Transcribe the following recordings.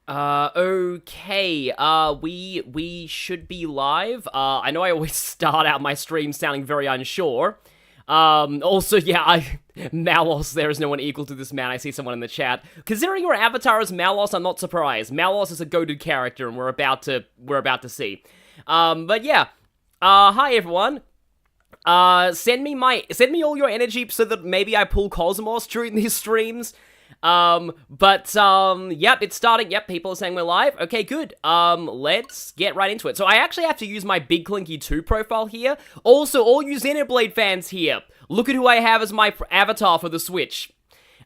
Okay, we should be live. I know I always start out my stream sounding very unsure. Also, yeah, Malos, there is no one equal to this man. I see someone in the chat. Considering your avatar is Malos, I'm not surprised. Malos is a goated character, and we're about to see. But yeah, hi everyone. Send me all your energy so that maybe I pull Cosmos during these streams. Yep, it's starting. Yep, people are saying we're live. Okay, good. Let's get right into it. So I actually have to use my Big Clinky 2 profile here. Also, all you Xenoblade fans here, look at who I have as my avatar for the Switch.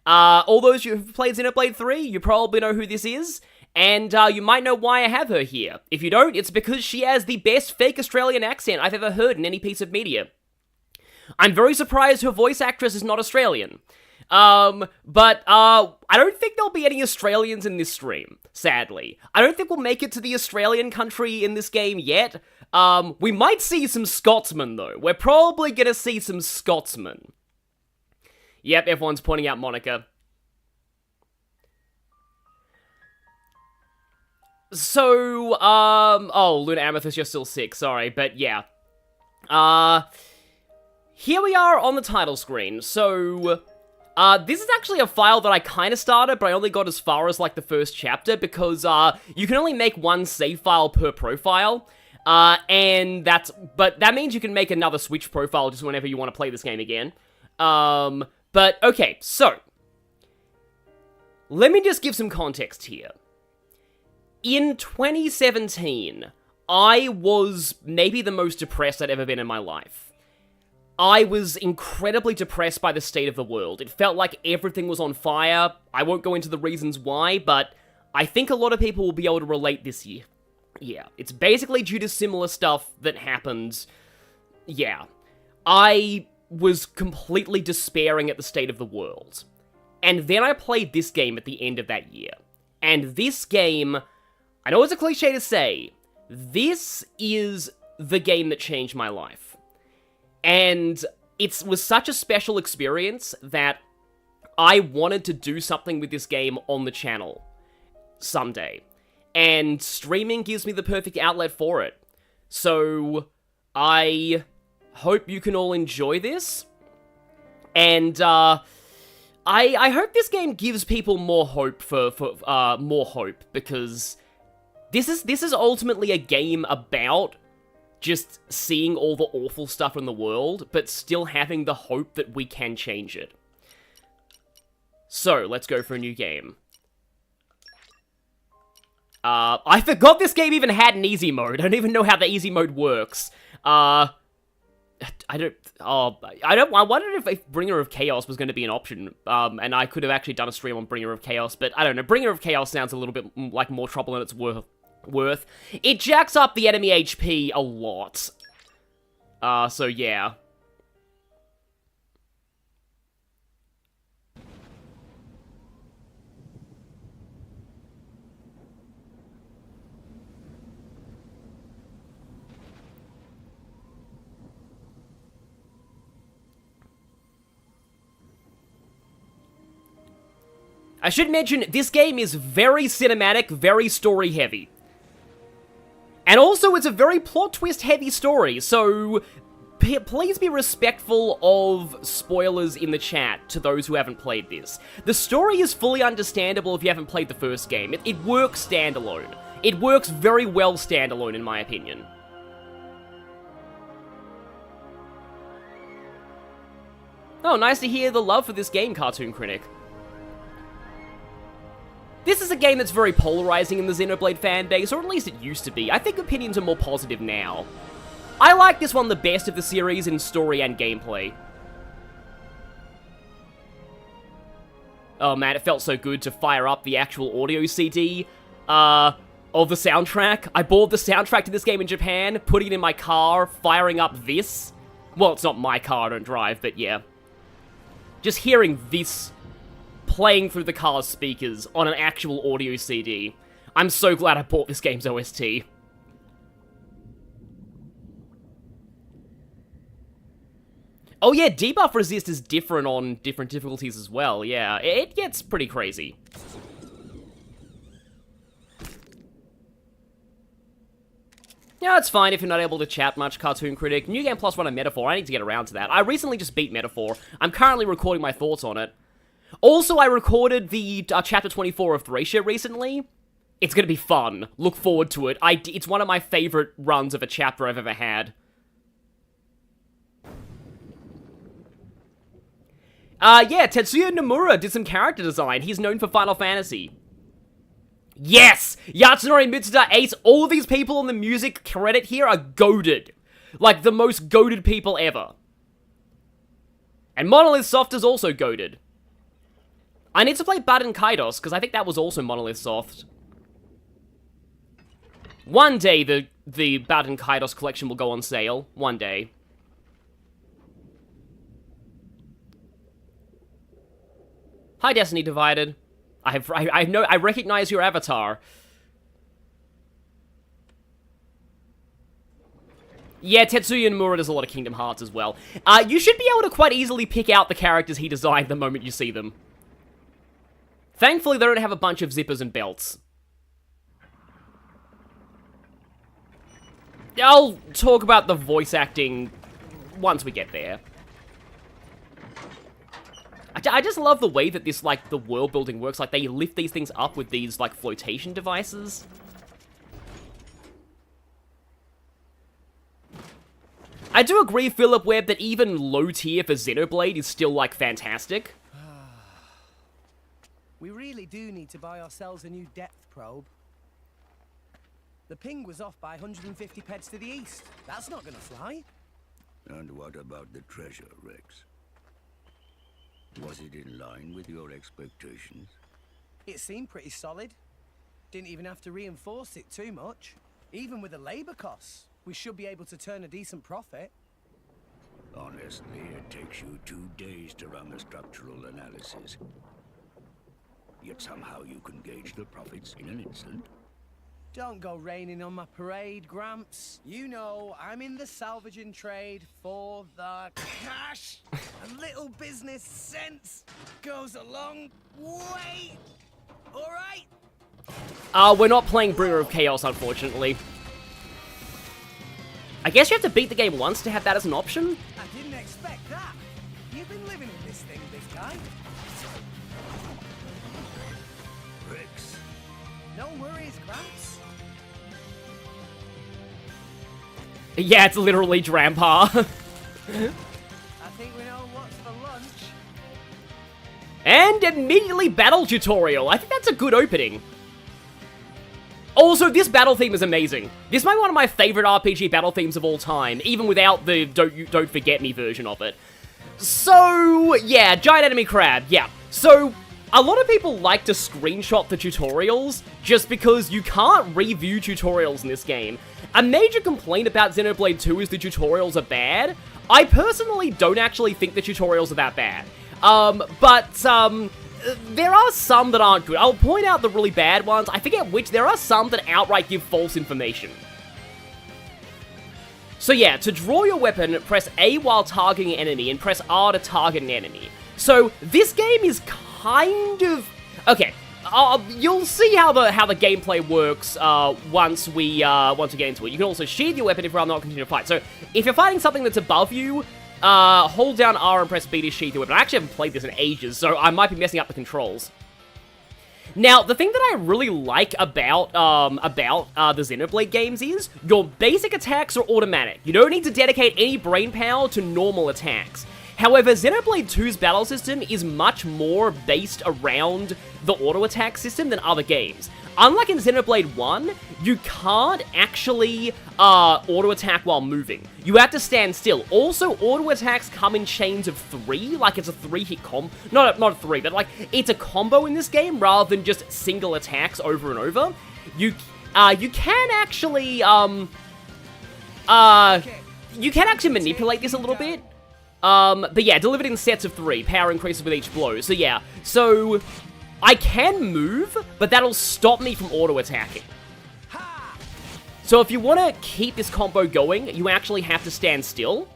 All those who've played Xenoblade 3, you probably know who this is. And, you might know why I have her here. If you don't, it's because she has the best fake Australian accent I've ever heard in any piece of media. I'm very surprised her voice actress is not Australian. I don't think there'll be any Australians in this stream, sadly. I don't think we'll make it to the Australian country in this game yet. We might see some Scotsmen, though. We're probably gonna see some Scotsmen. Yep, everyone's pointing out Monica. So, oh, Luna Amethyst, you're still sick, sorry, but yeah. Here we are on the title screen, so... this is actually a file that I kind of started, but I only got as far as, like, the first chapter, because, you can only make one save file per profile, but that means you can make another Switch profile just whenever you want to play this game again. Okay, so, let me just give some context here. In 2017, I was maybe the most depressed I'd ever been in my life. I was incredibly depressed by the state of the world. It felt like everything was on fire. I won't go into the reasons why, but I think a lot of people will be able to relate this year. Yeah, it's basically due to similar stuff that happened. Yeah. I was completely despairing at the state of the world. And then I played this game at the end of that year. And this game, I know it's a cliche to say, this is the game that changed my life. And it was such a special experience that I wanted to do something with this game on the channel someday. And streaming gives me the perfect outlet for it. So I hope you can all enjoy this. And I hope this game gives people more hope more hope, because this is ultimately a game about just seeing all the awful stuff in the world, but still having the hope that we can change it. So, let's go for a new game. I forgot this game even had an easy mode. I don't even know how the easy mode works. I wondered if Bringer of Chaos was going to be an option, and I could have actually done a stream on Bringer of Chaos, but I don't know. Bringer of Chaos sounds a little bit like more trouble than it's worth. It jacks up the enemy HP a lot. So yeah. I should mention, this game is very cinematic, very story-heavy. And also, it's a very plot twist-heavy story, so please be respectful of spoilers in the chat to those who haven't played this. The story is fully understandable if you haven't played the first game. It works standalone. It works very well standalone, in my opinion. Oh, nice to hear the love for this game, Cartoon Critic. This is a game that's very polarizing in the Xenoblade fanbase, or at least it used to be. I think opinions are more positive now. I like this one the best of the series in story and gameplay. Oh man, it felt so good to fire up the actual audio CD of the soundtrack. I bought the soundtrack to this game in Japan, putting it in my car, firing up this. Well, it's not my car, I don't drive, but yeah. Just hearing this playing through the car's speakers on an actual audio CD. I'm so glad I bought this game's OST. Oh yeah, debuff resist is different on different difficulties as well, yeah. It gets pretty crazy. Yeah, it's fine if you're not able to chat much, Cartoon Critic. New Game Plus 1 and Metaphor, I need to get around to that. I recently just beat Metaphor. I'm currently recording my thoughts on it. Also, I recorded the Chapter 24 of Thracia recently. It's gonna be fun. Look forward to it. It's one of my favorite runs of a chapter I've ever had. Yeah, Tetsuya Nomura did some character design. He's known for Final Fantasy. Yes! Yasunori Mitsuda Ace, all of these people on the music credit here are goated. Like, the most goated people ever. And Monolith Soft is also goated. I need to play Baden Kaidos, because I think that was also Monolith Soft. One day, the Baden Kaidos collection will go on sale. One day. Hi, Destiny Divided. I recognize your avatar. Yeah, Tetsuya Nomura does a lot of Kingdom Hearts as well. You should be able to quite easily pick out the characters he designed the moment you see them. Thankfully, they don't have a bunch of zippers and belts. I'll talk about the voice acting once we get there. I just love the way that this, like, the world building works. Like, they lift these things up with these, like, flotation devices. I do agree, Philip Webb, that even low tier for Xenoblade is still, like, fantastic. We really do need to buy ourselves a new depth probe. The ping was off by 150 peds to the east. That's not gonna fly. And what about the treasure, Rex? Was it in line with your expectations? It seemed pretty solid. Didn't even have to reinforce it too much. Even with the labor costs, we should be able to turn a decent profit. Honestly, it takes you 2 days to run the structural analysis. Yet somehow you can gauge the profits in an instant. Don't go raining on my parade, Gramps. You know, I'm in the salvaging trade for the cash. And little business sense goes a long way. All right? We're not playing Bringer of Chaos, unfortunately. I guess you have to beat the game once to have that as an option? I didn't expect that. You've been living in this thing, big guy. Rex. No worries, Gramps. Yeah, it's literally Drampa. I think we know what's for lunch. And immediately battle tutorial. I think that's a good opening. Also, this battle theme is amazing. This might be one of my favorite RPG battle themes of all time, even without the Don't Forget Me version of it. So, yeah, giant enemy crab, yeah. So, a lot of people like to screenshot the tutorials just because you can't review tutorials in this game. A major complaint about Xenoblade 2 is the tutorials are bad. I personally don't actually think the tutorials are that bad. There are some that aren't good. I'll point out the really bad ones. I forget which. There are some that outright give false information. So yeah, to draw your weapon, press A while targeting an enemy, and press R to target an enemy. So this game is kind of... Okay, you'll see how the gameplay works once we get into it. You can also sheathe your weapon if you're not continuing to fight. So if you're fighting something that's above you, hold down R and press B to sheathe your weapon. I actually haven't played this in ages, so I might be messing up the controls. Now, the thing that I really like about the Xenoblade games is your basic attacks are automatic. You don't need to dedicate any brain power to normal attacks. However, Xenoblade 2's battle system is much more based around the auto-attack system than other games. Unlike in Xenoblade 1, you can't actually auto-attack while moving. You have to stand still. Also, auto-attacks come in chains of 3, like it's a 3-hit combo. Not a 3, but like, it's a combo in this game rather than just single attacks over and over. You can actually, manipulate this a little bit. But yeah, delivered in sets of 3. Power increases with each blow. So yeah, so I can move, but that'll stop me from auto-attacking. So if you want to keep this combo going, you actually have to stand still.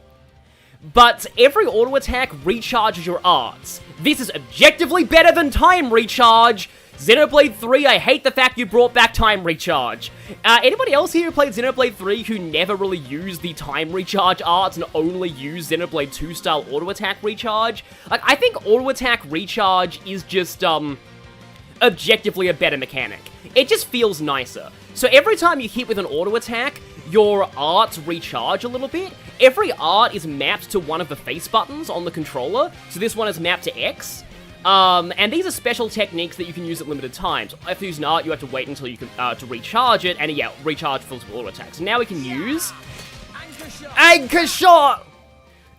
But every auto-attack recharges your arts. This is objectively better than time recharge, Xenoblade 3, I hate the fact you brought back time recharge. Anybody else here who played Xenoblade 3 who never really used the time recharge arts and only used Xenoblade 2 style auto attack recharge? Like, I think auto attack recharge is just, objectively a better mechanic. It just feels nicer. So every time you hit with an auto attack, your arts recharge a little bit. Every art is mapped to one of the face buttons on the controller, so this one is mapped to X. And these are special techniques that you can use at limited times. If you use an art, you have to wait until you can to recharge it, and yeah, recharge fills with auto attacks. So now we can use Anchor Shot!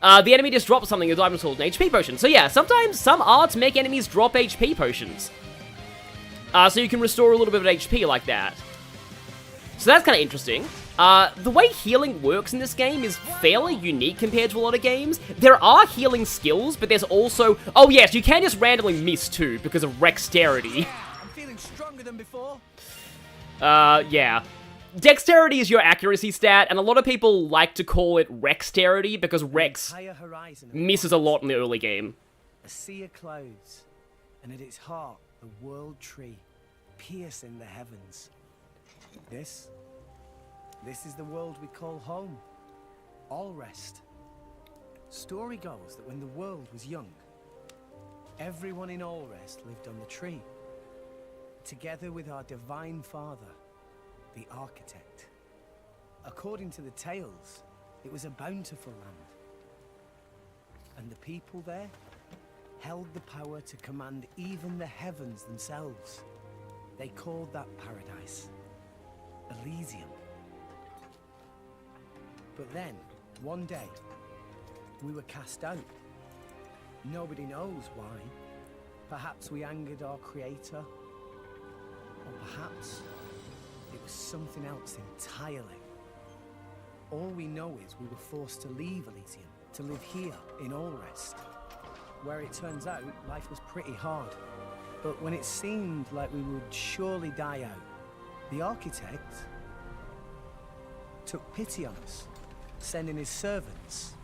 The enemy just drops something, the item is called an HP potion. So yeah, sometimes some arts make enemies drop HP potions. So you can restore a little bit of HP like that. So that's kind of interesting. The way healing works in this game is fairly unique compared to a lot of games. There are healing skills, but there's also... Oh yes, you can just randomly miss too, because of Rexterity. Yeah, I'm feeling stronger than before. Yeah. Dexterity is your accuracy stat, and a lot of people like to call it Rexterity, because Rex misses a lot in the early game. A sea of clouds, and at its heart, the world tree, piercing the heavens. This is the world we call home. Allrest. Story goes that when the world was young, everyone in Allrest lived on the tree, together with our divine father, the architect. According to the tales, it was a bountiful land. And the people there held the power to command even the heavens themselves. They called that paradise Elysium. But then, one day, we were cast out. Nobody knows why. Perhaps we angered our creator, or perhaps it was something else entirely. All we know is we were forced to leave Elysium, to live here in Allrest, where it turns out life was pretty hard. But when it seemed like we would surely die out, the architect took pity on us, sending his servants,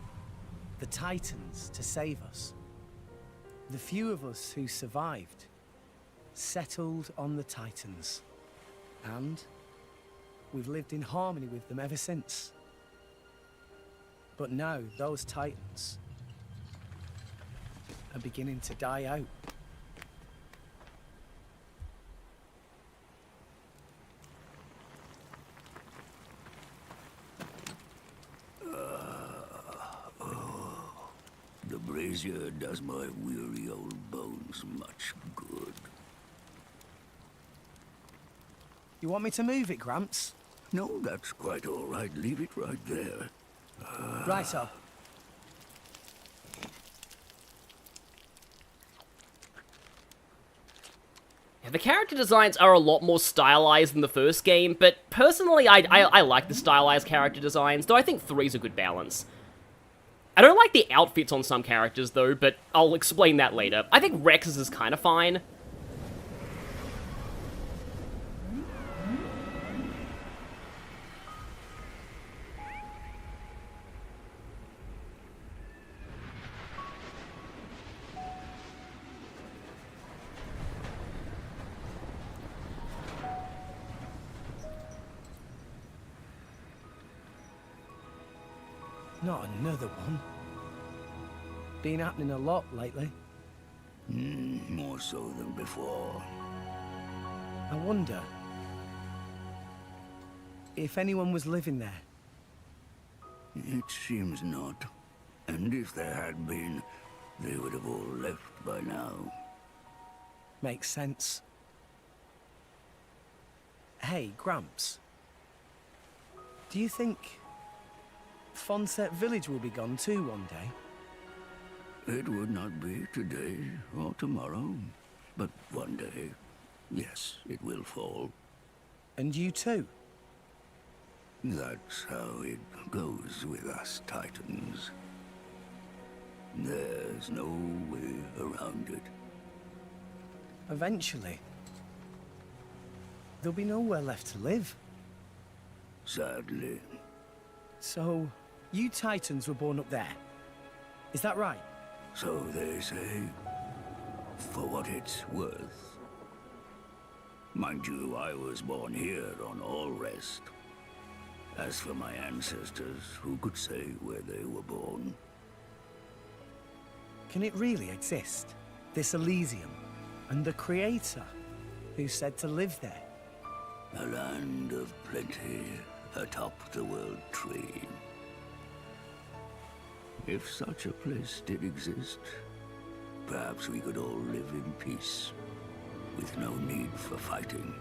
the Titans, to save us. The few of us who survived settled on the Titans, and we've lived in harmony with them ever since. But now those Titans are beginning to die out. The brazier does my weary old bones much good. You want me to move it, Gramps? No, that's quite all right. Leave it right there. Righto. Yeah, the character designs are a lot more stylized than the first game, but personally, I like the stylized character designs, though I think 3's a good balance. I don't like the outfits on some characters, though, but I'll explain that later. I think Rex's is kind of fine. Not another one. Been happening a lot lately. More so than before. I wonder if anyone was living there. It seems not. And if there had been, they would have all left by now. Makes sense. Hey, Gramps. Do you think Fonset Village will be gone too one day? It would not be today or tomorrow, but one day, yes, it will fall. And you too? That's how it goes with us Titans. There's no way around it. Eventually, there'll be nowhere left to live. Sadly. So, you Titans were born up there. Is that right? So they say. For what it's worth. Mind you, I was born here on All Rest. As for my ancestors, who could say where they were born? Can it really exist? This Elysium? And the Creator? Who said to live there? A land of plenty atop the world tree. If such a place did exist, perhaps we could all live in peace, with no need for fighting.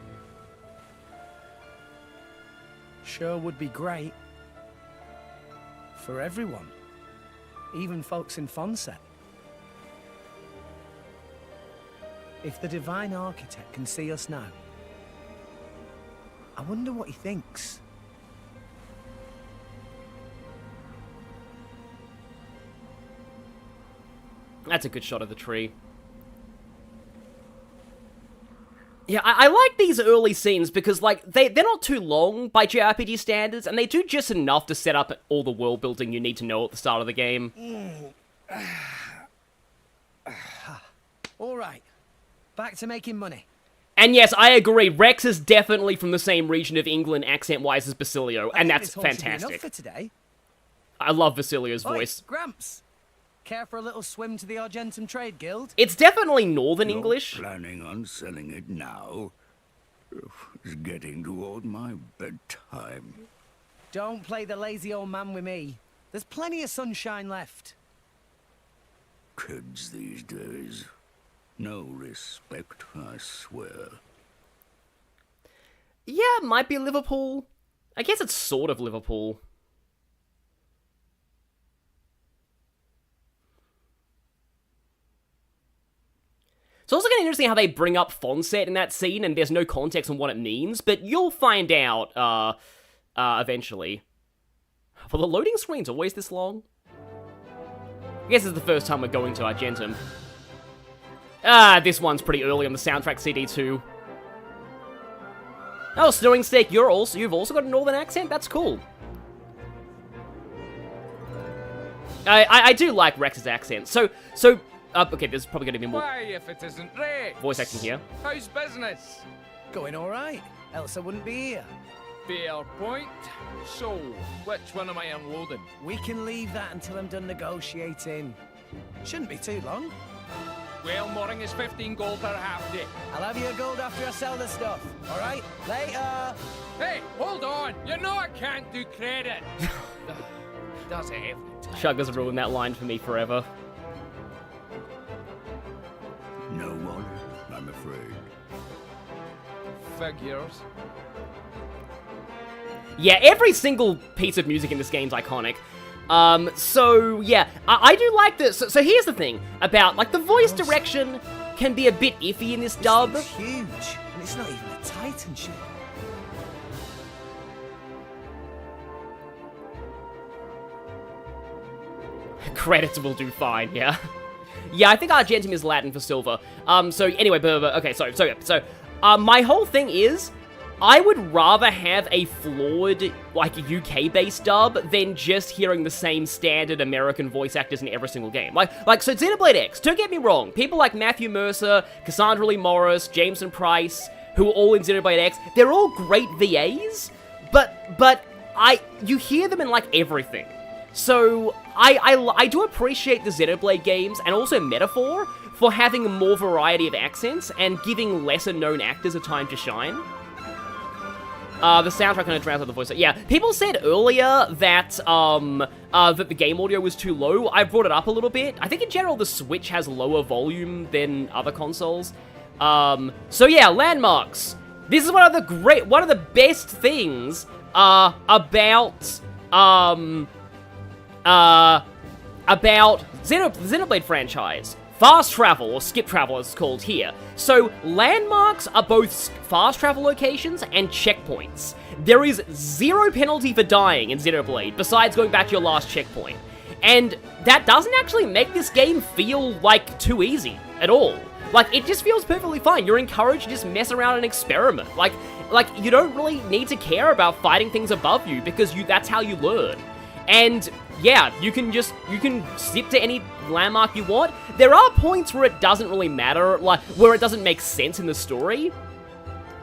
Sure would be great. For everyone. Even folks in Fonset. If the Divine Architect can see us now, I wonder what he thinks. That's a good shot of the tree. Yeah, I like these early scenes because, like, they're not too long by JRPG standards, and they do just enough to set up all the world building you need to know at the start of the game. All right, back to making money. And yes, I agree, Rex is definitely from the same region of England accent-wise as Basilio, and that's fantastic. Enough for today. I love Basilio's Oi, voice. Gramps, care for a little swim to the Argentum Trade Guild? It's definitely Northern You're English. Planning on selling it now? It's getting toward my bedtime. Don't play the lazy old man with me. There's plenty of sunshine left. Kids these days. No respect, I swear. Yeah, it might be Liverpool. I guess it's sort of Liverpool. It's also kind of interesting how they bring up Fonset in that scene, and there's no context on what it means, but you'll find out, eventually. Well, the loading screen's always this long. I guess it's the first time we're going to Argentum. This one's pretty early on the soundtrack CD too. Oh, Snowing Steak, you've also got a northern accent? That's cool. I do like Rex's accent. So, okay, there's probably gonna be more Why, if it isn't Rex? voice acting here. How's business? Going all right, else I wouldn't be here. Fair point. So, which one am I unloading? We can leave that until I'm done negotiating. Shouldn't be too long. Well, morning is 15 gold per half day. I'll have your gold after I sell the stuff. All right? Later. Hey, hold on! You know I can't do credit! Does it every time. Chugga's ruined that line for me forever. No wallet, I'm afraid. Figures. Yeah, every single piece of music in this game's iconic. So, yeah, I do like this. So here's the thing about, like, the voice direction can be a bit iffy in this dub. It's huge, and it's not even a Titan ship. Credits will do fine, yeah. Yeah, I think Argentum is Latin for silver. So anyway, okay, so my whole thing is, I would rather have a flawed, like, UK-based dub than just hearing the same standard American voice actors in every single game. So Xenoblade X, don't get me wrong, people like Matthew Mercer, Cassandra Lee Morris, Jameson Price, who are all in Xenoblade X, they're all great VAs, but you hear them in, like, everything. So, I do appreciate the Xenoblade games, and also Metaphor, for having more variety of accents, and giving lesser-known actors a time to shine. The soundtrack kind of drowns out the voice. Yeah, people said earlier that, that the game audio was too low. I brought it up a little bit. I think in general the Switch has lower volume than other consoles. So yeah, landmarks. This is one of the best things, about Xenoblade franchise. Fast travel, or skip travel as it's called here. So, landmarks are both fast travel locations and checkpoints. There is 0 penalty for dying in Xenoblade, besides going back to your last checkpoint. And that doesn't actually make this game feel, like, too easy at all. Like, it just feels perfectly fine. You're encouraged to just mess around and experiment. Like, you don't really need to care about fighting things above you, because that's how you learn. And yeah, you can skip to any landmark you want. There are points where it doesn't really matter, like, where it doesn't make sense in the story.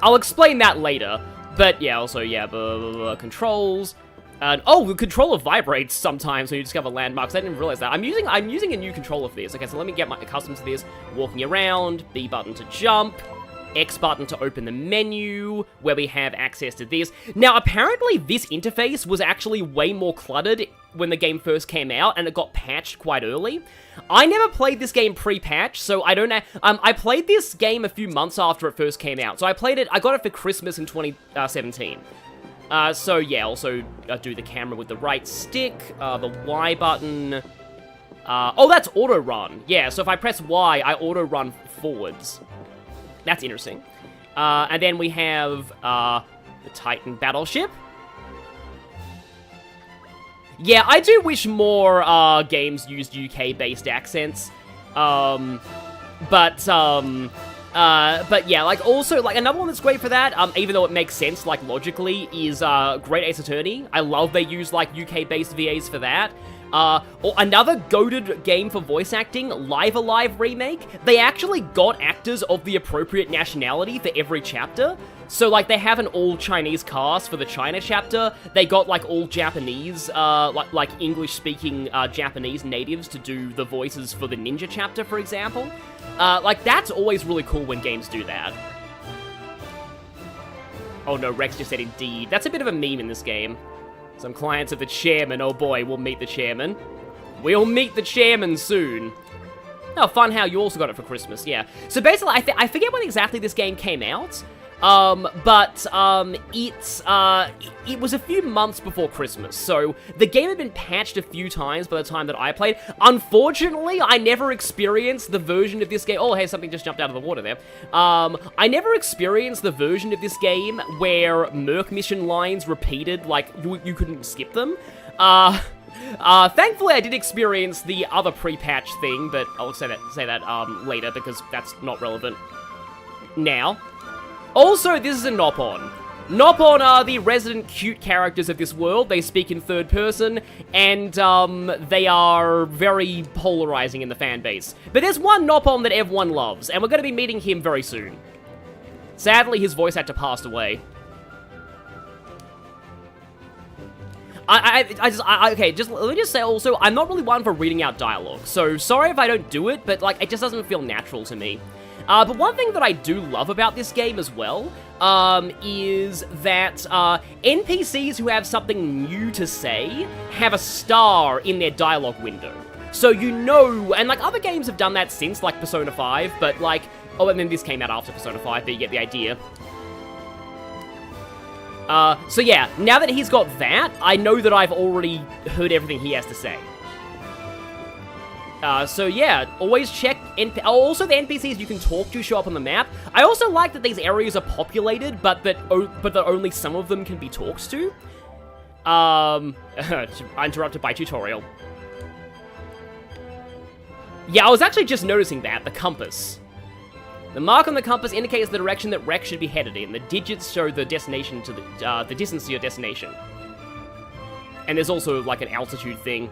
I'll explain that later. But yeah, also, yeah, controls. Oh, the controller vibrates sometimes when you discover landmarks. I didn't realize that. I'm using a new controller for this. Okay, so let me get accustomed to this. Walking around, B button to jump, X button to open the menu, where we have access to this. Now, apparently this interface was actually way more cluttered when the game first came out, and it got patched quite early. I never played this game pre-patch, so I don't know. I played this game a few months after it first came out. So I got it for Christmas in 2017. So yeah, also do the camera with the right stick, the Y button. Oh, that's auto run. Yeah, so if I press Y, I auto run forwards. That's interesting. And then we have the Titan battleship. Yeah, I do wish more games used UK-based accents. But yeah, like, also, like, another one that's great for that, even though it makes sense, like, logically, is Great Ace Attorney. I love they use, like, UK-based VAs for that. Or another goated game for voice acting, Live Alive Remake. They actually got actors of the appropriate nationality for every chapter. So, like, they have an all-Chinese cast for the China chapter. They got, like, all Japanese, like English-speaking Japanese natives to do the voices for the Ninja chapter, for example. Like, that's always really cool when games do that. Oh no, Rex just said indeed. That's a bit of a meme in this game. Some clients of the chairman, oh boy, we'll meet the chairman. We'll meet the chairman soon. Oh, fun how you also got it for Christmas, yeah. So basically, I forget when exactly this game came out, but it was a few months before Christmas, so the game had been patched a few times by the time that I played. Unfortunately, I never experienced the version of this game. Oh, hey, something just jumped out of the water there. I never experienced the version of this game where Merc mission lines repeated, like, you couldn't skip them. Thankfully, I did experience the other pre-patch thing, but I'll say that later because that's not relevant now. Also, this is a Nopon. Nopon are the resident cute characters of this world. They speak in third person, and they are very polarizing in the fan base. But there's one Nopon that everyone loves, and we're going to be meeting him very soon. Sadly, his voice actor passed away. Okay, let me just say also, I'm not really one for reading out dialogue, so sorry if I don't do it, but, like, it just doesn't feel natural to me. But one thing that I do love about this game as well, is that, NPCs who have something new to say have a star in their dialogue window. So you know, and, like, other games have done that since, like, Persona 5, but, like, oh, and then this came out after Persona 5, but you get the idea. So yeah, now that he's got that, I know that I've already heard everything he has to say. So yeah, always check, also the NPCs you can talk to show up on the map. I also like that these areas are populated, but that only some of them can be talked to. Interrupted by tutorial. Yeah, I was actually just noticing that, the compass. The mark on the compass indicates the direction that Rex should be headed in. The digits show the destination to the distance to your destination. And there's also, like, an altitude thing.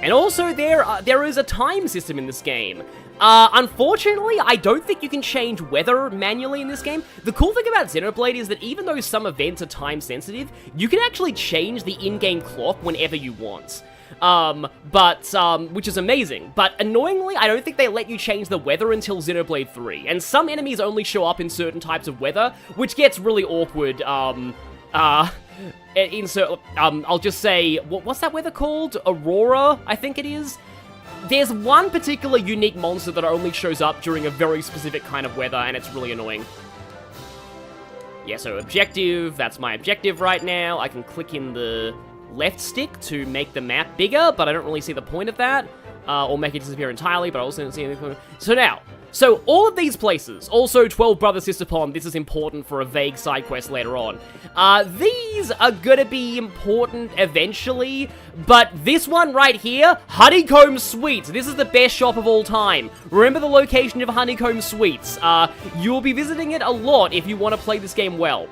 And also, there is a time system in this game. Unfortunately, I don't think you can change weather manually in this game. The cool thing about Xenoblade is that even though some events are time-sensitive, you can actually change the in-game clock whenever you want. Which is amazing. But annoyingly, I don't think they let you change the weather until Xenoblade 3. And some enemies only show up in certain types of weather, which gets really awkward, I'll just say, what's that weather called? Aurora, I think it is? There's one particular unique monster that only shows up during a very specific kind of weather, and it's really annoying. Yeah, so objective, that's my objective right now. I can click in the left stick to make the map bigger, but I don't really see the point of that. Or make it disappear entirely, but I also don't see anything. So all of these places, also 12 Brother Sister Pond, this is important for a vague side quest later on. These are gonna be important eventually, but this one right here, Honeycomb Sweets, this is the best shop of all time. Remember the location of Honeycomb Sweets. You'll be visiting it a lot if you want to play this game well.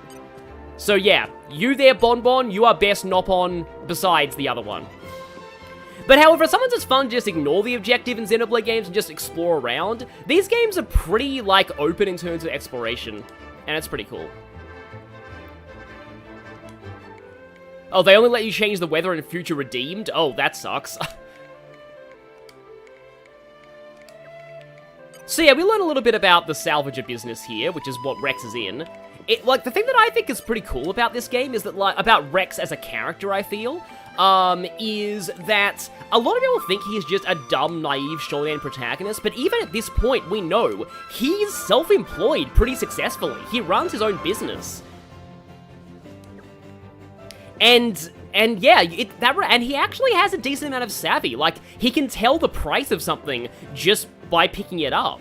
So yeah, you there, Bonbon, you are best Nopon besides the other one. But however, sometimes it's fun to just ignore the objective in Xenoblade games and just explore around. These games are pretty, like, open in terms of exploration, and it's pretty cool. Oh, they only let you change the weather in Future Redeemed? Oh, that sucks. So yeah, we learn a little bit about the salvager business here, which is what Rex is in. Like, the thing that I think is pretty cool about this game is that, like, about Rex as a character, I feel, is that a lot of people think he's just a dumb, naive shonen protagonist, but even at this point, we know he's self-employed pretty successfully. He runs his own business. And yeah, and he actually has a decent amount of savvy. Like, he can tell the price of something just by picking it up.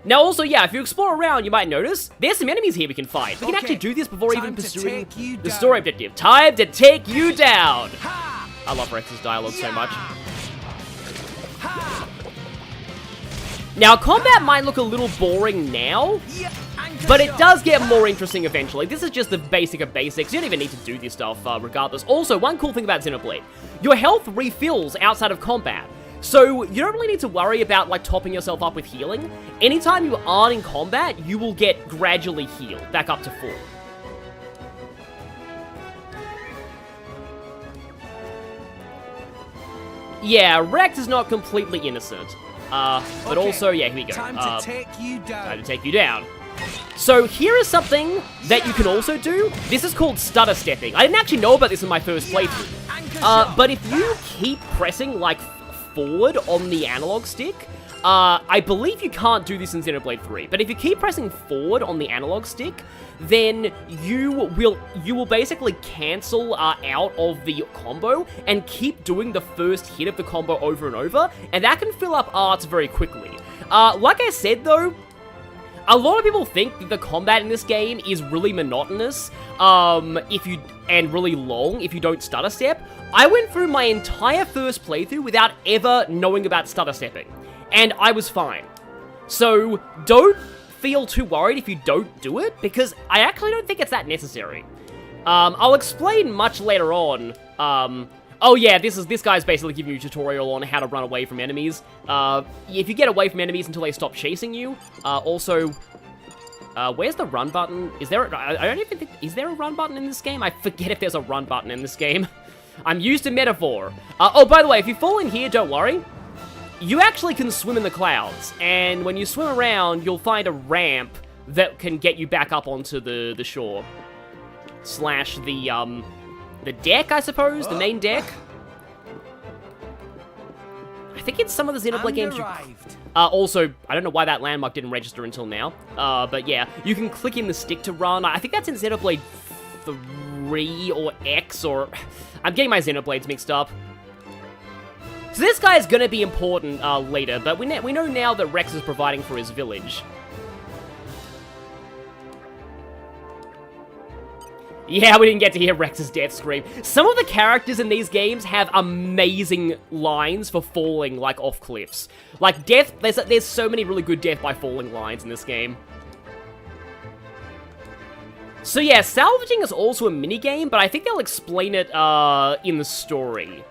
Now, also, yeah, if you explore around, you might notice there's some enemies here we can fight. We can actually do this before even pursuing the story objective. Time to take you down! I love Rex's dialogue so much. Now, combat might look a little boring now, but it does get more interesting eventually. This is just the basic of basics. You don't even need to do this stuff regardless. Also, one cool thing about Xenoblade, your health refills outside of combat. So, you don't really need to worry about, like, topping yourself up with healing. Anytime you aren't in combat, you will get gradually healed, back up to full. Yeah, Rex is not completely innocent. But also, yeah, here we go. Time to take you down. Time to take you down. So, here is something that you can also do. This is called stutter stepping. I didn't actually know about this in my first playthrough. But if you keep pressing, like, forward on the analog stick, I believe you can't do this in Xenoblade 3, but if you keep pressing forward on the analog stick, then you will basically cancel out of the combo and keep doing the first hit of the combo over and over, and that can fill up arts very quickly. Like I said though, a lot of people think that the combat in this game is really monotonous, and really long if you don't stutter step. I went through my entire first playthrough without ever knowing about stutter stepping, and I was fine. So, don't feel too worried if you don't do it, because I actually don't think it's that necessary. I'll explain much later on. Oh yeah, this guy's basically giving you a tutorial on how to run away from enemies. If you get away from enemies until they stop chasing you. Also, where's the run button? Is there? I don't even think. Is there a run button in this game? I forget if there's a run button in this game. I'm used to metaphor. Oh, by the way, if you fall in here, don't worry. You actually can swim in the clouds, and when you swim around, you'll find a ramp that can get you back up onto the shore. Slash the deck, I suppose, the main deck. I think in some of the Xenoblade games also, I don't know why that landmark didn't register until now. But yeah, you can click in the stick to run. I think that's in Xenoblade 3 or X, or... I'm getting my Xenoblades mixed up. So this guy is going to be important later, but we know now that Rex is providing for his village. Yeah, we didn't get to hear Rex's death scream. Some of the characters in these games have amazing lines for falling, like, off cliffs. Like, death, there's so many really good death by falling lines in this game. So yeah, salvaging is also a minigame, but I think they'll explain it in the story.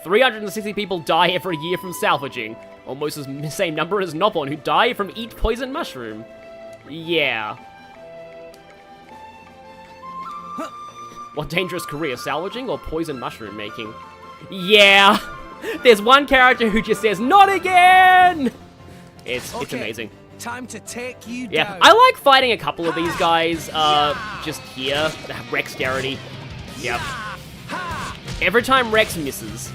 360 people die every year from salvaging. Almost the same number as Nopon, who die from eat poison mushroom. Yeah. What dangerous career, salvaging or poison mushroom making? Yeah. There's one character who just says, "Not again!" It's amazing. Time to take you yeah, down. I like fighting a couple of these guys, just here. Rexterity. Yep. Every time Rex misses,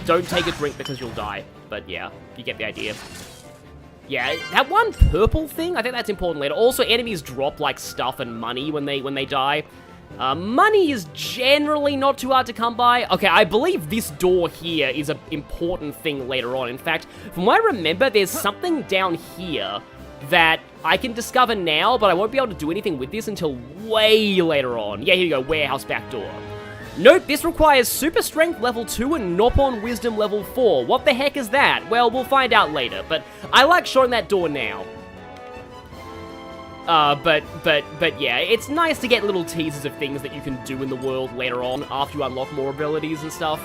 don't take a drink because you'll die. But yeah, you get the idea. Yeah, that one purple thing, I think that's important later. Also, enemies drop, like, stuff and money when they die. Money is generally not too hard to come by. Okay, I believe this door here is an important thing later on. In fact, from what I remember, there's something down here that I can discover now, but I won't be able to do anything with this until way later on. Yeah, here you go, warehouse back door. Nope, this requires super strength level 2 and Nopon wisdom level 4. What the heck is that? Well, we'll find out later, but I like showing that door now. But yeah, it's nice to get little teasers of things that you can do in the world later on after you unlock more abilities and stuff.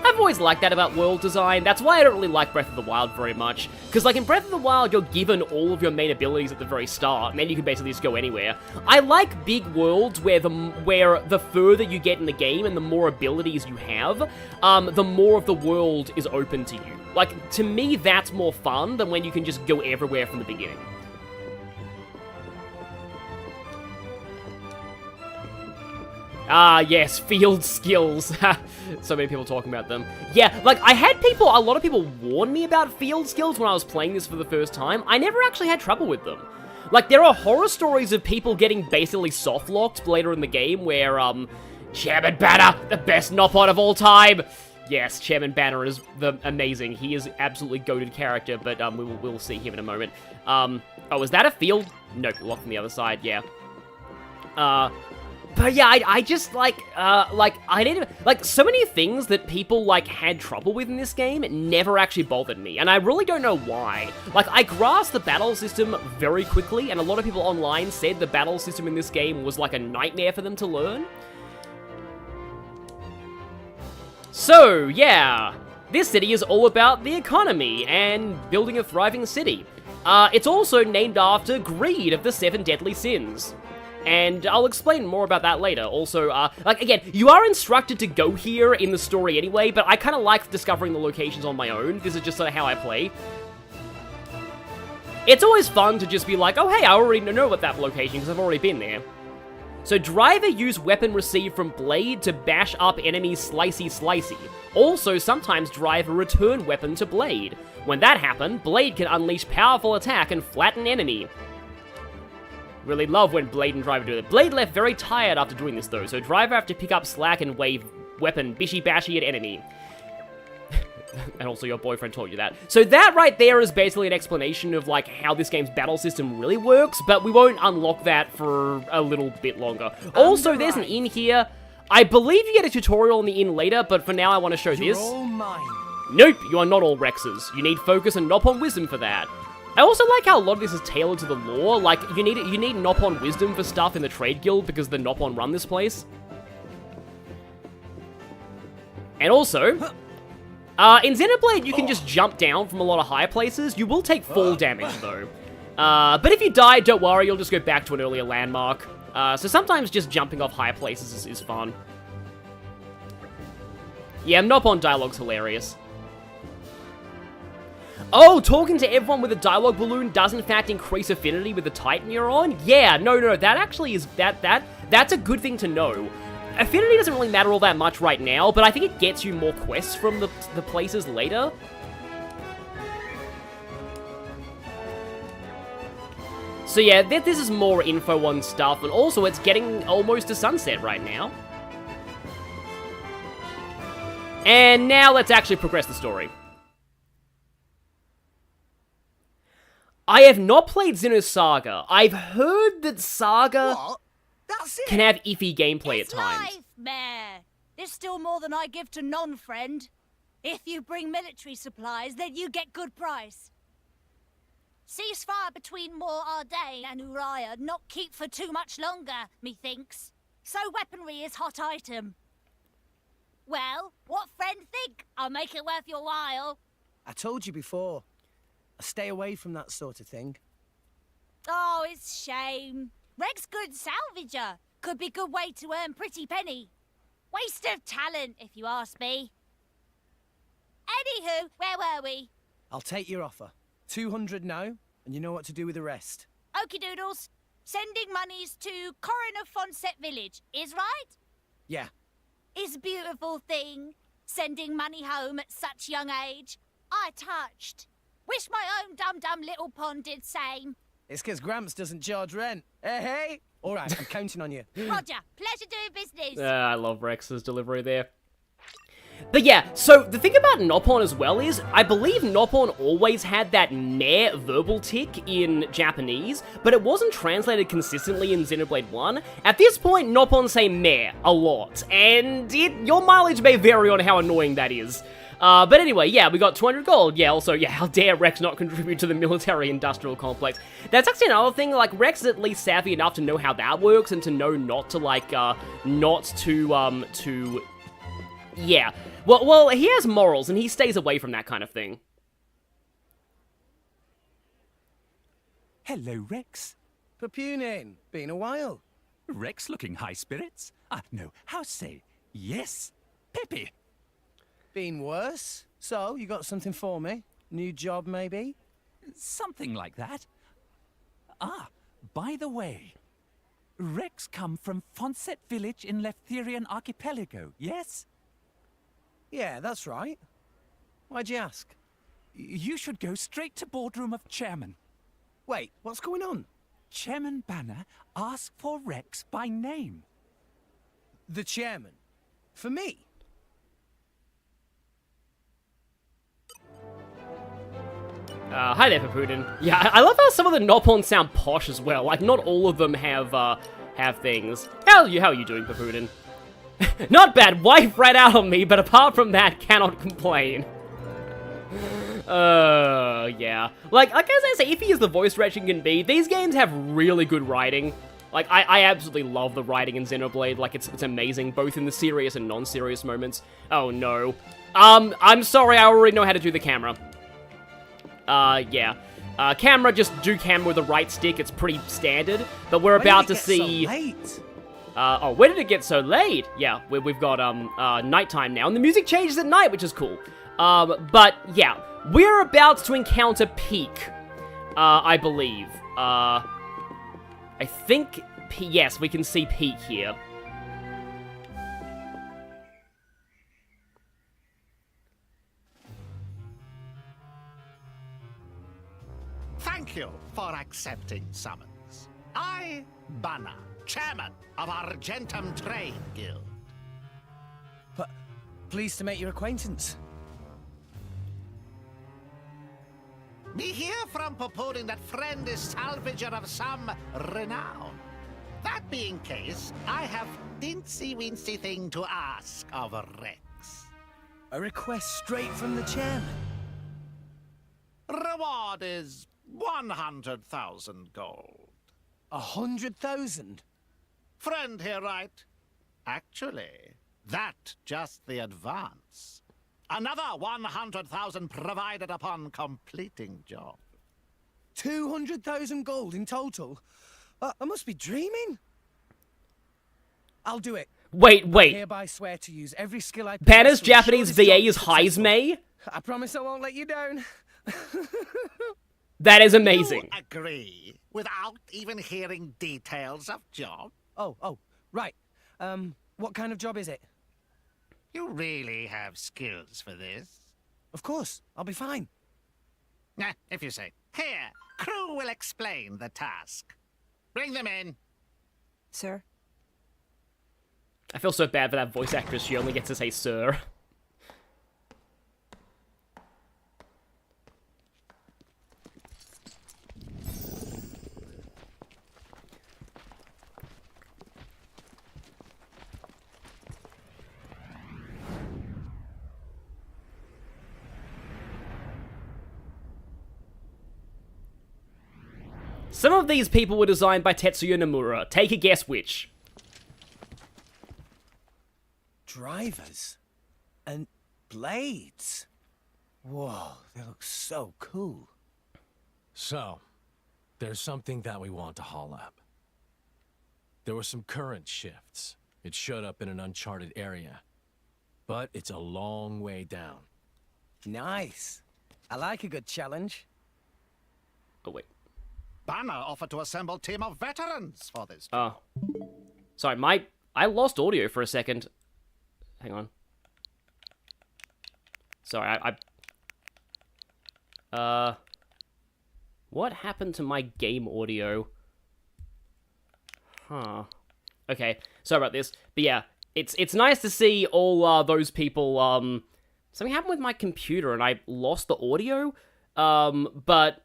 I've always liked that about world design. That's why I don't really like Breath of the Wild very much. Because, like, in Breath of the Wild, you're given all of your main abilities at the very start, and then you can basically just go anywhere. I like big worlds where the further you get in the game and the more abilities you have, the more of the world is open to you. Like, to me, that's more fun than when you can just go everywhere from the beginning. Ah, yes, field skills. So many people talking about them. Yeah, like, a lot of people warn me about field skills when I was playing this for the first time. I never actually had trouble with them. Like, there are horror stories of people getting basically soft-locked later in the game where, Chairman Bana, the best Nopon of all time! Yes, Chairman Bana is amazing. He is absolutely goated character, but, we'll see him in a moment. Oh, is that a field? Nope, locked from the other side, yeah. But yeah, I just, so many things that people, like, had trouble with in this game never actually bothered me, and I really don't know why. Like, I grasped the battle system very quickly, and a lot of people online said the battle system in this game was, like, a nightmare for them to learn. So, yeah, this city is all about the economy and building a thriving city. It's also named after greed of the 7 deadly sins. And I'll explain more about that later. Also, again, you are instructed to go here in the story anyway, but I kind of like discovering the locations on my own. This is just sort of how I play. It's always fun to just be like, oh hey, I already know what that location, because I've already been there. So driver use weapon received from Blade to bash up enemies slicey. Also, sometimes driver return weapon to Blade. When that happens, Blade can unleash powerful attack and flatten enemy. Really love when Blade and Driver do it. Blade left very tired after doing this though, so Driver have to pick up slack and wave weapon bishy bashy at enemy. And also your boyfriend taught you that. So that right there is basically an explanation of like how this game's battle system really works, but we won't unlock that for a little bit longer. Also, there's an inn here. I believe you get a tutorial in the inn later, but for now I want to show this. All mine. Nope, you are not all Rexes. You need focus and Nopon wisdom for that. I also like how a lot of this is tailored to the lore. Like, you need Nopon wisdom for stuff in the trade guild because the Nopon run this place. And also, in Xenoblade, you can just jump down from a lot of high places. You will take fall damage, though. But if you die, don't worry, you'll just go back to an earlier landmark. So sometimes just jumping off high places is fun. Yeah, Nopon dialogue's hilarious. Oh, talking to everyone with a dialogue balloon does in fact increase affinity with the Titan you're on? Yeah, no, that actually is, that's a good thing to know. Affinity doesn't really matter all that much right now, but I think it gets you more quests from the places later. So yeah, this is more info on stuff, and also it's getting almost to sunset right now. And now let's actually progress the story. I have not played Xenosaga. I've heard that Saga can have iffy gameplay at times. Life, Mayor. There's still more than I give to non-friend. If you bring military supplies, then you get good price. Ceasefire between Moor Ardain and Uriah not keep for too much longer, methinks. So weaponry is hot item. Well, what friend think? I'll make it worth your while. I told you before. I stay away from that sort of thing. Oh, it's shame. Reg's good salvager. Could be good way to earn pretty penny. Waste of talent, if you ask me. Anywho, where were we? I'll take your offer. 200 now, and you know what to do with the rest. Okie doodles. Sending monies to Coroner Fonset village, is right? Yeah. Is a beautiful thing. Sending money home at such young age. I touched. Wish my own dum-dum little pond did same. It's because Gramps doesn't charge rent. Hey! All right, I'm counting on you. Roger. Pleasure doing business. I love Rex's delivery there. But yeah, so the thing about Nopon as well is, I believe Nopon always had that meh verbal tick in Japanese, but it wasn't translated consistently in Xenoblade 1. At this point, Nopon say meh a lot, and your mileage may vary on how annoying that is. But anyway, yeah, we got 200 gold. Yeah, also, yeah, how dare Rex not contribute to the military-industrial complex. That's actually another thing, like, Rex is at least savvy enough to know how that works and to know not to, like, yeah. Well, he has morals, and he stays away from that kind of thing. Hello, Rex. Papunin, been a while. Rex looking high spirits? No, how say, yes, Peppy. Been worse? So, you got something for me? New job, maybe? Something like that. By the way, Rex come from Fonset village in Leftherian archipelago, yes? Yeah, that's right. Why'd you ask? You should go straight to boardroom of chairman. Wait, what's going on? Chairman Bana asked for Rex by name. The chairman? For me? Hi there, Papunin. Yeah, I love how some of the Nopons sound posh as well. Like, not all of them have things. How are you doing, Papunin? Not bad, wife ran out on me, but apart from that, cannot complain. Yeah. Like as I say, if he is the voice wretching can be, these games have really good writing. Like, I absolutely love the writing in Xenoblade. Like, it's amazing, both in the serious and non-serious moments. Oh, no. I'm sorry, I already know how to do the camera. Yeah. Camera, just do camera with the right stick, it's pretty standard. But we're about to see... So late? Oh, where did it get so late? Yeah, we've got, nighttime now, and the music changes at night, which is cool. But, yeah, we're about to encounter Peak, I believe. I think, yes, we can see Peak here. Thank you for accepting summons. I, Bana, chairman of Argentum Trade Guild. Pleased to make your acquaintance. Me hear from purporting that friend is salvager of some renown. That being case, I have dincy-wincy thing to ask of Rex. A request straight from the chairman. Reward is 100,000 gold. 100,000? Friend here, right? Actually, that just the advance. Another 100,000 provided upon completing job. 200,000 gold in total? I must be dreaming. I'll do it. Wait. I hereby swear to use every skill I possess. Bana's to Japanese ensure this VA job is successful. Heizme? I promise I won't let you down. That is amazing. You agree without even hearing details of job? Oh, right. What kind of job is it? You really have skills for this? Of course, I'll be fine. Nah, if you say. Here, crew will explain the task. Bring them in. Sir? I feel so bad for that voice actress, she only gets to say sir. Some of these people were designed by Tetsuya Nomura. Take a guess which. Drivers? And blades? Whoa, they look so cool. So, there's something that we want to haul up. There were some current shifts. It showed up in an uncharted area. But it's a long way down. Nice. I like a good challenge. Oh, wait. Bana offered to assemble a team of veterans for this. Oh. Sorry, I lost audio for a second. Hang on. Sorry, what happened to my game audio? Huh. Okay, sorry about this. But yeah, it's nice to see all those people, something happened with my computer and I lost the audio, but...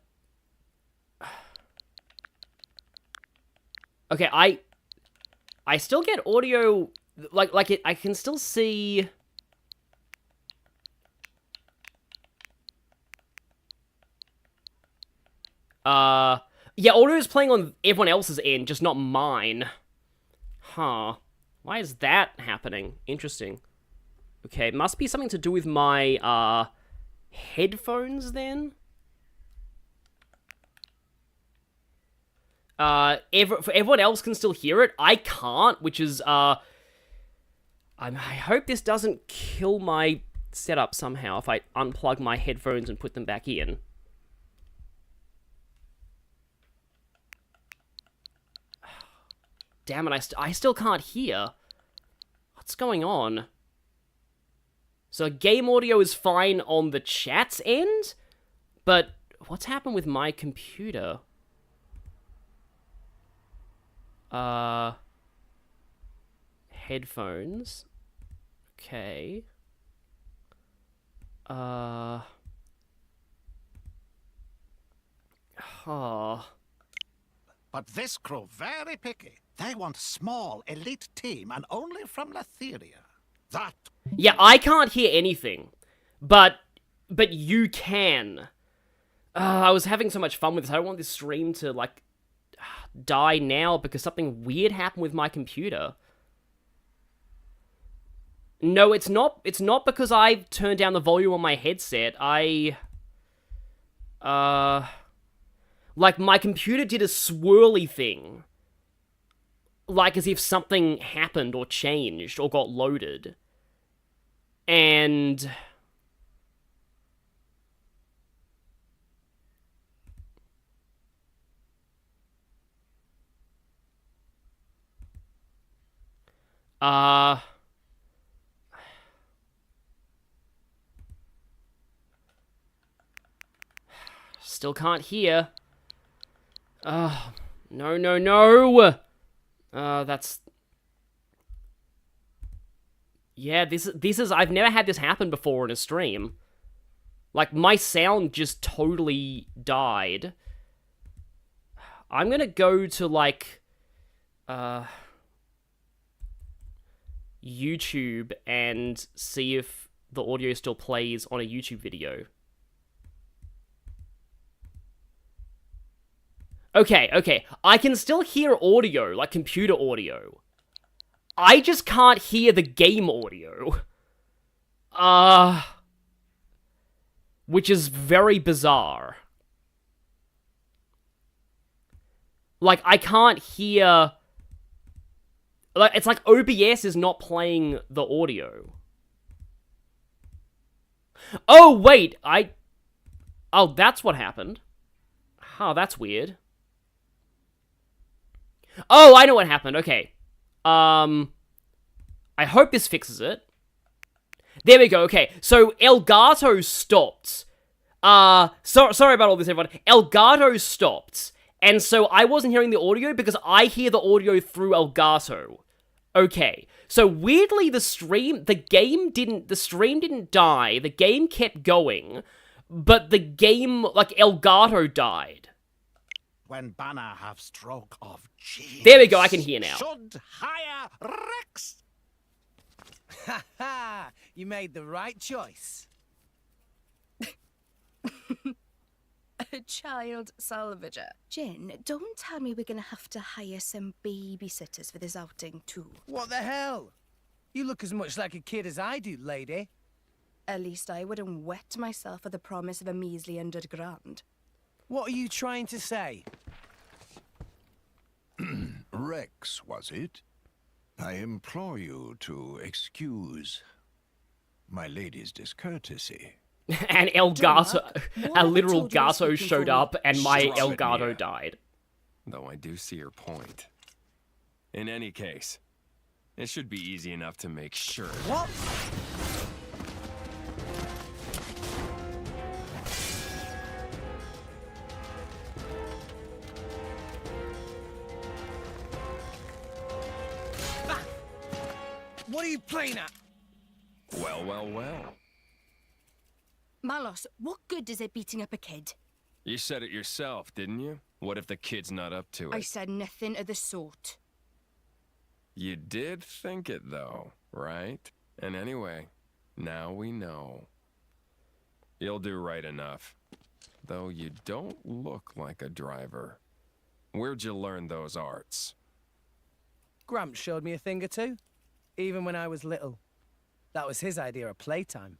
Okay, I still get audio, like I can still see... Yeah, audio is playing on everyone else's end, just not mine. Huh. Why is that happening? Interesting. Okay, it must be something to do with my, headphones, then? Everyone else can still hear it. I can't, which is, I hope this doesn't kill my setup somehow if I unplug my headphones and put them back in. Damn it, I still can't hear. What's going on? So game audio is fine on the chat's end, but what's happened with my computer? Headphones. Okay. Oh. But this crew very picky. They want small, elite team and only from Letheria. That... Yeah, I can't hear anything. But you can. I was having so much fun with this. I don't want this stream to, like, die now because something weird happened with my computer. No, it's not. It's not because I turned down the volume on my headset. Like, my computer did a swirly thing. Like, as if something happened or changed or got loaded. And... Still can't hear. No. That's... Yeah, this is... I've never had this happen before in a stream. Like, my sound just totally died. I'm gonna go to, like... YouTube and see if the audio still plays on a YouTube video. Okay. I can still hear audio, like computer audio. I just can't hear the game audio. Which is very bizarre. Like, I can't hear... Like, it's like OBS is not playing the audio. Oh, wait, Oh, that's what happened. Oh, that's weird. Oh, I know what happened, okay. I hope this fixes it. There we go, okay. So, Elgato stopped. Sorry about all this, everyone. Elgato stopped. And so I wasn't hearing the audio because I hear the audio through Elgato. Okay. So weirdly, the stream didn't die. The game kept going. But the game, like, Elgato died. When Bana have stroke of genius. There we go, I can hear now. Should hire Rex. Ha ha! You made the right choice. A child salvager. Jen, don't tell me we're gonna have to hire some babysitters for this outing too. What the hell? You look as much like a kid as I do, lady. At least I wouldn't wet myself for the promise of a measly £100. What are you trying to say? Rex, was it? I implore you to excuse my lady's discourtesy. And Elgato, a literal Gato showed up and my Elgato died. Though I do see your point. In any case, it should be easy enough to make sure. What? Ah! What are you playing at? Well. Malos, what good is it beating up a kid? You said it yourself, didn't you? What if the kid's not up to it? I said nothing of the sort. You did think it, though, right? And anyway, now we know. You'll do right enough. though you don't look like a driver. Where'd you learn those arts? Gramps showed me a thing or two, even when I was little. That was his idea of playtime.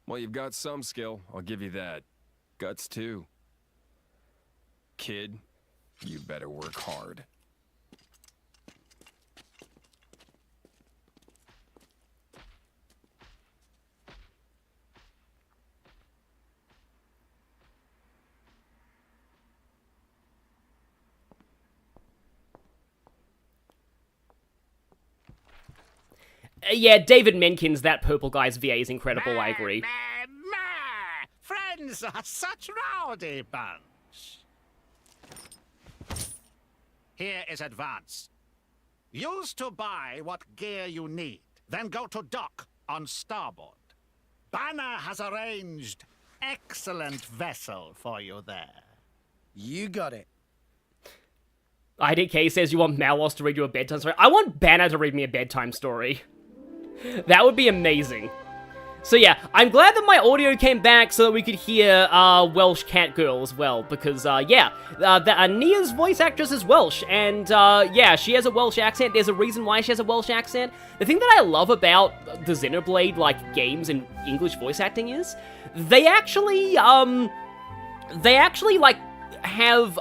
Well, you've got some skill, I'll give you that. Guts, too. Kid, you better work hard. Yeah, David Menkins, that purple guy's VA is incredible, I agree. Friends are such rowdy bunch. Here is advance. Use to buy what gear you need, then go to dock on starboard. Bana has arranged excellent vessel for you there. You got it. IDK says you want Malos to read you a bedtime story. I want Bana to read me a bedtime story. That would be amazing. So yeah, I'm glad that my audio came back so that we could hear Welsh cat girl as well, because Nia's voice actress is Welsh, and yeah, she has a Welsh accent. There's a reason why she has a Welsh accent. The thing that I love about the Xenoblade games and English voice acting is they actually have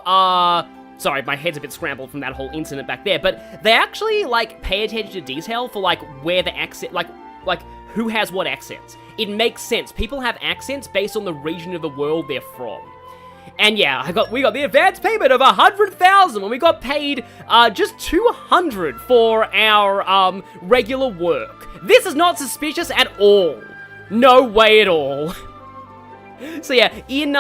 sorry, my head's a bit scrambled from that whole incident back there, but they actually, pay attention to detail for, where the accent, who has what accents. It makes sense. People have accents based on the region of the world they're from. And yeah, we got the advance payment of 100,000 when we got paid, just 200 for our, regular work. This is not suspicious at all. No way at all. So yeah, in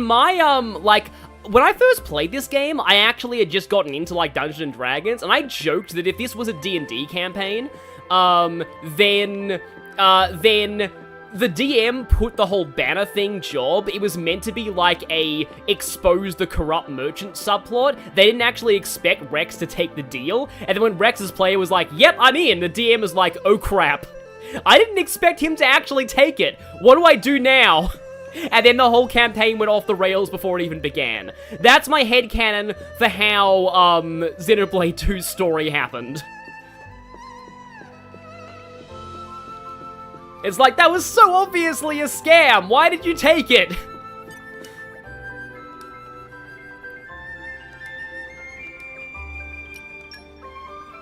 my, when I first played this game, I actually had just gotten into, Dungeons & Dragons, and I joked that if this was a D&D campaign, then the DM put the whole Bana thing job. It was meant to be a expose the corrupt merchant subplot. They didn't actually expect Rex to take the deal, and then when Rex's player was like, yep, I'm in, the DM was like, oh crap. I didn't expect him to actually take it. What do I do now? And then the whole campaign went off the rails before it even began. That's my headcanon for how, Xenoblade 2's story happened. It's like, that was so obviously a scam! Why did you take it?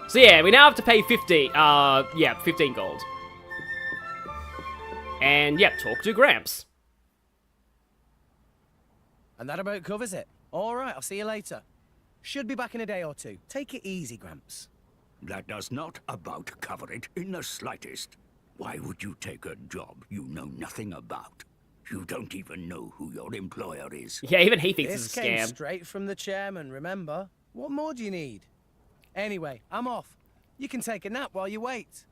So yeah, we now have to pay 15 gold. And, yep, talk to Gramps. And that about covers it. All right, I'll see you later. Should be back in a day or two. Take it easy, Gramps. That does not about cover it in the slightest. Why would you take a job you know nothing about? You don't even know who your employer is. Yeah, even he thinks this it's a came scam. Straight from the chairman, remember? What more do you need? Anyway, I'm off. You can take a nap while you wait.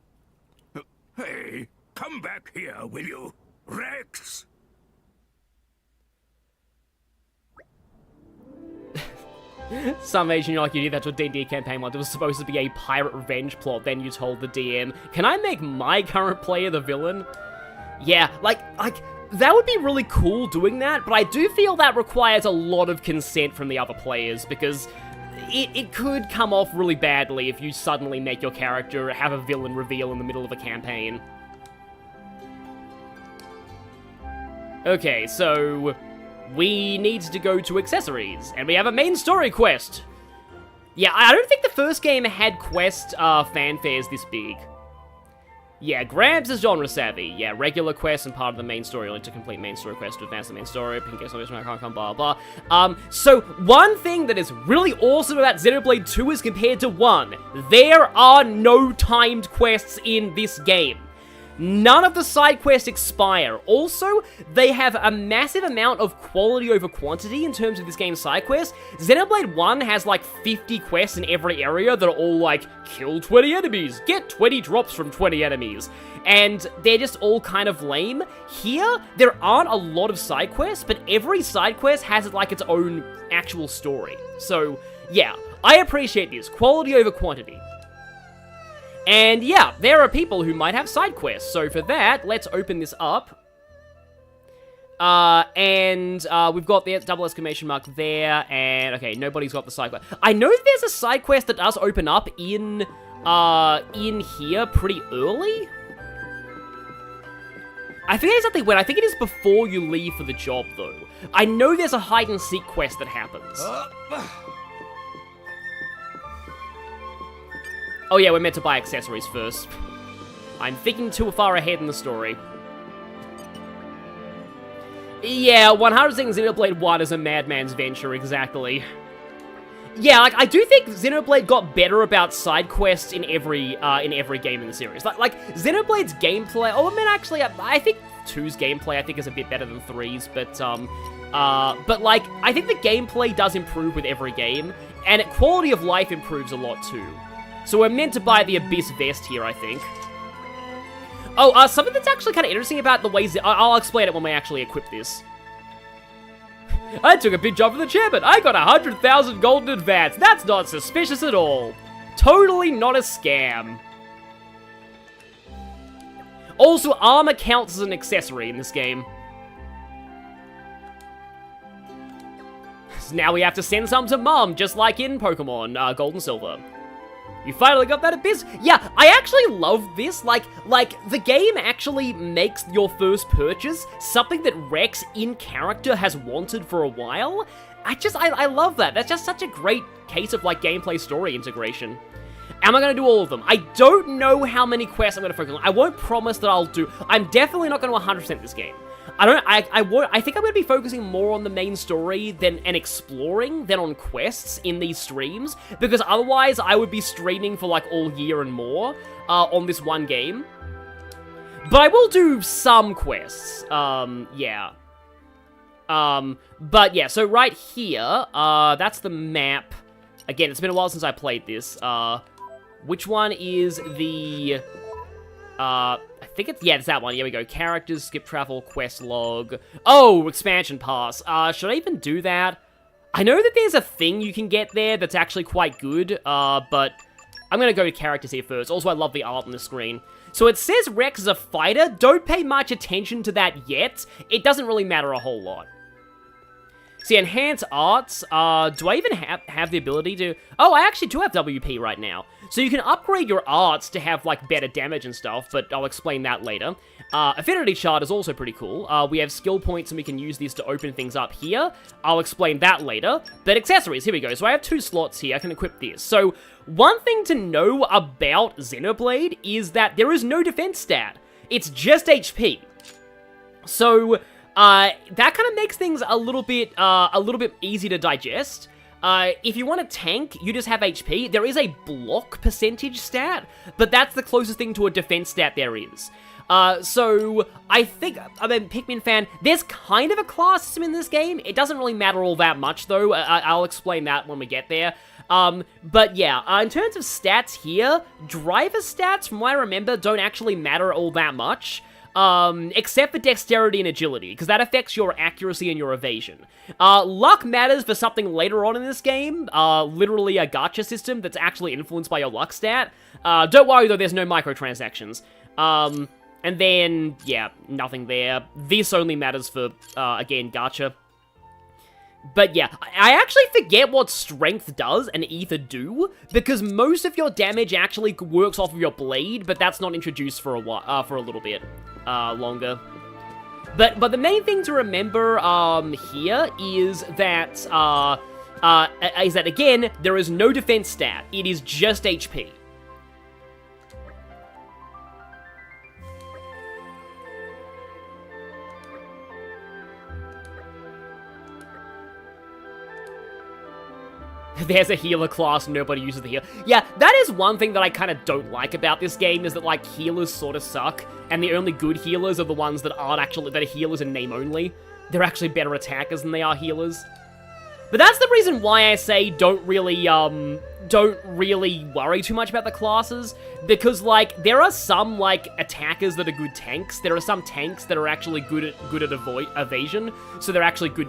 Hey, come back here, will you? Rex! Some Asian, you did that to a D&D campaign once. It was supposed to be a pirate revenge plot. Then you told the DM, can I make my current player the villain? Yeah, that would be really cool doing that, but I do feel that requires a lot of consent from the other players, because it could come off really badly if you suddenly make your character have a villain reveal in the middle of a campaign. Okay, so we need to go to accessories, and we have a main story quest. Yeah, I don't think the first game had quest fanfares this big. Yeah, Gramps is genre savvy. Yeah, regular quests and part of the main story. Only to complete main story quest to advance the main story. Pink exclamation mark, blah, blah. So one thing that is really awesome about Xenoblade 2 is compared to 1. There are no timed quests in this game. None of the side quests expire. Also, they have a massive amount of quality over quantity in terms of this game's side quests. Xenoblade 1 has 50 quests in every area that are all kill 20 enemies, get 20 drops from 20 enemies. And they're just all kind of lame. Here, there aren't a lot of side quests, but every side quest has its own actual story. So, yeah, I appreciate this. Quality over quantity. And yeah, there are people who might have side quests, so for that, let's open this up. And we've got the double exclamation mark there, and okay, nobody's got the side quest. I know there's a side quest that does open up in here pretty early. I forget exactly when. I think it is before you leave for the job, though. I know there's a hide-and-seek quest that happens. Oh yeah, we're meant to buy accessories first. I'm thinking too far ahead in the story. Yeah, 100% Xenoblade 1 is a madman's venture, exactly. Yeah, like, I do think Xenoblade got better about side quests in every game in the series. Like Xenoblade's gameplay... Oh, I mean, actually, I think 2's gameplay, I think, is a bit better than 3's, but, like, I think the gameplay does improve with every game, and quality of life improves a lot, too. So we're meant to buy the Abyss Vest here, I think. Oh, something that's actually kind of interesting about the ways... I'll explain it when we actually equip this. I took a big job for the chairman. I got 100,000 gold in advance. That's not suspicious at all. Totally not a scam. Also, armor counts as an accessory in this game. So now we have to send some to Mom, just like in Pokemon Gold and Silver. You finally got that Abyss. Yeah, I actually love this. Like, the game actually makes your first purchase something that Rex, in character, has wanted for a while. I love that. That's just such a great case of, like, gameplay story integration. Am I going to do all of them? I don't know how many quests I'm going to focus on. I won't promise that I'll do... I'm definitely not going to 100% this game. I think I'm going to be focusing more on the main story and exploring than on quests in these streams, because otherwise I would be streaming for like all year and more on this one game. But I will do some quests, yeah. But yeah, so right here, that's the map. Again, it's been a while since I played this. Which one is the... I think it's, yeah, it's that one. Here we go. Characters, skip travel, quest log. Oh, expansion pass. Should I even do that? I know that there's a thing you can get there that's actually quite good, but I'm gonna go to characters here first. Also, I love the art on the screen. So it says Rex is a fighter. Don't pay much attention to that yet. It doesn't really matter a whole lot. See, enhance arts. Do I even have the ability to... Oh, I actually do have WP right now. So you can upgrade your arts to have, like, better damage and stuff, but I'll explain that later. Affinity chart is also pretty cool. We have skill points, and we can use these to open things up here. I'll explain that later. But accessories, here we go. So I have 2 slots here. I can equip this. So one thing to know about Xenoblade is that there is no defense stat. It's just HP. So... that kind of makes things a little bit easy to digest. If you want a tank, you just have HP. There is a block percentage stat, but that's the closest thing to a defense stat there is. So I think, I'm a Pikmin fan. There's kind of a class system in this game. It doesn't really matter all that much, though. I'll explain that when we get there. But yeah, in terms of stats here, driver stats, from what I remember, don't actually matter all that much. Except for dexterity and agility, because that affects your accuracy and your evasion. Luck matters for something later on in this game, literally a gacha system that's actually influenced by your luck stat. Don't worry though, there's no microtransactions. And then, yeah, nothing there. This only matters for, again, gacha. But yeah, I actually forget what strength does and ether do, because most of your damage actually works off of your blade, but that's not introduced for a while, for a little bit longer. But the main thing to remember here is that again, there is no defense stat. It is just HP. There's a healer class, nobody uses the healer. Yeah, that is one thing that I kind of don't like about this game, is that, like, healers sort of suck, and the only good healers are the ones that aren't actually, that are healers in name only. They're actually better attackers than they are healers. But that's the reason why I say don't really worry too much about the classes, because, like, there are some, like, attackers that are good tanks. There are some tanks that are actually good at evasion, so they're actually good,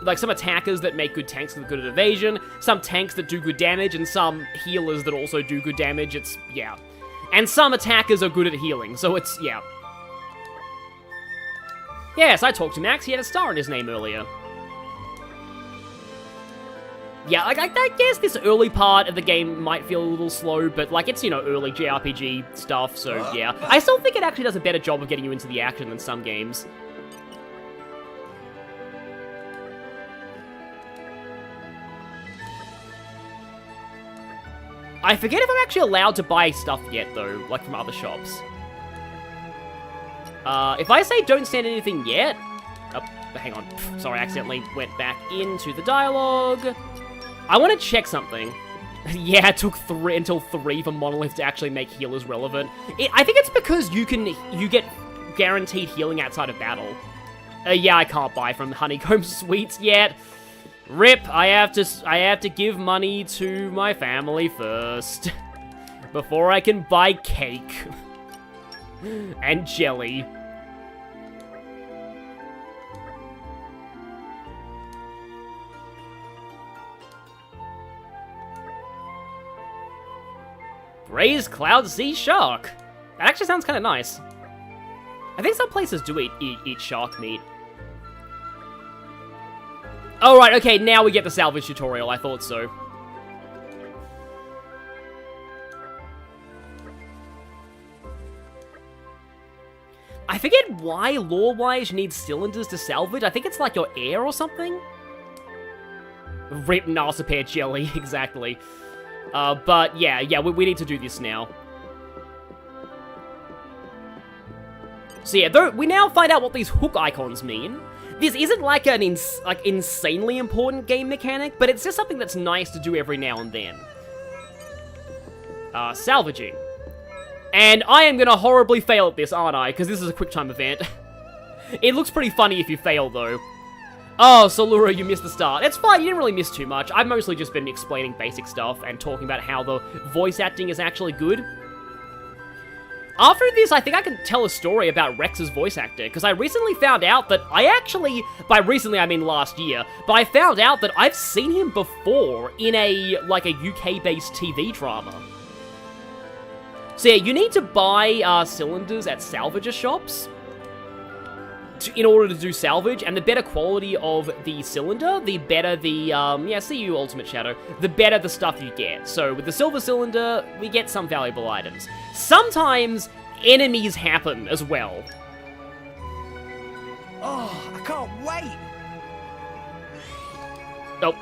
like, some attackers that make good tanks that are good at evasion, some tanks that do good damage, and some healers that also do good damage. It's, yeah. And some attackers are good at healing, so it's, yeah. Yes, I talked to Max. He had a star in his name earlier. Yeah, like, I guess this early part of the game might feel a little slow, but, like, it's, you know, early JRPG stuff, so, yeah. I still think it actually does a better job of getting you into the action than some games. I forget if I'm actually allowed to buy stuff yet, though, like, from other shops. If I say don't stand anything yet... Oh, hang on. Sorry, I accidentally went back into the dialogue. I want to check something. Yeah, it took until 3 for Monolith to actually make healers relevant. I think it's because you get guaranteed healing outside of battle. Yeah, I can't buy from Honeycomb Sweets yet. Rip, I have to give money to my family first. Before I can buy cake. And jelly. Raised Cloud Sea Shark. That actually sounds kind of nice. I think some places do eat shark meat. Oh, right, okay, now we get the salvage tutorial. I thought so. I forget why, lore-wise, you need cylinders to salvage. I think it's like your air or something? Rip Narsapear jelly, exactly. But yeah, we need to do this now. So yeah, we now find out what these hook icons mean. This isn't like an insanely important game mechanic, but it's just something that's nice to do every now and then. Salvaging. And I am gonna horribly fail at this, aren't I? Because this is a quick time event. It looks pretty funny if you fail, though. Oh, Solura, you missed the start. It's fine, you didn't really miss too much. I've mostly just been explaining basic stuff and talking about how the voice acting is actually good. After this, I think I can tell a story about Rex's voice actor, because I recently found out that by recently I mean last year, but I found out that I've seen him before in a UK-based TV drama. So yeah, you need to buy cylinders at salvager shops in order to do salvage, and the better quality of the cylinder, the better the, yeah, see you, Ultimate Shadow, the better the stuff you get. So with the silver cylinder, we get some valuable items. Sometimes enemies happen as well. Oh, I can't wait! Oh.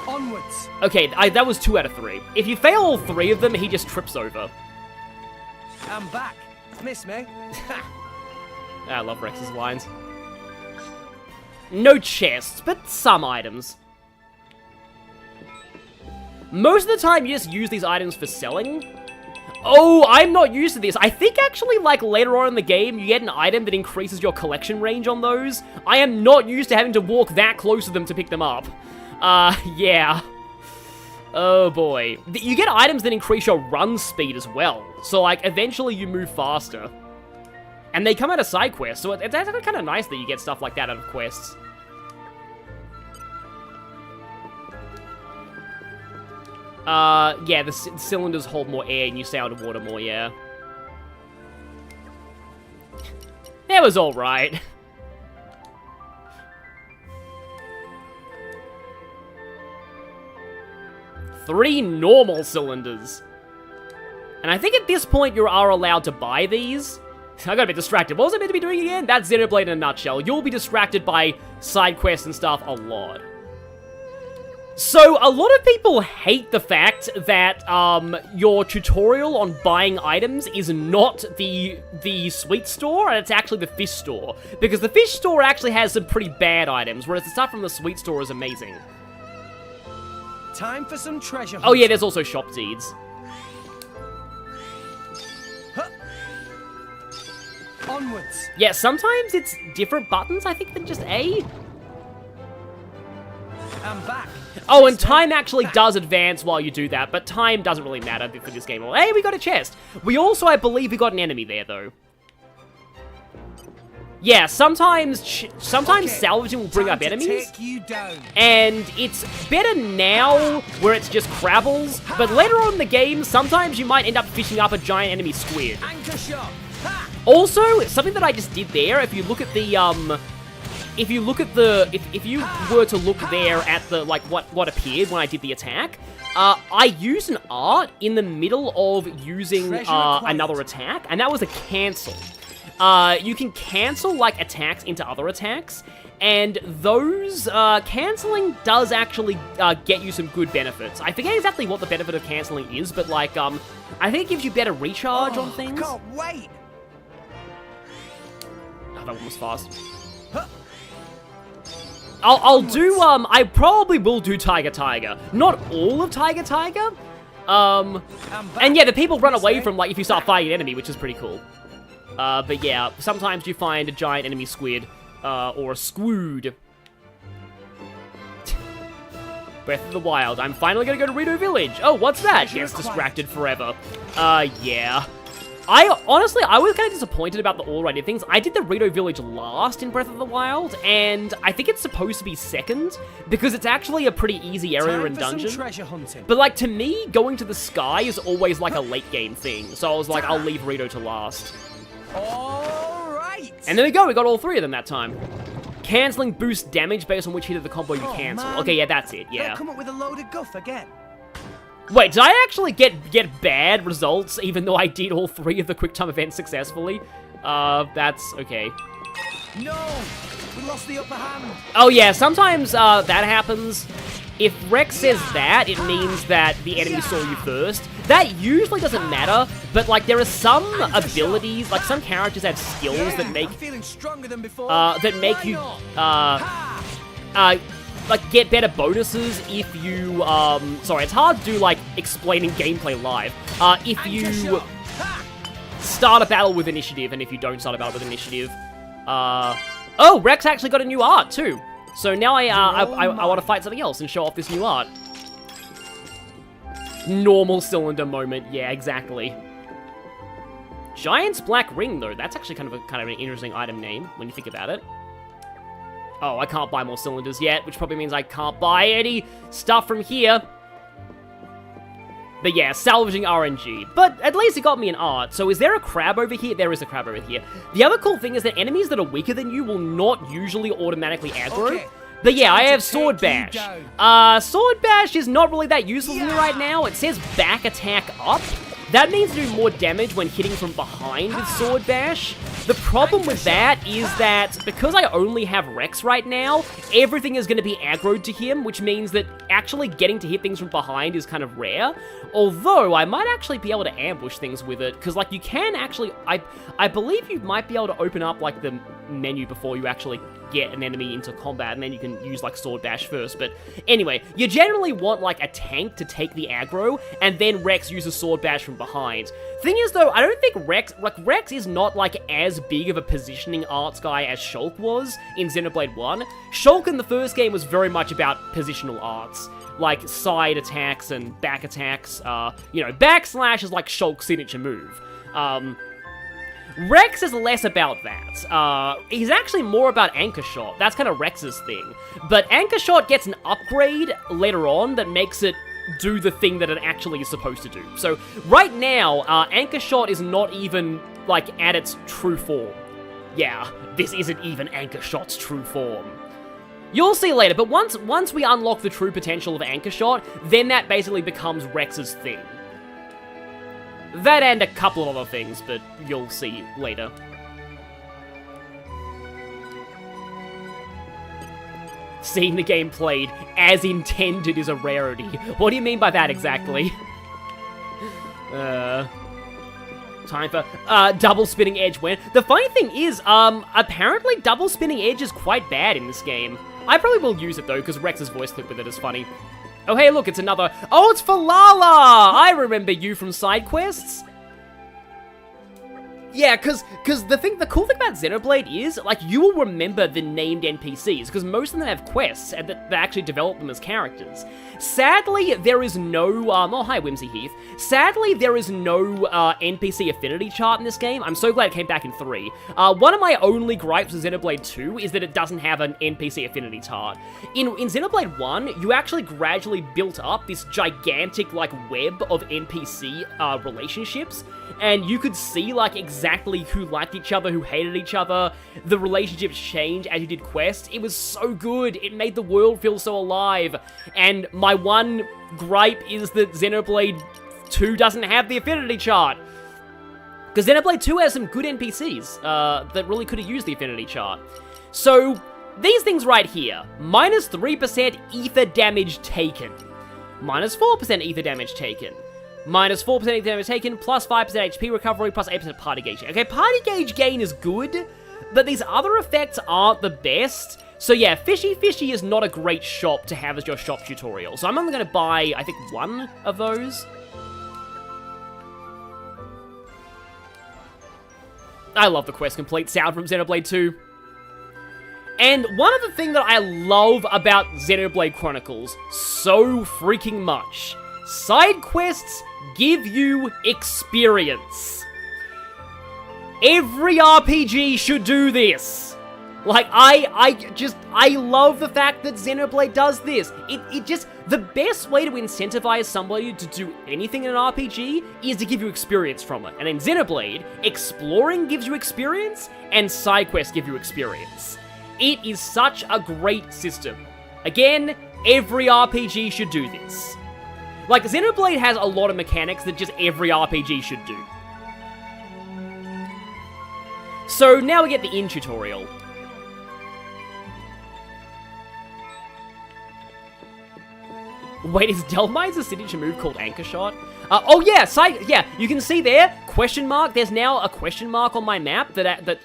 Onwards! Okay, that was 2 out of 3. If you fail all 3 of them, he just trips over. I'm back. Miss me? I love Rex's lines. No chests, but some items. Most of the time, you just use these items for selling. Oh, I'm not used to this. I think actually, like, later on in the game, you get an item that increases your collection range on those. I am not used to having to walk that close to them to pick them up. Yeah. Oh boy. You get items that increase your run speed as well. So, like, eventually you move faster. And they come out of side quests, so it's actually kind of nice that you get stuff like that out of quests. Yeah, the cylinders hold more air and you stay underwater more, yeah. That was alright. Three normal cylinders. And I think at this point you are allowed to buy these. I got a bit distracted. What was I meant to be doing again? That's Xenoblade in a nutshell. You'll be distracted by side quests and stuff a lot. So, a lot of people hate the fact that, your tutorial on buying items is not the sweet store, and it's actually the fish store. Because the fish store actually has some pretty bad items, whereas the stuff from the sweet store is amazing. Time for some treasure. Oh yeah, there's also shop deeds. Huh. Onwards. Yeah, sometimes it's different buttons, I think, than just A. I'm back. Oh, and time actually does advance while you do that, but time doesn't really matter for this game. Hey, we got a chest. We also, I believe, we got an enemy there, though. Yeah, sometimes salvaging will bring up enemies, take you down. And it's better now where it's just crabbles, but later on in the game, sometimes you might end up fishing up a giant enemy squid. Anchor shot. Ha! Also, something that I just did there, if you look at the, if you were to look there at the, like, what appeared when I did the attack, I used an art in the middle of using, another attack, and that was a cancel. You can cancel, like, attacks into other attacks, and those, canceling does actually, get you some good benefits. I forget exactly what the benefit of canceling is, but, like, I think it gives you better recharge on things. I can't wait! Oh, that one was fast. I'll do, I probably will do Tiger. Not all of Tiger. And yeah, the people run away from, like, if you start fighting an enemy, which is pretty cool. But yeah, sometimes you find a giant enemy squid, or a squood. Breath of the Wild. I'm finally gonna go to Rito Village. Oh, what's that? Gets distracted forever. Yeah. Honestly, I was kind of disappointed about the order I did things. I did the Rito Village last in Breath of the Wild, and I think it's supposed to be second, because it's actually a pretty easy area and dungeon. Treasure hunting. But, like, to me, going to the sky is always, like, a late game thing, so I was like, I'll leave Rito to last. Alright! And there we go, we got all three of them that time. Canceling boosts damage based on which hit of the combo you cancel. Man. Okay, yeah, that's it, yeah. They'll come up with a load of guff again. Wait, did I actually get bad results even though I did all three of the quick time events successfully? That's okay. No! We lost the upper hand! Oh yeah, sometimes that happens. If Rex says that, it means that the enemy saw you first. That usually doesn't matter, but like there are some abilities, like some characters have skills that make I'm feeling stronger than before. you like get better bonuses if you sorry, it's hard to do like explaining gameplay live. If you start a battle with initiative, and if you don't start a battle with initiative. Oh, Rex actually got a new art too. So now I want to fight something else and show off this new art. Normal cylinder moment, yeah, exactly. Giant's Black Ring, though, that's actually kind of an interesting item name when you think about it. Oh, I can't buy more cylinders yet, which probably means I can't buy any stuff from here. But yeah, salvaging RNG. But at least it got me an art. So is there a crab over here? There is a crab over here. The other cool thing is that enemies that are weaker than you will not usually automatically aggro. Okay. But yeah, I have Sword Bash. Sword Bash is not really that useful for me right now. It says back attack up. That means to do more damage when hitting from behind with Sword Bash. The problem with that is that because I only have Rex right now, everything is going to be aggroed to him, which means that actually getting to hit things from behind is kind of rare. Although, I might actually be able to ambush things with it, because, like, you can actually... I believe you might be able to open up, like, the menu before you actually get an enemy into combat, and then you can use, like, Sword Bash first. But anyway, you generally want, like, a tank to take the aggro, and then Rex uses Sword Bash from behind. Thing is, though, I don't think Rex is not, like, as big of a positioning arts guy as Shulk was in Xenoblade 1. Shulk in the first game was very much about positional arts, like side attacks and back attacks. You know, backslash is like Shulk's signature move. Rex is less about that. He's actually more about Anchor Shot. That's kind of Rex's thing. But Anchor Shot gets an upgrade later on that makes it do the thing that it actually is supposed to do. So right now, Anchor Shot is not even, like, at its true form. Yeah, this isn't even Anchor Shot's true form. You'll see later, but once we unlock the true potential of Anchor Shot, then that basically becomes Rex's thing. That and a couple of other things, but you'll see later. Seeing the game played as intended is a rarity. What do you mean by that exactly? Time for double spinning edge win. The funny thing is, apparently double spinning edge is quite bad in this game. I probably will use it though, because Rex's voice clip with it is funny. Oh hey, look, it's another... Oh, it's Falala! I remember you from side quests. Yeah, because the cool thing about Xenoblade is, like, you will remember the named NPCs, because most of them have quests, and that actually develop them as characters. Sadly, there is no, oh, hi, Whimsy Heath. Sadly, there is no NPC affinity chart in this game. I'm so glad it came back in 3. One of my only gripes with Xenoblade 2 is that it doesn't have an NPC affinity chart. In Xenoblade 1, you actually gradually built up this gigantic, like, web of NPC relationships, and you could see, like, exactly who liked each other, who hated each other. The relationships change as you did quests. It was so good. It made the world feel so alive. And my one gripe is that Xenoblade 2 doesn't have the affinity chart. Because Xenoblade 2 has some good NPCs that really could have used the affinity chart. So, these things right here. Minus 3% ether damage taken. Minus 4% ether damage taken. Minus 4% ether damage taken, plus 5% HP recovery, plus 8% party gauge. Okay, party gauge gain is good, but these other effects aren't the best. So yeah, Fishy Fishy is not a great shop to have as your shop tutorial. So I'm only going to buy, I think, one of those. I love the quest complete sound from Xenoblade 2. And one of the things that I love about Xenoblade Chronicles so freaking much, side quests give you experience. Every RPG should do this. Like, I love the fact that Xenoblade does this. It just, the best way to incentivize somebody to do anything in an RPG is to give you experience from it. And in Xenoblade, exploring gives you experience, and side quests give you experience. It is such a great system. Again, every RPG should do this. Like, Xenoblade has a lot of mechanics that just every RPG should do. So, now we get the in tutorial. Wait, is Delmine's a signature move called Anchor Shot? Oh yeah, yeah, you can see there, question mark, there's now a question mark on my map that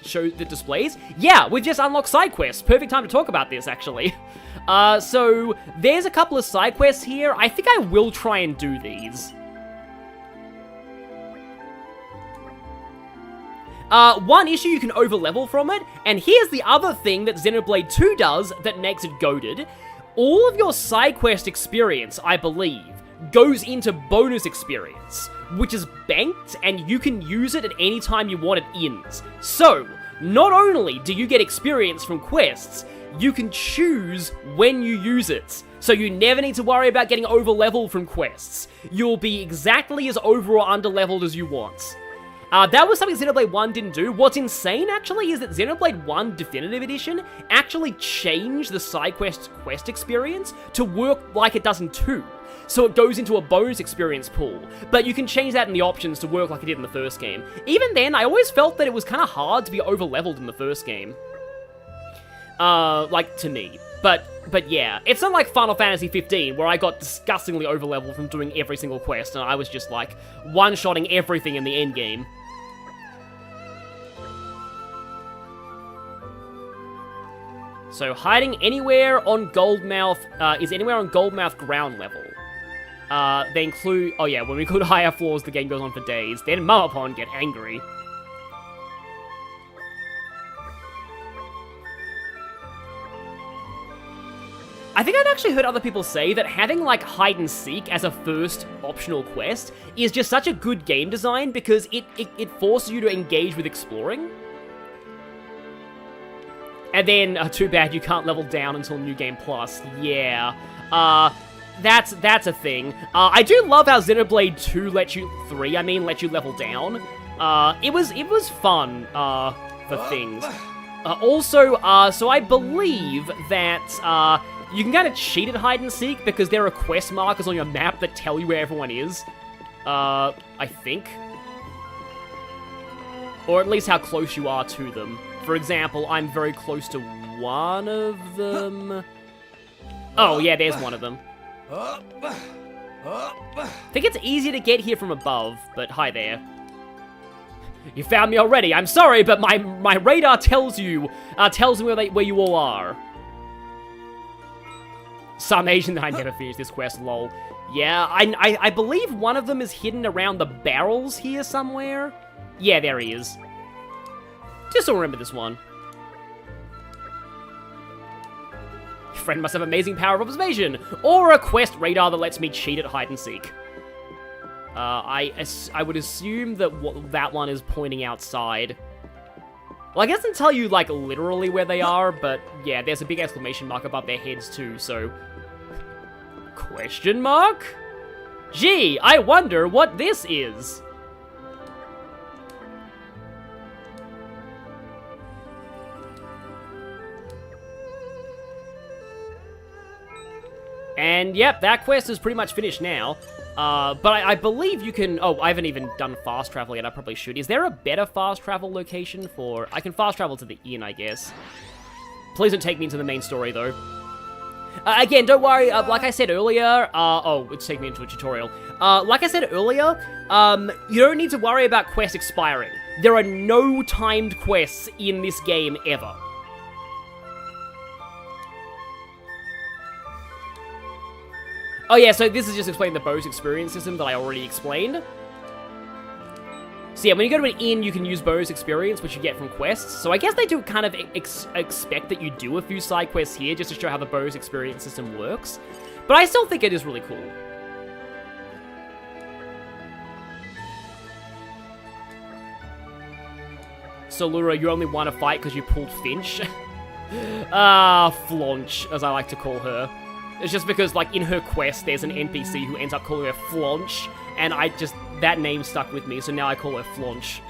displays. Yeah, we've just unlocked side quests. Perfect time to talk about this, actually. So, there's a couple of side quests here. I think I will try and do these. One issue, you can overlevel from it, and here's the other thing that Xenoblade 2 does that makes it goated. All of your side quest experience, I believe, goes into bonus experience, which is banked, and you can use it at any time you want it ends. So, not only do you get experience from quests, you can choose when you use it. So you never need to worry about getting overleveled from quests. You'll be exactly as over or under leveled as you want. That was something Xenoblade 1 didn't do. What's insane, actually, is that Xenoblade 1 Definitive Edition actually changed the side quest experience to work like it does in 2. So it goes into a bonus experience pool. But you can change that in the options to work like it did in the first game. Even then, I always felt that it was kind of hard to be overleveled in the first game. Like, to me. But yeah, it's not like Final Fantasy 15, where I got disgustingly overleveled from doing every single quest, and I was just, like, one-shotting everything in the endgame. So, hiding anywhere on Goldmouth, is anywhere on Goldmouth ground level. They include, oh yeah, when we include higher floors, the game goes on for days. Then Mamapon get angry. I think I've actually heard other people say that having, like, hide and seek as a first optional quest is just such a good game design because it forces you to engage with exploring. And then, too bad you can't level down until New Game Plus. Yeah. That's a thing. I do love how Xenoblade 2 let you level down. It was fun, for things. Also, so I believe that, you can kind of cheat at hide and seek because there are quest markers on your map that tell you where everyone is. I think. Or at least how close you are to them. For example, I'm very close to one of them. Oh, yeah, there's one of them. I think it's easier to get here from above, but hi there. You found me already. I'm sorry, but my radar tells me where you all are. Some Asian that I never finished this quest, lol. Yeah, I believe one of them is hidden around the barrels here somewhere. Yeah, there he is. Just don't remember this one. friend must have amazing power of observation, or a quest radar that lets me cheat at hide and seek. I would assume that that one is pointing outside. Well, I guess it doesn't tell you, like, literally where they are, but yeah, there's a big exclamation mark above their heads too, so... Question mark? Gee, I wonder what this is. And yep, that quest is pretty much finished now. But I believe you can... Oh, I haven't even done fast travel yet. I probably should. Is there a better fast travel location for... I can fast travel to the inn, I guess. Please don't take me into the main story, though. Again, don't worry. Like I said earlier... oh, it's taking me into a tutorial. Like I said earlier, you don't need to worry about quests expiring. There are no timed quests in this game ever. Oh yeah, so this is just explaining the bonus experience system that I already explained. So yeah, when you go to an inn, you can use bonus experience, which you get from quests. So I guess they do kind of expect that you do a few side quests here, just to show how the bonus experience system works. But I still think it is really cool. Solura, you only won a fight because you pulled Finch. Flaunch, as I like to call her. It's just because, like, in her quest, there's an NPC who ends up calling her Flaunch, and that name stuck with me, so now I call her Flaunch.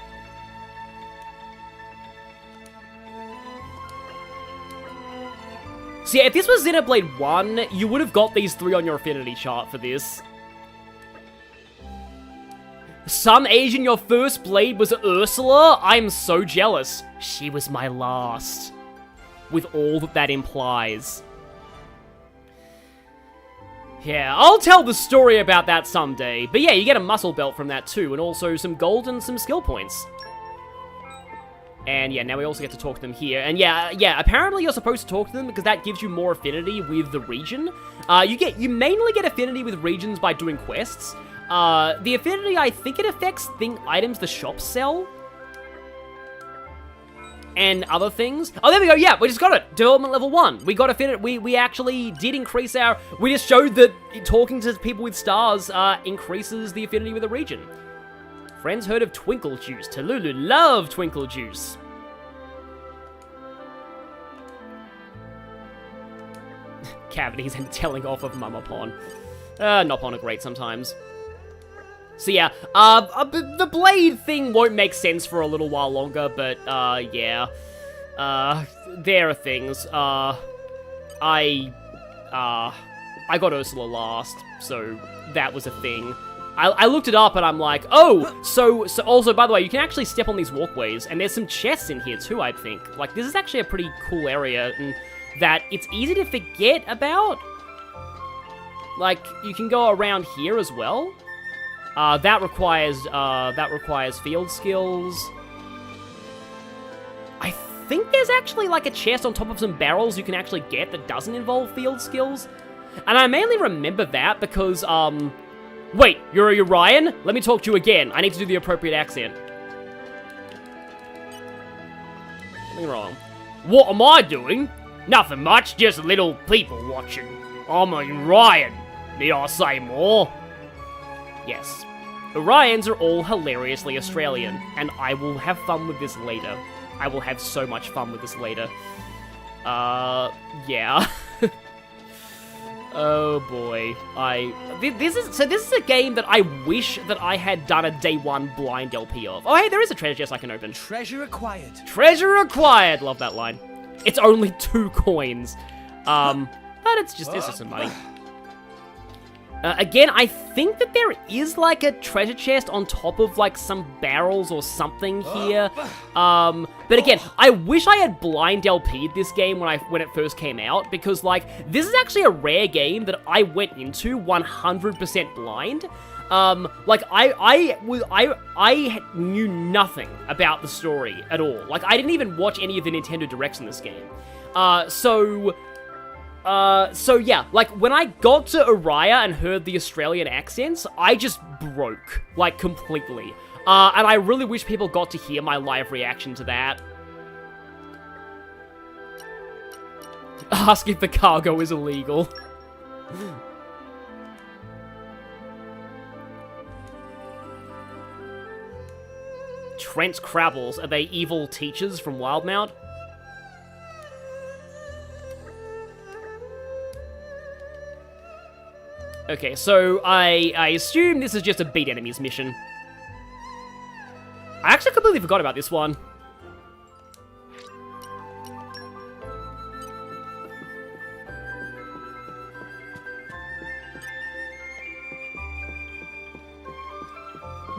So yeah, if this was Xenoblade 1, you would have got these 3 on your affinity chart for this. Some age in your first blade was Ursula? I'm so jealous. She was my last. With all that implies. Yeah, I'll tell the story about that someday. But yeah, you get a muscle belt from that too, and also some gold and some skill points. And yeah, now we also get to talk to them here. And yeah, apparently you're supposed to talk to them because that gives you more affinity with the region. You mainly get affinity with regions by doing quests. The affinity, I think it affects items the shops sell. And other things. Oh, there we go. Yeah, we just got it. Development level 1. We got affinity. We actually did increase our... We just showed that talking to people with stars increases the affinity with the region. Friends heard of Twinkle Juice. Talulu love Twinkle Juice. Cavities and telling off of Mumapon. Nopon are great sometimes. So yeah, the blade thing won't make sense for a little while longer, but, yeah. There are things. I got Ursula last, so that was a thing. I looked it up and I'm like, oh, so also, by the way, you can actually step on these walkways, and there's some chests in here too, I think. Like, this is actually a pretty cool area, and that it's easy to forget about. Like, you can go around here as well. That requires field skills. I think there's actually like a chest on top of some barrels you can actually get that doesn't involve field skills. And I mainly remember that because, wait, you're a Urian? Let me talk to you again. I need to do the appropriate accent. Something wrong. What am I doing? Nothing much, just little people watching. I'm a Urian. Need I say more? Yes. Orions are all hilariously Australian, and I will have fun with this later. I will have so much fun with this later. Yeah. Oh boy. This is a game that I wish that I had done a day 1 blind LP of. Oh hey, there is a treasure chest I can open. Treasure acquired. Treasure acquired! Love that line. It's only 2 coins. But it's just some money. Again, I think that there is, like, a treasure chest on top of, like, some barrels or something here. But again, I wish I had blind LP'd this game when it first came out, because, like, this is actually a rare game that I went into 100% blind. Like, I knew nothing about the story at all. Like, I didn't even watch any of the Nintendo Directs in this game. So yeah, like, when I got to Uriah and heard the Australian accents, I just broke, like, completely. And I really wish people got to hear my live reaction to that. Ask if the cargo is illegal. Trent's Crabbles. Are they evil teachers from Wildmount? Okay, so I assume this is just a beat enemies mission. I actually completely forgot about this one.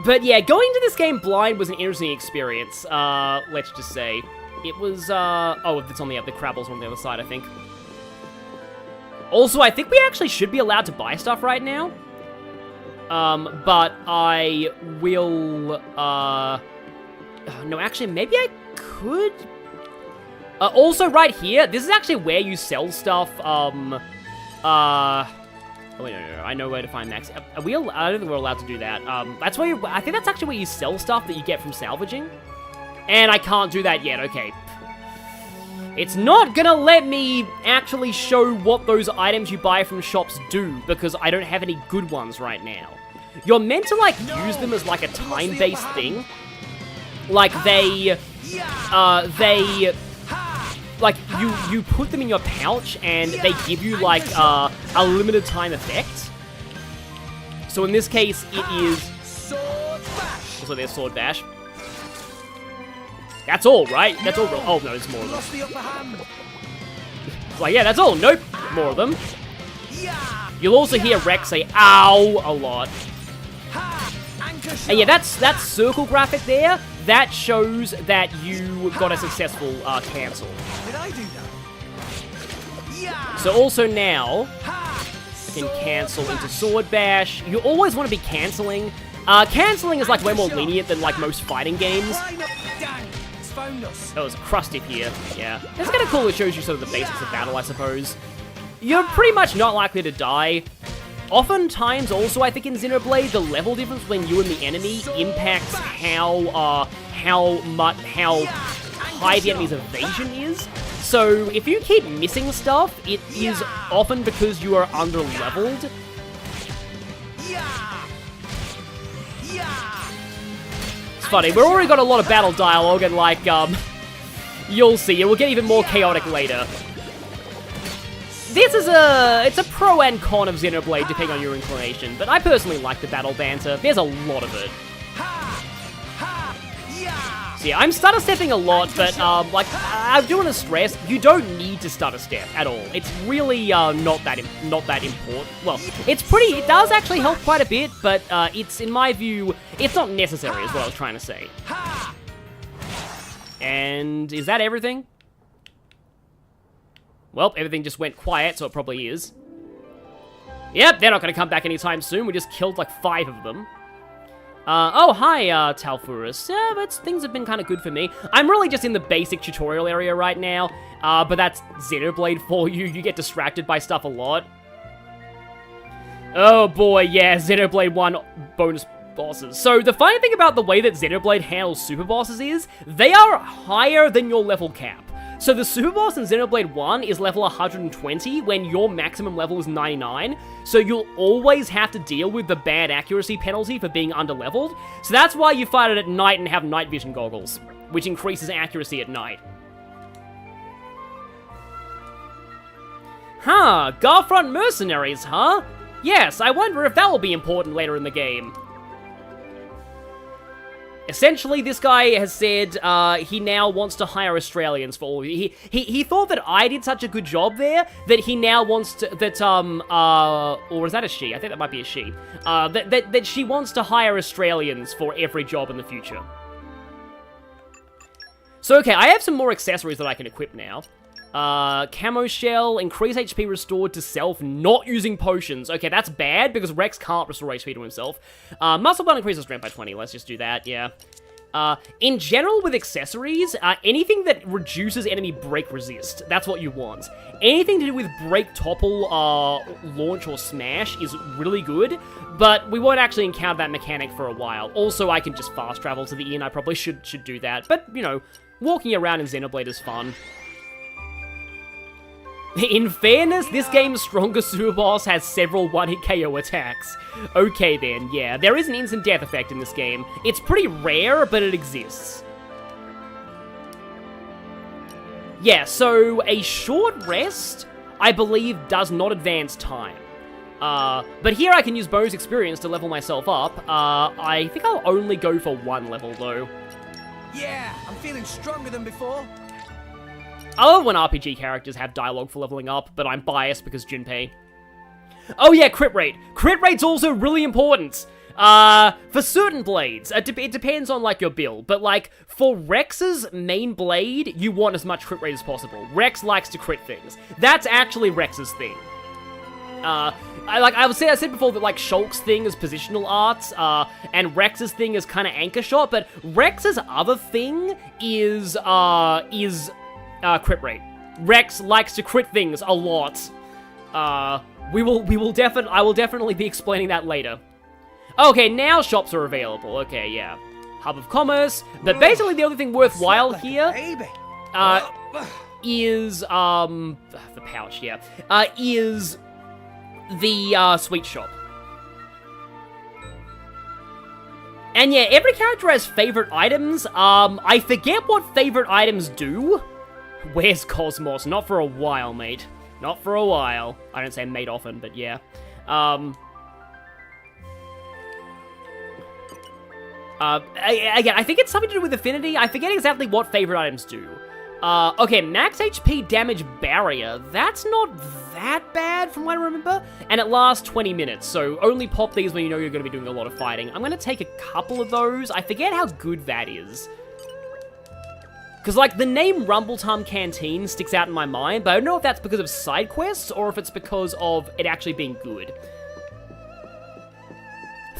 But yeah, going into this game blind was an interesting experience, let's just say. It was, oh, it's on the Crabbles on the other side, I think. Also, I think we actually should be allowed to buy stuff right now. But I will, no, actually, maybe I could? Also, right here, this is actually where you sell stuff, oh, wait, no, I know where to find Max. Are we? I don't think we're allowed to do that. That's where I think that's actually where you sell stuff that you get from salvaging. And I can't do that yet, okay. It's not gonna let me actually show what those items you buy from shops do, because I don't have any good ones right now. You're meant to, like, use them as, like, a time-based thing. Like, like, you put them in your pouch, and they give you, like, a limited time effect. So in this case, it is... Also, there's Sword Bash. That's all, right? That's all. Oh, no, there's more of them. Like, yeah, that's all. Nope. More of them. You'll also hear Rex say, ow, a lot. And yeah, that circle graphic there, that shows that you got a successful cancel. Did I do that? So also now, you can cancel into Sword Bash. You always want to be canceling. Canceling is like way more lenient than like most fighting games. Oh, there's a crust tip here. Yeah. It's kind of cool. It shows you sort of the basics of battle, I suppose. You're pretty much not likely to die. Oftentimes, also, I think in Xenoblade, the level difference between you and the enemy impacts how high the enemy's evasion is. So, if you keep missing stuff, it is often because you are under-leveled. It's funny, we've already got a lot of battle dialogue, and like, you'll see, it will get even more chaotic later. This is it's a pro and con of Xenoblade, depending on your inclination, but I personally like the battle banter. There's a lot of it. So yeah, I'm stutter stepping a lot, but like I do want to stress, you don't need to stutter step at all. It's really not that important. Well, it does actually help quite a bit, but it's, in my view, it's not necessary, is what I was trying to say. And is that everything? Well, everything just went quiet, so it probably is. Yep, they're not going to come back anytime soon. We just killed like 5 of them. Oh, hi, Talfurus. Yeah, but things have been kind of good for me. I'm really just in the basic tutorial area right now, but that's Xenoblade for you. You get distracted by stuff a lot. Oh boy, yeah, Xenoblade 1 bonus bosses. So the funny thing about the way that Xenoblade handles super bosses is, they are higher than your level cap. So the super boss in Xenoblade 1 is level 120 when your maximum level is 99, so you'll always have to deal with the bad accuracy penalty for being underleveled. So that's why you fight it at night and have night vision goggles, which increases accuracy at night. Huh, Garfront mercenaries, huh? Yes, I wonder if that will be important later in the game. Essentially, this guy has said he now wants to hire Australians for all. He thought that I did such a good job there that he now wants to or is that a she? I think that might be a she. That she wants to hire Australians for every job in the future. So okay, I have some more accessories that I can equip now. Camo shell, increase HP restored to self, not using potions. Okay, that's bad, because Rex can't restore HP to himself. Muscle bone increases strength by 20, let's just do that, yeah. In general, with accessories, anything that reduces enemy break resist, that's what you want. Anything to do with break, topple, launch, or smash is really good, but we won't actually encounter that mechanic for a while. Also, I can just fast travel to the inn, I probably should do that, but, you know, walking around in Xenoblade is fun. In fairness, this game's strongest super boss has several one-hit KO attacks. Okay then, yeah, there is an instant death effect in this game. It's pretty rare, but it exists. Yeah, so a short rest, I believe, does not advance time. But here I can use bonus experience to level myself up. I think I'll only go for one level, though. Yeah, I'm feeling stronger than before. I love when RPG characters have dialogue for leveling up, but I'm biased because Junpei. Oh yeah, crit rate. Crit rate's also really important. For certain blades, it depends on, like, your build, but, like, for Rex's main blade, you want as much crit rate as possible. Rex likes to crit things. That's actually Rex's thing. I said before that, like, Shulk's thing is positional arts, and Rex's thing is kind of anchor shot, but Rex's other thing is crit rate. Rex likes to crit things a lot. I will definitely be explaining that later. Okay, now shops are available. Okay, yeah. Hub of commerce. But basically the only thing worthwhile here is the pouch, yeah. Is the sweet shop. And yeah, every character has favorite items. I forget what favorite items do. Where's Cosmos? Not for a while, mate. Not for a while. I don't say mate often, but yeah. Again, I think it's something to do with affinity. I forget exactly what favorite items do. Okay, max HP damage barrier. That's not that bad from what I remember. And it lasts 20 minutes, so only pop these when you know you're going to be doing a lot of fighting. I'm going to take a couple of those. I forget how good that is. Because, like, the name Rumbletum Canteen sticks out in my mind, but I don't know if that's because of side quests or if it's because of it actually being good.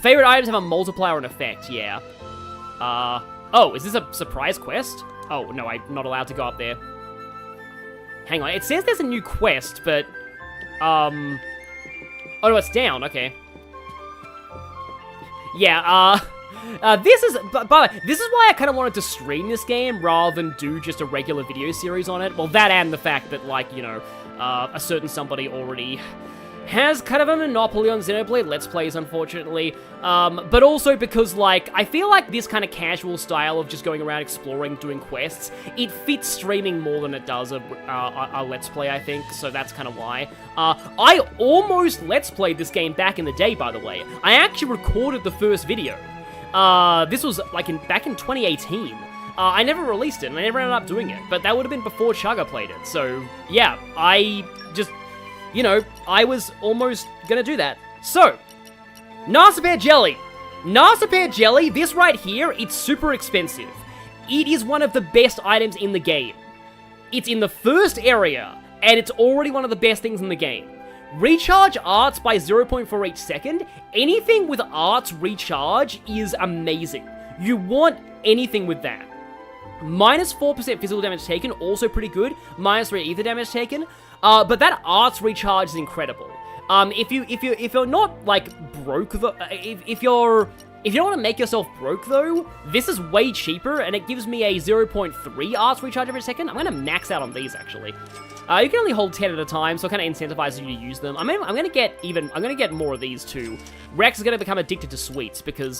Favorite items have a multiplier and effect, yeah. Oh, is this a surprise quest? Oh, no, I'm not allowed to go up there. Hang on, it says there's a new quest, but, oh, no, it's down, okay. Yeah, this is why I kind of wanted to stream this game rather than do just a regular video series on it. Well, that and the fact that, like, you know, a certain somebody already has kind of a monopoly on Xenoblade Let's Plays, unfortunately. But also because, like, I feel like this kind of casual style of just going around exploring, doing quests, it fits streaming more than it does a Let's Play, I think, so that's kind of why. I almost Let's Played this game back in the day, by the way. I actually recorded the first video. This was, like, back in 2018. I never released it, and I never ended up doing it, but that would have been before Chugga played it, so, yeah, I just... You know, I was almost gonna do that. So, Narsapear Jelly. Narsapear Jelly, this right here, it's super expensive. It is one of the best items in the game. It's in the first area, and it's already one of the best things in the game. Recharge arts by 0.4 each second. Anything with arts recharge is amazing. You want anything with that. Minus 4% physical damage taken, also pretty good. Minus 3 ether damage taken. But that arts recharge is incredible. If you're not, like, broke, if you don't want to make yourself broke, though, this is way cheaper, and it gives me a 0.3 arts recharge every second. I'm gonna max out on these, actually. You can only hold 10 at a time, so it kind of incentivizes you to use them. I'm gonna get more of these, too. Rex is gonna become addicted to sweets, because,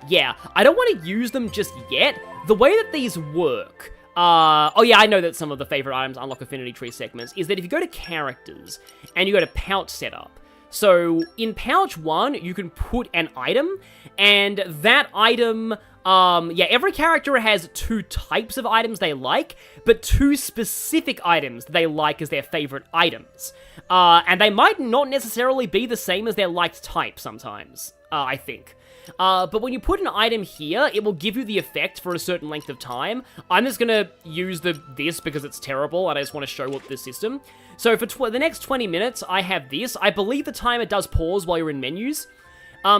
yeah, I don't want to use them just yet. The way that these work... oh yeah, I know that some of the favorite items unlock affinity tree segments, is that if you go to characters, and you go to pouch setup, so in pouch 1, you can put an item, and that item, yeah, every character has 2 types of items they like, but 2 specific items they like as their favorite items. And they might not necessarily be the same as their liked type sometimes, I think. But when you put an item here, it will give you the effect for a certain length of time. I'm just gonna use this because it's terrible, and I just want to show up the system. So for the next 20 minutes, I have this. I believe the timer does pause while you're in menus.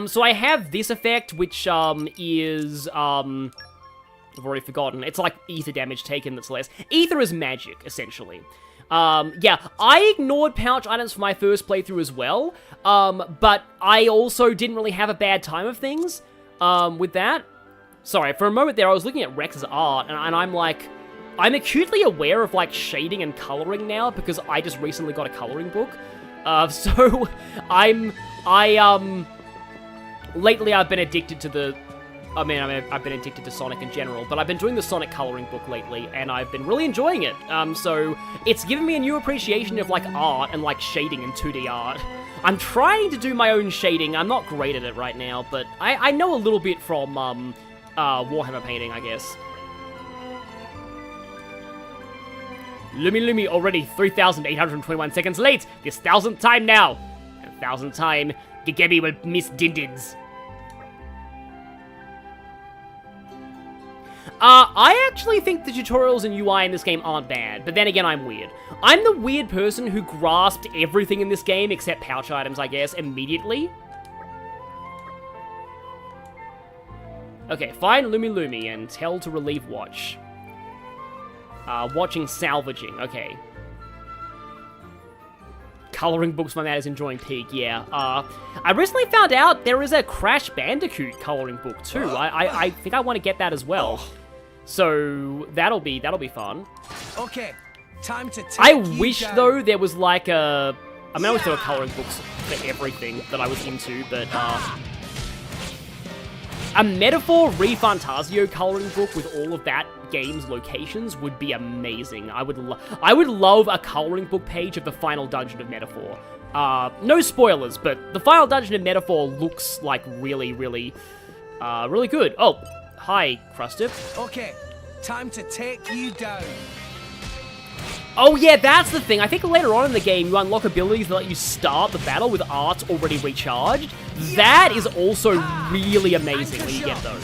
So I have this effect, which, is, I've already forgotten. It's like ether damage taken that's less. Ether is magic, essentially. Yeah, I ignored pouch items for my first playthrough as well, but I also didn't really have a bad time of things, with that. Sorry, for a moment there I was looking at Rex's art, and I'm like, I'm acutely aware of, like, shading and coloring now, because I just recently got a coloring book. So, lately I've been addicted to the... I've been addicted to Sonic in general, but I've been doing the Sonic coloring book lately, and I've been really enjoying it. So, it's given me a new appreciation of, like, art and, like, shading and 2D art. I'm trying to do my own shading. I'm not great at it right now, but I know a little bit from, Warhammer painting, I guess. Lumi already 3,821 seconds late. This 1,000th time now. 1,000th time, Gegebe will miss Dindins. I actually think the tutorials and UI in this game aren't bad, but then again, I'm weird. I'm the weird person who grasped everything in this game, except pouch items, I guess, immediately. Okay, find Lumi and tell to relieve watch. Watching salvaging, okay. Coloring books, my man is enjoying peak, yeah. I recently found out there is a Crash Bandicoot coloring book, too. I think I want to get that as well. So, that'll be fun. Okay, time to take I you wish, down. though, there was like a... I mean, I wish there were coloring books for everything that I was into, but, a Metaphor ReFantasio coloring book with all of that game's locations would be amazing. I would love a coloring book page of the final dungeon of Metaphor. No spoilers, but the final dungeon of Metaphor looks like really, really good. Oh, hi, Crusted. Okay, time to take you down. Oh yeah, that's the thing. I think later on in the game, you unlock abilities that let you start the battle with arts already recharged. That is also really amazing when you get those.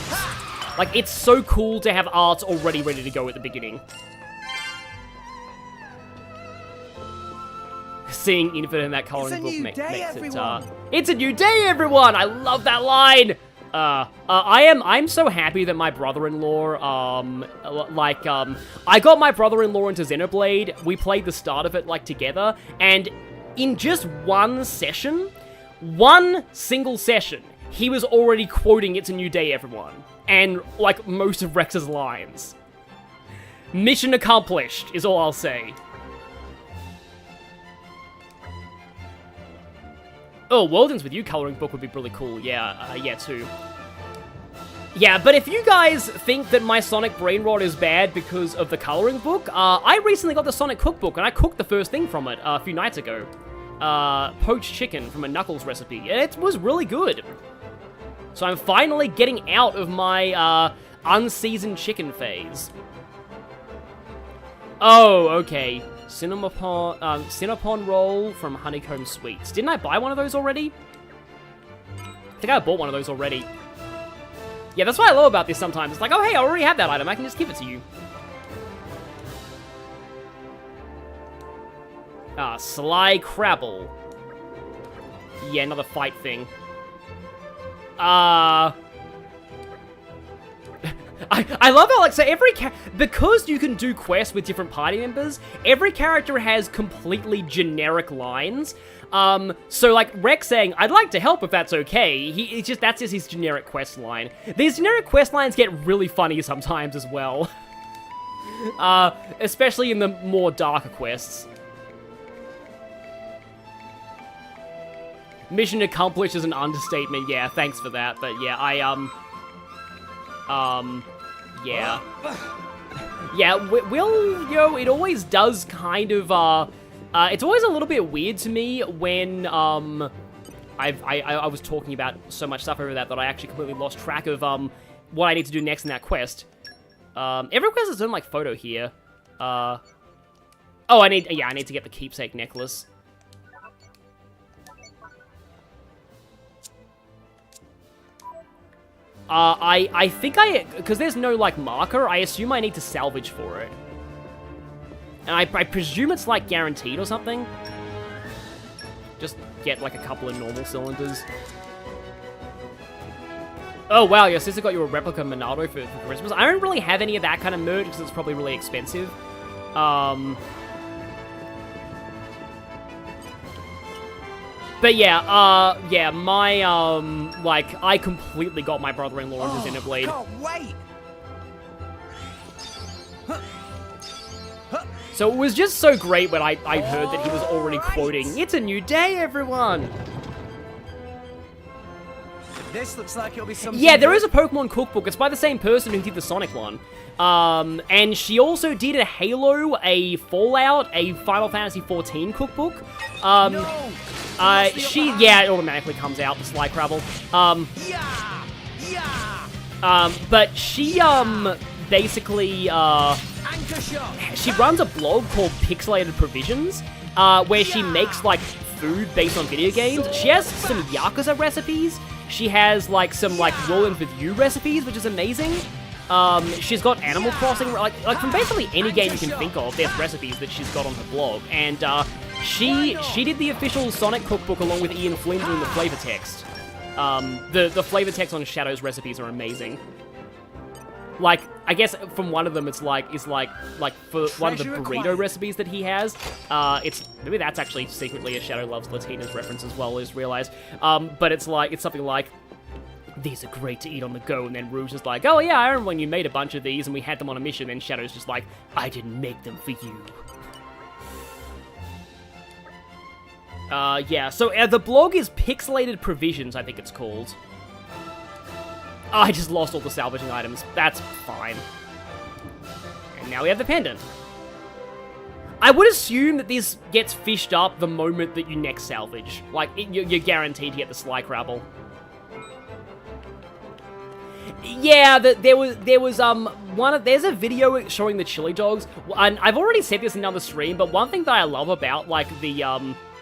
Like, it's so cool to have arts already ready to go at the beginning. Seeing Infinite in that coloring book makes it, it's a new day, everyone! I love that line! I'm so happy that my brother-in-law, I got my brother-in-law into Xenoblade. We played the start of it, like, together, and in just one single session, he was already quoting "It's a new day, everyone," and, like, most of Rex's lines. Mission accomplished, is all I'll say. Oh, Worldens with You coloring book would be really cool. Yeah, yeah, too. Yeah, but if you guys think that my Sonic Brain Rot is bad because of the coloring book, I recently got the Sonic cookbook, and I cooked the first thing from it a few nights ago. Poached chicken from a Knuckles recipe, and it was really good. So I'm finally getting out of my, unseasoned chicken phase. Oh, okay. Cinnamon roll from Honeycomb Sweets. Didn't I buy one of those already? I think I bought one of those already. Yeah, that's what I love about this sometimes. It's like, oh hey, I already have that item. I can just give it to you. Sly Crabble. Yeah, another fight thing. I love how, like, so every because you can do quests with different party members, every character has completely generic lines. So, like, Rex saying, "I'd like to help if that's okay," that's just his generic quest line. These generic quest lines get really funny sometimes as well. Especially in the more darker quests. Mission accomplished is an understatement, yeah, thanks for that, but yeah, yeah. Yeah, you know, it always does kind of, it's always a little bit weird to me when, I was talking about so much stuff over that I actually completely lost track of, what I need to do next in that quest. Every quest has its own, like, photo here. Oh, I need to get the keepsake necklace. I think because there's no, like, marker, I assume I need to salvage for it. And I presume it's, like, guaranteed or something. Just get, like, a couple of normal cylinders. Oh, wow, your sister got you a replica Monado for Christmas. I don't really have any of that kind of merch because it's probably really expensive. But yeah, yeah, my, like, I completely got my brother-in-law into Xenoblade. Can't wait! So it was just so great when I heard that he was already quoting, "It's a new day, everyone!" This looks like it'll be something. Yeah, there is a Pokemon cookbook. It's by the same person who did the Sonic one. And she also did a Halo, a Fallout, a Final Fantasy XIV cookbook. It automatically comes out, the Slycrabble. But she, basically, Anchor shot. she runs a blog called Pixelated Provisions, where she makes, like, food based on video games. She has some Yakuza recipes. She has, like, some, like, Rollin' With You recipes, which is amazing. She's got Animal Crossing, like from basically any game you can think of, there's recipes that she's got on her blog. And, she did the official Sonic cookbook along with Ian Flynn doing the flavor text. The flavor text on Shadow's recipes are amazing. Like, I guess from one of them, it's like for one of the burrito recipes that he has, maybe that's actually secretly a Shadow Loves Latinas reference as well, is realized. But it's something like, "These are great to eat on the go," and then Rouge is like, "Oh yeah, I remember when you made a bunch of these and we had them on a mission," and Shadow's just like, "I didn't make them for you." Yeah, so the blog is Pixelated Provisions, I think it's called. Oh, I just lost all the salvaging items. That's fine. And now we have the pendant. I would assume that this gets fished up the moment that you next salvage. Like, you're guaranteed to get the Slycrabble. Yeah, there's a video showing the chili dogs, and I've already said this in another stream, but one thing that I love about, like,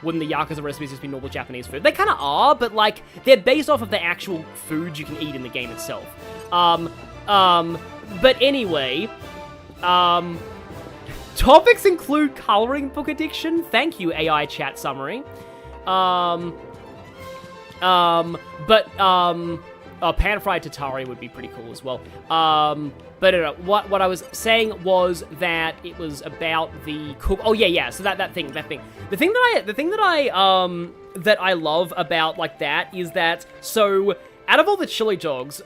when the Yakuza recipes just be normal Japanese food. They kind of are, but, like, they're based off of the actual food you can eat in the game itself. But anyway, topics include coloring book addiction. Thank you, AI chat summary. Pan-fried Tatari would be pretty cool as well. But no, what I was saying was that it was about the cook. Oh yeah. So that thing. The thing that I love about like that is that, so out of all the chili dogs,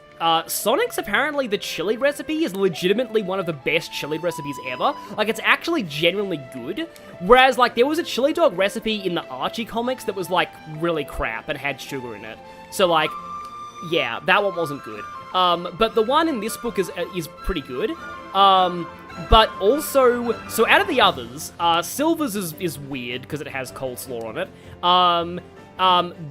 Sonic's apparently the chili recipe is legitimately one of the best chili recipes ever. Like, it's actually genuinely good. Whereas, like, there was a chili dog recipe in the Archie comics that was like really crap and had sugar in it. So like, yeah, that one wasn't good. But the one in this book is pretty good. But also, so out of the others, Silver's is weird because it has coleslaw on it.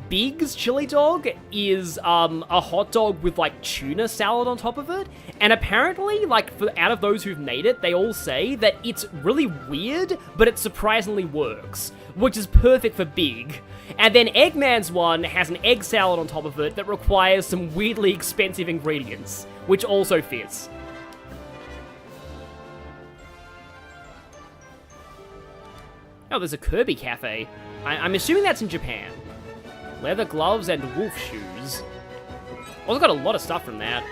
Big's chili dog is a hot dog with like tuna salad on top of it. And apparently, like, out of those who've made it, they all say that it's really weird, but it surprisingly works, which is perfect for Big. And then Eggman's one has an egg salad on top of it that requires some weirdly expensive ingredients, which also fits. Oh, there's a Kirby cafe. I'm assuming that's in Japan. Leather gloves and wolf shoes. Also got a lot of stuff from that.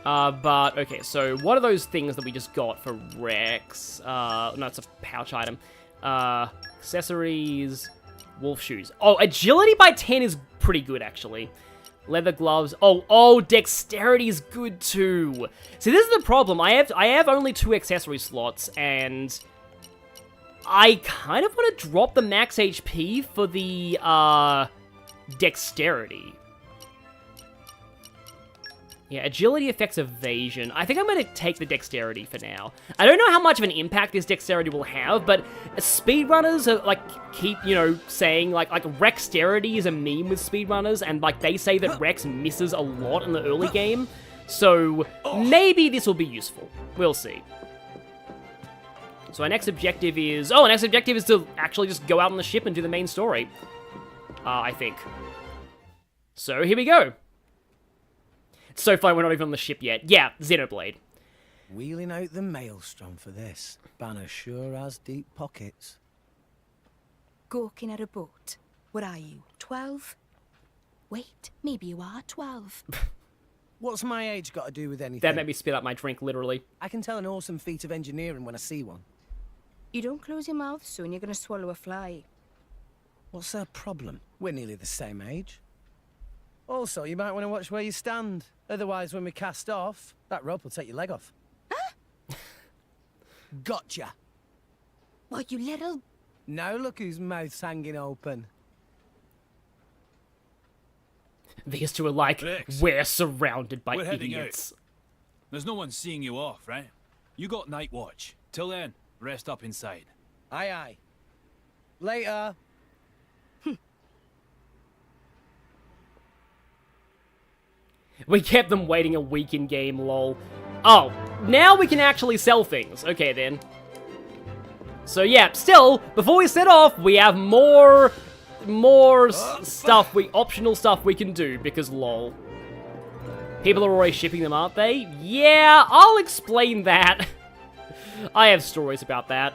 But, okay, so what are those things that we just got for Rex? No, it's a pouch item. Accessories, wolf shoes. Oh, agility by 10 is pretty good, actually. Leather gloves. Oh, dexterity is good, too. See, this is the problem. I have only 2 accessory slots, and I kind of want to drop the max HP for the, dexterity. Yeah, agility affects evasion. I think I'm going to take the dexterity for now. I don't know how much of an impact this dexterity will have, but speedrunners are, like, keep, saying, like Rexterity is a meme with speedrunners, and, like, they say that Rex misses a lot in the early game, so maybe this will be useful. We'll see. So our next objective is... Oh, our next objective is to actually just go out on the ship and do the main story. I think. So here we go. It's so funny we're not even on the ship yet. Yeah, Xenoblade. Wheeling out the maelstrom for this. Bana sure has deep pockets. Gawking at a boat. What are you, 12? Wait, maybe you are 12. What's my age got to do with anything? That made me spit up my drink, literally. I can tell an awesome feat of engineering when I see one. You don't close your mouth soon, you're gonna swallow a fly. What's her problem? We're nearly the same age. Also, you might want to watch where you stand. Otherwise, when we cast off, that rope will take your leg off. Huh? Gotcha. What, you little... Now look whose mouth's hanging open. These two are like, Rex, we're surrounded by we're heading idiots. out. There's no one seeing you off, right? You got night watch. Till then, rest up inside. Aye, aye. Later. We kept them waiting a week in game, lol. Oh, now we can actually sell things. Okay, then. So yeah, still, before we set off, we have more stuff, optional stuff we can do, because lol. People are always shipping them, aren't they? Yeah, I'll explain that. I have stories about that.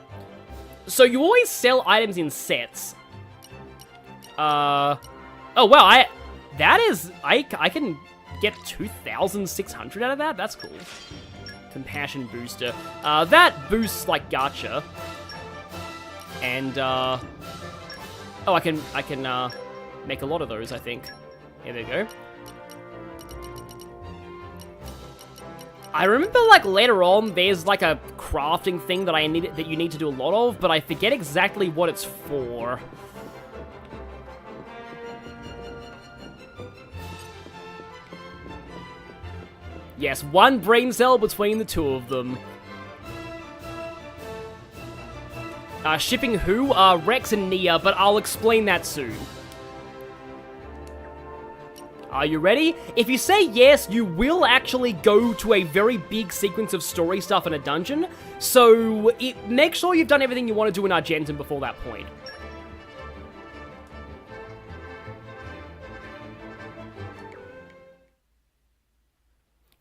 So you always sell items in sets. Oh wow, I can get 2,600 out of that? That's cool. Compassion booster. That boosts, like, gacha. And, oh, I can make a lot of those, I think. Here we go. I remember, like, later on, there's, like, a crafting thing that that you need to do a lot of, but I forget exactly what it's for. Yes, one brain cell between the two of them. Shipping who? Rex and Nia, but I'll explain that soon. Are you ready? If you say yes, you will actually go to a very big sequence of story stuff in a dungeon, so make sure you've done everything you want to do in Argentum before that point.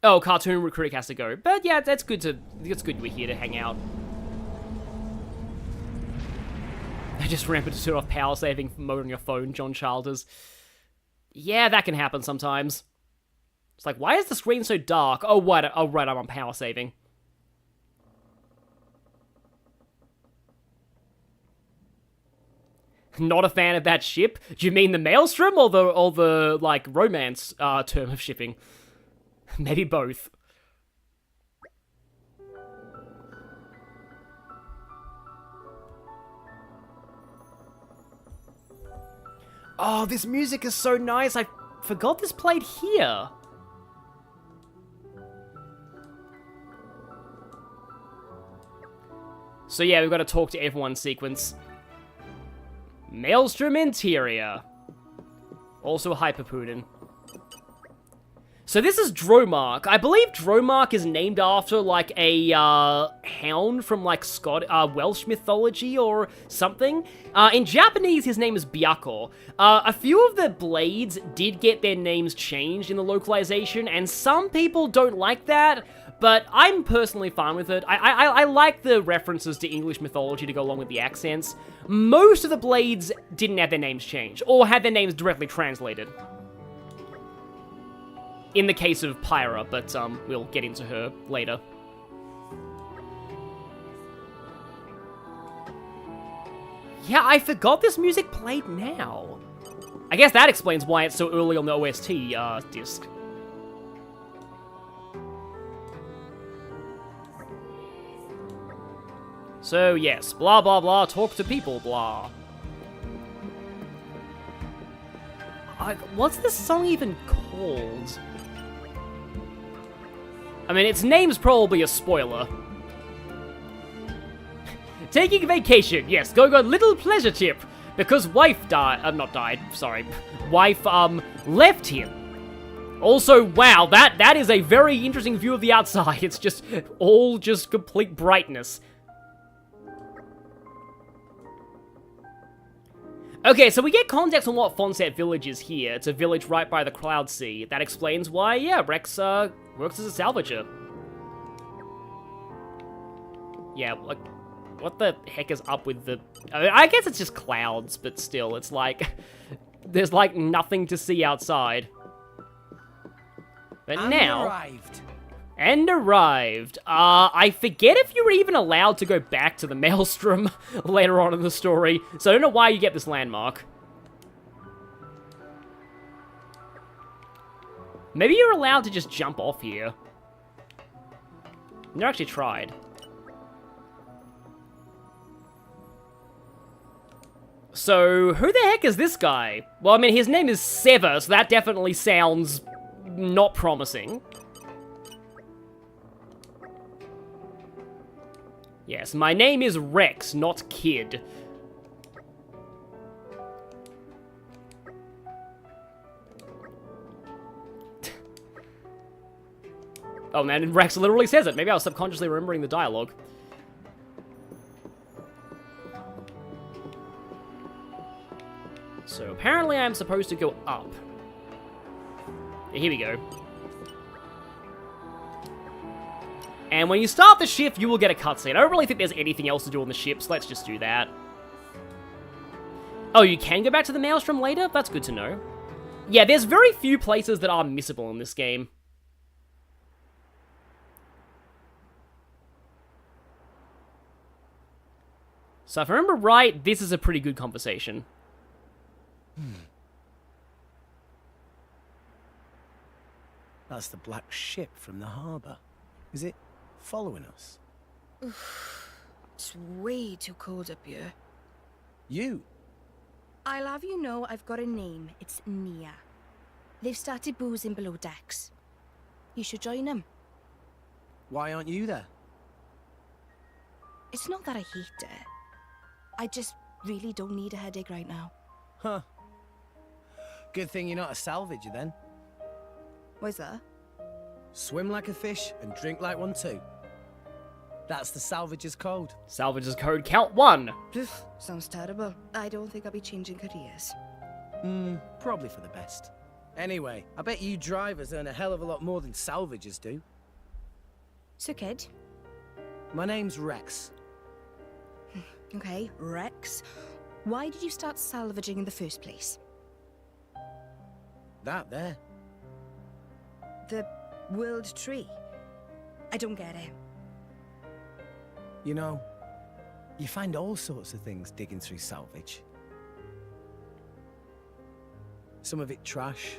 Oh, Cartoon Critic has to go. But yeah, it's good we're here to hang out. I just remembered to turn off power saving mode on your phone, John Childers. Yeah, that can happen sometimes. It's like, why is the screen so dark? Oh, right, I'm on power saving. Not a fan of that ship? Do you mean the Maelstrom or the like, romance term of shipping? Maybe both. Oh, this music is so nice. I forgot this played here. So yeah, we've got to talk to everyone sequence. Maelstrom Interior. Also Hyperputin. So this is Dromark. I believe Dromark is named after, like, a, hound from, like, Welsh mythology or something. In Japanese, his name is Byakko. A few of the blades did get their names changed in the localization, and some people don't like that, but I'm personally fine with it. I like the references to English mythology to go along with the accents. Most of the blades didn't have their names changed, or had their names directly translated. In the case of Pyra, but we'll get into her later. Yeah, I forgot this music played now. I guess that explains why it's so early on the OST disc. So yes, blah blah blah, talk to people, blah. What's this song even called? I mean, its name's probably a spoiler. Taking vacation, yes, going on little pleasure trip, because wife wife, left him. Also, wow, that is a very interesting view of the outside. It's just, all just complete brightness. Okay, so we get context on what Fonset Village is here. It's a village right by the Cloud Sea. That explains why, yeah, Rex, works as a salvager. Yeah, like, what the heck is up with the... I guess it's just clouds, but still, it's like... There's, like, nothing to see outside. But now... arrived. I forget if you were even allowed to go back to the Maelstrom later on in the story, so I don't know why you get this landmark. Maybe you're allowed to just jump off here. Never actually tried. So, who the heck is this guy? Well, I mean, his name is Sever, so that definitely sounds not promising. Yes, my name is Rex, not Kid. Oh man, Rex literally says it. Maybe I was subconsciously remembering the dialogue. So apparently I'm supposed to go up. Here we go. And when you start the ship, you will get a cutscene. I don't really think there's anything else to do on the ship, so let's just do that. Oh, you can go back to the Maelstrom later? That's good to know. Yeah, there's very few places that are missable in this game. So if I remember right, this is a pretty good conversation. That's the black ship from the harbour. Is it following us? It's way too cold up here. You? I'll have you know I've got a name. It's Nia. They've started boozing below decks. You should join them. Why aren't you there? It's not that I hate it. I just really don't need a headache right now. Huh. Good thing you're not a salvager then. Why's that? Swim like a fish and drink like one too. That's the salvager's code. Salvage's code, count 1. Sounds terrible. I don't think I'll be changing careers. Probably for the best. Anyway, I bet you drivers earn a hell of a lot more than salvagers do. So, kid. My name's Rex. Okay, Rex. Why did you start salvaging in the first place? That there. The world tree. I don't get it. You know, you find all sorts of things digging through salvage. Some of it trash.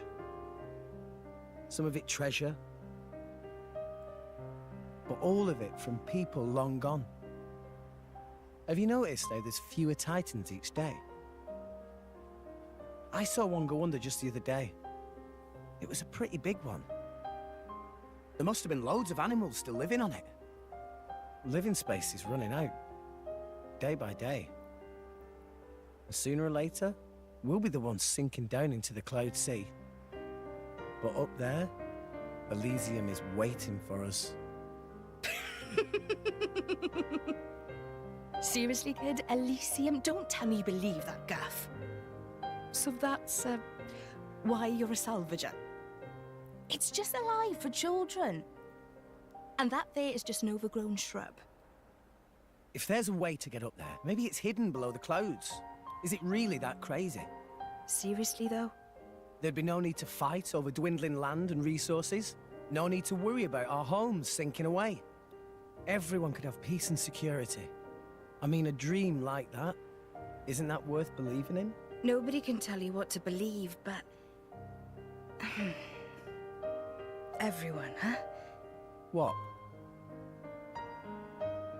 Some of it treasure. But all of it from people long gone. Have you noticed how there's fewer titans each day? I saw one go under just the other day. It was a pretty big one. There must have been loads of animals still living on it. Living space is running out, day by day. And sooner or later, we'll be the ones sinking down into the cloud sea. But up there, Elysium is waiting for us. Seriously, kid? Elysium? Don't tell me you believe that gaff. So that's, why you're a salvager? It's just a lie for children. And that there is just an overgrown shrub. If there's a way to get up there, maybe it's hidden below the clouds. Is it really that crazy? Seriously, though? There'd be no need to fight over dwindling land and resources. No need to worry about our homes sinking away. Everyone could have peace and security. I mean, a dream like that, isn't that worth believing in? Nobody can tell you what to believe, but... everyone, huh? What?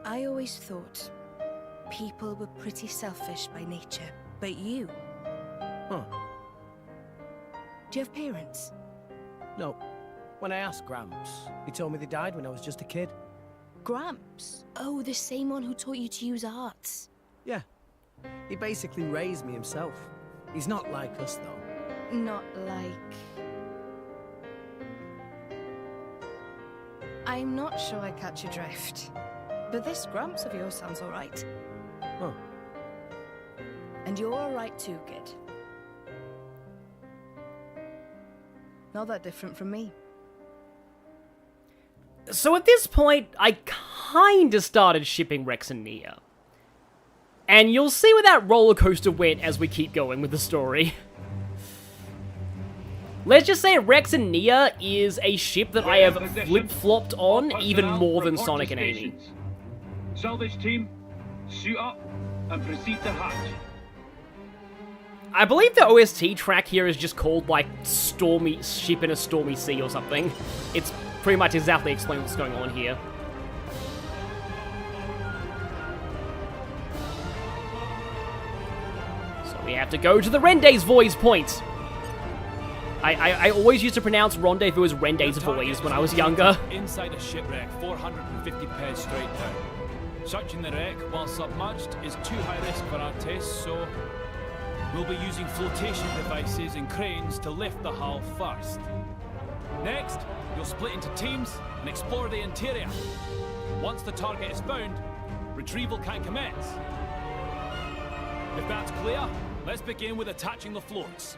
I always thought people were pretty selfish by nature, but you... Huh. Do you have parents? No. When I asked Gramps, he told me they died when I was just a kid. Gramps? Oh, the same one who taught you to use arts. Yeah. He basically raised me himself. He's not like us, though. Not like... I'm not sure I catch your drift. But this Gramps of yours sounds alright. Huh. And you're alright too, kid. Not that different from me. So at this point, I kinda started shipping Rex and Nia. And you'll see where that roller coaster went as we keep going with the story. Let's just say Rex and Nia is a ship that I have flip-flopped on even more than Sonic and Amy. Salvage team, suit up and proceed to hatch. I believe the OST track here is just called, like, Stormy Ship in a Stormy Sea or something. It's pretty much exactly explains what's going on here. So we have to go to the Rendezvous point. I always used to pronounce rendezvous as Rendezvous when I was younger. Inside a shipwreck, 450 pez straight down. Searching the wreck while submerged is too high risk for our tests, so we'll be using flotation devices and cranes to lift the hull first. Next, you'll split into teams and explore the interior. Once the target is found, retrieval can commence. If that's clear, let's begin with attaching the floats.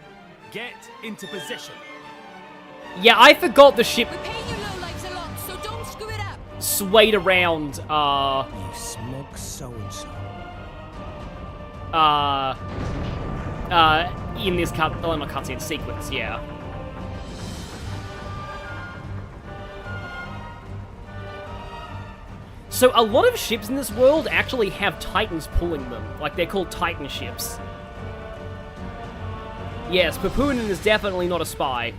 Get into position. Yeah, I forgot the ship We pay you lowlifes a lot, so don't screw it up. swayed around, You smug so-and-so. in this cutscene sequence, yeah. So a lot of ships in this world actually have titans pulling them. Like, they're called titan ships. Yes, Papunin is definitely not a spy.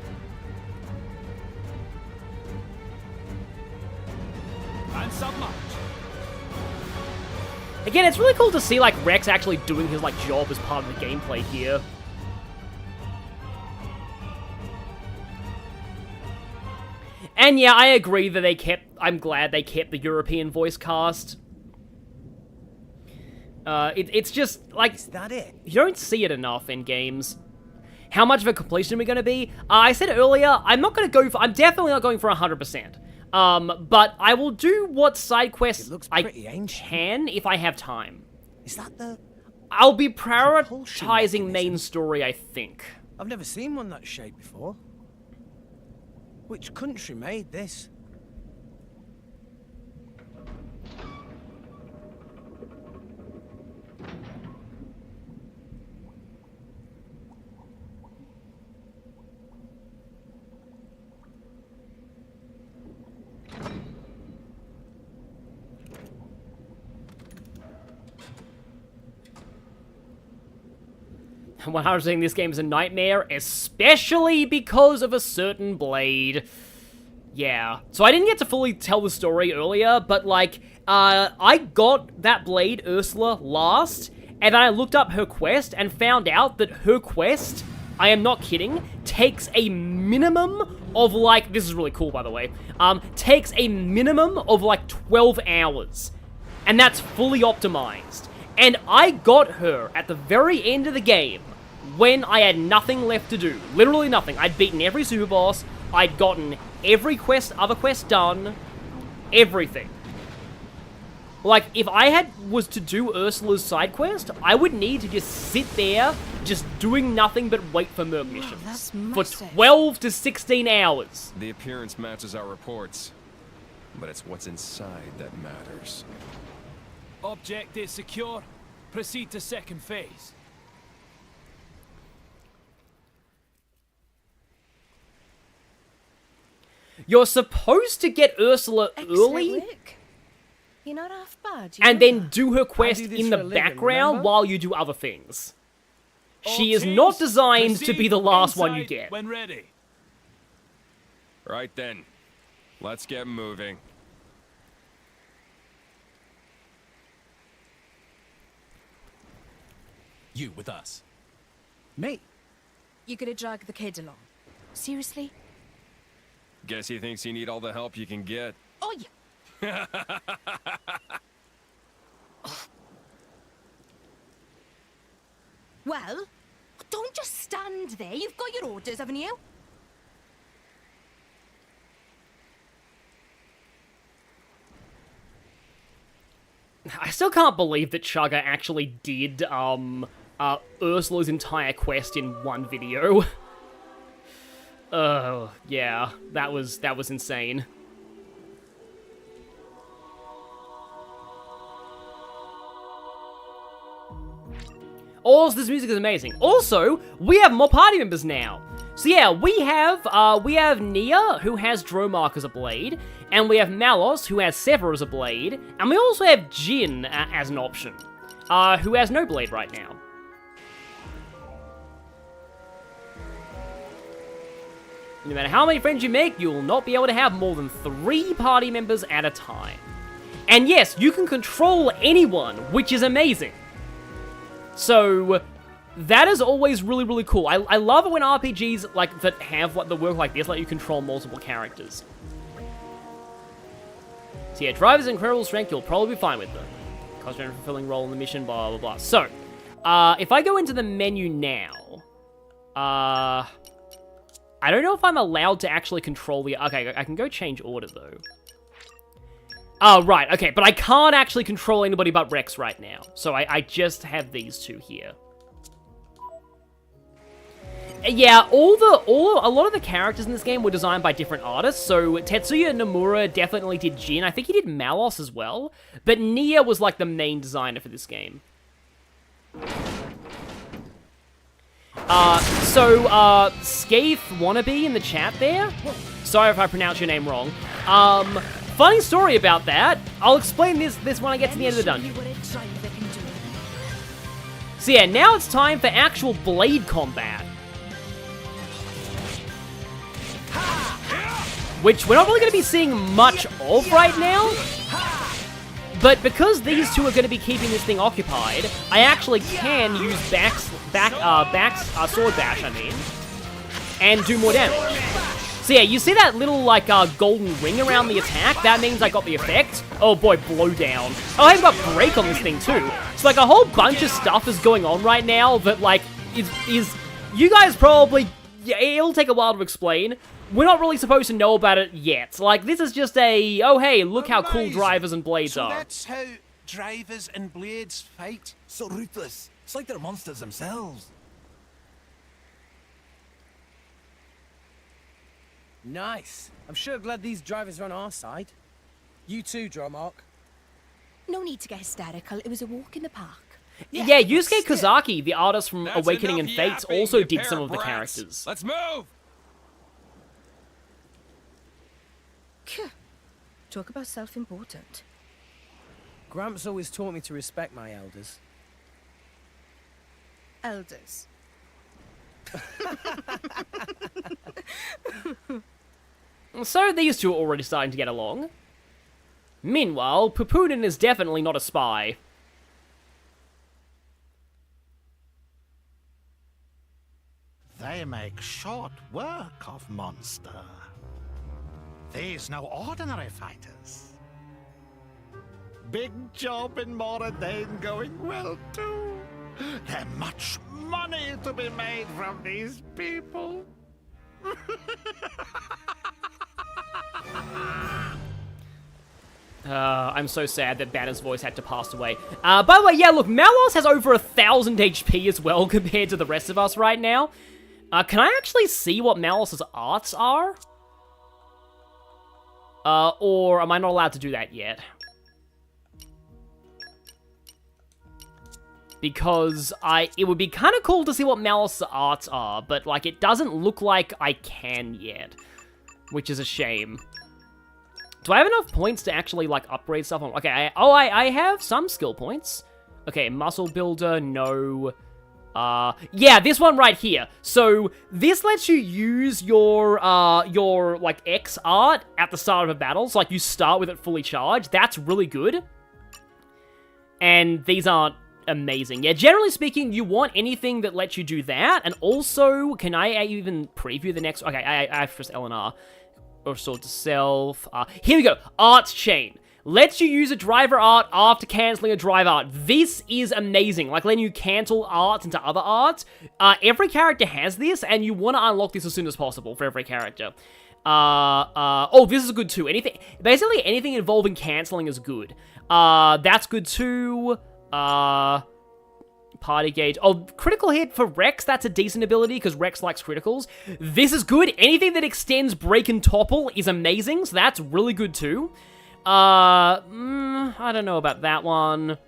And submerge. Again, it's really cool to see, like, Rex actually doing his, like, job as part of the gameplay here. And yeah, I agree that I'm glad they kept the European voice cast. It's just, like... Is that it? You don't see it enough in games. How much of a completion are we going to be? I said earlier, I'm definitely not going for 100%. But I will do what side quests I can if I have time. Is that the... I'll be prioritizing main story, I think. I've never seen one that shape before. Which country made this? When saying this game is a nightmare, especially because of a certain blade. Yeah. So I didn't get to fully tell the story earlier, but, like, I got that blade, Ursula, last, and then I looked up her quest and found out that her quest, I am not kidding, takes a minimum of, like, this is really cool, by the way, takes a minimum of, like, 12 hours. And that's fully optimized. And I got her at the very end of the game, when I had nothing left to do. Literally nothing. I'd beaten every super boss, I'd gotten every other quest done, everything. Like, if I was to do Ursula's side quest, I would need to just sit there, just doing nothing but wait for Merc missions. For 12 to 16 hours. The appearance matches our reports, but it's what's inside that matters. Object is secure. Proceed to second phase. You're supposed to get Ursula early, Work. You're not half bad. and then do her quest do this in for the a living, background remember? while you do other things. She All is teams, not designed to be proceed the last one you inside get. When ready. Right then, let's get moving. You with us. Me? You're gonna drag the kid along. Seriously? Guess he thinks you need all the help you can get. Oh, yeah. Well, don't just stand there. You've got your orders, haven't you? I still can't believe that Chugga actually did, Ursula's entire quest in one video. Oh, yeah, that was insane. Also, this music is amazing. Also, we have more party members now. So yeah, we have Nia, who has Dromark as a blade, and we have Malos, who has Sever as a blade, and we also have Jin as an option, who has no blade right now. No matter how many friends you make, you will not be able to have more than 3 party members at a time. And yes, you can control anyone, which is amazing. So, that is always really, really cool. I love it when RPGs like that have the work like this, let you control multiple characters. So yeah, driver's incredible strength, you'll probably be fine with them. Concentrate on fulfilling role in the mission, blah, blah, blah. So, if I go into the menu now, I don't know if I'm allowed to actually control the... Okay, I can go change order, though. Oh, right, okay, but I can't actually control anybody but Rex right now. So I just have these two here. Yeah, a lot of the characters in this game were designed by different artists. So Tetsuya Nomura definitely did Jin. I think he did Malos as well. But Nia was like the main designer for this game. Skaith Wannabe in the chat there. Sorry if I pronounced your name wrong. Funny story about that. I'll explain this when I get to the end of the dungeon. So yeah, now it's time for actual blade combat. Which we're not really going to be seeing much of right now. But because these two are going to be keeping this thing occupied, I actually can use sword bash, and do more damage. So yeah, you see that little, like, golden ring around the attack? That means I got the effect. Oh boy, blowdown. Oh, I've got break on this thing too. So like a whole bunch of stuff is going on right now that like, is you guys probably, yeah, it'll take a while to explain. We're not really supposed to know about it yet. Like, this is just a, oh hey, look how cool drivers and blades are. So that's how drivers and blades fight? So ruthless. It's like they're monsters themselves. Nice. I'm sure glad these drivers are on our side. You too, Gourmont. No need to get hysterical. It was a walk in the park. Yeah, Yusuke Kozaki, the artist from Awakening and Fates, also did some of the characters. Let's move! Talk about self-important. Gramps always taught me to respect my elders. Elders. So these two are already starting to get along. Meanwhile, Pupunin is definitely not a spy. They make short work of monster. These no ordinary fighters. Big job in Moradane going well too. There's much money to be made from these people. I'm so sad that Bana's voice had to pass away. By the way, yeah, look, Malos has over 1,000 HP as well compared to the rest of us right now. Can I actually see what Malos's arts are? Or am I not allowed to do that yet? Because it would be kind of cool to see what Malos's arts are, but, like, it doesn't look like I can yet. Which is a shame. Do I have enough points to actually, like, upgrade stuff on? Okay, I have some skill points. Okay, muscle builder, no. Yeah, this one right here. So, this lets you use your like, X art at the start of a battle. So, like, you start with it fully charged. That's really good. And these aren't amazing. Yeah, generally speaking, you want anything that lets you do that. And also, can I even preview the next... Okay, I have to press L and R. Or sword to self. Here we go. Arts chain. Lets you use a driver art after cancelling a drive art. This is amazing. Like, letting you cancel arts into other arts. Every character has this, and you want to unlock this as soon as possible for every character. Oh, this is good too. Basically, anything involving cancelling is good. That's good too. Party gauge. Oh, critical hit for Rex, that's a decent ability, because Rex likes criticals. This is good. Anything that extends break and topple is amazing, so that's really good too. I don't know about that one.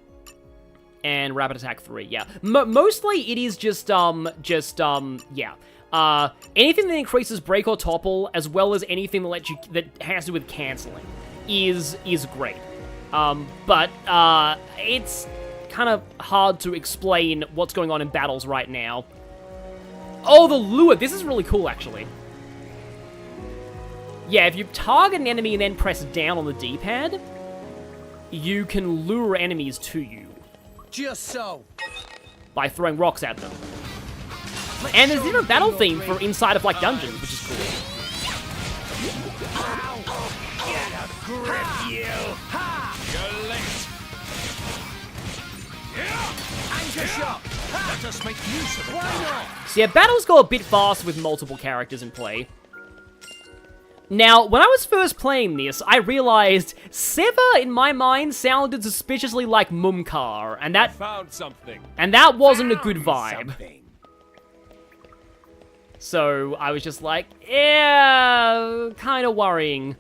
And Rapid Attack 3, yeah. Mostly it is just, yeah. Anything that increases break or topple, as well as anything that has to do with cancelling, is great. But it's kind of hard to explain what's going on in battles right now. Oh, the lure! This is really cool, actually. Yeah, if you target an enemy and then press down on the D-pad, you can lure enemies to you. Just so. By throwing rocks at them. And there's a different battle theme for inside of, like, dungeons, which is cool. Get a grip, you! You're late. Anchor shot! Let us make use of it. Why not? So yeah, battles go a bit faster with multiple characters in play. Now, when I was first playing this, I realized Sever, in my mind, sounded suspiciously like Mumkar, and that Found something. And that wasn't a good vibe. So I was just like, yeah, kind of worrying.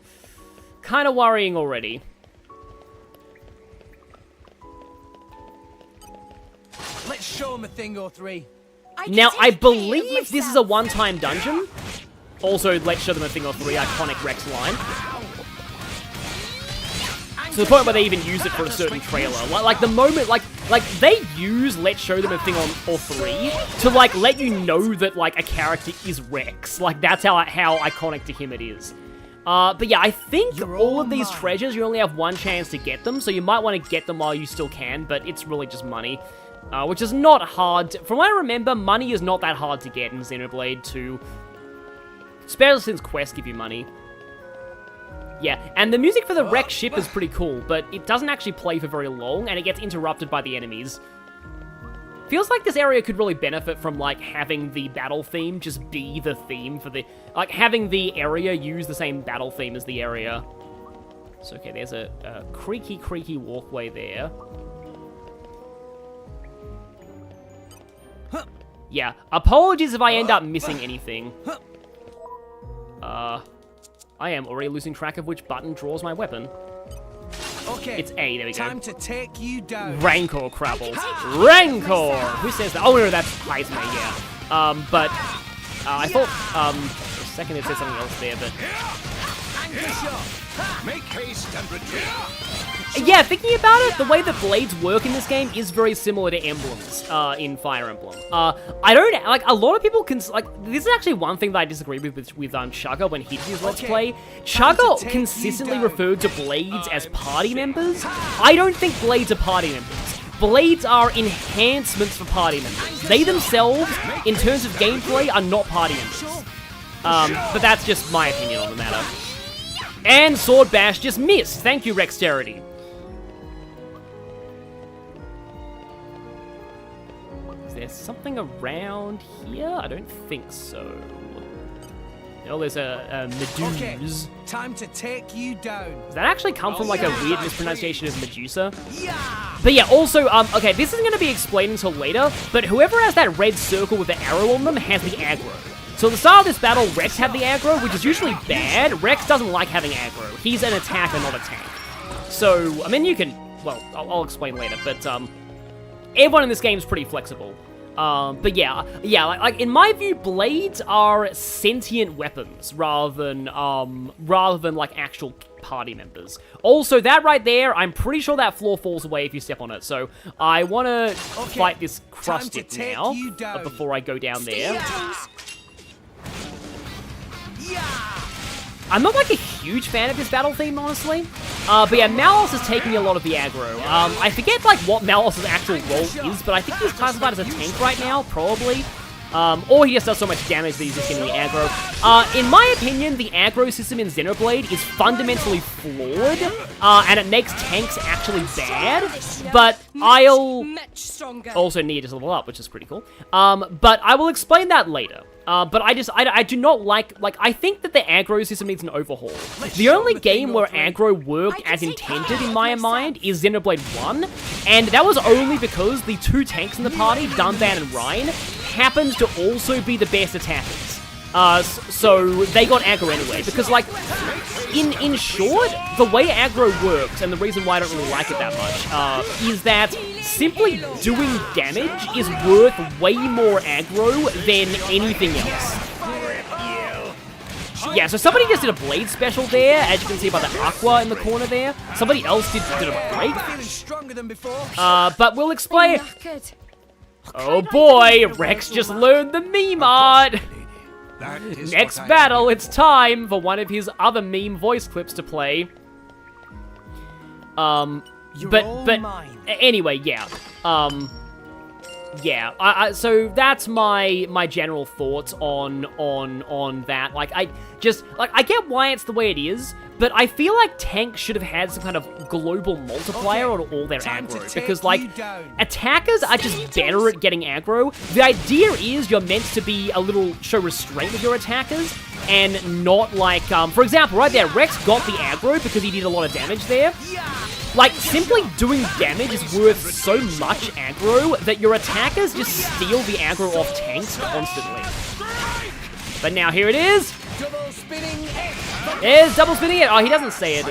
Kind of worrying already. Let's show him a thing or three. Now, I believe this is a one-time dungeon. Also, let's show them a thing or three, iconic Rex line. To the point where they even use it for a certain trailer. Like the moment, like they use let's show them a thing or three to, like, let you know that, like, a character is Rex. Like, that's how iconic to him it is. But yeah, I think all of these treasures, you only have one chance to get them, so you might want to get them while you still can, but it's really just money. Which is not hard. From what I remember, money is not that hard to get in Xenoblade 2. Especially since quests give you money. Yeah, and the music for the Rex ship is pretty cool, but it doesn't actually play for very long, and it gets interrupted by the enemies. Feels like this area could really benefit from, like, having the battle theme just be the theme for the... Like, having the area use the same battle theme as the area. So, okay, there's a creaky walkway there. Yeah, apologies if I end up missing anything. I am already losing track of which button draws my weapon. Okay, it's A, there we go. Time to take you down. Rancor Crabble. Rancor! Who says that? Oh no, that's Heisman, yeah. But, I thought, for a second it said something else there, but... Make haste and retreat. Yeah, thinking about it, the way that blades work in this game is very similar to emblems in Fire Emblem. I don't, like, a lot of people can, like, this is actually one thing that I disagree with Chugga when he did his Let's Play. Chugga consistently referred to blades as party members. I don't think blades are party members. Blades are enhancements for party members. They themselves, in terms of gameplay, are not party members. But that's just my opinion on the matter. And Sword Bash just missed. Thank you, Rexterity. Is there something around here? I don't think so. Oh, there's a Medusa. Okay, time to take you down. Does that actually come from, like, a weird mispronunciation of Medusa? But yeah, also, okay, this isn't going to be explained until later, but whoever has that red circle with the arrow on them has the aggro. So at the start of this battle, Rex had the aggro, which is usually bad. Rex doesn't like having aggro. He's an attacker, not a tank. So, I mean, you can... Well, I'll explain later, but, everyone in this game is pretty flexible. But yeah, like, in my view, blades are sentient weapons rather than, like, actual party members. Also, that right there, I'm pretty sure that floor falls away if you step on it, so I want to fight this crustic now, before I go down there. I'm not, like, a huge fan of this battle theme, honestly. But yeah, Malus is taking a lot of the aggro. I forget, like, what Malus's actual role is, but I think he's classified as a tank right now, probably. Or he just does so much damage that he's just getting the aggro. In my opinion, the aggro system in Xenoblade is fundamentally flawed, and it makes tanks actually bad, but I'll also need to level up, which is pretty cool. But I will explain that later. But I do not like, I think that the aggro system needs an overhaul. The only game where aggro worked as intended in my mind is Xenoblade 1, and that was only because the two tanks in the party, Dunban and Ryan, happened to also be the best attackers. So they got aggro anyway, because, like, in short, the way aggro works, and the reason why I don't really like it that much, is that simply doing damage is worth way more aggro than anything else. Yeah, so somebody just did a blade special there, as you can see by the aqua in the corner there. Somebody else did a break. But we'll explain... Oh boy, Rex just learned the meme art! That is Next what I battle, it's time for one of his other meme voice clips to play. Anyway, yeah. Yeah. So that's my general thoughts on that. Like, I get why it's the way it is, but I feel like tanks should have had some kind of global multiplier on all their aggro, because, like, attackers are just better at getting aggro. The idea is you're meant to be a little show restraint with your attackers, and not like, for example, right there, Rex got the aggro because he did a lot of damage there. Like, simply doing damage is worth so much aggro that your attackers just steal the aggro off tanks constantly. But now here it is. Double spinning There's double spinning it. Oh, he doesn't say it.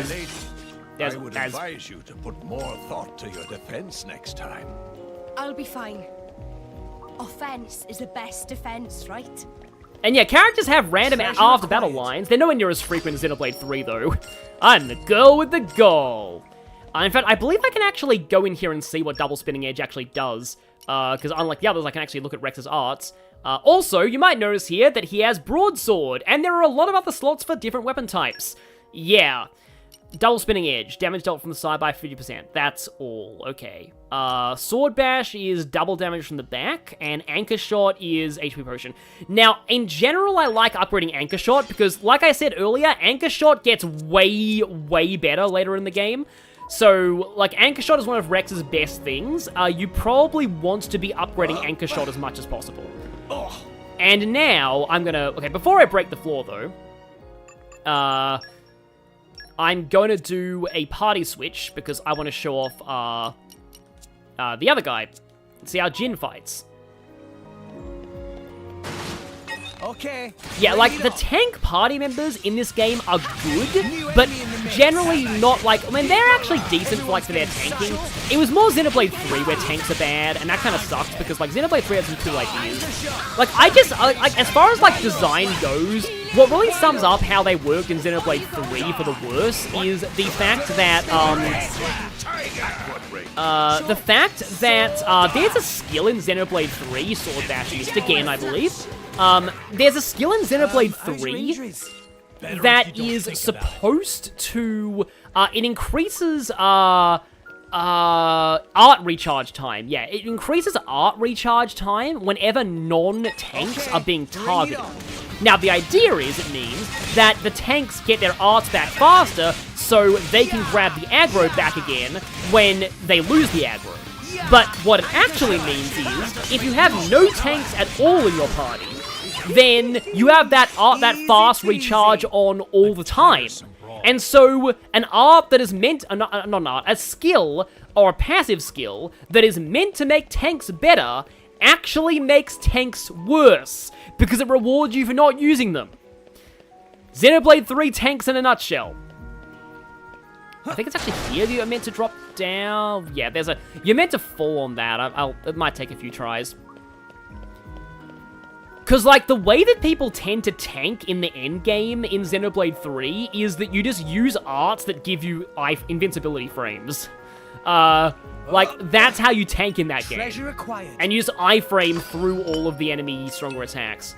I would advise you to put more thought to your defense next time. I'll be fine. Offense is the best defense, right? And yeah, characters have random after battle lines. They're nowhere near as frequent as Xenoblade 3, though. I'm the girl with the goal. In fact, I believe I can actually go in here and see what double spinning edge actually does. Because unlike the others, I can actually look at Rex's arts. Also, you might notice here that he has broadsword, and there are a lot of other slots for different weapon types. Yeah. Double spinning edge, damage dealt from the side by 50%. That's all. Okay. Sword bash is double damage from the back, and anchor shot is HP potion. Now, in general, I like upgrading anchor shot because, like I said earlier, anchor shot gets way, way better later in the game. So, like, Anchor Shot is one of Rex's best things. You probably want to be upgrading Anchor Shot as much as possible. And now, I'm gonna... Okay, before I break the floor, though, I'm going to do a party switch, because I want to show off, the other guy. See how Jin fights. Okay. Yeah, like, the tank party members in this game are good, but generally not like... I mean, they're actually decent for, like, for their tanking. It was more Xenoblade 3 where tanks are bad, and that kind of sucks, because, like, Xenoblade 3 had some cool ideas. Like, like, as far as, like, design goes, what really sums up how they worked in Xenoblade 3 for the worse is the fact that, there's a skill in Xenoblade 3, Sword Bashist, again, I believe. There's a skill in Xenoblade 3 that is supposed to, it increases, art recharge time. Yeah, it increases art recharge time whenever non-tanks are being targeted. Now, the idea is it means that the tanks get their arts back faster so they can grab the aggro back again when they lose the aggro. But what it actually means is, if you have no tanks at all in your party, then you have that fast recharge on all the time. And so, an art that is meant, not an art, a skill, or a passive skill, that is meant to make tanks better, actually makes tanks worse, because it rewards you for not using them. Xenoblade 3 tanks in a nutshell. I think it's actually here that you're meant to drop down. Yeah, you're meant to fall on that. It might take a few tries. Because, like, the way that people tend to tank in the endgame in Xenoblade 3 is that you just use arts that give you invincibility frames. Like, that's how you tank in that game. And use iframe through all of the enemy stronger attacks.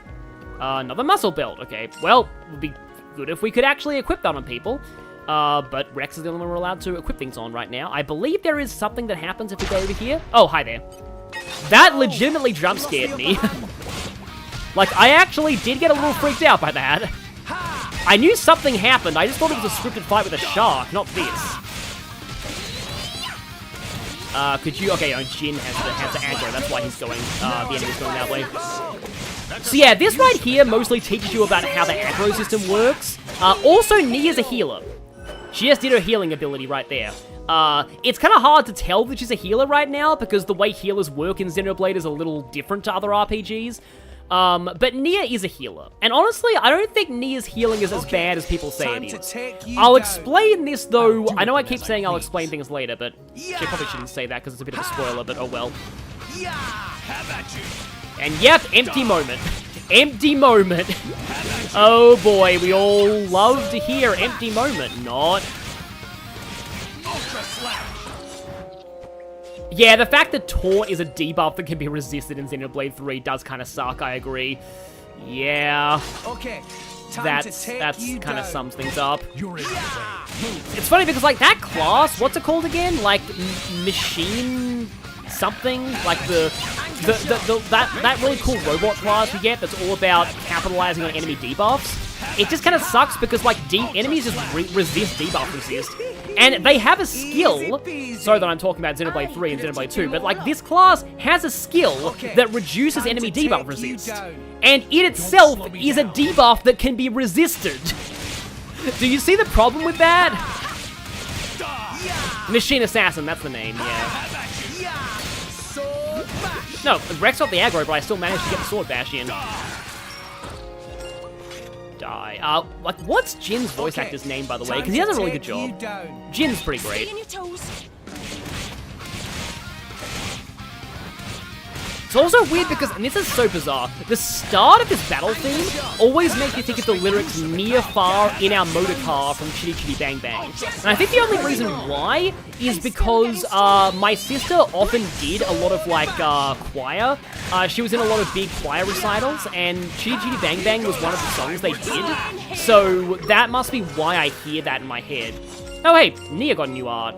Another muscle belt. Okay, well, it would be good if we could actually equip that on people. But Rex is the only one we're allowed to equip things on right now. I believe there is something that happens if we go over here. Oh, hi there. That legitimately jump scared me. Like, I actually did get a little freaked out by that. I knew something happened, I just thought it was a scripted fight with a shark, not this. Could you... Okay, Jin has the aggro, that's why he's going, the enemy's going that way. So yeah, this right here mostly teaches you about how the aggro system works. Also, Nia's a healer. She just did her healing ability right there. It's kind of hard to tell that she's a healer right now, because the way healers work in Xenoblade is a little different to other RPGs. But Nia is a healer. And honestly, I don't think Nia's healing is as bad as people say it is. I'll explain this, though. I know I keep saying I'll explain things later, but she probably shouldn't say that because it's a bit of a spoiler, but oh well. And yep, empty moment. Empty moment. Oh boy, we all love to hear empty moment. Not. Yeah, the fact that Taunt is a debuff that can be resisted in Xenoblade 3 does kind of suck, I agree. Yeah. Okay. That's kind of sums things up. You're in the way. It's funny because, like, that class, what's it called again? Like, machine something? Like, that really cool robot class we get that's all about capitalizing on enemy debuffs. It just kind of sucks because, like, enemies just resist debuff resist. And they have a skill, sorry that I'm talking about Xenoblade 3 and Xenoblade 2, but, like, this class has a skill that reduces enemy debuff resist. And it itself is a debuff that can be resisted. Do you see the problem with that? Machine Assassin, that's the name, yeah. No, Rex got the aggro, but I still managed to get the sword bash in. Die. Like, what's Jin's voice actor's name, by the way? Because he does a really good job. Jin's pretty great. It's also weird because, and this is so bizarre, the start of this battle theme always makes me think of the lyrics near far in our motor car from Chitty Chitty Bang Bang. And I think the only reason why is because my sister often did a lot of, like, choir. She was in a lot of big choir recitals, and Chitty Chitty Bang Bang was one of the songs they did. So that must be why I hear that in my head. Oh, hey, Nia got a new art.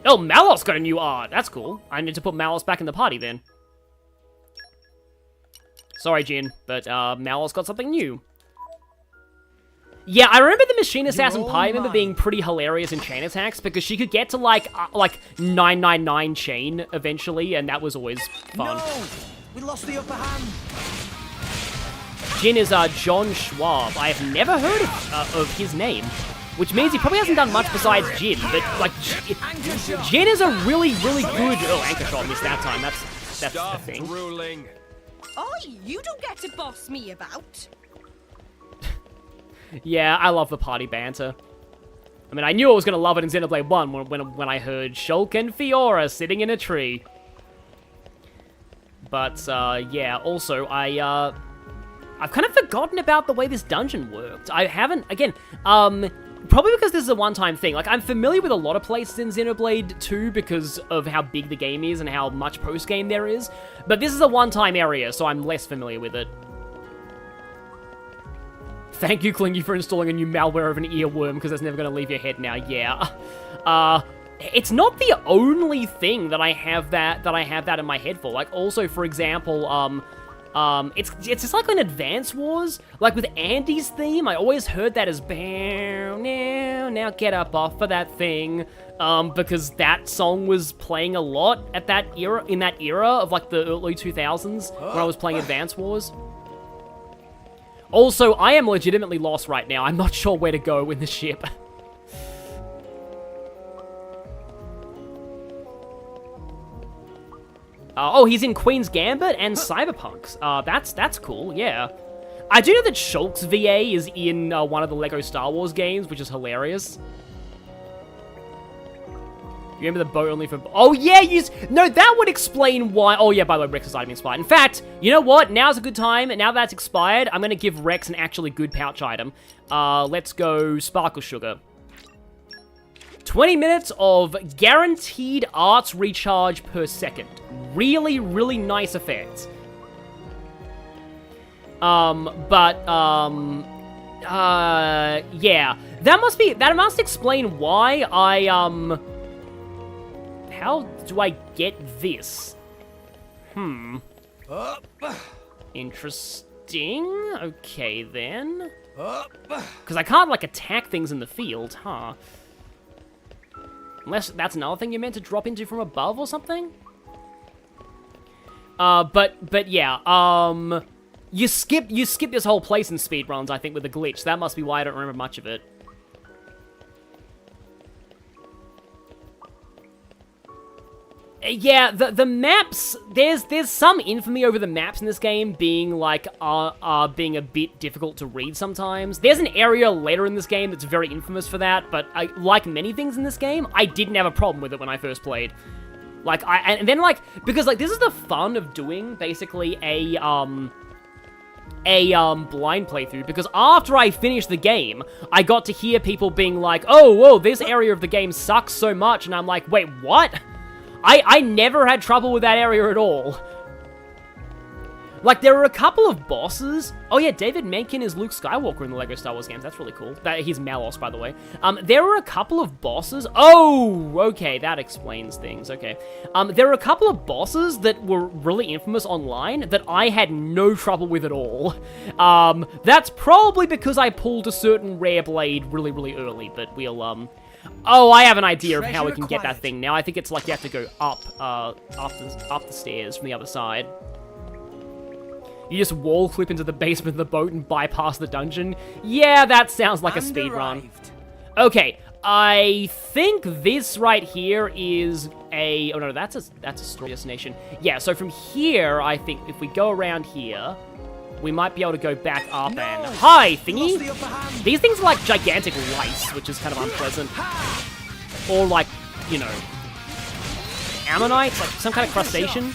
Oh, Malos got a new art. That's cool. I need to put Malos back in the party then. Sorry, Jin, but Malos got something new. Yeah, I remember the Machine Assassin Pie member being pretty hilarious in chain attacks because she could get to like 999 chain eventually, and that was always fun. No, we lost the upper hand. Jin is John Schwab. I have never heard of his name, which means he probably hasn't done much besides Jin. But like, Jin is a really, really good. Oh, anchor shot missed that time. That's the thing. Drooling. Oi, you don't get to boss me about. Yeah, I love the party banter. I mean, I knew I was gonna love it in Xenoblade 1 when I heard Shulk and Fiora sitting in a tree. But, yeah, also, I've kind of forgotten about the way this dungeon worked. I haven't, again, probably because this is a one-time thing. Like, I'm familiar with a lot of places in Xenoblade 2 because of how big the game is and how much post-game there is. But this is a one-time area, so I'm less familiar with it. Thank you, Klingy, for installing a new malware of an earworm, because that's never going to leave your head now. Yeah. It's not the only thing that I have that in my head for. Like, also, for example, it's just like in Advance Wars, like with Andy's theme, I always heard that as bam, now get up off of that thing, because that song was playing a lot at that era, in that era of like the early 2000s when I was playing Advance Wars. Also, I am legitimately lost right now. I'm not sure where to go in the ship. Oh, he's in Queen's Gambit and Cyberpunk's. That's cool, yeah. I do know that Shulk's VA is in one of the LEGO Star Wars games, which is hilarious. You remember the boat only for... Oh, yeah, no, that would explain why... Oh, yeah, by the way, Rex's item expired. In fact, you know what? Now's a good time. Now that's expired, I'm going to give Rex an actually good pouch item. Let's go Sparkle Sugar. 20 minutes of guaranteed arts recharge per second. Really, really nice effect. Yeah. That must explain why I, how do I get this? Interesting. Okay, then. Because I can't, like, attack things in the field, huh? Unless that's another thing you're meant to drop into from above or something? But yeah, you skip this whole place in speedruns, I think, with a glitch. That must be why I don't remember much of it. Yeah, the maps, there's some infamy over the maps in this game being, like, being a bit difficult to read sometimes. There's an area later in this game that's very infamous for that, but like many things in this game, I didn't have a problem with it when I first played. Like, and then, like, because, like, this is the fun of doing, basically, a blind playthrough, because after I finished the game, I got to hear people being like, oh, whoa, this area of the game sucks so much, and I'm like, wait, what? I never had trouble with that area at all. Like, there are a couple of bosses. Oh yeah, David Mencken is Luke Skywalker in the LEGO Star Wars games. That's really cool. He's Malos, by the way. There are a couple of bosses. Oh, okay, that explains things. Okay. There are a couple of bosses that were really infamous online that I had no trouble with at all. That's probably because I pulled a certain rare blade really, really early, but we'll, Oh, I have an idea of how we can get that thing now. I think it's like you have to go up the stairs from the other side. You just wall clip into the basement of the boat and bypass the dungeon. Yeah, that sounds like a speed run. Okay, I think this right here is a... Oh no, that's a story destination. Yeah, so from here, I think if we go around here, we might be able to go back up and... Hi, thingy! These things are like gigantic lice, which is kind of unpleasant. Or like, you know, ammonites, like some kind of crustacean.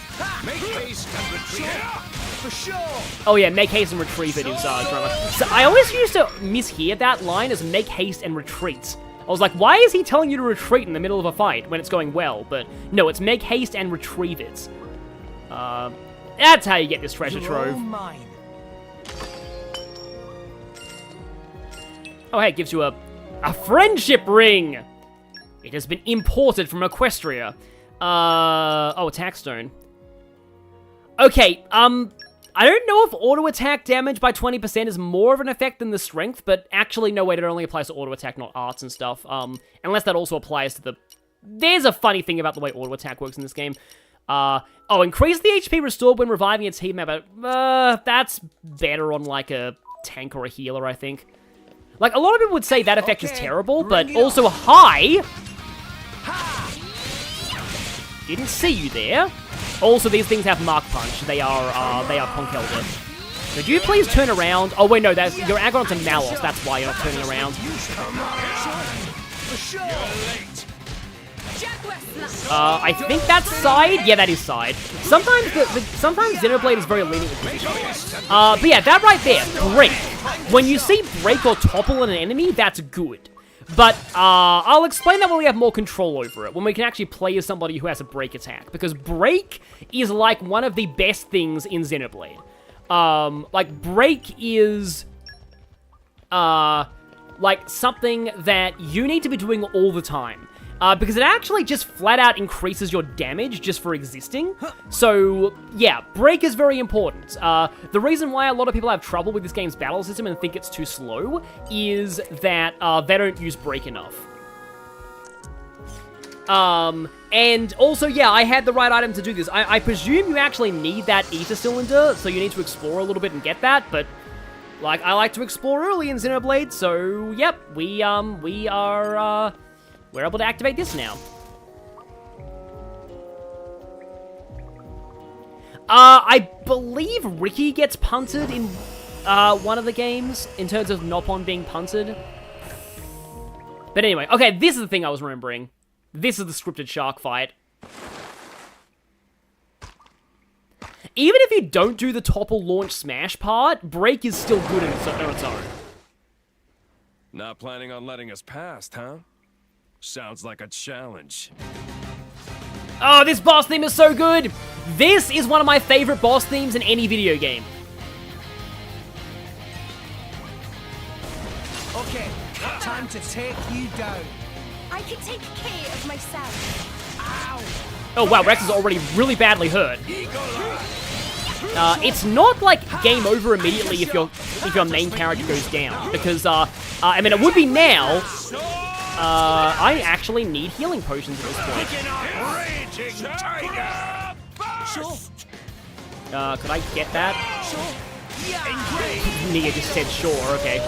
Oh yeah, make haste and retrieve it is drama. So I always used to mishear that line as make haste and retreat. I was like, why is he telling you to retreat in the middle of a fight when it's going well? But no, it's make haste and retrieve it. That's how you get this treasure trove. Oh hey, it gives you a friendship ring! It has been imported from Equestria. Oh, attack stone. Okay, I don't know if auto attack damage by 20% is more of an effect than the strength, but actually, no, wait, it only applies to auto attack, not arts and stuff. Unless that also applies to the... There's a funny thing about the way auto attack works in this game. Oh, increase the HP restored when reviving its heat member. That's better on, like, a tank or a healer, I think. Like, a lot of people would say that effect is terrible, but also high... Didn't see you there. Also, these things have Mark Punch. They are Conk Elder. Could you please turn around? Oh, wait, no, that's... You're aggroed to Malos, that's why you're not turning around. I think that's side? Yeah, that is side. Sometimes sometimes Xenoblade is very lenient with position. But yeah, that right there, break. When you see break or topple an enemy, that's good. But, I'll explain that when we have more control over it, when we can actually play as somebody who has a break attack, because break is, like, one of the best things in Xenoblade. Like, break is, like, something that you need to be doing all the time. Because it actually just flat out increases your damage just for existing. So, yeah, break is very important. The reason why a lot of people have trouble with this game's battle system and think it's too slow is that they don't use break enough. And also, yeah, I had the right item to do this. I presume you actually need that ether cylinder, so you need to explore a little bit and get that, but... Like, I like to explore early in Xenoblade, so, yep, we're able to activate this now. I believe Ricky gets punted in one of the games, in terms of Nopon being punted. But anyway, okay, this is the thing I was remembering. This is the scripted shark fight. Even if you don't do the topple launch smash part, break is still good on its own. Not planning on letting us past, huh? Sounds like a challenge. Oh, this boss theme is so good! This is one of my favorite boss themes in any video game. Okay, time to take you down. I can take care of myself. Ow! Oh wow, Rex is already really badly hurt. It's not like game over immediately if your main character goes down, because I mean it would be now. I actually need healing potions at this point. Could I get that? Nia just said sure, okay.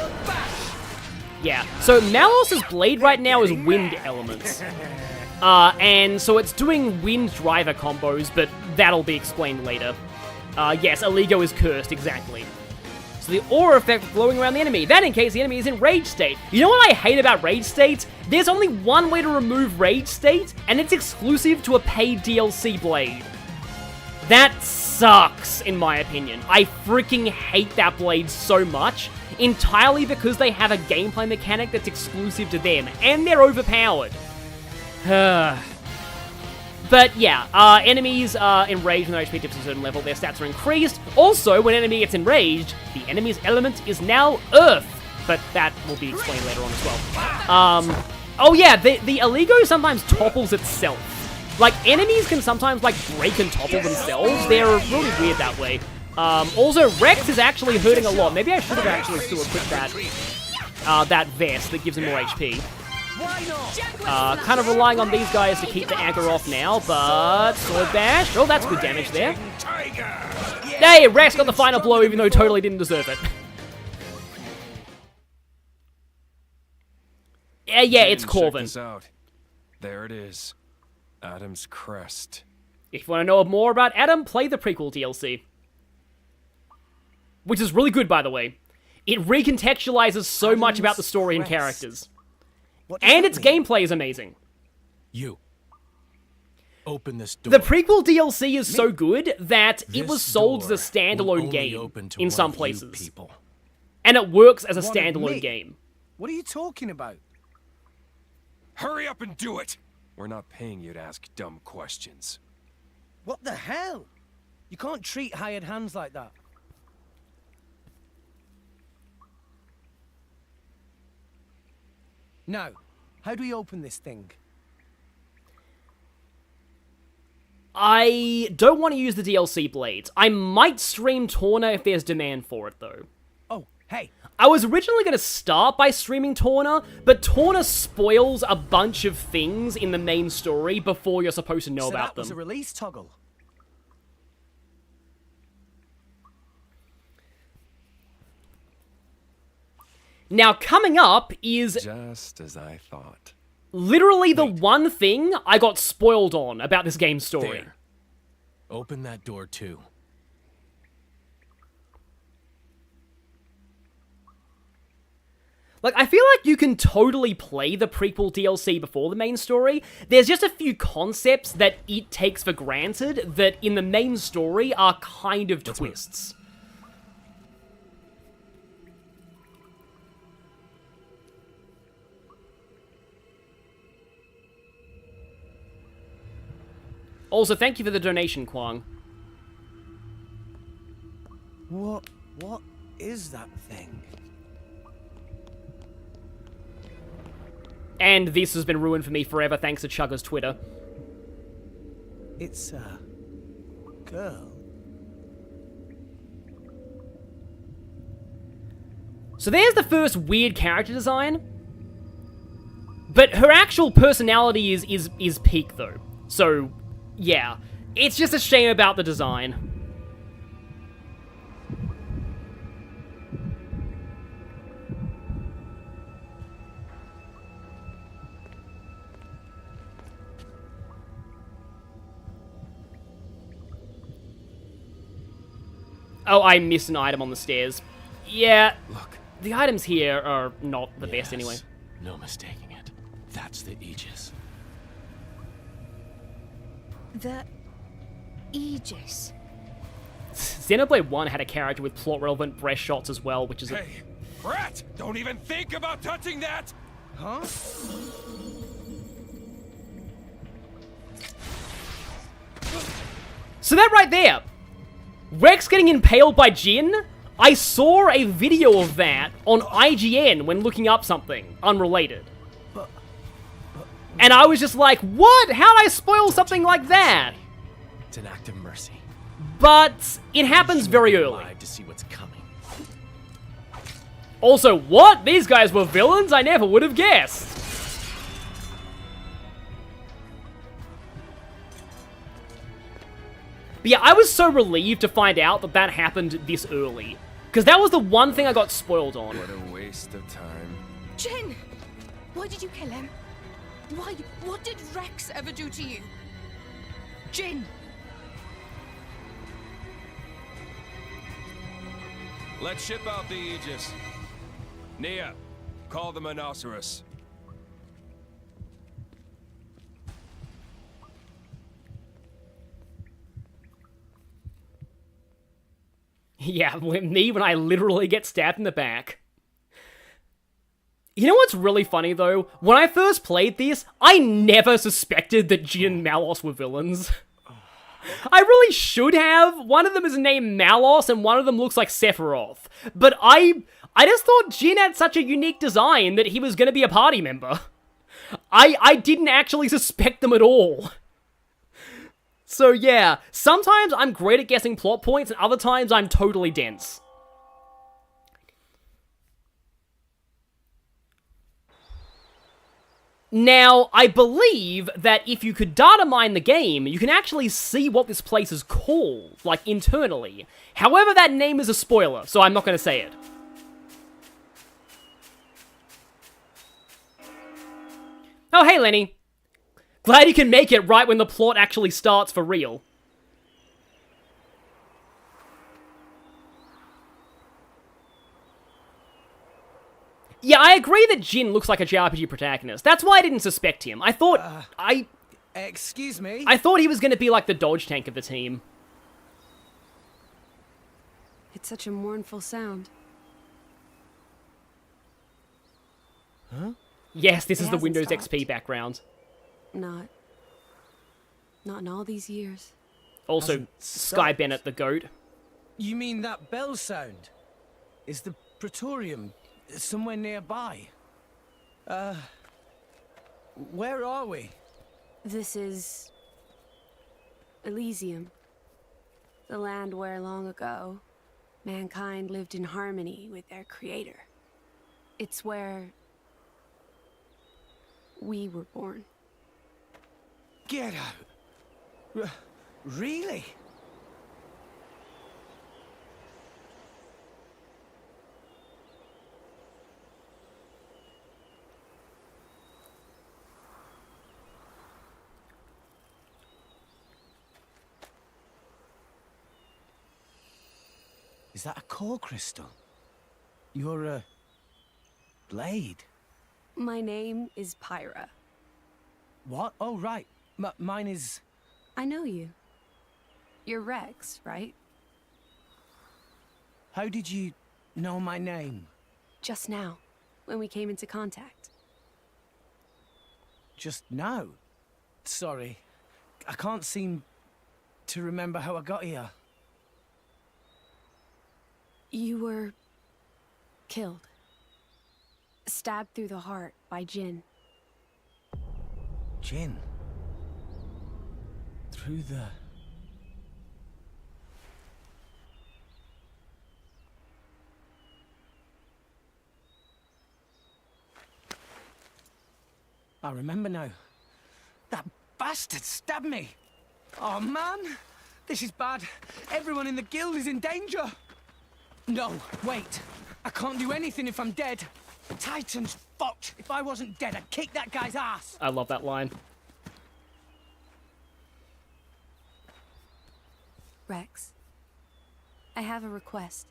Yeah, so Malos' blade right now is wind elements. And so it's doing wind driver combos, but that'll be explained later. Yes, Aligo is cursed, exactly. So the aura effect glowing around the enemy. That in case the enemy is in rage state. You know what I hate about rage state? There's only one way to remove rage state, and it's exclusive to a paid DLC blade. That sucks, in my opinion. I freaking hate that blade so much, entirely because they have a gameplay mechanic that's exclusive to them, and they're overpowered. But yeah, enemies are enraged when their HP dips to a certain level, their stats are increased. Also, when an enemy gets enraged, the enemy's element is now Earth. But that will be explained later on as well. Oh yeah, the Aligo sometimes topples itself. Like, enemies can sometimes, like, break and topple themselves. They're really weird that way. Also, Rex is actually hurting a lot. Maybe I should have actually still equipped that vest that gives him more HP. Kind of relying on these guys to keep the aggro off now, but Sword Bash. Oh, that's good damage there. Hey, Rex got the final blow even though he totally didn't deserve it. Yeah, it's Corvin. There it is. Adam's crest. If you want to know more about Adam, play the prequel DLC. Which is really good, by the way. It recontextualizes so much about the story and characters. And its gameplay is amazing. You. Open this door. The prequel DLC is so good that it was sold as a standalone game in some places. And it works as a standalone game. What are you talking about? Hurry up and do it! We're not paying you to ask dumb questions. What the hell? You can't treat hired hands like that. Now, how do we open this thing? I don't want to use the DLC blades. I might stream Torna if there's demand for it, though. Oh, hey. I was originally going to start by streaming Torna, but Torna spoils a bunch of things in the main story before you're supposed to know about them. So that was a release toggle. Now, coming up is... just as I thought. Literally the one thing I got spoiled on about this game's story. There. Open that door, too. Like, I feel like you can totally play the prequel DLC before the main story. There's just a few concepts that it takes for granted that in the main story are kind of twists. Also, thank you for the donation, Kwang. What is that thing? And this has been ruined for me forever thanks to Chugga's Twitter. It's a girl. So there's the first weird character design. But her actual personality is peak, though. So, yeah. It's just a shame about the design. Oh, I missed an item on the stairs. Yeah, look. The items here are not the best anyway. No mistaking it. That's the Aegis. The Aegis? Xenoblade 1 had a character with plot-relevant breast shots as well, which is Hey, Rat! Don't even think about touching that! Huh? So that right there! Rex getting impaled by Jin? I saw a video of that on IGN when looking up something unrelated. And I was just like, what? How'd I spoil something like that? It's an act of mercy. But it happens very early. To see what's coming. Also, what? These guys were villains? I never would have guessed. But yeah, I was so relieved to find out that that happened this early. Because that was the one thing I got spoiled on. What a waste of time. Jin! Why did you kill him? Why? What did Rex ever do to you? Jin! Let's ship out the Aegis. Nia, call the Monoceros. Yeah, me when I literally get stabbed in the back. You know what's really funny, though? When I first played this, I never suspected that Jin and Malos were villains. I really should have. One of them is named Malos, and one of them looks like Sephiroth. But I just thought Jin had such a unique design that he was going to be a party member. I didn't actually suspect them at all. So yeah, sometimes I'm great at guessing plot points, and other times I'm totally dense. Now, I believe that if you could data mine the game, you can actually see what this place is called, like, internally. However, that name is a spoiler, so I'm not going to say it. Oh, hey, Lenny. Glad you can make it right when the plot actually starts for real. Yeah, I agree that Jin looks like a JRPG protagonist. That's why I didn't suspect him. I thought... Excuse me? I thought he was going to be like the dodge tank of the team. It's such a mournful sound. Huh? Yes, this is the hasn't Windows stopped. XP background. Not in all these years. Also, Hasn't Sky stopped. Bennett the goat. You mean that bell sound? Is the Praetorium somewhere nearby? Where are we? This is Elysium, the land where long ago mankind lived in harmony with their creator. It's where we were born. Get out. Really? Is that a core crystal? You're a blade. My name is Pyra. What? Oh, right. Mine is... I know you. You're Rex, right? How did you know my name? Just now, when we came into contact. Just now? Sorry. I can't seem to remember how I got here. You were killed. Stabbed through the heart by Jin. Jin? Through the... I remember now. That bastard stabbed me. Oh, man. This is bad. Everyone in the guild is in danger. No, wait. I can't do anything if I'm dead. Titan's fucked. If I wasn't dead, I'd kick that guy's ass. I love that line. Rex, I have a request.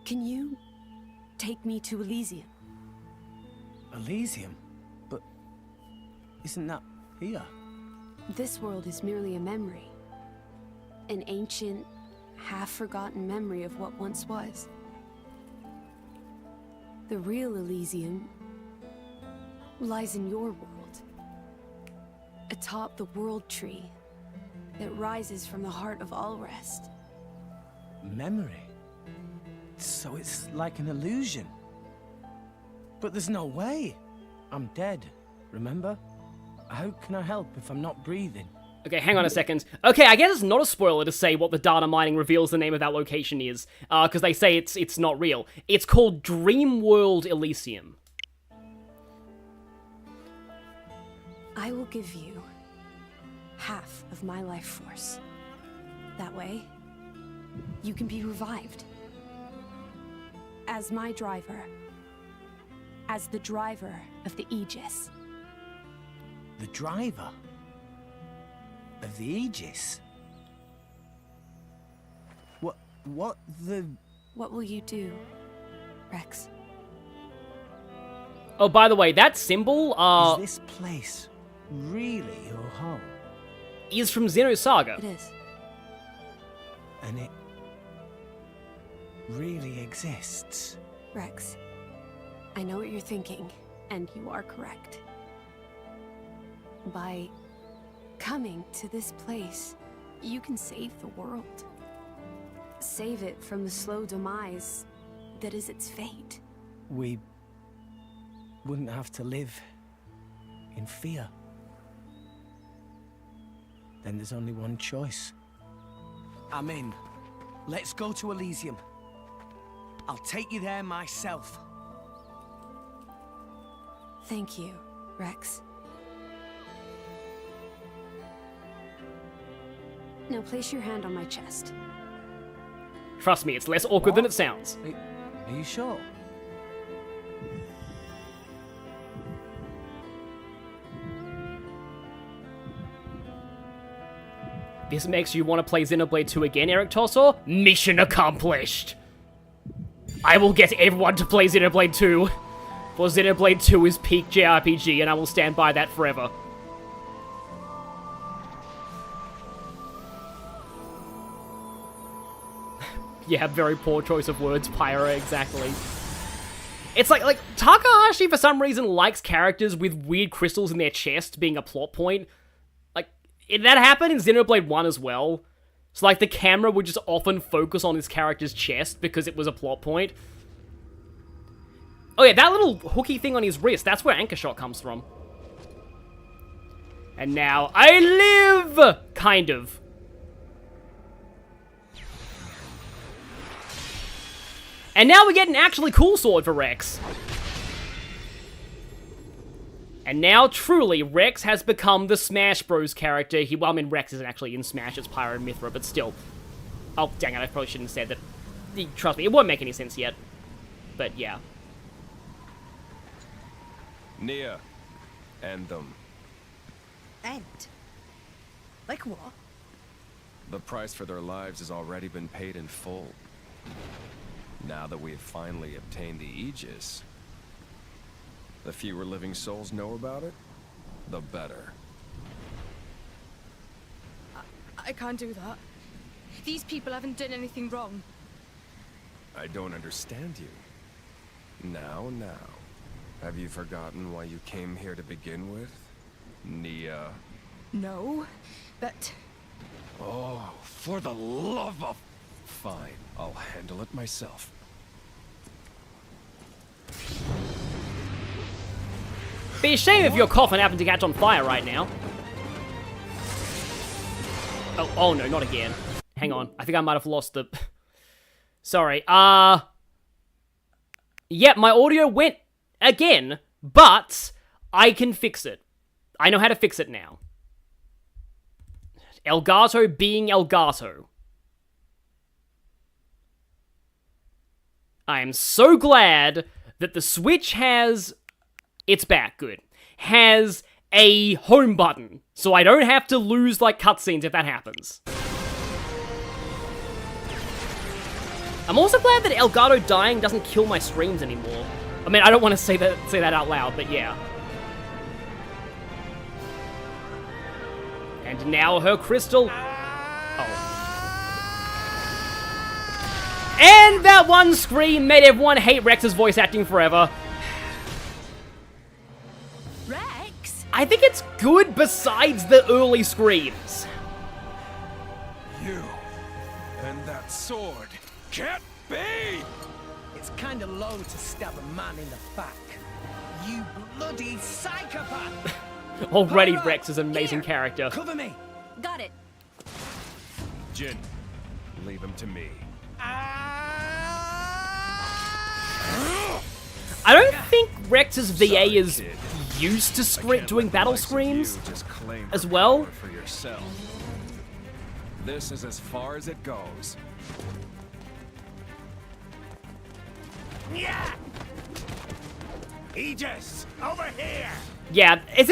Can you take me to Elysium? Elysium? But isn't that here? This world is merely a memory. An ancient, half-forgotten memory of what once was. The real Elysium lies in your world. Atop the world tree that rises from the heart of all rest. Memory? So it's like an illusion. But there's no way. I'm dead, remember? How can I help if I'm not breathing? Okay, hang on a second. Okay, I guess it's not a spoiler to say what the data mining reveals the name of that location is, because they say it's not real. It's called Dreamworld Elysium. I will give you half of my life force. That way, you can be revived. As my driver. As the driver of the Aegis. The driver? Of the Aegis? What the... What will you do, Rex? Oh, by the way, that symbol, Is this place really your home? is from Xenosaga. It is. And it really exists? Rex, I know what you're thinking, and you are correct. By coming to this place, you can save the world. Save it from the slow demise that is its fate. We wouldn't have to live in fear. Then there's only one choice. I'm in. Let's go to Elysium. I'll take you there myself. Thank you, Rex. Now place your hand on my chest. Trust me, it's less awkward than it sounds. Are you sure? This makes you want to play Xenoblade 2 again, Eric Tossor? Mission accomplished! I will get everyone to play Xenoblade 2, for Xenoblade 2 is peak JRPG, and I will stand by that forever. Yeah, very poor choice of words, Pyra, exactly. It's like Takahashi for some reason likes characters with weird crystals in their chest being a plot point. Like, that happened in Xenoblade 1 as well. So like the camera would just often focus on his character's chest because it was a plot point. Oh yeah, that little hooky thing on his wrist, that's where Anchor Shot comes from. And now I live! Kind of. And now we get an actually cool sword for Rex. And now, truly, Rex has become the Smash Bros. Character. Well, I mean, Rex isn't actually in Smash, it's Pyra and Mithra, but still. Oh, dang it, I probably shouldn't have said that. Trust me, it won't make any sense yet. But, yeah. Nia. End them. End? Like what? The price for their lives has already been paid in full. Now that we have finally obtained the Aegis, the fewer living souls know about it, the better. I can't do that. These people haven't done anything wrong. I don't understand you. Now. Have you forgotten why you came here to begin with, Nia? No, but... Oh, for the love of... Fine, I'll handle it myself. Be a shame if your coffin happened to catch on fire right now. Oh no, not again. Hang on, I think I might have lost the... Sorry, Yep, my audio went again, but I can fix it. I know how to fix it now. Elgato being Elgato. I am so glad that the Switch has... It's back, good. Has a home button, so I don't have to lose, like, cutscenes if that happens. I'm also glad that Elgato dying doesn't kill my streams anymore. I mean, I don't want to say that out loud, but yeah. And now her crystal... Oh. And that one scream made everyone hate Rex's voice acting forever. Rex? I think it's good besides the early screams. You and that sword can't be! It's kind of low to stab a man in the back. You bloody psychopath! Already Pyra, Rex is an amazing here, character. Cover me! Got it. Jin, leave him to me. I don't think Rex's VA is used to doing battle screams as well. For yourself. This is as far as it goes. Yeah! Aegis, over here! Yeah, is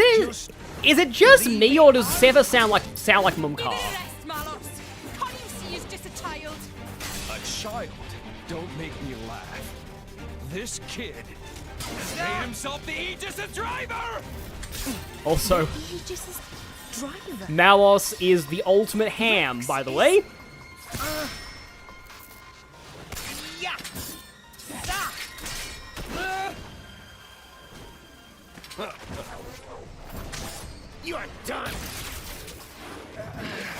it just me or does Sever sound like Mumkar? Can't you see he's just a child? A child? Don't make me laugh. This kid has made himself the Aegis' driver! Also, Aegis' driver? Malos is the ultimate ham, by the way. Yeah! You're done.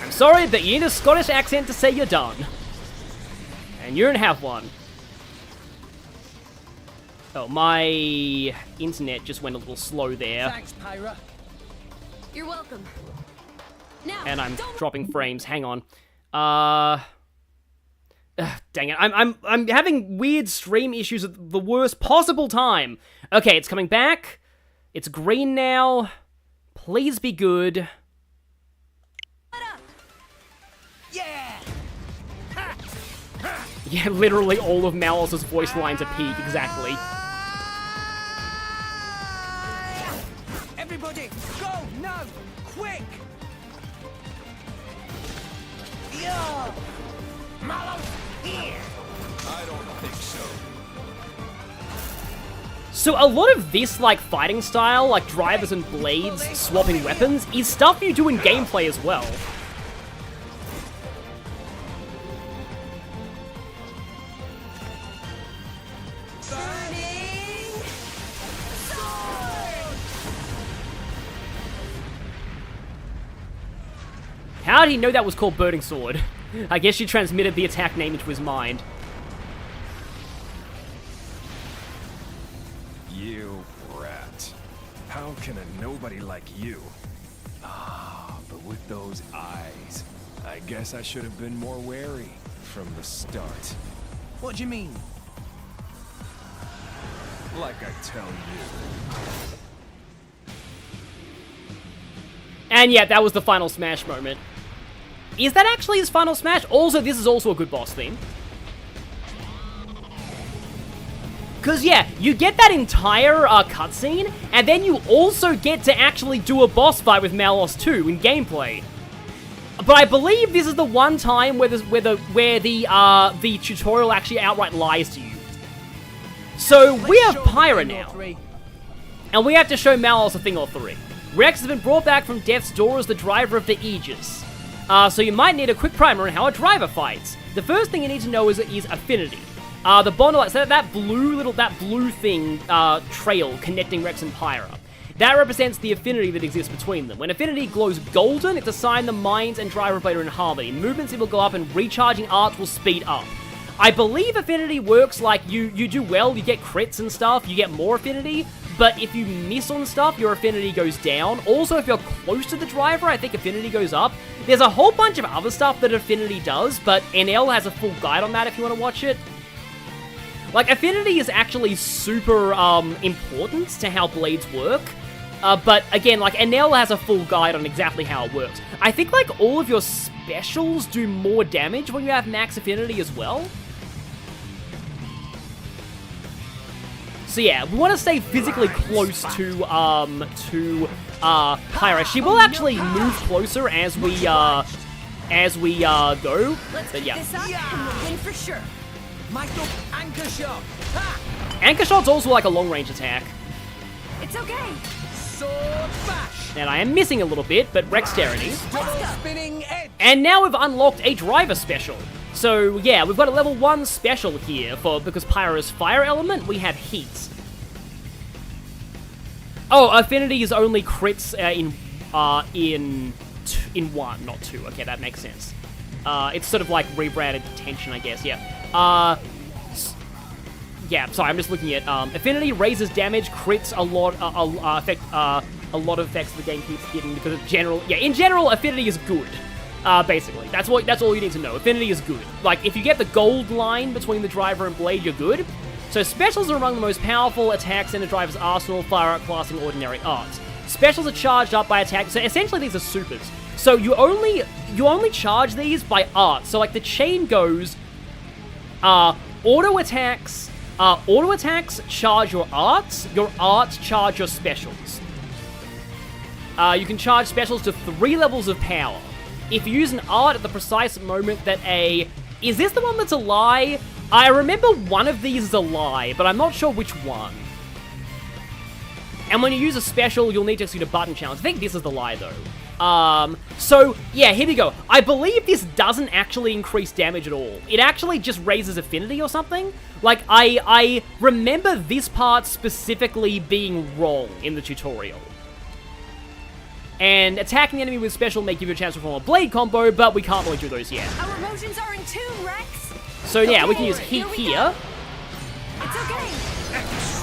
I'm sorry, but you need a Scottish accent to say you're done. And you don't have one. Oh, my internet just went a little slow there. Thanks, Pyra. You're welcome. Now, And I'm don't... dropping frames. Hang on. Dang it. I'm having weird stream issues at the worst possible time. Okay, it's coming back. It's green now. Please be good. Yeah. Yeah, literally all of Malos's voice lines are peak, exactly. Everybody, go now, quick. Yeah. Malos here. I don't think so. So a lot of this, like, fighting style, like drivers and blades, swapping weapons, is stuff you do in gameplay as well. How did he know that was called Burning Sword? I guess she transmitted the attack name into his mind. You rat. How can a nobody like you? Ah, but with those eyes, I guess I should have been more wary from the start. What do you mean? Like I tell you. And yeah, that was the final smash moment. Is that actually his final smash? Also, this is also a good boss theme. Because, yeah, you get that entire cutscene, and then you also get to actually do a boss fight with Malos 2 in gameplay. But I believe this is the one time where the tutorial actually outright lies to you. So, we have Pyra now. And we have to show Malos a thing or three. Rex has been brought back from death's door as the driver of the Aegis. So you might need a quick primer on how a driver fights. The first thing you need to know is affinity. The bond, so that blue thing, trail connecting Rex and Pyra. That represents the affinity that exists between them. When affinity glows golden, it's a sign the minds and driver blade are in harmony. Movement speed will go up and recharging arts will speed up. I believe affinity works like you do well, you get crits and stuff, you get more affinity, but if you miss on stuff, your affinity goes down. Also, if you're close to the driver, I think affinity goes up. There's a whole bunch of other stuff that affinity does, but NL has a full guide on that if you want to watch it. Like, affinity is actually super important to how blades work. But again, like, NL has a full guide on exactly how it works. I think, like, all of your specials do more damage when you have max affinity as well. So yeah, we want to stay physically close to Pyra. She will actually move closer as we go. But yeah. This up and we'll win for sure. Michael, anchor shot. Ha! Anchor shot's also like a long range attack. It's okay. Sword bash. And I am missing a little bit, but Rexterity. Spinning edge. And now we've unlocked a driver special. So yeah, we've got a level 1 special here because Pyra's fire element, we have heat. Oh, affinity is only crits in 1, not 2. Okay, that makes sense. It's sort of like rebranded tension, I guess. Yeah. Yeah. Sorry, I'm just looking at affinity raises damage, crits a lot of effects the game keeps getting because in general, affinity is good. Basically, that's all you need to know. Affinity is good. Like, if you get the gold line between the driver and blade, you're good. So specials are among the most powerful attacks in a driver's arsenal, fire outclassing ordinary arts. Specials are charged up by attack, so essentially these are supers. So you only charge these by art. So like the chain goes, auto attacks charge your arts charge your specials. You can charge specials to 3 levels of power. If you use an art at the precise moment that is this the one that's a lie? I remember one of these is a lie, but I'm not sure which one. And when you use a special, you'll need to execute a button challenge. I think this is the lie, though. So, yeah, here we go. I believe this doesn't actually increase damage at all. It actually just raises affinity or something, Like, I remember this part specifically being wrong in the tutorial. And attacking the enemy with special may give you a chance to perform a blade combo, but we can't really do those yet. Our emotions are in tune, Rex. So yeah, we can use heat here. It's okay.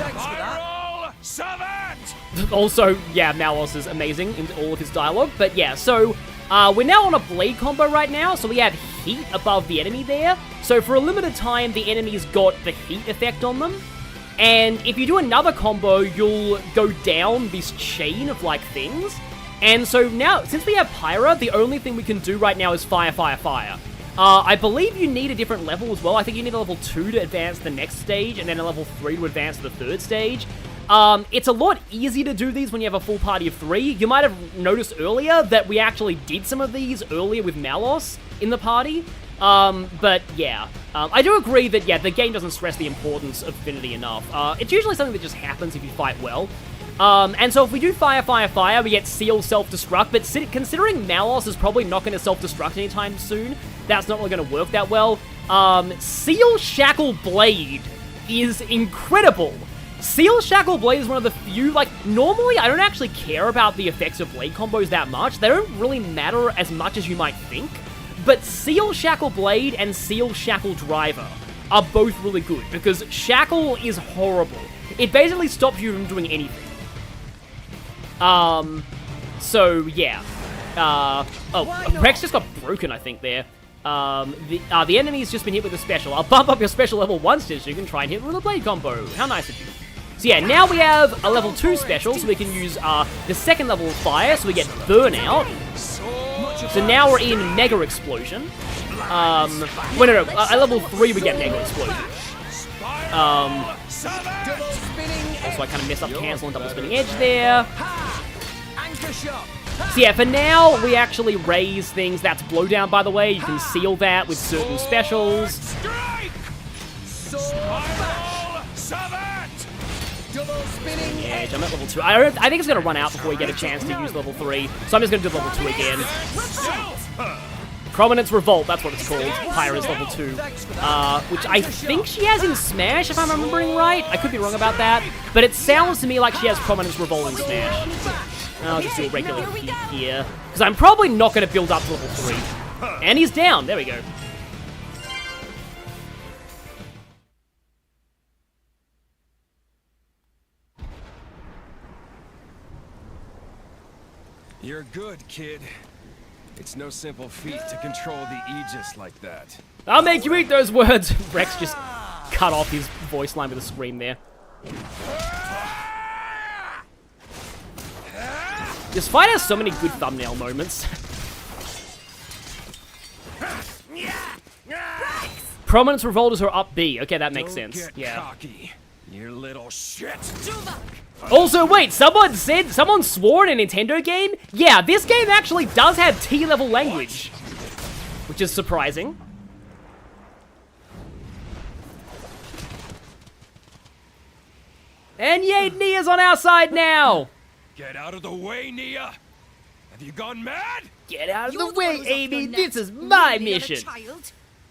Thanks for that. Salvage! Also, yeah, Malos is amazing in all of his dialogue. But yeah, so we're now on a blade combo right now, so we have heat above the enemy there. So for a limited time, the enemy's got the heat effect on them. And if you do another combo, you'll go down this chain of, like, things. And so now, since we have Pyra, the only thing we can do right now is fire, fire, fire. I believe you need a different level as well. I think you need a level 2 to advance the next stage, and then a level 3 to advance to the third stage. It's a lot easier to do these when you have a full party of 3. You might have noticed earlier that we actually did some of these earlier with Malos in the party. But yeah, I do agree that, yeah, the game doesn't stress the importance of affinity enough. It's usually something that just happens if you fight well. And so if we do fire, fire, fire, we get seal self-destruct, but considering Malos is probably not going to self-destruct anytime soon, that's not really going to work that well. Seal Shackle Blade is incredible. Seal Shackle Blade is one of the few, like, normally I don't actually care about the effects of blade combos that much. They don't really matter as much as you might think, but Seal Shackle Blade and Seal Shackle Driver are both really good, because Shackle is horrible. It basically stops you from doing anything. So, yeah. Rex just got broken, I think, there. The enemy's just been hit with a special. I'll bump up your special level 1 so you can try and hit with a blade combo. How nice of you. So yeah, now we have a level 2 special, so we can use, the second level of fire, so we get Burnout. So now we're in Mega Explosion. Wait, no, at level 3 we get Mega Explosion. Also, I kind of messed up cancel and double spinning edge there. So yeah, for now, we actually raise things. That's blowdown, by the way. You can seal that with certain specials. Edge, I'm at level 2. I think it's going to run out before we get a chance to use level 3. So I'm just going to do level 2 again. Prominence Revolt, that's what it's called. Pyra's level 2. Which I think she has in Smash, if I'm remembering right. I could be wrong about that. But it sounds to me like she has Prominence Revolt in Smash. I'll just do a regular heat here. Because I'm probably not going to build up to level 3. And he's down. There we go. You're good, kid. It's no simple feat to control the Aegis like that. I'll make you eat those words! Rex just cut off his voice line with a scream there. This fight has so many good thumbnail moments. Prominence Revolt is her up B. Okay, that makes sense. Yeah. Cocky, you little shit. Also, wait, someone swore in a Nintendo game? Yeah, this game actually does have T-level language. Which is surprising. And yay, Nia's on our side now! Get out of the way, Nia! Have you gone mad? Get out of the way, Amy! This is my mission!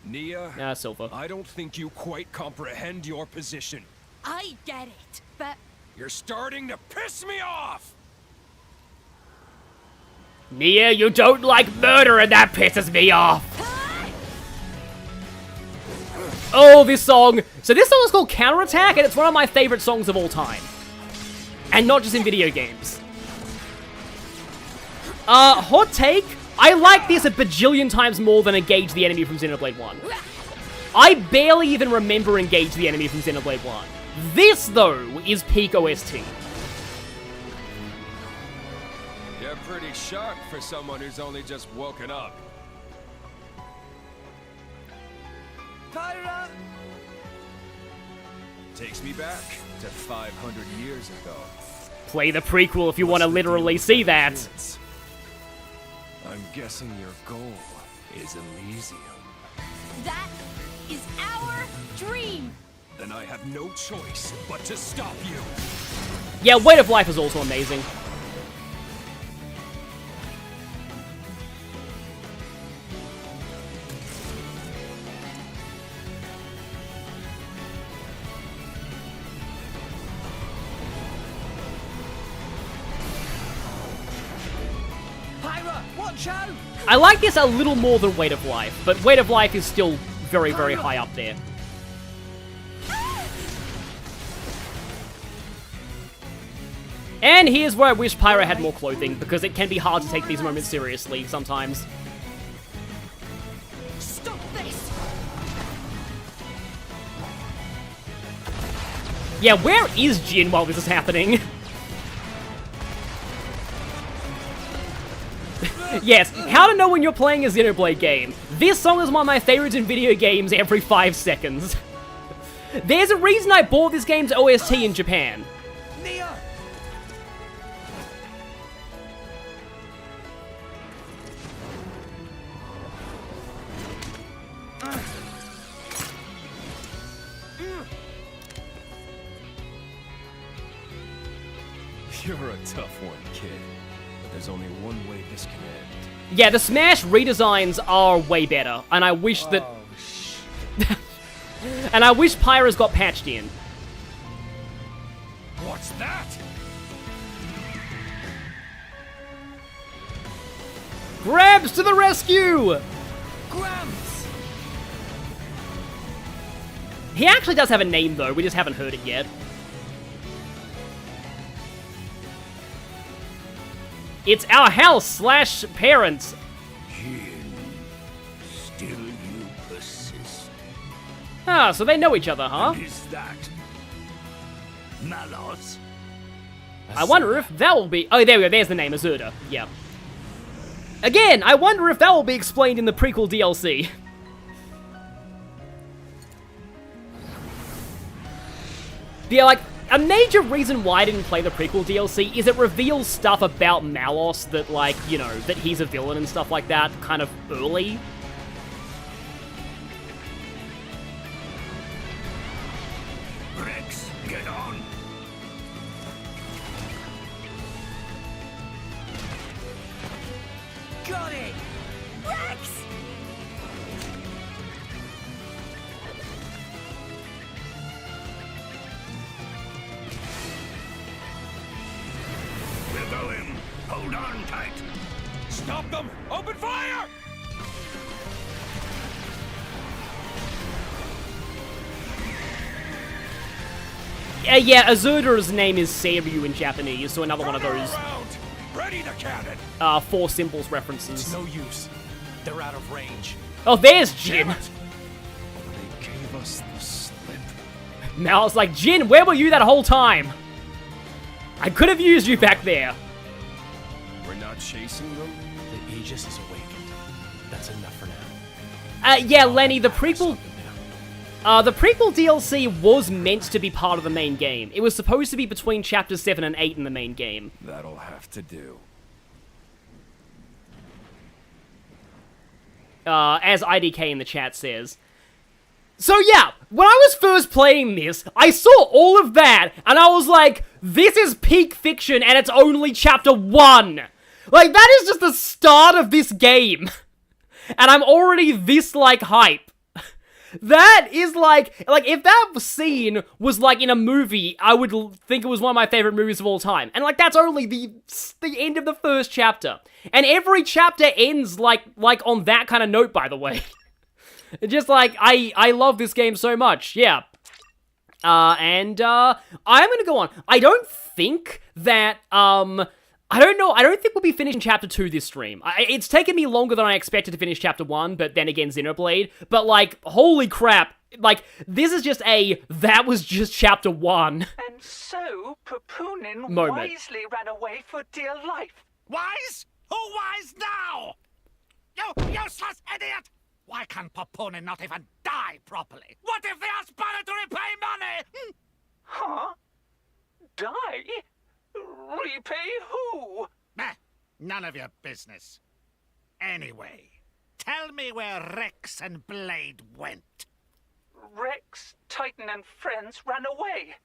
Nia, Silva. I don't think you quite comprehend your position. I get it, but... You're starting to piss me off! Nia, you don't like murder and that pisses me off! Oh, this song! So this song is called Counterattack, and it's one of my favorite songs of all time. And not just in video games. Hot take, I like this a bajillion times more than Engage the Enemy from Xenoblade 1. I barely even remember Engage the Enemy from Xenoblade 1. This, though, is peak OST. You're pretty sharp for someone who's only just woken up. Pyra! Takes me back to 500 years ago. Play the prequel if you want to literally see that. I'm guessing your goal is Elysium. That is our dream! Then I have no choice but to stop you. Yeah, Weight of Life is also amazing. Watch out! I like this a little more than Weight of Life, but Weight of Life is still very, very high up there. And here's where I wish Pyra had more clothing, because it can be hard to take these moments seriously sometimes. Stop this! Yeah, where is Jin while this is happening? Yes, how to know when you're playing a Xenoblade game. This song is one of my favorites in video games every 5 seconds. There's a reason I bought this game's OST in Japan. Nia! You're a tough one, kid. But there's only one way this can end. Yeah, the Smash redesigns are way better, and I wish that... and I wish Pyra's got patched in. What's that? Grabs to the rescue! Gramps! He actually does have a name, though. We just haven't heard it yet. It's our house / parents. Jin, still you persist. Ah, so they know each other, huh? And is that Malos? I wonder if that will be... Oh, there we go. There's the name, Azurda. Yeah. Again, I wonder if that will be explained in the prequel DLC. Yeah, like, a major reason why I didn't play the prequel DLC is it reveals stuff about Malos that, like, you know, that he's a villain and stuff like that kind of early. Rex, get on. Got it! Rex! We'll go in. Hold on tight. Stop them! Open fire! Yeah, Azurda's name is Seiryu in Japanese, so another one of those Ready the cannon! 4 symbols references. It's no use. They're out of range. Oh, there's Jin! They gave us the slip. Mal's like, Jin, where were you that whole time? I could have used you back there. We're not chasing them? The Aegis is awakened. That's enough for now. Yeah, Lenny, the prequel DLC was meant to be part of the main game. It was supposed to be between chapters 7 and 8 in the main game. That'll have to do. As IDK in the chat says. So yeah, when I was first playing this, I saw all of that, and I was like, this is peak fiction, and it's only chapter 1! Like, that is just the start of this game. And I'm already this, like, hype. That is like, if that scene was, like, in a movie, I would think it was one of my favorite movies of all time. And, like, that's only the end of the first chapter. And every chapter ends, like on that kind of note, by the way. Just, like, I love this game so much, yeah. I'm gonna go on. I don't think that, I don't think we'll be finishing Chapter 2 this stream. It's taken me longer than I expected to finish Chapter 1, but then again, Xenoblade. But, like, holy crap. Like, this is just that was just Chapter 1. And so, Pupunin Moment. wisely ran away for dear life. Wise? Who wise now? You useless idiot! Why can Pupunin not even die properly? What if they ask Bana to repay money? Huh? Die? Repay who? Nah, none of your business. Anyway, tell me where Rex and Blade went. Rex, Titan, and friends ran away.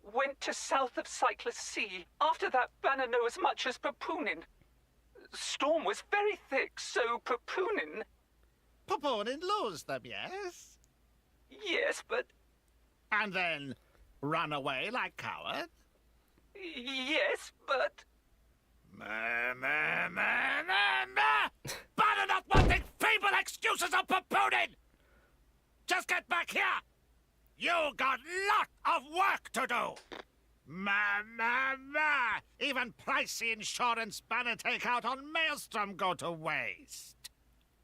Went to south of Cyclus Sea. After that, Bana knew as much as Pupunin. Storm was very thick, so Pupunin... Pupunin lose them, yes? Yes, but... And then run away like coward? Yes, but... Meh, meh, meh, meh, meh. excuses of papooning! Just get back here! You got lot of work to do! Ma. Even pricey insurance Bana take out on Maelstrom go to waste.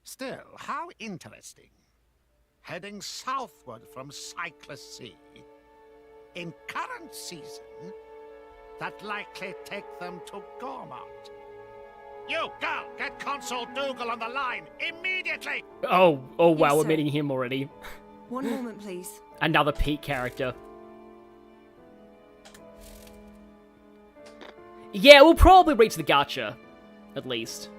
Still, how interesting. Heading southward from Cyclus Sea. In current season, that likely take them to Gourmont. You, girl, get Consul Dougal on the line, immediately! Oh wow, Yes, we're sir. meeting him already. One moment, please. Another Pete character. Yeah, we'll probably reach the gacha. At least.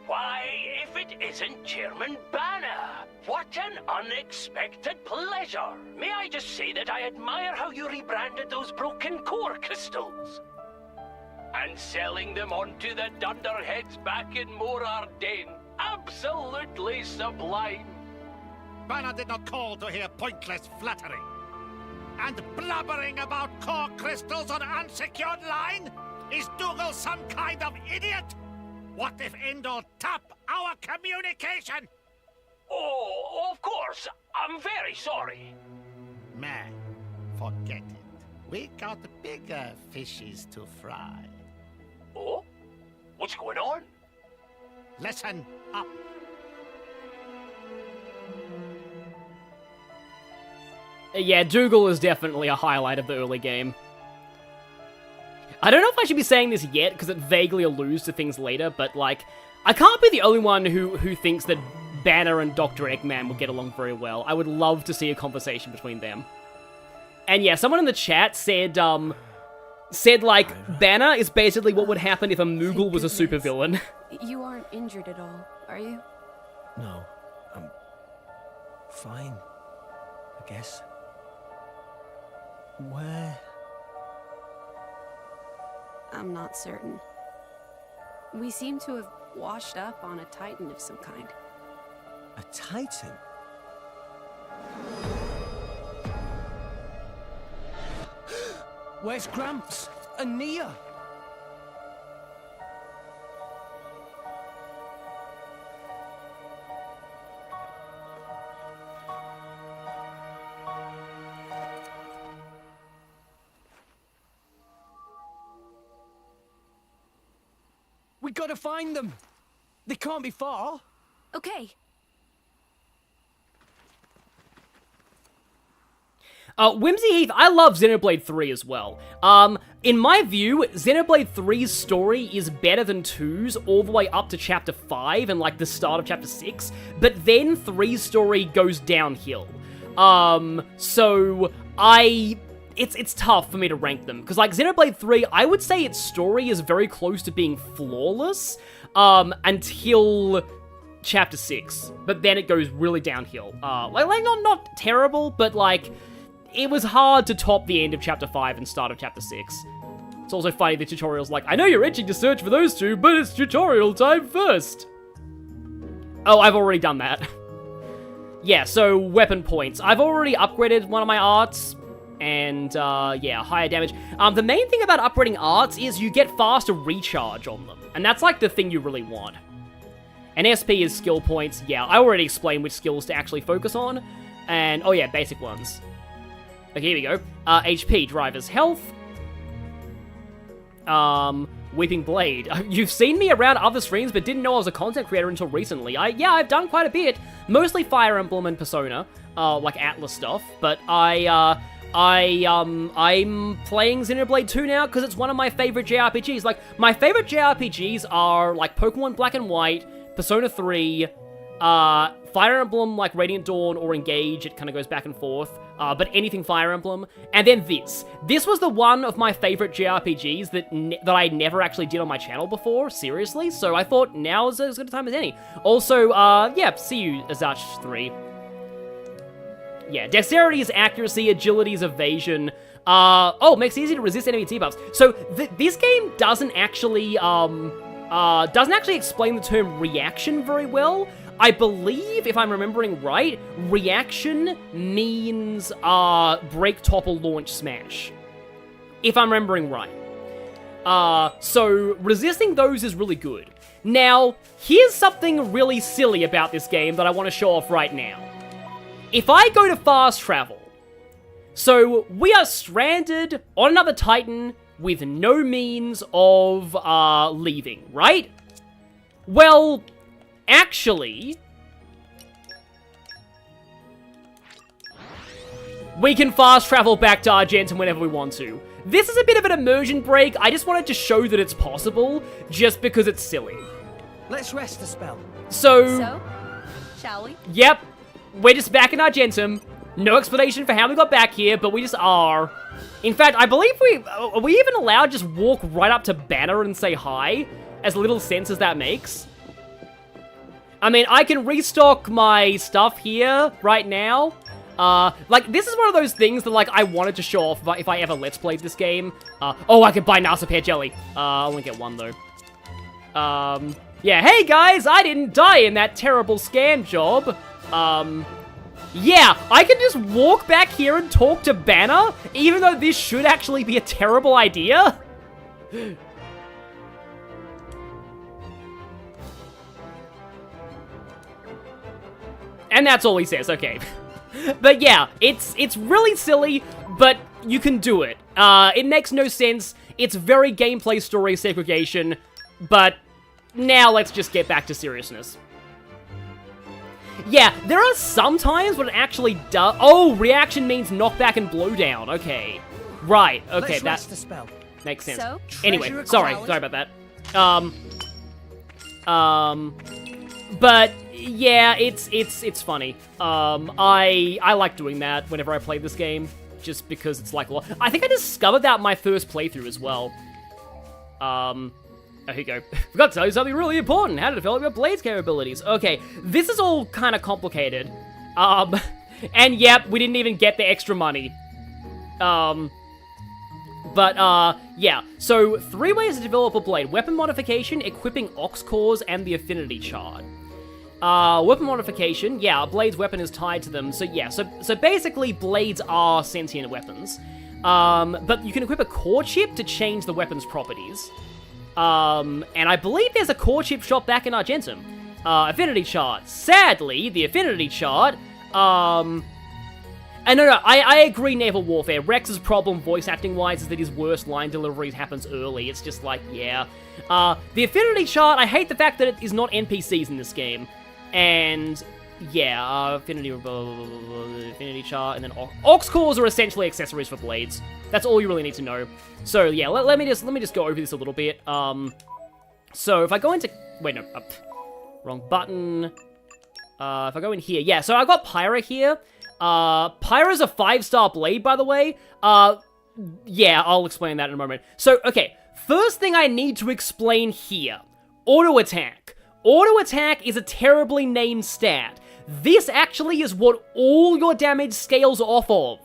Why, if it isn't Chairman Bana! What an unexpected pleasure! May I just say that I admire how you rebranded those broken core crystals? And selling them onto the dunderheads back in More Ardennes. Absolutely sublime! Bana did not call to hear pointless flattery. And blabbering about core crystals on unsecured line? Is Dougal some kind of idiot? What if Indol tap our communication? Oh, of course. I'm very sorry. Man, forget it. We got bigger fishes to fry. Oh? What's going on? Listen up. Yeah, Dougal is definitely a highlight of the early game. I don't know if I should be saying this yet, because it vaguely alludes to things later, but, like, I can't be the only one who thinks that Bana and Dr. Eggman would get along very well. I would love to see a conversation between them. And yeah, someone in the chat said, like, Bana is basically what would happen if a Moogle was a supervillain. You aren't injured at all, are you? No, I'm fine, I guess. Where? I'm not certain. We seem to have washed up on a Titan of some kind. A Titan? Where's Gramps and Nia? We gotta find them. They can't be far. Okay. Whimsy Heath, I love Xenoblade 3 as well. In my view, Xenoblade 3's story is better than 2's all the way up to Chapter 5 and, like, the start of Chapter 6, but then 3's story goes downhill. It's tough for me to rank them, because, like, Xenoblade 3, I would say its story is very close to being flawless, until Chapter 6, but then it goes really downhill. Not terrible, but, like, it was hard to top the end of Chapter 5 and start of Chapter 6. It's also funny the tutorial's like, I know you're itching to search for those two, but it's tutorial time first. Oh, I've already done that. Yeah, so weapon points. I've already upgraded one of my arts, and, yeah, higher damage. The main thing about upgrading arts is you get faster recharge on them, and that's, like, the thing you really want. And SP is skill points. Yeah, I already explained which skills to actually focus on, and, oh yeah, basic ones. Okay, here we go. HP, driver's health. Weeping Blade. You've seen me around other streams, but didn't know I was a content creator until recently. I've done quite a bit. Mostly Fire Emblem and Persona, like Atlas stuff, but I'm playing Xenoblade 2 now because it's one of my favorite JRPGs. Like, my favorite JRPGs are, like, Pokemon Black and White, Persona 3, Fire Emblem, like Radiant Dawn or Engage, it kind of goes back and forth, but anything Fire Emblem, and then this. This was the one of my favorite JRPGs that I never actually did on my channel before, seriously, so I thought now is as good a time as any. Also, yeah, see you, Azach 3. Yeah, dexterity is accuracy, agility is evasion, makes it easy to resist enemy debuffs. So, this game doesn't actually explain the term reaction very well. I believe, if I'm remembering right, reaction means, break, topple, launch, smash. If I'm remembering right. So resisting those is really good. Now, here's something really silly about this game that I want to show off right now. If I go to fast travel, so we are stranded on another Titan with no means of leaving, right? Well, actually, we can fast travel back to Argentum whenever we want to. This is a bit of an immersion break. I just wanted to show that it's possible, just because it's silly. Let's rest a spell. So, shall we? Yep, we're just back in Argentum. No explanation for how we got back here, but we just are. In fact, I believe are we even allowed to just walk right up to Bana and say hi? As little sense as that makes. I mean, I can restock my stuff here right now. Like, this is one of those things that, like, I wanted to show off if I ever Let's Played this game. Oh, I could buy Nasa Pear Jelly. I'll only get one, though. Yeah, hey, guys, I didn't die in that terrible scam job. Yeah, I can just walk back here and talk to Bana, even though this should actually be a terrible idea. And that's all he says, okay. But yeah, it's really silly, but you can do it. It makes no sense. It's very gameplay story segregation, but now let's just get back to seriousness. Yeah, there are some times when it actually does. Oh, reaction means knockback and blowdown. Okay, right. Okay, that makes sense. So, anyway, sorry about that. But yeah, it's funny. I like doing that whenever I play this game, just because it's like, I think I discovered that my first playthrough as well. Oh, here you go. Forgot to tell you something really important. How to develop your Blade's capabilities. Okay, this is all kind of complicated. And yep, we didn't even get the extra money. Yeah. So, 3 ways to develop a Blade. Weapon modification, equipping Ox Cores, and the Affinity Chart. Weapon modification, yeah, a Blade's weapon is tied to them. So yeah, so basically Blades are sentient weapons. But you can equip a core chip to change the weapon's properties. And I believe there's a core chip shop back in Argentum. Affinity Chart. Sadly, the Affinity Chart, and no, I agree, Naval Warfare. Rex's problem, voice acting-wise, is that his worst line deliveries happens early. It's just like, yeah. The Affinity Chart, I hate the fact that it is not NPCs in this game. And, yeah, Affinity Chart, and then Ox Cores are essentially accessories for Blades. That's all you really need to know. So, yeah, let me just go over this a little bit. So, if I go into... Wait, no, wrong button. If I go in here, yeah, so I got Pyra here. Pyra's a 5-star blade, by the way. Yeah, I'll explain that in a moment. So, okay, first thing I need to explain here. Auto attack. Auto attack is a terribly named stat. This actually is what all your damage scales off of.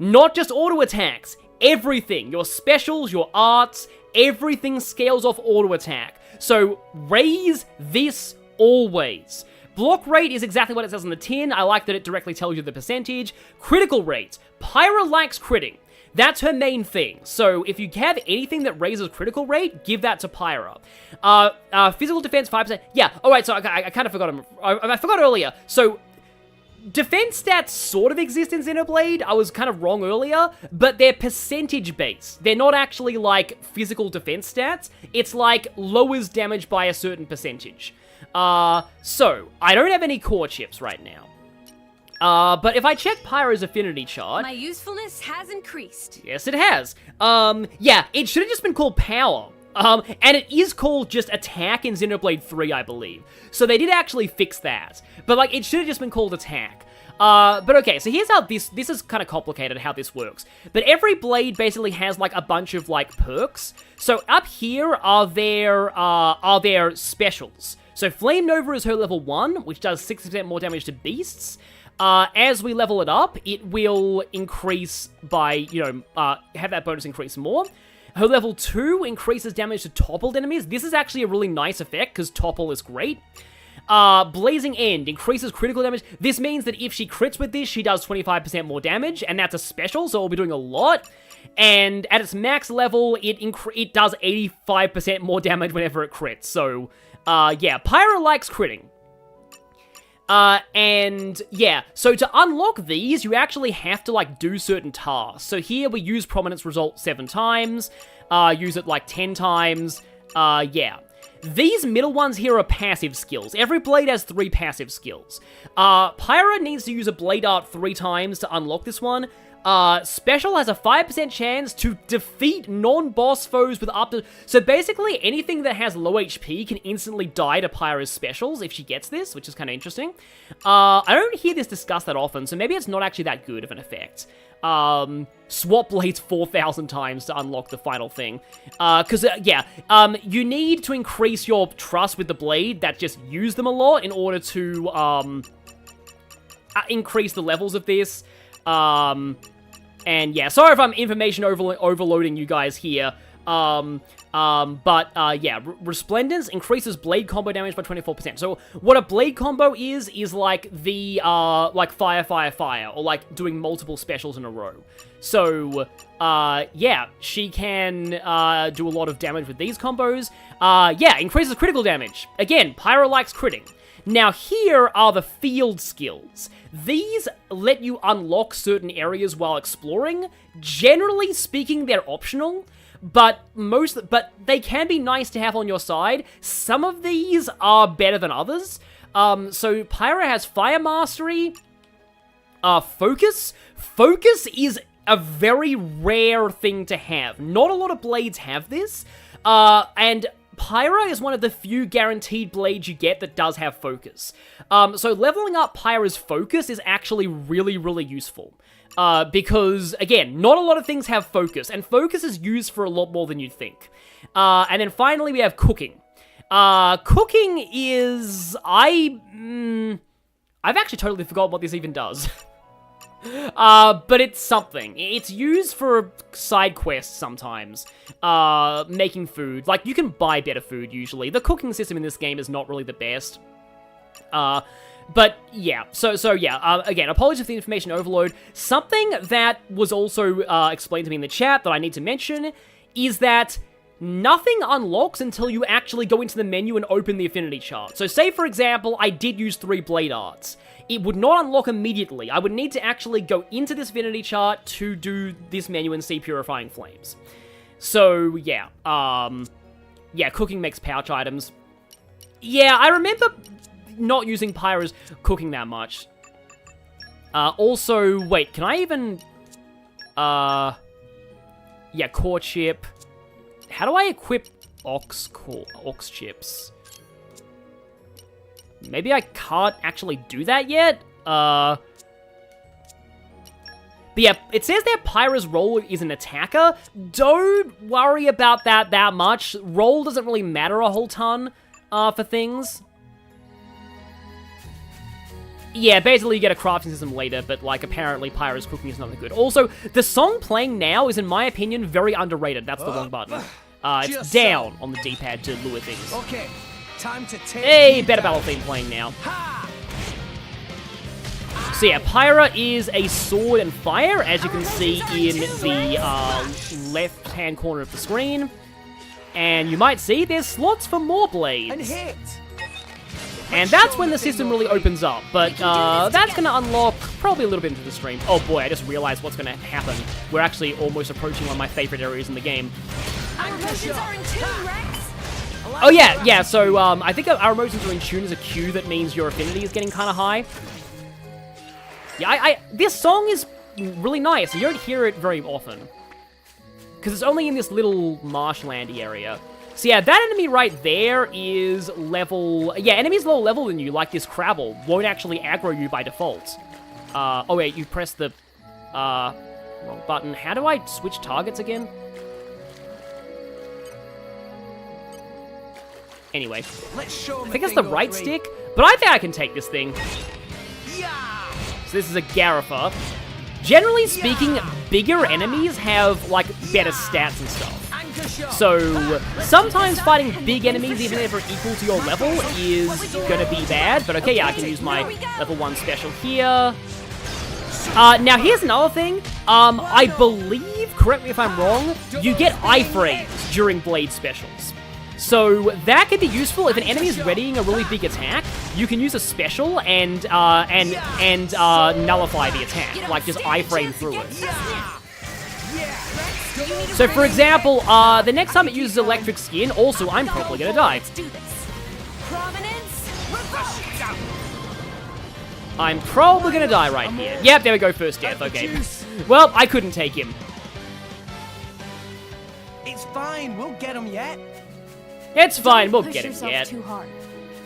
Not just auto attacks. Everything. Your specials, your arts, everything scales off auto attack. So, raise this always. Block rate is exactly what it says on the tin. I like that it directly tells you the percentage. Critical rate. Pyra likes critting. That's her main thing. So if you have anything that raises critical rate, give that to Pyra. Physical defense, 5%. Yeah, alright, so I kind of forgot. I forgot earlier. So defense stats sort of exist in Xenoblade. I was kind of wrong earlier, but they're percentage based. They're not actually like physical defense stats. It's like lowers damage by a certain percentage. So I don't have any core chips right now. But if I check Pyra's affinity chart... My usefulness has increased. Yes, it has. Yeah, it should have just been called Power. And it is called just Attack in Xenoblade 3, I believe. So they did actually fix that. But, like, it should have just been called Attack. But okay, so here's how this is kind of complicated, how this works. But every blade basically has, like, a bunch of, like, perks. So up here are their specials. So Flame Nova is her level 1, which does 60% more damage to beasts. As we level it up, it will increase by, you know, have that bonus increase more. Her level 2 increases damage to toppled enemies. This is actually a really nice effect, because topple is great. Blazing End increases critical damage. This means that if she crits with this, she does 25% more damage, and that's a special, so it'll be doing a lot. And at its max level, it does 85% more damage whenever it crits. So, yeah, Pyra likes critting. And yeah, so to unlock these, you actually have to, like, do certain tasks. So here we use Prominence Result 7 times, use it, like, 10 times, yeah. These middle ones here are passive skills. Every blade has 3 passive skills. Pyra needs to use a blade art 3 times to unlock this one. Special has a 5% chance to defeat non-boss foes with up to... So basically, anything that has low HP can instantly die to Pyra's specials if she gets this, which is kind of interesting. I don't hear this discussed that often, so maybe it's not actually that good of an effect. Swap blades 4,000 times to unlock the final thing. You need to increase your trust with the blade that just use them a lot in order to, increase the levels of this. And yeah, sorry if I'm information overloading you guys here. Resplendence increases blade combo damage by 24%. So what a blade combo is like the, like fire, or like doing multiple specials in a row. So, yeah, she can, do a lot of damage with these combos. Yeah, increases critical damage. Again, Pyra likes critting. Now here are the field skills. These let you unlock certain areas while exploring. Generally speaking, they're optional, but they can be nice to have on your side. Some of these are better than others. So Pyra has Fire Mastery, Focus. Focus is a very rare thing to have. Not a lot of blades have this, and Pyra is one of the few guaranteed blades you get that does have focus. So leveling up Pyra's focus is actually really, really useful. Because, again, not a lot of things have focus, and focus is used for a lot more than you'd think. And then finally we have cooking. Cooking is... I've actually totally forgotten what this even does. But it's something. It's used for side quests sometimes. Making food. Like, you can buy better food, usually. The cooking system in this game is not really the best. But, yeah. Again, apologies for the information overload. Something that was also, explained to me in the chat that I need to mention is that nothing unlocks until you actually go into the menu and open the affinity chart. So, say, for example, I did use 3 blade arts. It would not unlock immediately. I would need to actually go into this affinity chart to do this menu and see Purifying Flames. So, yeah. Yeah, cooking makes pouch items. Yeah, I remember not using Pyra's cooking that much. Also, wait, can I even... yeah, core chip. How do I equip ox chips? Maybe I can't actually do that yet? But yeah, it says that Pyra's role is an attacker. Don't worry about that much. Role doesn't really matter a whole ton, for things. Yeah, basically you get a crafting system later, but, like, apparently Pyra's cooking is not that good. Also, the song playing now is, in my opinion, very underrated. That's the wrong button. It's down on the D-pad to lure things. Okay, time to take... Hey, better battle theme playing now. So yeah, Pyra is a sword and fire, as you can see in the left-hand corner of the screen. And you might see there's slots for more blades. And hit! And that's when the system really opens up, but that's going to unlock probably a little bit into the stream. Oh boy, I just realized what's going to happen. We're actually almost approaching one of my favorite areas in the game. Our emotions are in tune, Rex! Oh yeah, so I think our emotions are in tune is a cue that means your affinity is getting kind of high. Yeah, this song is really nice. You don't hear it very often. Because it's only in this little marshlandy area. So yeah, that enemy right there is level... Yeah, enemies lower level than you, like this Cravel, won't actually aggro you by default. Oh wait, you press the... wrong button. How do I switch targets again? Anyway. I think it's the right stick, but I think I can take this thing. So this is a Garifa. Generally speaking, bigger enemies have, like, better stats and stuff. So sometimes fighting big enemies, even if they're equal to your level, is gonna be bad. But okay, yeah, I can use my level 1 special here. Now here's another thing. I believe, correct me if I'm wrong, you get iframes during blade specials. So that can be useful if an enemy is readying a really big attack. You can use a special and nullify the attack, like just iframe through it. So for example, the next time it uses electric skin, also I'm probably gonna die. I'm probably gonna die right here. Yep, there we go, first death, okay. Well, I couldn't take him. It's fine, we'll get him yet. It's fine, we'll get him yet.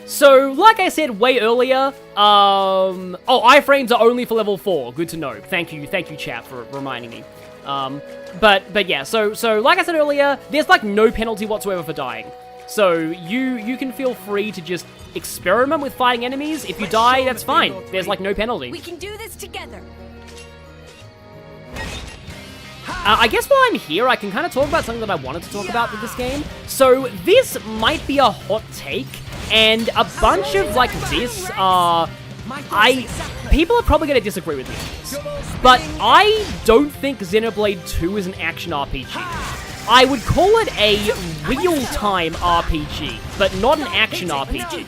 So, like I said way earlier, oh, iframes are only for level 4. Good to know. Thank you, chat, for reminding me. But yeah, so like I said earlier, there's like no penalty whatsoever for dying. So you can feel free to just experiment with fighting enemies. If you die, that's fine. There's like no penalty. We can do this together. I guess while I'm here, I can kind of talk about something that I wanted to talk about with this game. So this might be a hot take, and a bunch of like this, people are probably going to disagree with me, but I don't think Xenoblade 2 is an action RPG. I would call it a real-time RPG, but not an action RPG.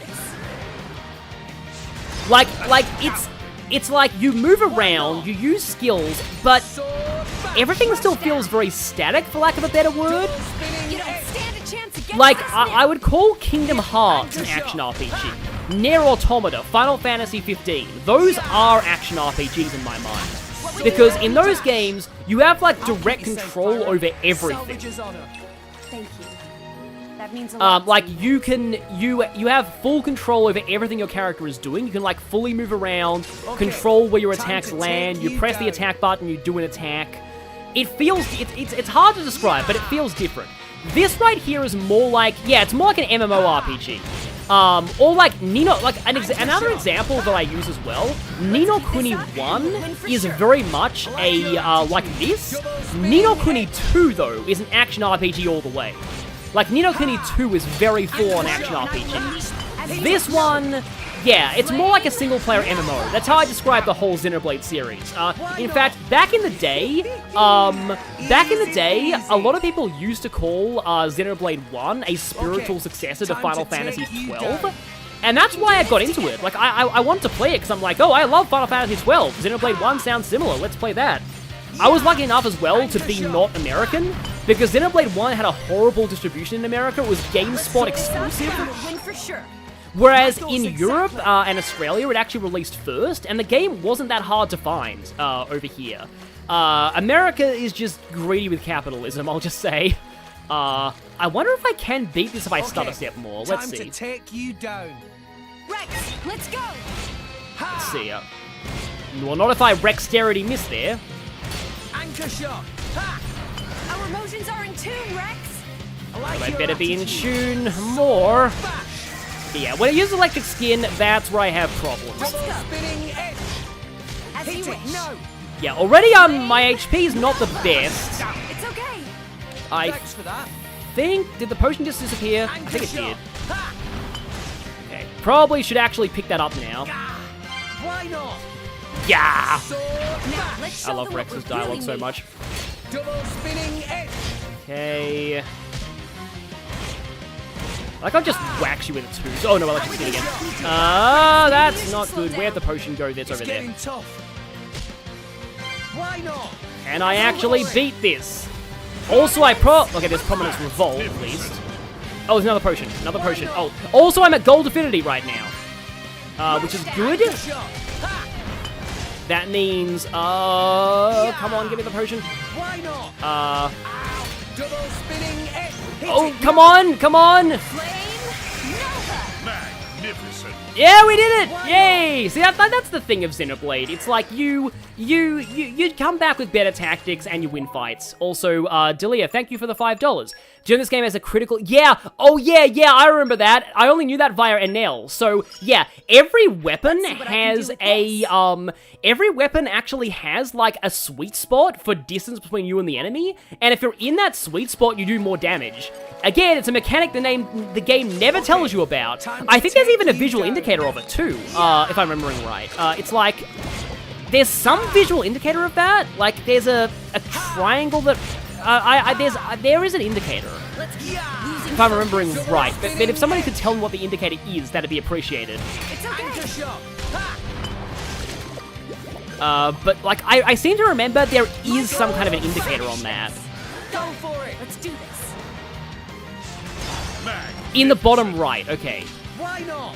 Like it's like you move around, you use skills, but everything still feels very static, for lack of a better word. Like, I would call Kingdom Hearts an action RPG. Nier Automata, Final Fantasy 15, those are action RPGs in my mind. Because in those games, you have, like, direct control over everything. Thank you. That means a lot. Like, you have full control over everything your character is doing. You can, like, fully move around, control where your attacks land, you press the attack button, you do an attack. It feels, it's hard to describe, but it feels different. This right here is more like, yeah, it's more like an MMORPG. Or like another example that I use as well, Ni no Kuni 1 is very much a, like this. Ni no Kuni 2, though, is an action RPG all the way. Like, Ni no Kuni 2 is very full-on action RPG. This one, yeah, it's more like a single-player MMO. That's how I describe the whole Xenoblade series. In fact, back in the day, a lot of people used to call Xenoblade 1 a spiritual successor to Final Fantasy 12. And that's why I got into it. Like, I wanted to play it because I'm like, oh, I love Final Fantasy 12. Xenoblade 1 sounds similar. Let's play that. I was lucky enough as well to be not American, because Xenoblade 1 had a horrible distribution in America. It was GameSpot exclusive. Whereas in Europe and Australia, it actually released first, and the game wasn't that hard to find over here. America is just greedy with capitalism, I'll just say. I wonder if I can beat this if I stutter step more. Let's see. Time to take you down. Rex, let's go. Let's see. Well, not if I Rexterity miss there. Anchor shot. Ha! Our emotions are in tune, Rex. I better be in tune more. Yeah, when I use electric skin, that's where I have problems. As you wish. No. Yeah, already my HP is not the best. It's okay. I think, did the potion just disappear? I think it did. Okay, probably should actually pick that up now. Why not? Yeah! Let's I love Rex's dialogue so much. Double spinning edge. Okay. Like, I'll just wax you with a 2. Oh no, electric skin again. That's not good. Where'd the potion go? That's over there. Why not? Can I actually beat this? Also, okay, there's Prominence Revolt, at least. Oh, there's another potion. Another potion. Oh, also, I'm at Gold Affinity right now. Which is good. That means, come on, give me the potion. Why not? Double spinning edge. Oh, come on, come on! Magnificent. person. Yeah, we did it! Yay! See, that's the thing of Xenoblade. It's like you come back with better tactics and you win fights. Also, Delia, thank you for the $5. During this game has a critical... Yeah! Oh, yeah, I remember that. I only knew that via Enel. So, yeah, every weapon has a... Every weapon actually has, like, a sweet spot for distance between you and the enemy. And if you're in that sweet spot, you do more damage. Again, it's a mechanic the game never tells you about. I think there's even a visual indicator of it, too, if I'm remembering right. It's like... There's some visual indicator of that. Like, there's a triangle that... there is an indicator, if I'm remembering right. But if somebody could tell me what the indicator is, that'd be appreciated. But like, I seem to remember there is some kind of an indicator on that. Go for it. Let's do this. In the bottom right, okay. Why not?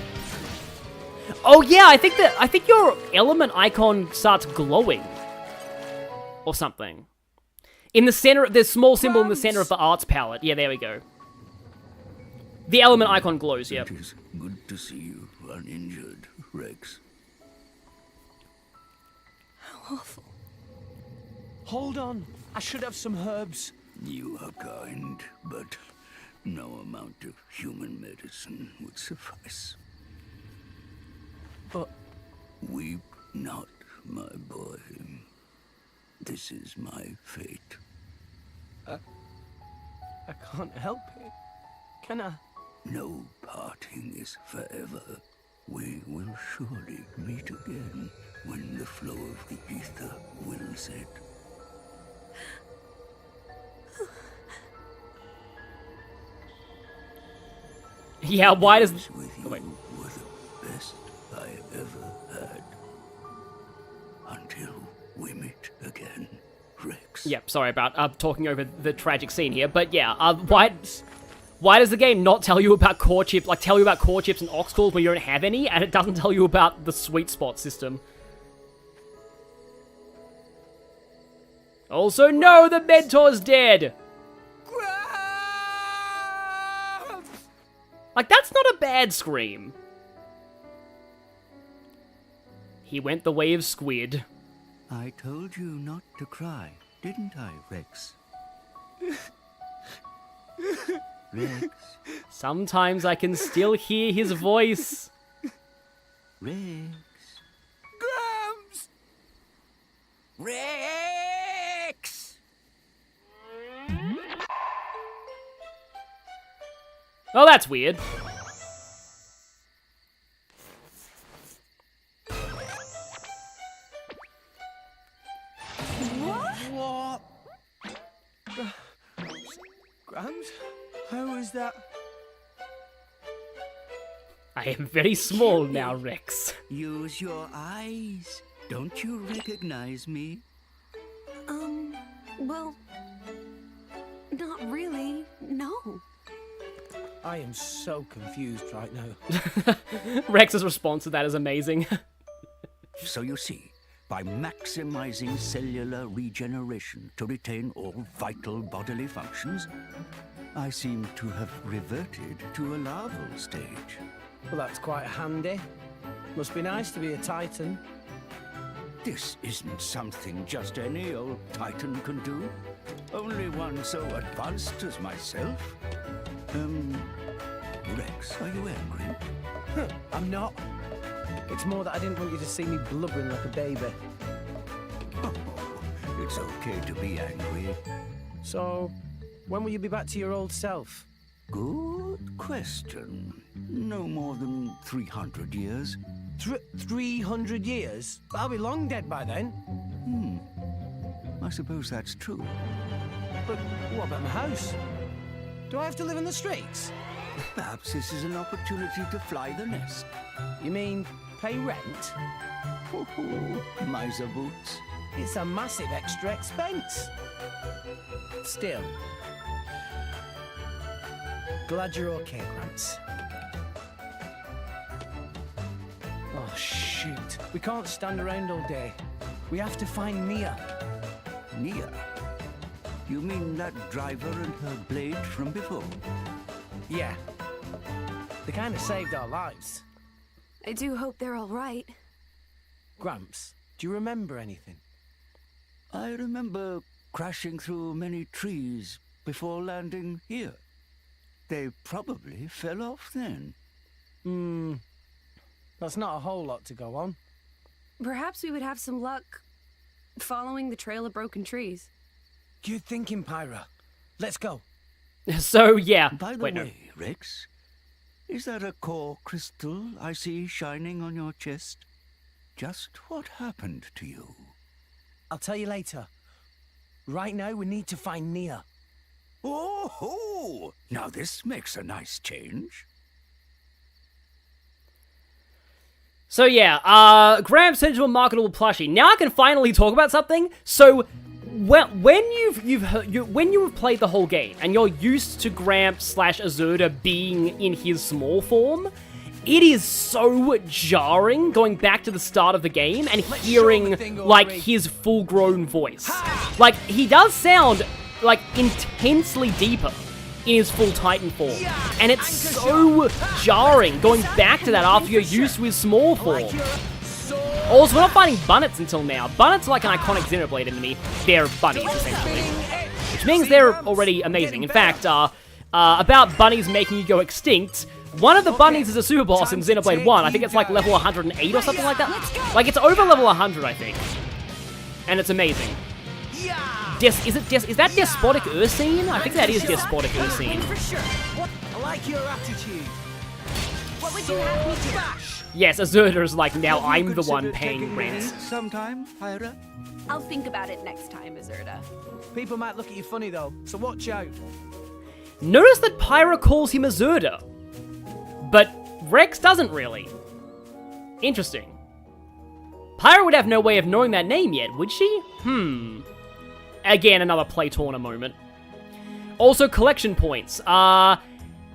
Oh yeah, I think your element icon starts glowing. Or something. In the center, there's a small symbol in the center of the arts palette. Yeah, there we go. The element icon glows, yeah. It is good to see you uninjured, Rex. How awful. Hold on. I should have some herbs. You are kind, but no amount of human medicine would suffice. But... Weep not, my boy. This is my fate. I can't help it. Can I? No parting is forever. We will surely meet again when the flow of the ether will set. Yeah, why does... With you were the best I ever had. Until we meet again, Rex. Yep, sorry about talking over the tragic scene here, but yeah, why does the game not tell you about core chips, like tell you about core chips and aux cores when you don't have any, and it doesn't tell you about the sweet spot system? Also, no, the mentor's dead! Like, that's not a bad scream. He went the way of Squid. I told you not to cry, didn't I, Rex? Rex. Sometimes I can still hear his voice. Rex. Grams! Rex! Oh, that's weird. What? Grams? How is that? I am very small now, Rex. Use your eyes. Don't you recognize me? Well, not really, no. I am so confused right now. Rex's response to that is amazing. So you see, by maximizing cellular regeneration to retain all vital bodily functions, I seem to have reverted to a larval stage. Well, that's quite handy. Must be nice to be a Titan. This isn't something just any old Titan can do. Only one so advanced as myself. Rex, are you angry? I'm not. It's more that I didn't want you to see me blubbering like a baby. Oh, it's okay to be angry. So, when will you be back to your old self? Good question. No more than 300 years. 300 years? I'll be long dead by then. I suppose that's true. But what about my house? Do I have to live in the streets? Perhaps this is an opportunity to fly the nest. You mean pay rent? Miser boots. It's a massive extra expense. Still. Glad you're okay, Gramps. Oh, shoot. We can't stand around all day. We have to find Mia. Mia? You mean that driver and her blade from before? Yeah. They kind of saved our lives. I do hope they're all right. Gramps, do you remember anything? I remember crashing through many trees before landing here. They probably fell off then. That's not a whole lot to go on. Perhaps we would have some luck following the trail of broken trees. Good thinking, Pyra. Let's go. So, yeah. By the way, Rex, is that a core crystal I see shining on your chest? Just what happened to you? I'll tell you later. Right now, we need to find Nia. Oh, now this makes a nice change. So yeah, Gramps turned into a marketable plushie. Now I can finally talk about something. So, when you've played the whole game and you're used to Gramps / Azurda being in his small form, it is so jarring going back to the start of the game and hearing like his full-grown voice. Like he does sound like intensely deeper in his full Titan form. And it's so jarring going back to that after you're used to his small form. Also, we're not fighting Bunnets until now. Bunnets are like an iconic Xenoblade enemy. They're bunnies, essentially. Which means they're already amazing. In fact, about bunnies making you go extinct, one of the bunnies is a super boss in Xenoblade 1. I think it's like level 108 or something like that. Like, it's over level 100, I think. And it's amazing. Is that Despotic Ursine? I think that is Despotic Ursine. I like your attitude. What would you have me do? Yes, Azurda is like, now I'm the one paying rent. Sometime, Pyra? I'll think about it next time, Azurda. People might look at you funny though, so watch out. Notice that Pyra calls him Azurda, but Rex doesn't really. Interesting. Pyra would have no way of knowing that name yet, would she? Again, another Playtorna moment. Also, collection points.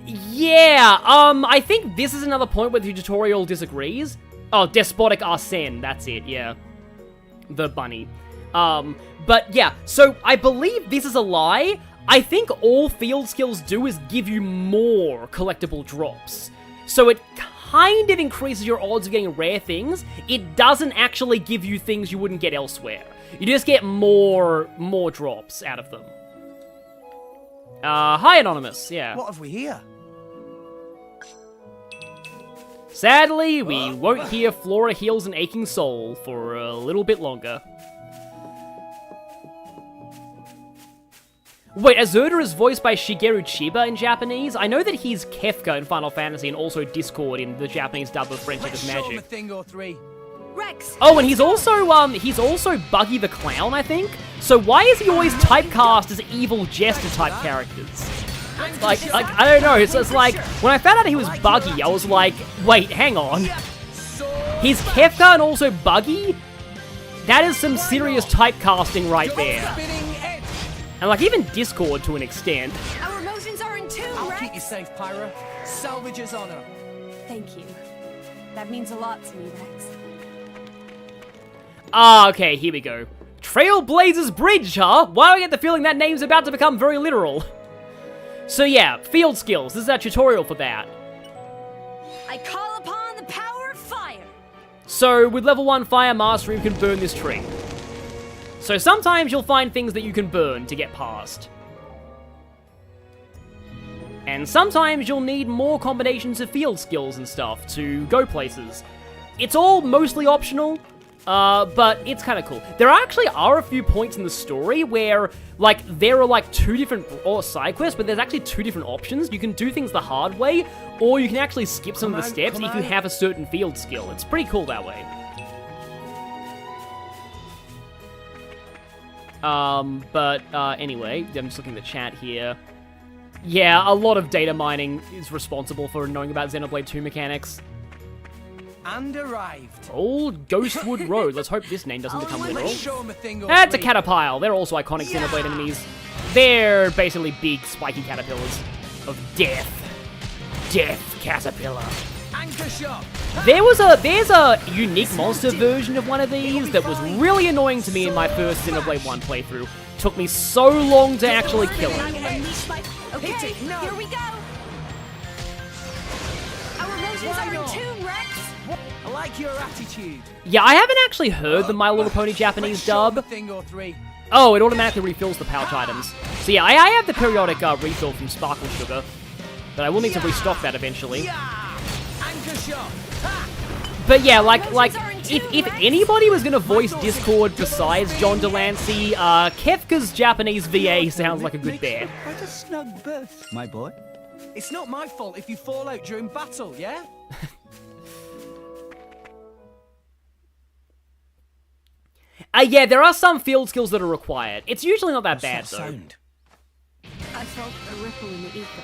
Yeah, I think this is another point where the tutorial disagrees. Oh, Despotic Arsene, that's it, yeah. The bunny. But yeah, so I believe this is a lie. I think all field skills do is give you more collectible drops. So it kind of increases your odds of getting rare things. It doesn't actually give you things you wouldn't get elsewhere. You just get more drops out of them. Hi, Anonymous, yeah. What have we here? Sadly, we won't hear Flora Heals an Aching Soul for a little bit longer. Wait, Azurda is voiced by Shigeru Chiba in Japanese? I know that he's Kefka in Final Fantasy and also Discord in the Japanese dub of Friendship is Magic. Show him a thing or three. Rex. Oh, and he's also Buggy the Clown, I think? So why is he always typecast as evil jester type characters? Like I don't know, it's like, when I found out he was Buggy, I was like, wait, hang on. He's Kefka and also Buggy? That is some serious typecasting right there. And like, even Discord to an extent. Our emotions are in tune, I'll Rex. keep you safe, Pyra. Salvage's honor. Thank you. That means a lot to me, Rex. Ah, okay, here we go. Trailblazers Bridge, huh? Why do I get the feeling that name's about to become very literal? So yeah, field skills. This is our tutorial for that. I call upon the power of fire. So, with level 1 Fire Mastery, you can burn this tree. So sometimes you'll find things that you can burn to get past. And sometimes you'll need more combinations of field skills and stuff to go places. It's all mostly optional, but it's kind of cool. There actually are a few points in the story where, like, there are, like, two different side quests, but there's actually two different options. You can do things the hard way, or you can actually skip some of the steps if you have a certain field skill. It's pretty cool that way. Anyway, I'm just looking at the chat here. Yeah, a lot of data mining is responsible for knowing about Xenoblade 2 mechanics. And arrived. Old Ghostwood Road. Let's hope this name doesn't become literal. Show him a thing or That's a three. Caterpile. They're also iconic Xenoblade enemies. They're basically big, spiky caterpillars of death. Death Caterpillar. Anchor shot. There's a unique monster version of one of these that was really annoying to me in my first Xenoblade 1 playthrough. Took me so long to actually kill it. Okay, here we go. Our emotions are in tune, Rex. I like your attitude. Yeah, I haven't actually heard the My Little Pony Japanese dub. Thing or three. Oh, it automatically refills the pouch items. So yeah, I have the periodic refill from Sparkle Sugar, but I will need to restock that eventually. Anchor shot. But yeah, like if anybody was gonna voice Discord besides John Delancey, Kefka's Japanese VA sounds like a good bet. What a snug berth, my boy. It's not my fault if you fall out during battle, yeah? Yeah, there are some field skills that are required. It's usually not that bad, though. I felt a ripple in the ether.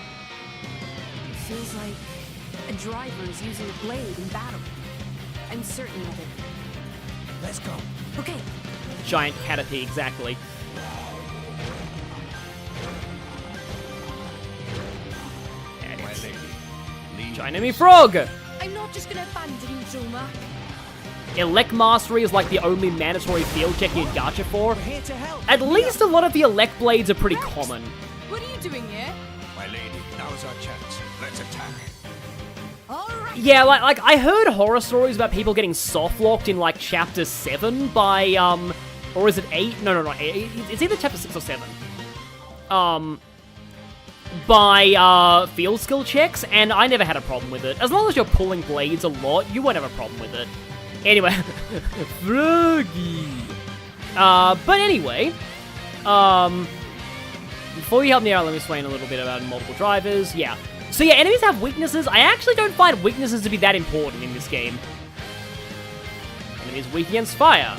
It feels like a driver is using a blade in battle. I'm certain of it. Let's go. Okay. Giant Caterpie, exactly. Giant enemy frog! I'm not just gonna abandon you, Joma. Elect Mastery is like the only mandatory field check you'd gacha for. We're here to help. At least a lot of the Elect Blades are pretty common. What are you doing here? My lady, now's our chance. Let's attack. Yeah, like I heard horror stories about people getting soft-locked in, like, Chapter 7 by, or is it 8? No, it's either Chapter 6 or 7. By, field skill checks, and I never had a problem with it. As long as you're pulling blades a lot, you won't have a problem with it. Anyway, Froggy. But anyway, before you help me out, let me explain a little bit about multiple drivers. Yeah. So yeah, enemies have weaknesses. I actually don't find weaknesses to be that important in this game. Enemies weak against fire.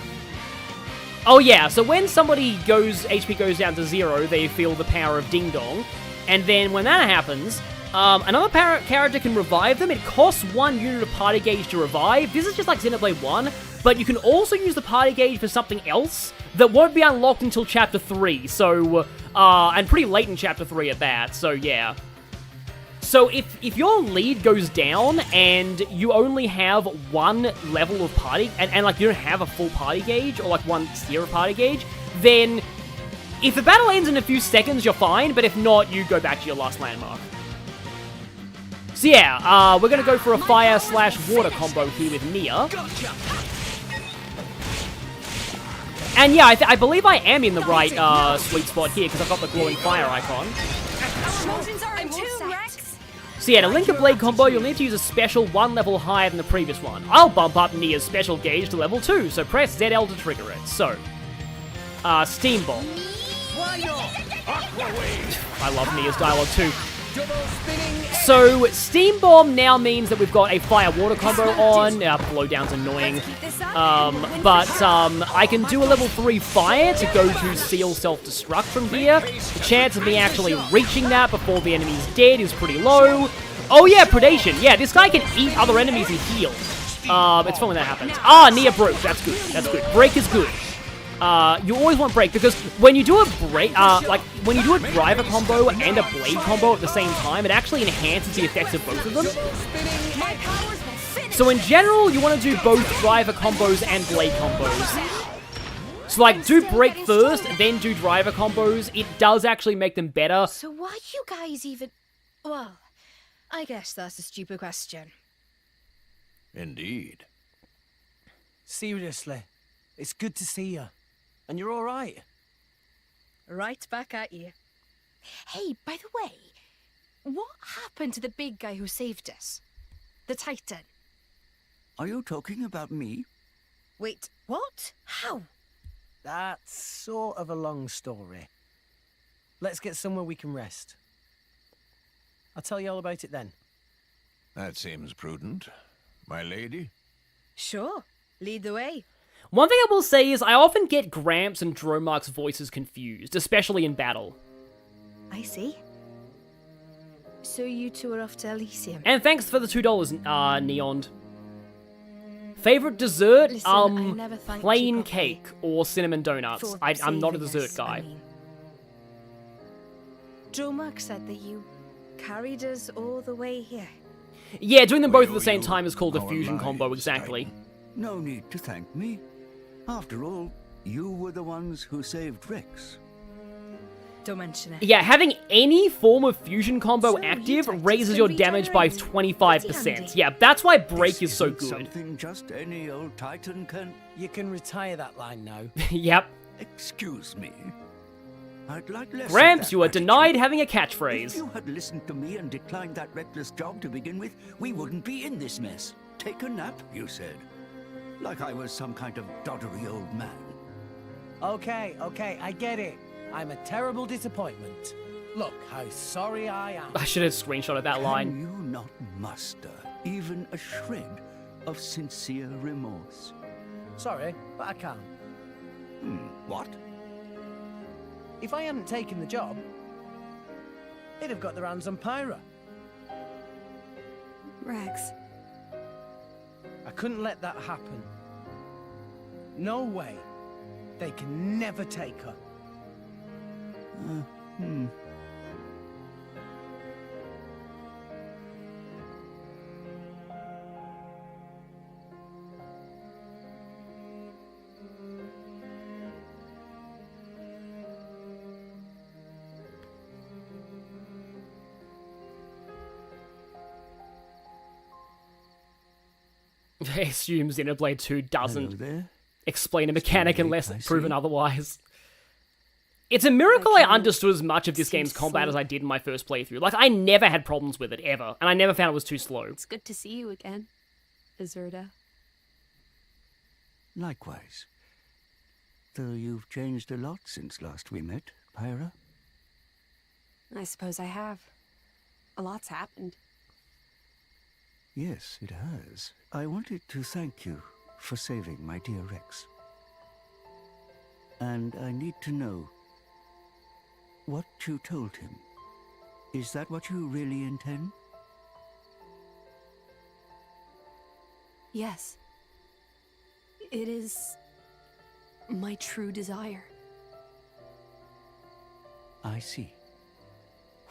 Oh yeah, so when somebody HP goes down to 0, they feel the power of Ding Dong. And then when that happens, another character can revive them. It costs 1 unit of party gauge to revive. This is just like Xenoblade 1, but you can also use the party gauge for something else that won't be unlocked until Chapter 3, so, and pretty late in Chapter 3 at that, so yeah. So if your lead goes down and you only have 1 level of party, and like you don't have a full party gauge, or like 1 tier of party gauge, then if the battle ends in a few seconds, you're fine, but if not, you go back to your last landmark. So yeah, we're gonna go for a fire/water combo here with Nia. And yeah, I believe I am in the right sweet spot here, because I've got the glowing fire icon. So yeah, to link a blade combo, you'll need to use a special 1 level higher than the previous one. I'll bump up Nia's special gauge to level 2, so press ZL to trigger it. So, Steam Bomb. I love Nia's dialogue too. So, Steam Bomb now means that we've got a fire-water combo on. Blowdown's annoying. But I can do a level 3 fire to go to seal self-destruct from here. The chance of me actually reaching that before the enemy's dead is pretty low. Oh yeah, predation. Yeah, this guy can eat other enemies and heal. It's fun when that happens. Ah, Nia broke. That's good. That's good. Break is good. You always want break, because when you do a break, when you do a driver combo and a blade combo at the same time, it actually enhances the effects of both of them. So in general, you want to do both driver combos and blade combos. So like, do break first, then do driver combos. It does actually make them better. So why you guys even... Well, I guess that's a stupid question. Indeed. Seriously, it's good to see you. And you're all right. Right back at you. Hey, by the way, what happened to the big guy who saved us? The Titan. Are you talking about me? Wait, what? How? That's sort of a long story. Let's get somewhere we can rest. I'll tell you all about it then. That seems prudent. My lady? Sure. Lead the way. One thing I will say is I often get Gramps and Dromark's voices confused, especially in battle. I see. So you two are off to Elysium. And thanks for the $2, Neon. Favorite dessert? Listen, plain cake or cinnamon donuts. I'm not a dessert guy. Dromark said that you carried us all the way here. Yeah, doing them both at the same time is called a fusion combo, exactly. No need to thank me. After all, you were the ones who saved Rex. Don't mention it. Yeah, having any form of fusion combo So, active you raises can your damage by regenerate. 25%. Yeah, that's why Break This is so isn't good. Something just any old Titan can. You can retire that line now. Yep. Excuse me. I'd like less. of Gramps, that you are attitude. denied having a If catchphrase. you had listened to me and declined that reckless job to begin with, we wouldn't be in this mess. Take a nap, you said. Like I was some kind of doddery old man. Okay, I get it. I'm a terrible disappointment. Look how sorry I am. I should have screenshotted that Can line. you not muster even a shred of sincere remorse? Sorry, but I can't. What? If I hadn't taken the job, they'd have got their hands on Pyra. Rex, I couldn't let that happen. No way. They can never take her. I assume Xenoblade 2 doesn't Hello there. explain a mechanic Still unless awake, I proven see. otherwise. It's a miracle I Okay. understood as much of this game's combat as I did in my first playthrough. Like, I never had problems with it, ever. And I never found it was too slow. it's good to see you again, Azurda. Likewise. Though you've changed a lot since last we met, Pyra. I suppose I have. A lot's happened. Yes, it has. I wanted to thank you for saving my dear Rex. And I need to know what you told him. Is that what you really intend? Yes. It is my true desire. I see.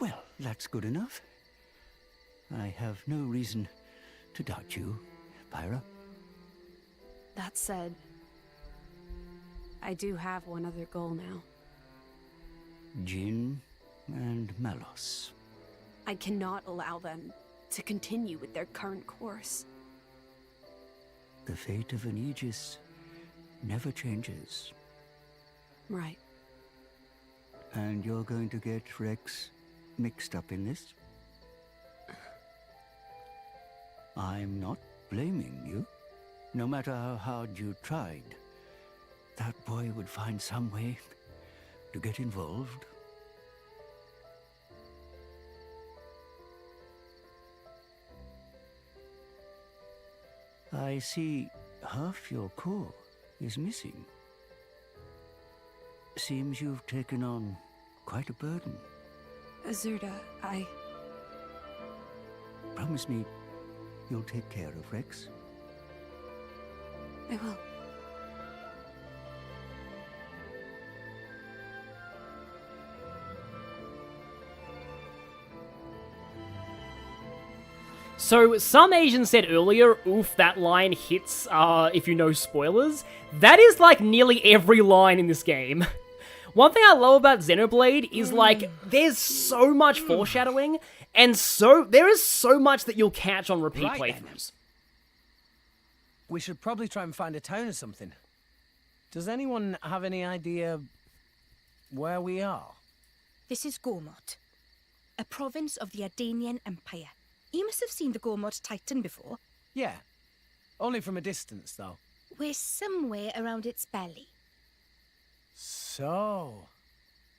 Well, that's good enough. I have no reason to doubt you, Pyra. That said, I do have one other goal now. Jin and Malos. I cannot allow them to continue with their current course. The fate of an Aegis never changes. Right. And you're going to get Rex mixed up in this? I'm not blaming you. No matter how hard you tried, that boy would find some way to get involved. I see half your core is missing. Seems you've taken on quite a burden. Azurda, I... Promise me you'll take care of Rex. I will. So, some Asian said earlier, oof, that line hits, if you know spoilers. That is, like, nearly every line in this game. One thing I love about Xenoblade is, like, there's so much foreshadowing, and there is so much that you'll catch on repeat Right then. playthroughs. We should probably try and find a town or something. Does anyone have any idea where we are? This is Gourmont, a province of the Ardanian Empire. You must have seen the Gourmont Titan before. Yeah. Only from a distance, though. We're somewhere around its belly. So,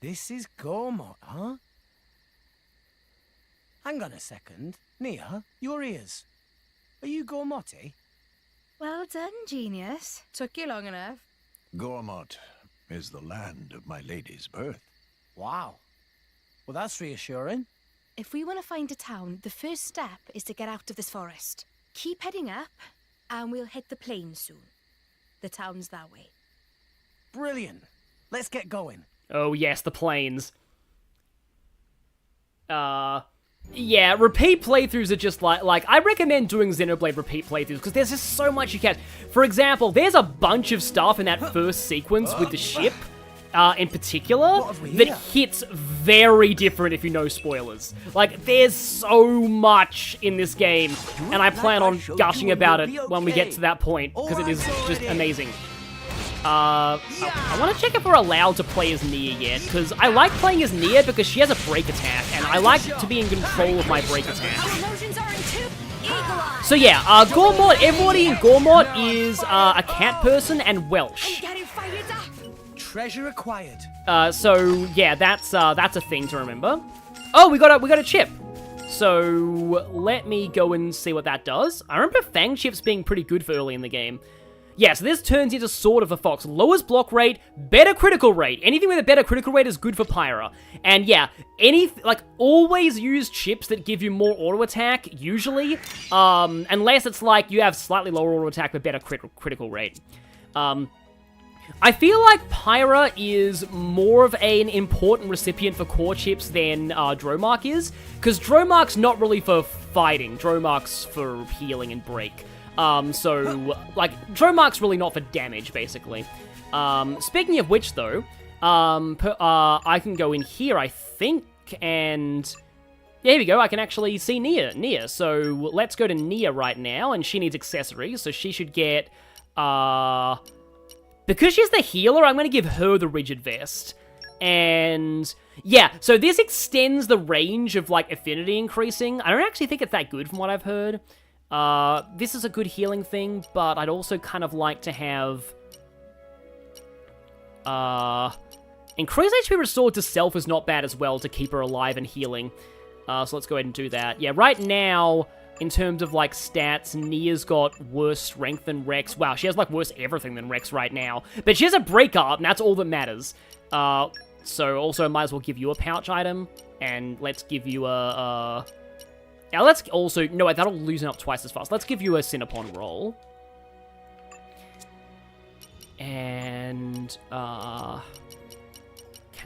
this is Gourmont, huh? Hang on a second. Nia, your ears. Are you Gourmoti? Well done, genius. Took you long enough. Gourmont is the land of my lady's birth. Wow. Well, that's reassuring. If we want to find a town, the first step is to get out of this forest. Keep heading up, and we'll hit the plains soon. The town's that way. Brilliant. Let's get going. Oh yes, the planes. Yeah, repeat playthroughs are just like I recommend doing Xenoblade repeat playthroughs because there's just so much you catch. For example, there's a bunch of stuff in that first sequence with the ship in particular that hits very different if you know spoilers. Like, there's so much in this game, and I plan on gushing about it when we get to that point, because it is just amazing. I want to check if we're allowed to play as Nia yet, because I like playing as Nia because she has a break attack, and I like to be in control of my break attacks. So yeah, Gourmont, everybody in Gourmont is a cat person and Welsh. Treasure acquired. So yeah, that's a thing to remember. Oh, we got a chip. So let me go and see what that does. I remember Fang chips being pretty good for early in the game. Yeah, so this turns into Sword of the Fox. Lowers block rate, better critical rate. Anything with a better critical rate is good for Pyra. And yeah, always use chips that give you more auto attack, usually. Unless it's like you have slightly lower auto attack but better critical rate. I feel like Pyra is more of an important recipient for core chips than Dromark is. Because Dromark's not really for fighting. Dromark's for healing and break. So, like, Dromark's really not for damage, basically. Speaking of which, though, I can go in here, I think, and... Yeah, here we go, I can actually see Nia. So, let's go to Nia right now, and she needs accessories, so she should get, because she's the healer, I'm gonna give her the Rigid Vest. And... yeah, so this extends the range of, like, affinity increasing. I don't actually think it's that good from what I've heard. This is a good healing thing, but I'd also kind of like to have... increased HP restored to self is not bad as well to keep her alive and healing. So let's go ahead and do that. Yeah, right now, in terms of, like, stats, Nia's got worse strength than Rex. Wow, she has, like, worse everything than Rex right now. But she has a break up, and that's all that matters. So also might as well give you a pouch item, and let's give you a... Now let's also... no, wait, that'll loosen up twice as fast. Let's give you a Cinnapon roll. And, can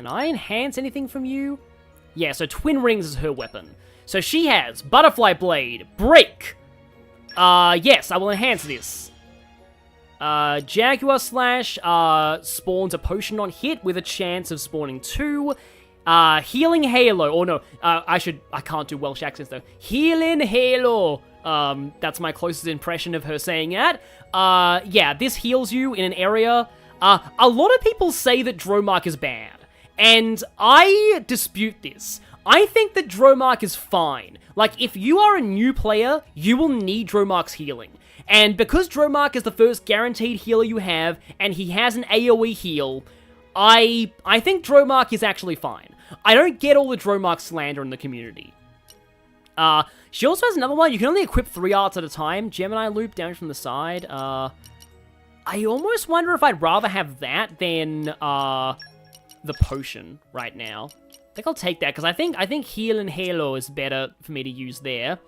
I enhance anything from you? Yeah, so Twin Rings is her weapon. So she has Butterfly Blade, Break. Yes, I will enhance this. Jaguar Slash, spawns a potion on hit with a chance of spawning 2. Healing Halo, or no, I can't do Welsh accents though. Healing Halo, that's my closest impression of her saying that. Yeah, this heals you in an area. A lot of people say that Dromark is bad, and I dispute this. I think that Dromark is fine. Like, if you are a new player, you will need Dromark's healing. And because Dromark is the first guaranteed healer you have, and he has an AoE heal, I think Dromark is actually fine. I don't get all the Dromark slander in the community. She also has another one. You can only equip 3 arts at a time. Gemini Loop, damage from the side. I almost wonder if I'd rather have that than the potion right now. I think I'll take that, because I think Heal and Halo is better for me to use there.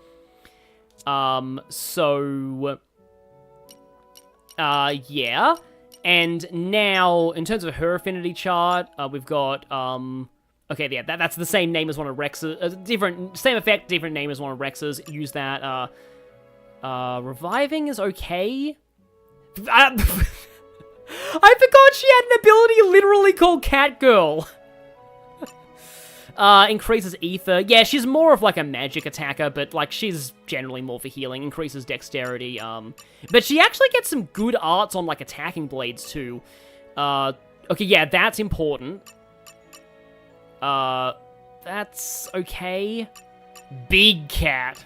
Yeah. And now, in terms of her affinity chart, we've got, okay, yeah, that's the same name as one of Rex's, same effect, different name as one of Rex's. Use that. Reviving is okay. I forgot she had an ability literally called Catgirl. Increases ether. Yeah, she's more of like a magic attacker, but like she's generally more for healing. Increases dexterity. But she actually gets some good arts on like attacking blades too. Okay, yeah, that's important. That's okay. Big Cat.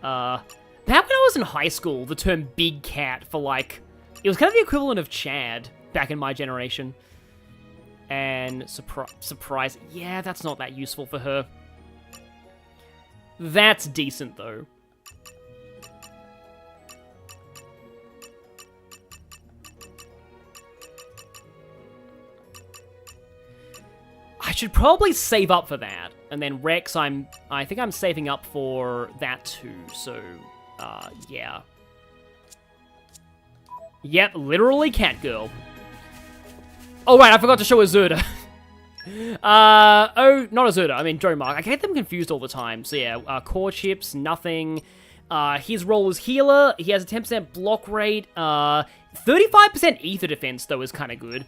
Back when I was in high school, the term Big Cat for like... it was kind of the equivalent of Chad back in my generation. And surprise... yeah, that's not that useful for her. That's decent, though. I should probably save up for that. And then Rex, I think I'm saving up for that too. So, yeah. Yep, literally Catgirl. Oh, right, I forgot to show Azurda. Oh, not Azurda, I mean Dromark. I get them confused all the time. So yeah, core chips, nothing. His role is healer. He has a 10% block rate. 35% ether defense, though, is kind of good.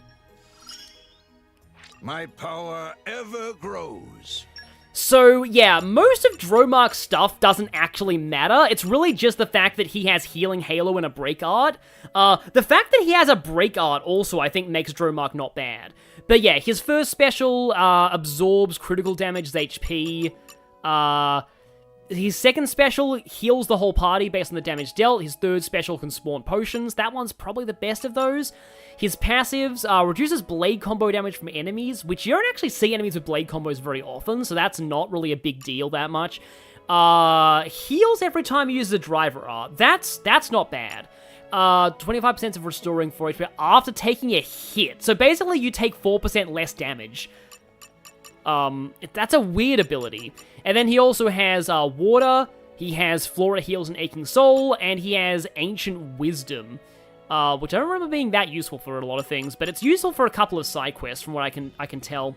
My power ever grows. So, yeah, most of Dromark's stuff doesn't actually matter. It's really just the fact that he has Healing Halo and a Break Art. The fact that he has a Break Art also, I think, makes Dromark not bad. But yeah, his first special absorbs critical damage HP. His second special heals the whole party based on the damage dealt. His third special can spawn potions. That one's probably the best of those. His passives reduces blade combo damage from enemies, which you don't actually see enemies with blade combos very often, so that's not really a big deal that much. Heals every time he uses a driver art. That's not bad. 25% of restoring 4 HP after taking a hit. So basically you take 4% less damage. That's a weird ability. And then he also has Water, he has Flora Heals and Aching Soul, and he has Ancient Wisdom, which I don't remember being that useful for a lot of things, but it's useful for a couple of side quests from what I can tell.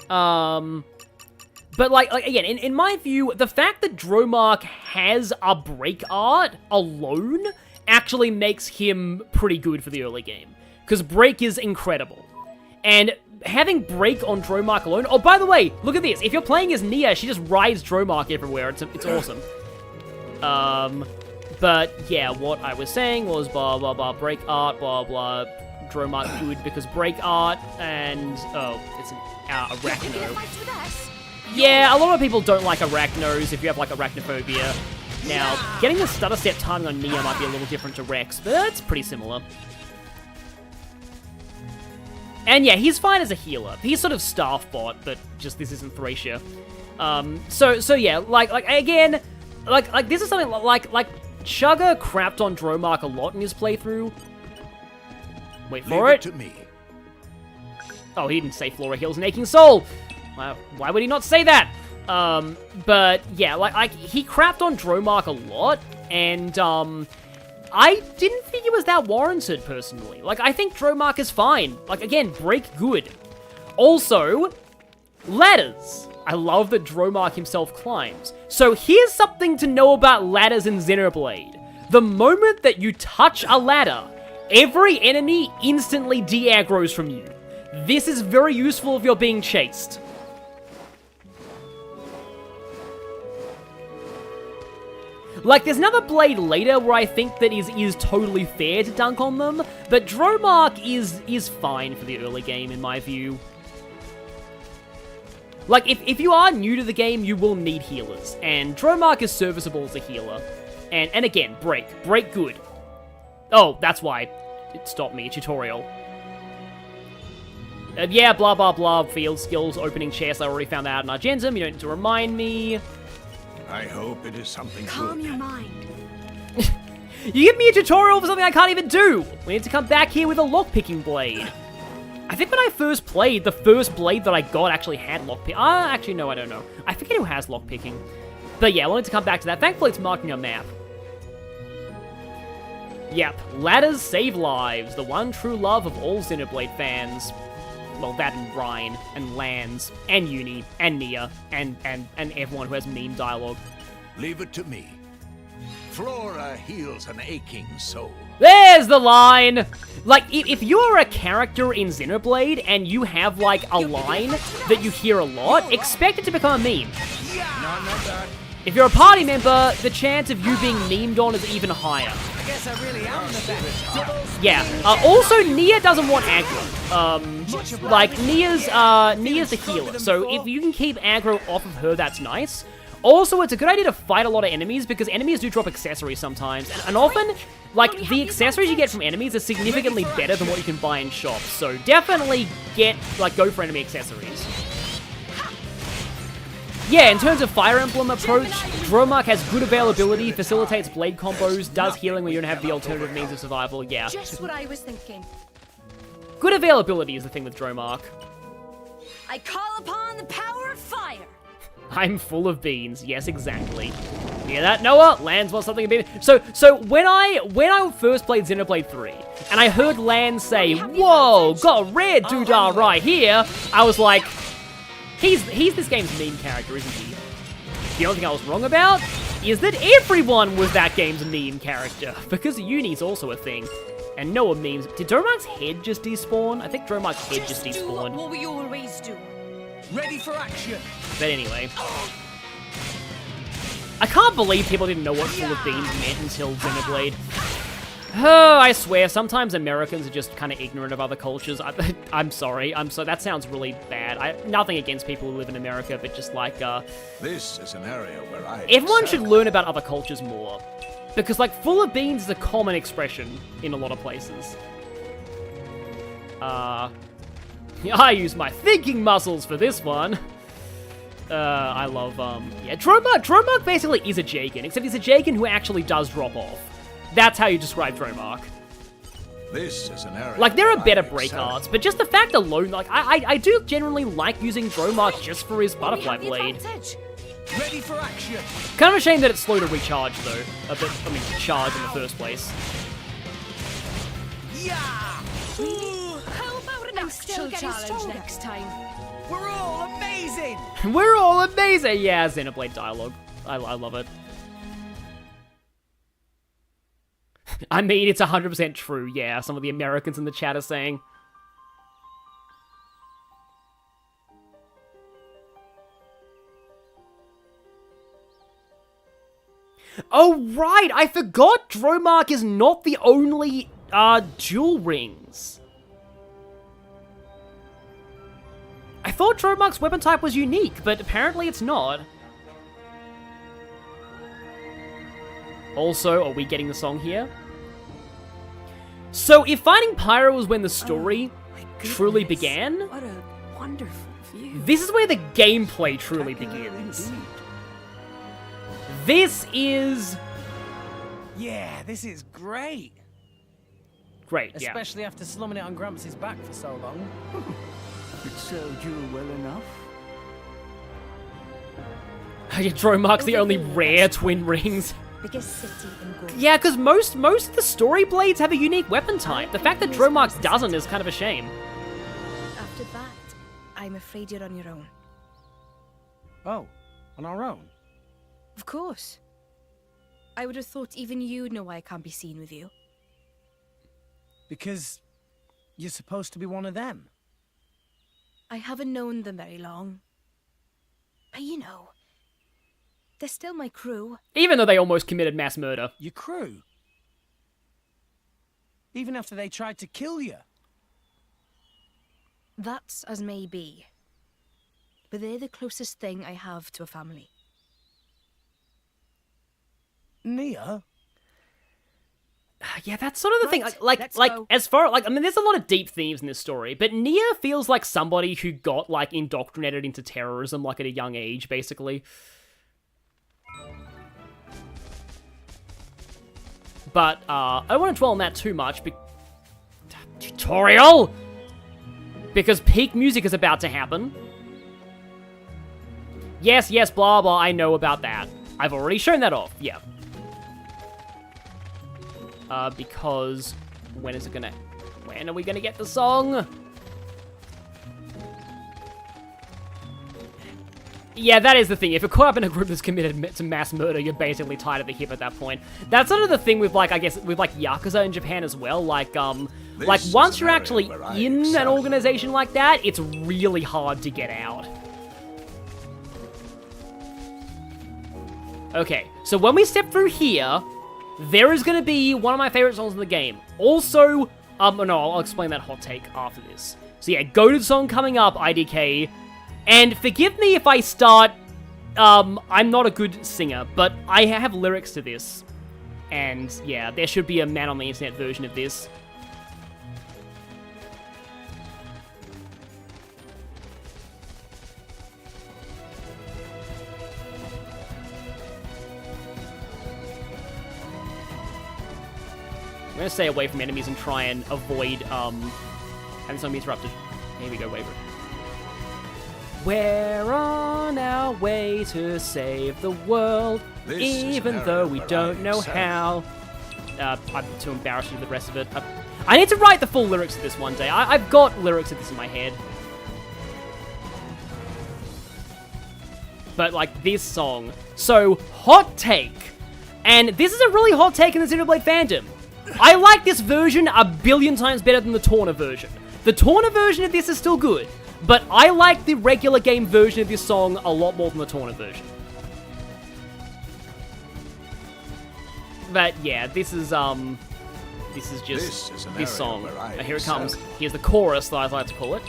But like again, in my view, the fact that Dromark has a Break Art alone actually makes him pretty good for the early game, because Break is incredible. And having Break on Dromark alone... Oh, by the way, look at this. If you're playing as Nia, she just rides Dromark everywhere. It's awesome. But, yeah, what I was saying was blah, blah, blah, Break Art, blah, blah, Dromark good because Break Art, and... Oh, it's an Arachno. Yeah, a lot of people don't like Arachnos if you have, like, Arachnophobia. Now, getting the stutter step timing on Nia might be a little different to Rex, but it's pretty similar. And yeah, he's fine as a healer. He's sort of staff bot, but just this isn't Thracia. So yeah, like again, like this is something like Chugga crapped on Dromark a lot in his playthrough. Wait for it. To me. Oh, he didn't say Flora Heals and Aching Soul. Why would he not say that? But yeah, like he crapped on Dromark a lot, and I didn't think it was that warranted, personally. Like, I think Dromark is fine. Like, again, Break good. Also, ladders. I love that Dromark himself climbs. So here's something to know about ladders in Xenoblade. The moment that you touch a ladder, every enemy instantly de-aggroes from you. This is very useful if you're being chased. Like, there's another blade later where I think that is totally fair to dunk on them, but Dromark is fine for the early game, in my view. Like, if you are new to the game, you will need healers, and Dromark is serviceable as a healer. And again, Break good. Oh, that's why it stopped me, tutorial. Yeah, blah blah blah, field skills, opening chests, I already found that out in Argentum, you don't need to remind me. I hope it is something Calm good. your mind. You give me a tutorial for something I can't even do! We need to come back here with a lockpicking blade. I think when I first played, the first blade that I got actually had lockpick. Actually, no, I don't know. I forget who has lockpicking. But yeah, I wanted to come back to that. Thankfully, it's marking a map. Yep, ladders save lives. The one true love of all Xenoblade fans. Well, that and Ryan, and Lance, and Uni, and Nia, and everyone who has meme dialogue. Leave it to me. Flora heals an aching soul. There's the line! Like, if you're a character in Xenoblade, and you have, like, a line that you hear a lot, expect it to become a meme. If you're a party member, the chance of you being memed on is even higher. I guess I really am the best. Yeah. Also, Nia doesn't want aggro. Like, Nia's the healer, so if you can keep aggro off of her, that's nice. Also, it's a good idea to fight a lot of enemies, because enemies do drop accessories sometimes, and often, like, the accessories you get from enemies are significantly better than what you can buy in shops, so definitely go for enemy accessories. Yeah, in terms of Fire Emblem approach, Dromark has good availability, facilitates blade combos, does healing when you don't have the alternative means of survival, yeah. Just what I was thinking. Good availability is the thing with Dromark. I call upon the power of fire. I'm full of beans, yes, exactly. Hear that, Noah? Lance wants something to be... So when I first played Xenoblade 3, and I heard Lance say, "Whoa, got a rare doodah right here," I was like... He's this game's meme character, isn't he? The only thing I was wrong about is that everyone was that game's meme character, because Uni's also a thing. And Noah memes. Did Dromark's head just despawn? I think Dromark's head just despawned. What we always do. Ready for action. But anyway. I can't believe people didn't know what Full of Beans meant until Xenoblade. Oh, I swear, sometimes Americans are just kind of ignorant of other cultures. I'm sorry. That sounds really bad. Nothing against people who live in America, but just like, This is an area where I everyone should learn about other cultures more. Because, like, Full of Beans is a common expression in a lot of places. I use my thinking muscles for this one. I love, yeah, Dromark basically is a Jagan, except he's a Jagan who actually does drop off. That's how you describe Dromark. This is an area. Like, there are better break arts, but just the fact alone, like, I do generally like using Dromark just for his butterfly blade. Ready for action. Kind of a shame that it's slow to recharge, though. Charge in the first place. Yeah! How about an actual challenge next time? We're all amazing! We're all amazing! Yeah, Xenoblade dialogue. I love it. I mean, it's 100% true, yeah. Some of the Americans in the chat are saying. Oh, right! I forgot Dromark is not the only, dual rings. I thought Dromark's weapon type was unique, but apparently it's not. Also, are we getting the song here? So, if fighting Pyro was when the story truly began, What a wonderful view. this is where the gameplay truly begins. This is... Yeah, this is great. Great, yeah. Especially after slumming it on Gramps' back for so long. It served you well enough. Dromark's the only rare twin rings. Biggest city in Gourmont. Yeah, because most of the story blades have a unique weapon type. The fact that Dromark's doesn't is kind of a shame. After that, I'm afraid you're on your own. Oh, on our own? Of course. I would have thought even you'd know why I can't be seen with you. Because you're supposed to be one of them. I haven't known them very long. But you know, they're still my crew. Even though they almost committed mass murder. Your crew? Even after they tried to kill you? That's as may be. But they're the closest thing I have to a family. Nia? Yeah, that's sort of the thing. Let's go. As far I mean, there's a lot of deep themes in this story, but Nia feels like somebody who got like indoctrinated into terrorism like at a young age, basically. But I don't want to dwell on that too much. Tutorial, because peak music is about to happen. Yes, blah blah. I know about that. I've already shown that off. Yeah. Because when are we gonna get the song? Yeah, that is the thing. If you're caught up in a group that's committed to mass murder, you're basically tied at the hip at that point. That's sort of the thing with, like, I guess, with, like, Yakuza in Japan as well. Like, once you're actually in an organization like that, it's really hard to get out. Okay, so when we step through here, there is going to be one of my favorite songs in the game. Also, no, I'll explain that hot take after this. So yeah, goated song coming up, IDK. And forgive me if I start, I'm not a good singer, but I have lyrics to this. And yeah, there should be a man on the internet version of this. I'm gonna stay away from enemies and try and avoid, having something interrupted. Here we go, wait for it. We're on our way to save the world, even though we don't know how. I'm too embarrassed to do the rest of it. I need to write the full lyrics of this one day. I've got lyrics of this in my head. But, like, this song. So, hot take. And this is a really hot take in the Xenoblade fandom. I like this version a billion times better than the Torna version. The Torna version of this is still good, but I like the regular game version of this song a lot more than the Torna version. But yeah, this is just this song. Here it comes. Here's the chorus that I like to call it.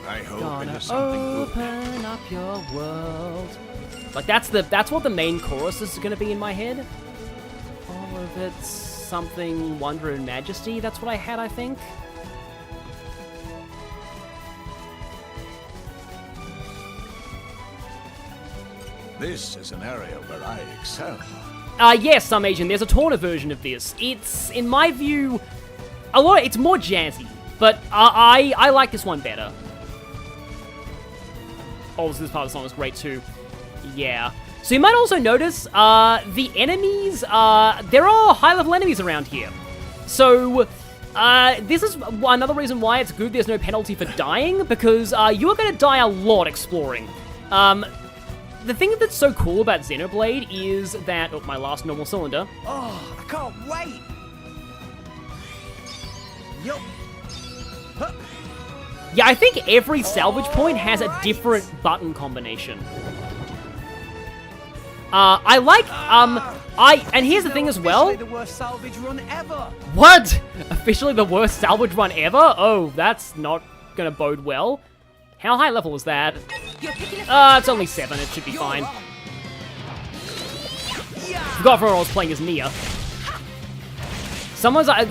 I hope Gonna it is something good. open up your world. Like that's what the main chorus is gonna be in my head. All of it's something wonder and majesty. That's what I had, I think. This is an area where I excel. Yes, some Asian. There's a Torna version of this. It's, in my view, it's more jazzy, but I like this one better. Also, this part of the song is great too. Yeah. So you might also notice, the enemies, there are high-level enemies around here. So, this is another reason why it's good there's no penalty for dying, because, you are gonna die a lot exploring. The thing that's so cool about Xenoblade is that... Oh, my last normal cylinder. Oh, I can't wait! Yup. Huh. Yeah, I think every salvage point has a different button combination. And here's the thing as well. Officially the worst salvage run ever. What? Officially the worst salvage run ever? Oh, that's not gonna bode well. How high level is that? It's only 7, it should be fine. Forgot for I was playing as Nia.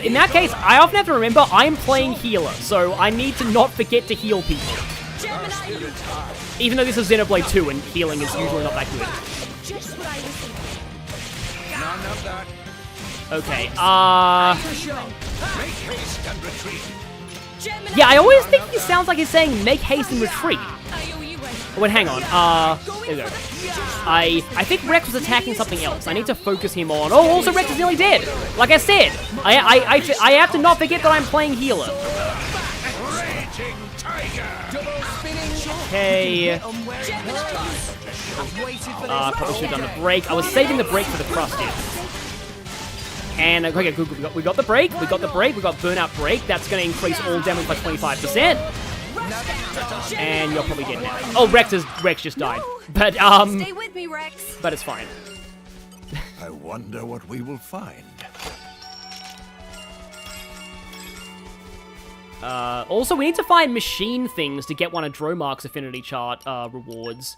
In that case, I often have to remember I'm playing healer, so I need to not forget to heal people. Even though this is Xenoblade 2 and healing is usually not that good. None of that. Okay, Make haste and retreat. yeah, I always think he sounds like he's saying make haste and retreat. Wait, hang on, there we go. I think Rex was attacking something else. I need to focus him on... Oh, also Rex is nearly dead! Like I said, I have to not forget that I'm playing healer. Okay. Probably should have done the break. I was saving the break for the crusted. And, okay, good, we got the break, we got burnout break. That's going to increase all damage by 25%. And you're probably dead now. Oh, Rex just died. But, Stay with me, Rex. But it's fine. I wonder what we will find. Also, we need to find machine things to get one of Dromark's affinity chart, rewards.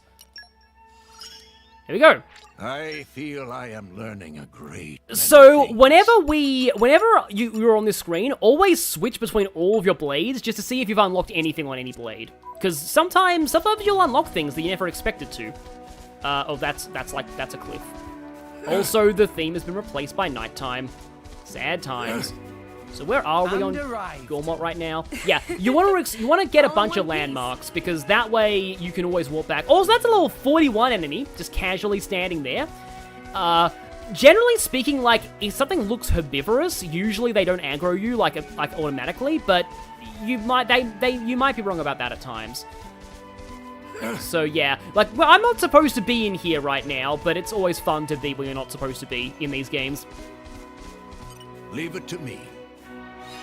Here we go. I feel I am learning a great many So, things. whenever you're on this screen, always switch between all of your blades just to see if you've unlocked anything on any blade. Because sometimes you'll unlock things that you never expected to. Oh, that's a cliff. Also, the theme has been replaced by nighttime. Sad times. So where are we on Gourmont right now? Yeah, you want to get a bunch of landmarks, because that way you can always walk back. Also, that's a level 41 enemy, just casually standing there. Generally speaking, like, if something looks herbivorous, usually they don't aggro you like automatically, but you might be wrong about that at times. So yeah, like, well, I'm not supposed to be in here right now, but it's always fun to be where you're not supposed to be in these games. Leave it to me.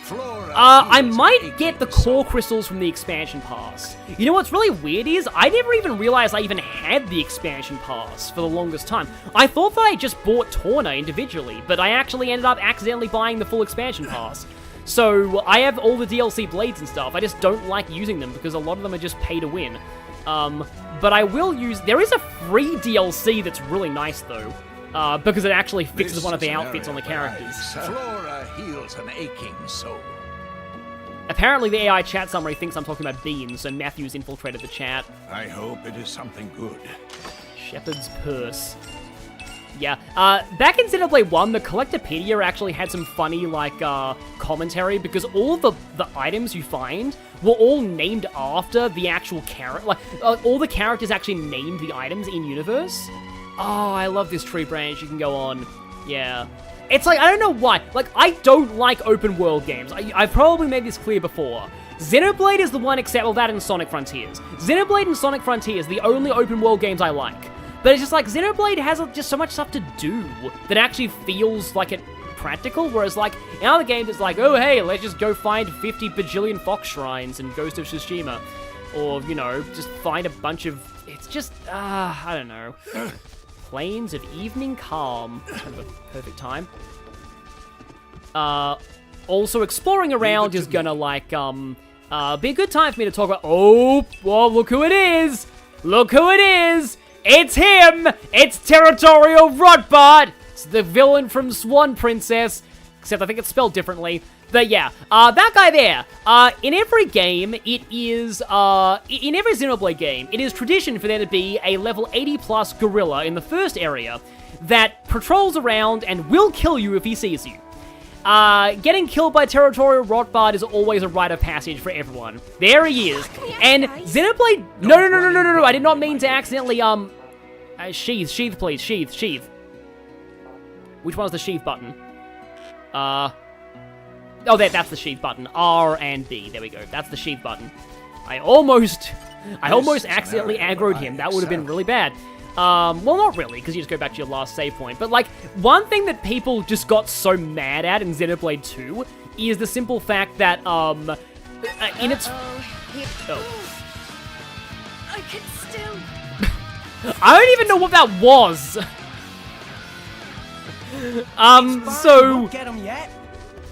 I might get the core crystals from the expansion pass. You know what's really weird is, I never even realized I even had the expansion pass for the longest time. I thought that I just bought Torna individually, but I actually ended up accidentally buying the full expansion pass. So, I have all the DLC blades and stuff, I just don't like using them because a lot of them are just pay to win. But I will use... There is a free DLC that's really nice though. Because it actually fixes one of the outfits on the characters. Flora heals an aching soul. Apparently the AI chat summary thinks I'm talking about beans, so Matthew's infiltrated the chat. I hope it is something good. Shepherd's Purse. Yeah, back in Xenoblade 1, the Collectopedia actually had some funny, like, commentary, because all the items you find were all named after the actual character. Like, all the characters actually named the items in-universe. Oh, I love this tree branch you can go on. Yeah. It's like, I don't know why. Like, I don't like open world games. I've probably made this clear before. Xenoblade is the one except, well, that and Sonic Frontiers. Xenoblade and Sonic Frontiers, the only open world games I like. But it's just like, Xenoblade has just so much stuff to do that actually feels like it practical, whereas like, in other games it's like, oh hey, let's just go find 50 bajillion Fox Shrines in Ghost of Tsushima. Or, you know, just find a bunch of... It's just, I don't know. Plains of Evening Calm. Kind of a perfect time. Also, exploring around is gonna, like, be a good time for me to talk about... Oh, well, look who it is! Look who it is! It's him! It's Territorial Rotbart! It's the villain from Swan Princess. Except I think it's spelled differently. But yeah, that guy there, in every game, it is, in every Xenoblade game, it is tradition for there to be a level 80+ gorilla in the first area that patrols around and will kill you if he sees you. Getting killed by Territorial Rotbart is always a rite of passage for everyone. There he is. And Xenoblade... No, I did not mean to accidentally, sheath, please, sheath. Which one's the sheath button? Oh, that's the sheath button. R and B. There we go. That's the sheath button. I almost accidentally aggroed him. That would have been really bad. Well, not really, because you just go back to your last save point. But, like, one thing that people just got so mad at in Xenoblade 2 is the simple fact that, in its... Oh. I can still... I don't even know what that was! So... Get him yet?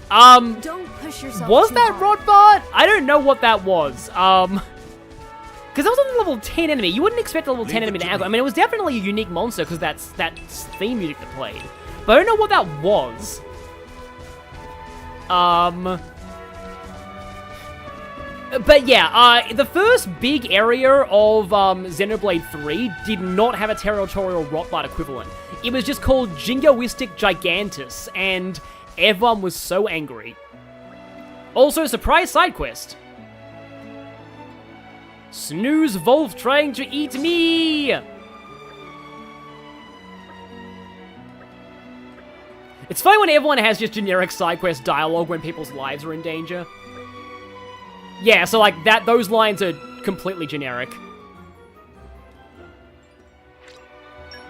Don't push yourself was too that hard. Rotbart? I don't know what that was. Because that was a level 10 enemy. You wouldn't expect a level 10 enemy to aggro. I mean, it was definitely a unique monster because that's theme music that played. But I don't know what that was. But yeah, the first big area of Xenoblade 3 did not have a Territorial Rotbart equivalent. It was just called Jingoistic Gigantus, and everyone was so angry. Also, surprise side quest. Snooze Wolf trying to eat me! It's funny when everyone has just generic side quest dialogue when people's lives are in danger. Yeah, so like those lines are completely generic.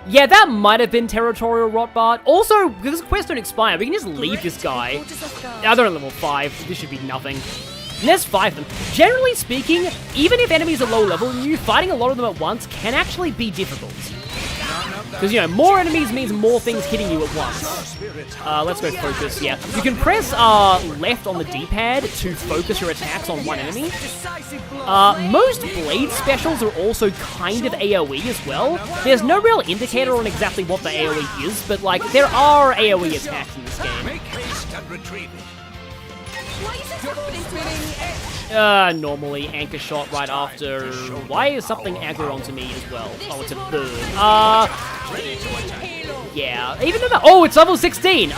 Yeah, that might have been Territorial Rotbart. Also, because quests don't expire, we can just leave this guy. They're on level 5. This should be nothing. And there's 5 of them. Generally speaking, even if enemies are low level, you fighting a lot of them at once can actually be difficult. Because, you know, more enemies means more things hitting you at once. Let's go focus, yeah. You can press left on the D-pad to focus your attacks on one enemy. Most blade specials are also kind of AoE as well. There's no real indicator on exactly what the AoE is, but, like, there are AoE attacks in this game. Make haste and retrieve it. Why is this happening? Normally anchor shot right after. Why is something aggro onto me as well? Oh, it's a bird. Yeah. Even though that. Oh, it's level 16.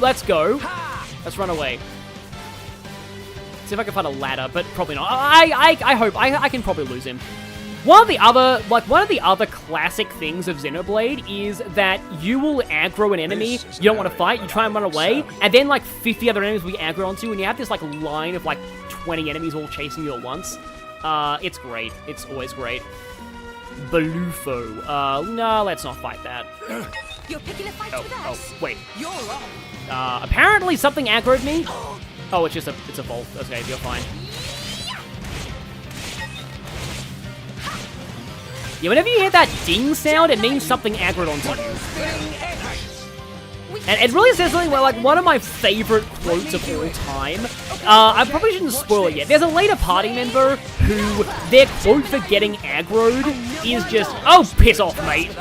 Let's go. Let's run away. See if I can find a ladder, but probably not. I hope I can probably lose him. One of the other classic things of Xenoblade is that you will aggro an enemy you don't want to fight, you try and run away, and then like 50 other enemies will be aggro onto, and you have this like line of like 20 enemies all chasing you at once. It's great. It's always great. Balufo. No, let's not fight that. You're picking a fight with us. Oh, wait. You're wrong. Apparently something aggroed me. Oh, it's a vault. Okay, you're fine. Yeah, whenever you hear that ding sound, it means something aggroed onto you. And it really says something where, like, one of my favorite quotes of all time, I probably shouldn't spoil it yet. There's a later party member who, their quote for getting aggroed is just, oh, piss off, mate.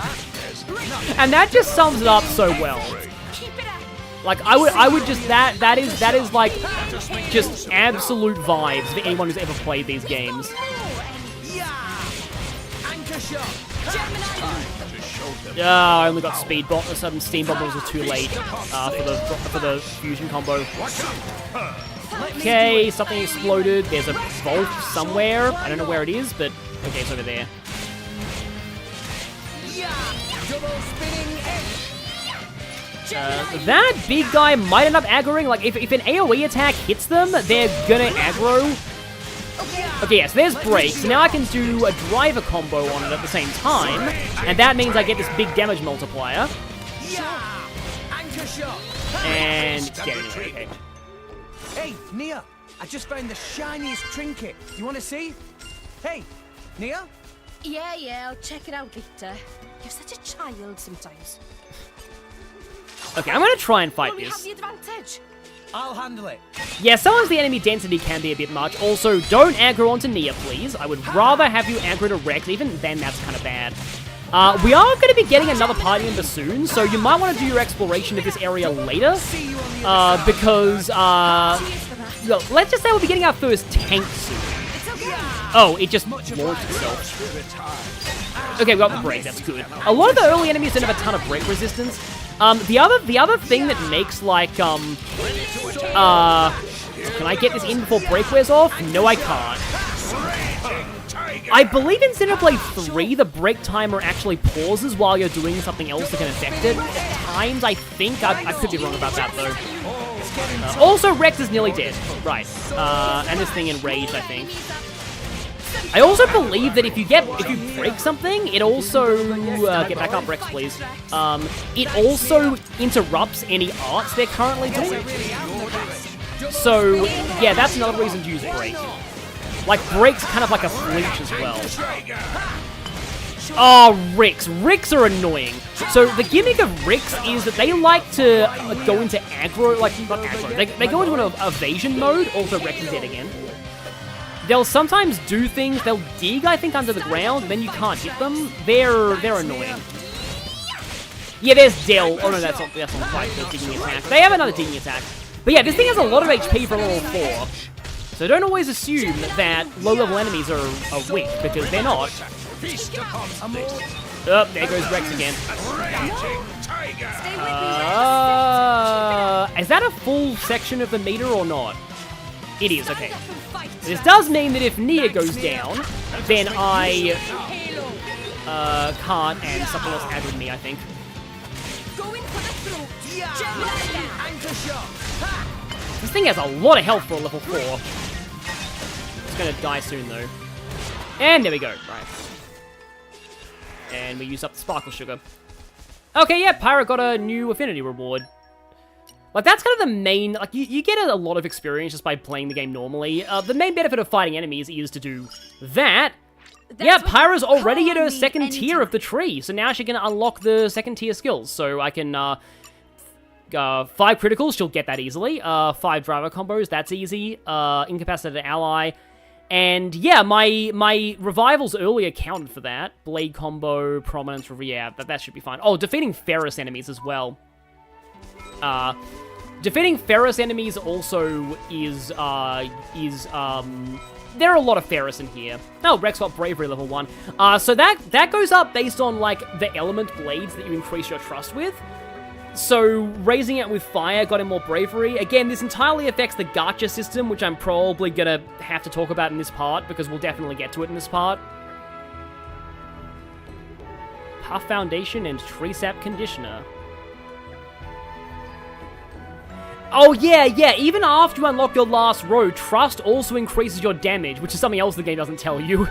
And that just sums it up so well. Like, I would just, that is like, just absolute vibes for anyone who's ever played these games. I only got speed bomb. Some steam bombs was too late for the fusion combo. Okay, something exploded. There's a vault somewhere. I don't know where it is, but okay, it's over there. That big guy might end up aggroing. Like, if an AoE attack hits them, they're gonna aggro. Okay, yes, there's break. So now I can do a driver combo on it at the same time, and that means I get this big damage multiplier. And it's dead anyway, okay. Hey, Nia, I just found the shiniest trinket. You want to see? Hey, Nia? Yeah, I'll check it out later. You're such a child sometimes. Okay, I'm gonna try and fight Well, we this. have the advantage. I'll handle it. Yeah, sometimes the enemy density can be a bit much. Also, don't aggro onto Nia, please. I would rather have you aggro to Rex. Even then, that's kind of bad. We are going to be getting another party member soon, so you might want to do your exploration of this area later. Because, well, let's just say we'll be getting our first tank soon. Oh, it just launched itself. Okay, we got the break, that's good. A lot of the early enemies don't have a ton of break resistance. The other thing that makes, like, can I get this in before break wears off? No, I can't. I believe in Xenoblade 3, the break timer actually pauses while you're doing something else that can affect it. At times, I think. I could be wrong about that, though. Also, Rex is nearly dead. Right. And this thing enraged, I think. I also believe that if you break something, it also... get back up, Rex, please. It also interrupts any arts they're currently doing. So, yeah, that's another reason to use break. Like, break's kind of like a flinch as well. Oh, Ricks. Ricks are annoying. So, the gimmick of Ricks is that they like to go into aggro, like, not aggro, they go into an evasion mode. Also, Rex is dead again. They'll sometimes do things, they'll dig, I think, under the ground, then you can't hit them. They're annoying. Yeah, there's Dell. Oh no, that's not quite the digging attack. They have another digging attack. But yeah, this thing has a lot of HP for level 4. So don't always assume that low-level enemies are weak, because they're not. Oh, there goes Rex again. Is that a full section of the meter or not? It is, okay. This does mean that if Nia goes down, then I can't, and something else aggroed me, I think. This thing has a lot of health for a level 4. It's gonna die soon, though. And there we go, right. And we use up the sparkle sugar. Okay, yeah, Pyra got a new affinity reward. Like, that's kind of the main... Like, you get a lot of experience just by playing the game normally. The main benefit of fighting enemies is to do that. Yeah, Pyra's already at her second tier of the tree, so now she can unlock the second tier skills. So I can... 5 criticals, she'll get that easily. 5 driver combos, that's easy. Incapacitated ally. And yeah, my revivals earlier counted for that. Blade combo, prominence, yeah, that should be fine. Oh, defeating Ferrous enemies as well. Defeating Ferrous enemies also is, there are a lot of Ferrous in here. Oh, Rex got Bravery level 1. So that goes up based on, like, the element blades that you increase your trust with. So, raising it with fire got him more bravery. Again, this entirely affects the gacha system, which I'm probably gonna have to talk about in this part, because we'll definitely get to it in this part. Puff Foundation and Tree Sap Conditioner. Oh, yeah, even after you unlock your last row, Trust also increases your damage, which is something else the game doesn't tell you.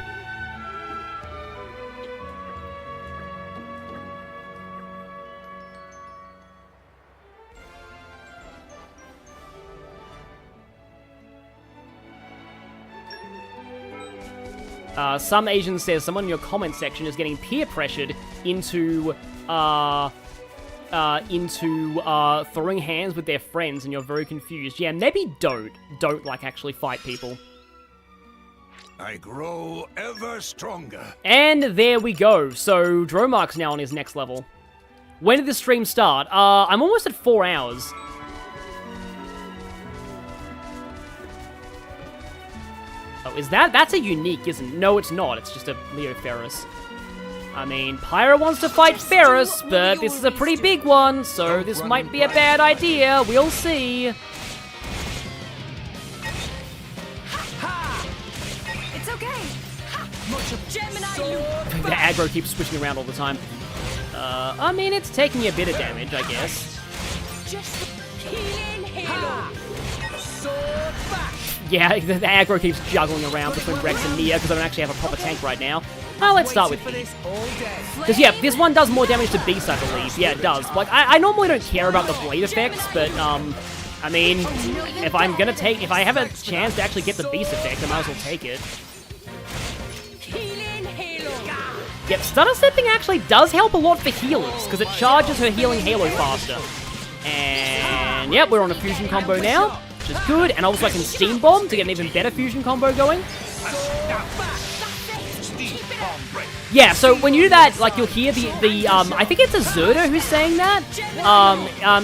Some Asian says someone in your comment section is getting peer pressured into throwing hands with their friends, and you're very confused. Yeah, maybe don't like actually fight people. I grow ever stronger. And there we go. So Dromark's now on his next level. When did the stream start? I'm almost at 4 hours. Oh, is that's a unique, isn't it? No, it's not. It's just a Leo Ferrous. I mean, Pyra wants to fight Ferrous, but this is a pretty big one, so this might be a bad idea. We'll see. It's okay. Gemini. The aggro keeps switching around all the time. I mean, it's taking a bit of damage, I guess. Just healing halo. Sword back. Yeah, the aggro keeps juggling around between Rex and Nia because I don't actually have a proper tank right now. Let's start with E. Because, yeah, this one does more damage to Beast, I believe. Yeah, it does. Like, I normally don't care about the blade effects, but, I mean, if I have a chance to actually get the Beast effect, I might as well take it. Yep, Stunner Stepping actually does help a lot for healers, because it charges her healing halo faster. And, yep, we're on a fusion combo now, which is good. And also I can Steam Bomb to get an even better fusion combo going. Yeah, so when you do that, like, you'll hear the I think it's a Zerda who's saying that.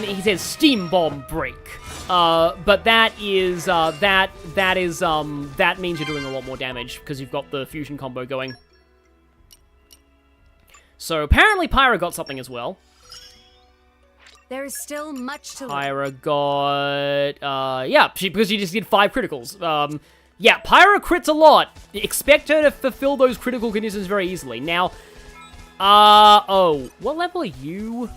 He says Steam Bomb Break. But that is, that means you're doing a lot more damage, because you've got the fusion combo going. So apparently Pyra got something as well. There is still much to Pyra got, yeah, because she just did 5 criticals. Yeah, Pyra crits a lot. Expect her to fulfill those critical conditions very easily. Now, oh, what level are you?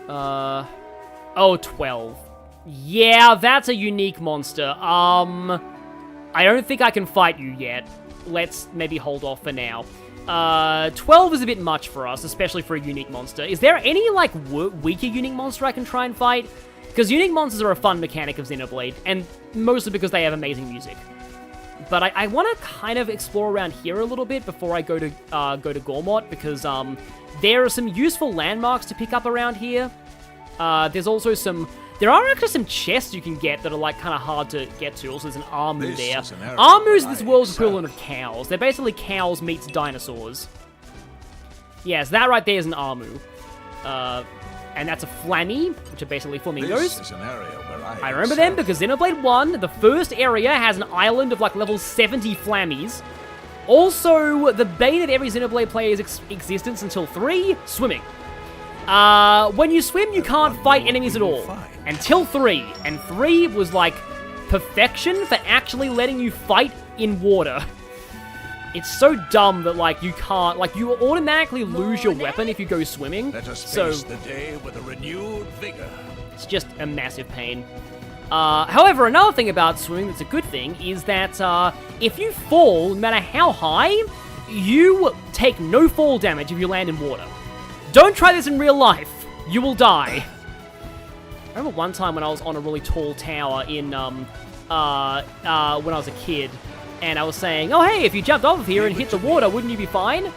Oh, 12. Yeah, that's a unique monster. I don't think I can fight you yet. Let's maybe hold off for now. 12 is a bit much for us, especially for a unique monster. Is there any, like, weaker unique monster I can try and fight? Because unique monsters are a fun mechanic of Xenoblade, and mostly because they have amazing music. But I want to kind of explore around here a little bit before I go to Gourmont, because there are some useful landmarks to pick up around here. There's also there are actually some chests you can get that are, like, kind of hard to get to. Also, there's an Armu there. Armu's this world's equivalent of cows. They're basically cows meets dinosaurs. Yes, that right there is an Armu. And that's a Flammy, which are basically flamingos. This is an area where I remember them because Xenoblade 1, the first area, has an island of, like, level 70 Flammies. Also, the bane of every Xenoblade player's existence until 3, swimming. When you swim, you can't fight enemies at all. Until 3. And 3 was, like, perfection for actually letting you fight in water. It's so dumb that, like, you can't, like, you automatically lose your weapon if you go swimming. Let us so face the day with a renewed vigor. It's just a massive pain. However, another thing about swimming that's a good thing is that, if you fall, no matter how high, you take no fall damage if you land in water. Don't try this in real life. You will die. I remember one time when I was on a really tall tower in, when I was a kid, and I was saying, oh, hey, if you jumped off of here and hit the water, wouldn't you be fine?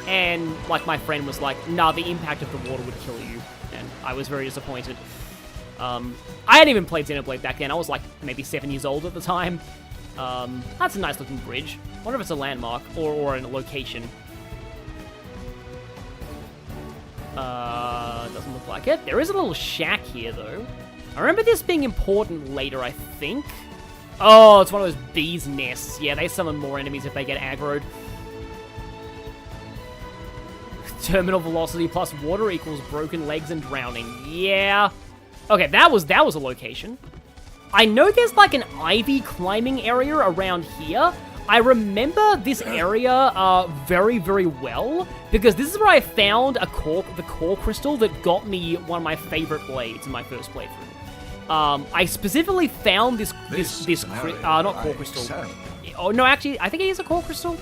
And, like, my friend was like, nah, the impact of the water would kill you. And I was very disappointed. I hadn't even played Xenoblade back then. I was, like, maybe 7 years old at the time. That's a nice-looking bridge. I wonder if it's a landmark or a location. Doesn't look like it. There is a little shack here, though. I remember this being important later, I think. Oh, it's one of those bees' nests. Yeah, they summon more enemies if they get aggroed. Terminal velocity plus water equals broken legs and drowning. Yeah. Okay, that was a location. I know there's, like, an ivy climbing area around here. I remember this area very, very well, because this is where I found the core crystal that got me one of my favorite blades in my first playthrough. I specifically found this not core crystal. Oh, no, actually, I think it is a core crystal.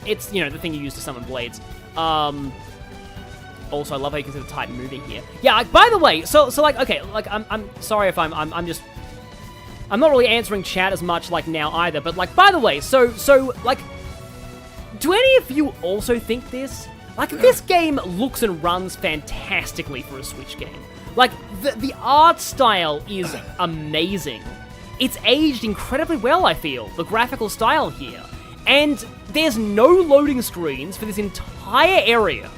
It's, you know, the thing you use to summon blades. Also, I love how you can see the Titan moving here. Yeah, like, by the way, so like, okay, like, I'm sorry if I'm not really answering chat as much, like, now either, but, like, by the way, so, like, do any of you also think this? Like, this game looks and runs fantastically for a Switch game. Like, the art style is amazing. It's aged incredibly well, I feel, the graphical style here. And there's no loading screens for this entire area.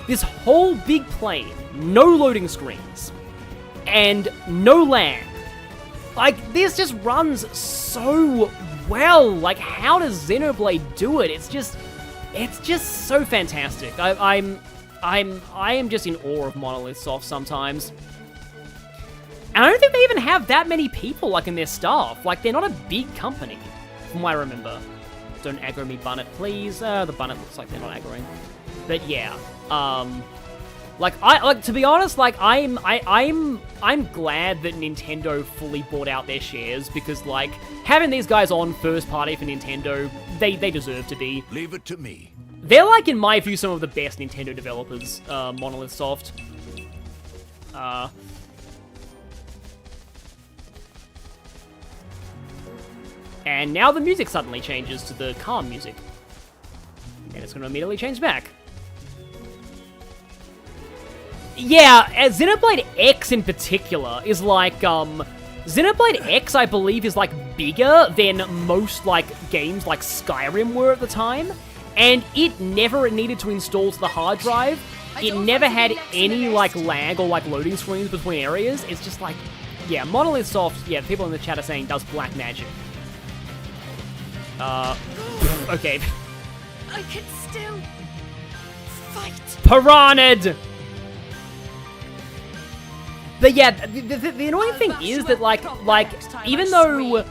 This whole big plane, no loading screens. And no land. Like, this just runs so well. Like, how does Xenoblade do it? It's just so fantastic. I am just in awe of Monolith Soft sometimes. And I don't think they even have that many people, like, in their staff. Like, they're not a big company, from what I remember. Don't aggro me, Bunnet, please. The Bunnet looks like they're not aggroing. But yeah, To be honest, like, I'm glad that Nintendo fully bought out their shares, because, like, having these guys on first party for Nintendo, they deserve to be. Leave it to me. They're, like, in my view, some of the best Nintendo developers, Monolith Soft. And now the music suddenly changes to the calm music. And it's going to immediately change back. Yeah, Xenoblade X in particular is like, Xenoblade X, I believe, is, like, bigger than most, like, games like Skyrim were at the time. And it never needed to install to the hard drive. It never had any, like, lag or, like, loading screens between areas. It's just like, yeah, Monolith Soft, yeah, people in the chat are saying does black magic. Okay. I can still fight. Piranha'd! But yeah, the annoying thing is that, like, even though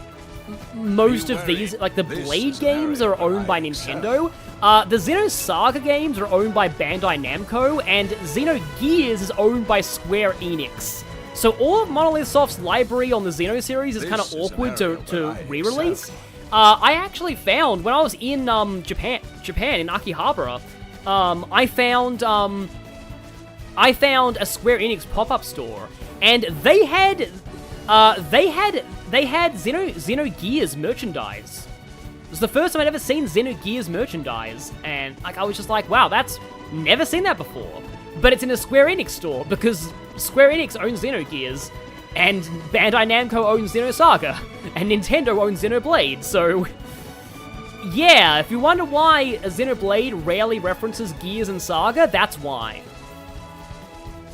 most of these, like, the Blade games are owned by Nintendo, the Xenosaga games are owned by Bandai Namco, and Xenogears is owned by Square Enix. So all of Monolith Soft's library on the Xeno series is kind of awkward to re-release. I actually found, when I was in Japan in Akihabara, I found a Square Enix pop-up store, and they had Xenogears merchandise. It was the first time I'd ever seen Xenogears merchandise, and, like, I was just like, wow, that's never seen that before. But it's in a Square Enix store, because Square Enix owns Xenogears, and Bandai Namco owns Xenosaga, and Nintendo owns Xenoblade, so... yeah, if you wonder why Xenoblade rarely references Gears and Saga, that's why.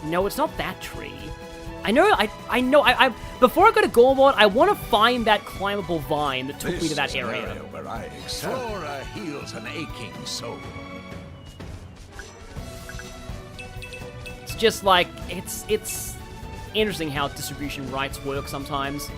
No, it's not that tree. I know, before I go to Gourmont, I want to find that climbable vine that took me to that area. Where I excel. Flora heals an aching soul. It's just like, it's interesting how distribution rights work sometimes.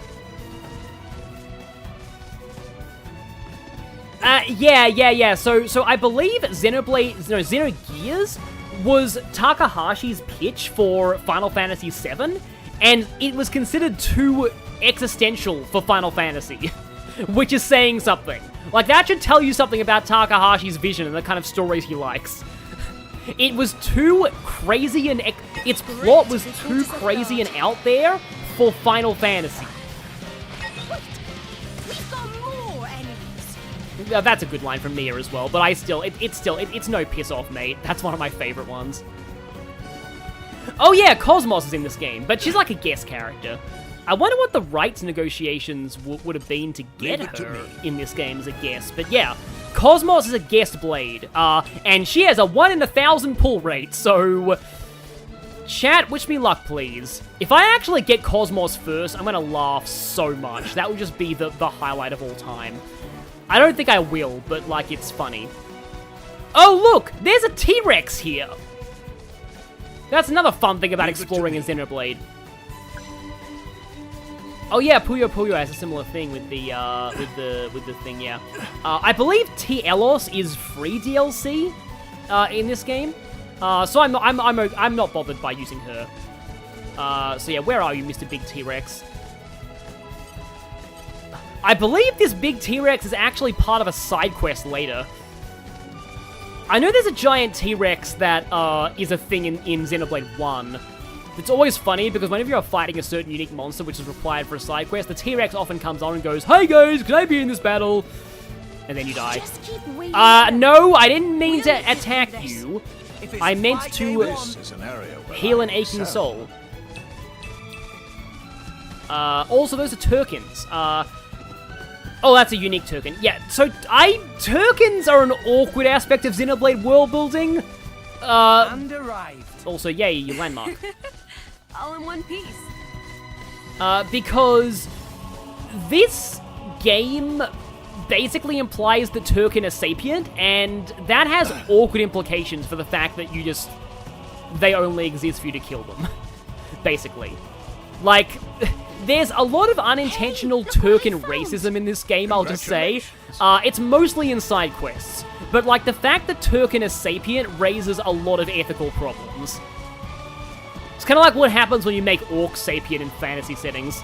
Yeah. So I believe Xenogears was Takahashi's pitch for Final Fantasy VII, and it was considered too existential for Final Fantasy, which is saying something. Like, that should tell you something about Takahashi's vision and the kind of stories he likes. It was too crazy and its plot was too crazy and out there for Final Fantasy. We've got more enemies. That's a good line from Mia as well, but it's no piss off, mate. That's one of my favorite ones. Oh yeah, Cosmos is in this game, but she's like a guest character. I wonder what the rights negotiations would have been to get her in this game as a guest, but yeah. Cosmos is a guest Blade, and she has a 1 in 1,000 pull rate, so... chat, wish me luck, please. If I actually get Cosmos first, I'm gonna laugh so much. That would just be the highlight of all time. I don't think I will, but, like, it's funny. Oh, look! There's a T-Rex here! That's another fun thing about exploring in Xenoblade. Oh yeah, Puyo Puyo has a similar thing with the thing, yeah. I believe T-Elos is free DLC in this game, so I'm not bothered by using her. So yeah, where are you, Mr. Big T-Rex? I believe this big T-Rex is actually part of a side quest later. I know there's a giant T-Rex that is a thing in Xenoblade 1. It's always funny, because whenever you're fighting a certain unique monster which is required for a side quest, the T-Rex often comes on and goes, "Hey guys, can I be in this battle?" And then you die. No, I didn't mean to attack you. I meant to heal an aching soul. Also, those are Turkins. Oh, that's a unique Turkin. Yeah, so Turkins are an awkward aspect of Xenoblade world building. And arrived. Also, yay, you landmark. All in one piece. Because this game basically implies that Turkin are sapient, and that has awkward implications for the fact that they only exist for you to kill them. Basically. Like, there's a lot of unintentional Turkin racism in this game, I'll just say. It's mostly in side quests. But, like, the fact that Turkin is sapient raises a lot of ethical problems. kind of like what happens when you make orc sapient in fantasy settings.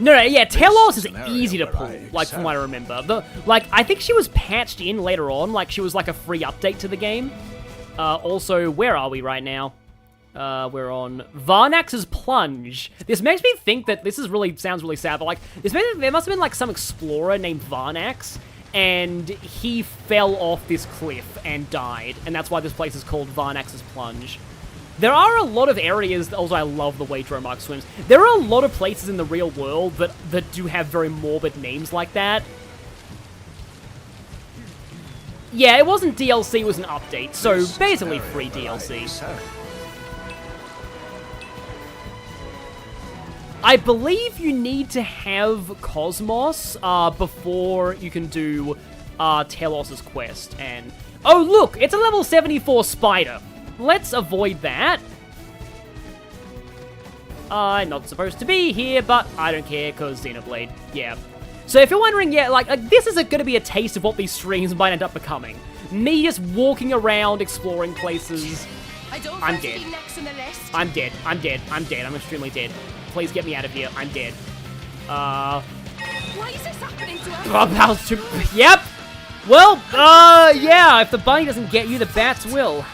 No, yeah, Telos is easy to pull, like, from what I remember. I think she was patched in later on, like, she was, like, a free update to the game. Also, where are we right now? We're on Varnax's Plunge. This makes me think that this sounds really sad, but, like, there must have been, like, some explorer named Varnax, and he fell off this cliff and died, and that's why this place is called Varnax's Plunge. There are a lot of areas, also I love the way Dromark swims, there are a lot of places in the real world that do have very morbid names like that. Yeah, it wasn't DLC, it was an update, so basically free DLC. I believe you need to have Cosmos before you can do Telos's quest, and... Oh look, it's a level 74 spider! Let's avoid that. I'm not supposed to be here, but I don't care, because Xenoblade, yeah. So if you're wondering, yeah, like this is going to be a taste of what these streams might end up becoming. Me just walking around, exploring places. I'm dead. I'm dead. I'm dead. I'm dead. I'm extremely dead. Please get me out of here. I'm dead. Why is this happening to us? That was too... Yep! Well, yeah, if the bunny doesn't get you, the bats will.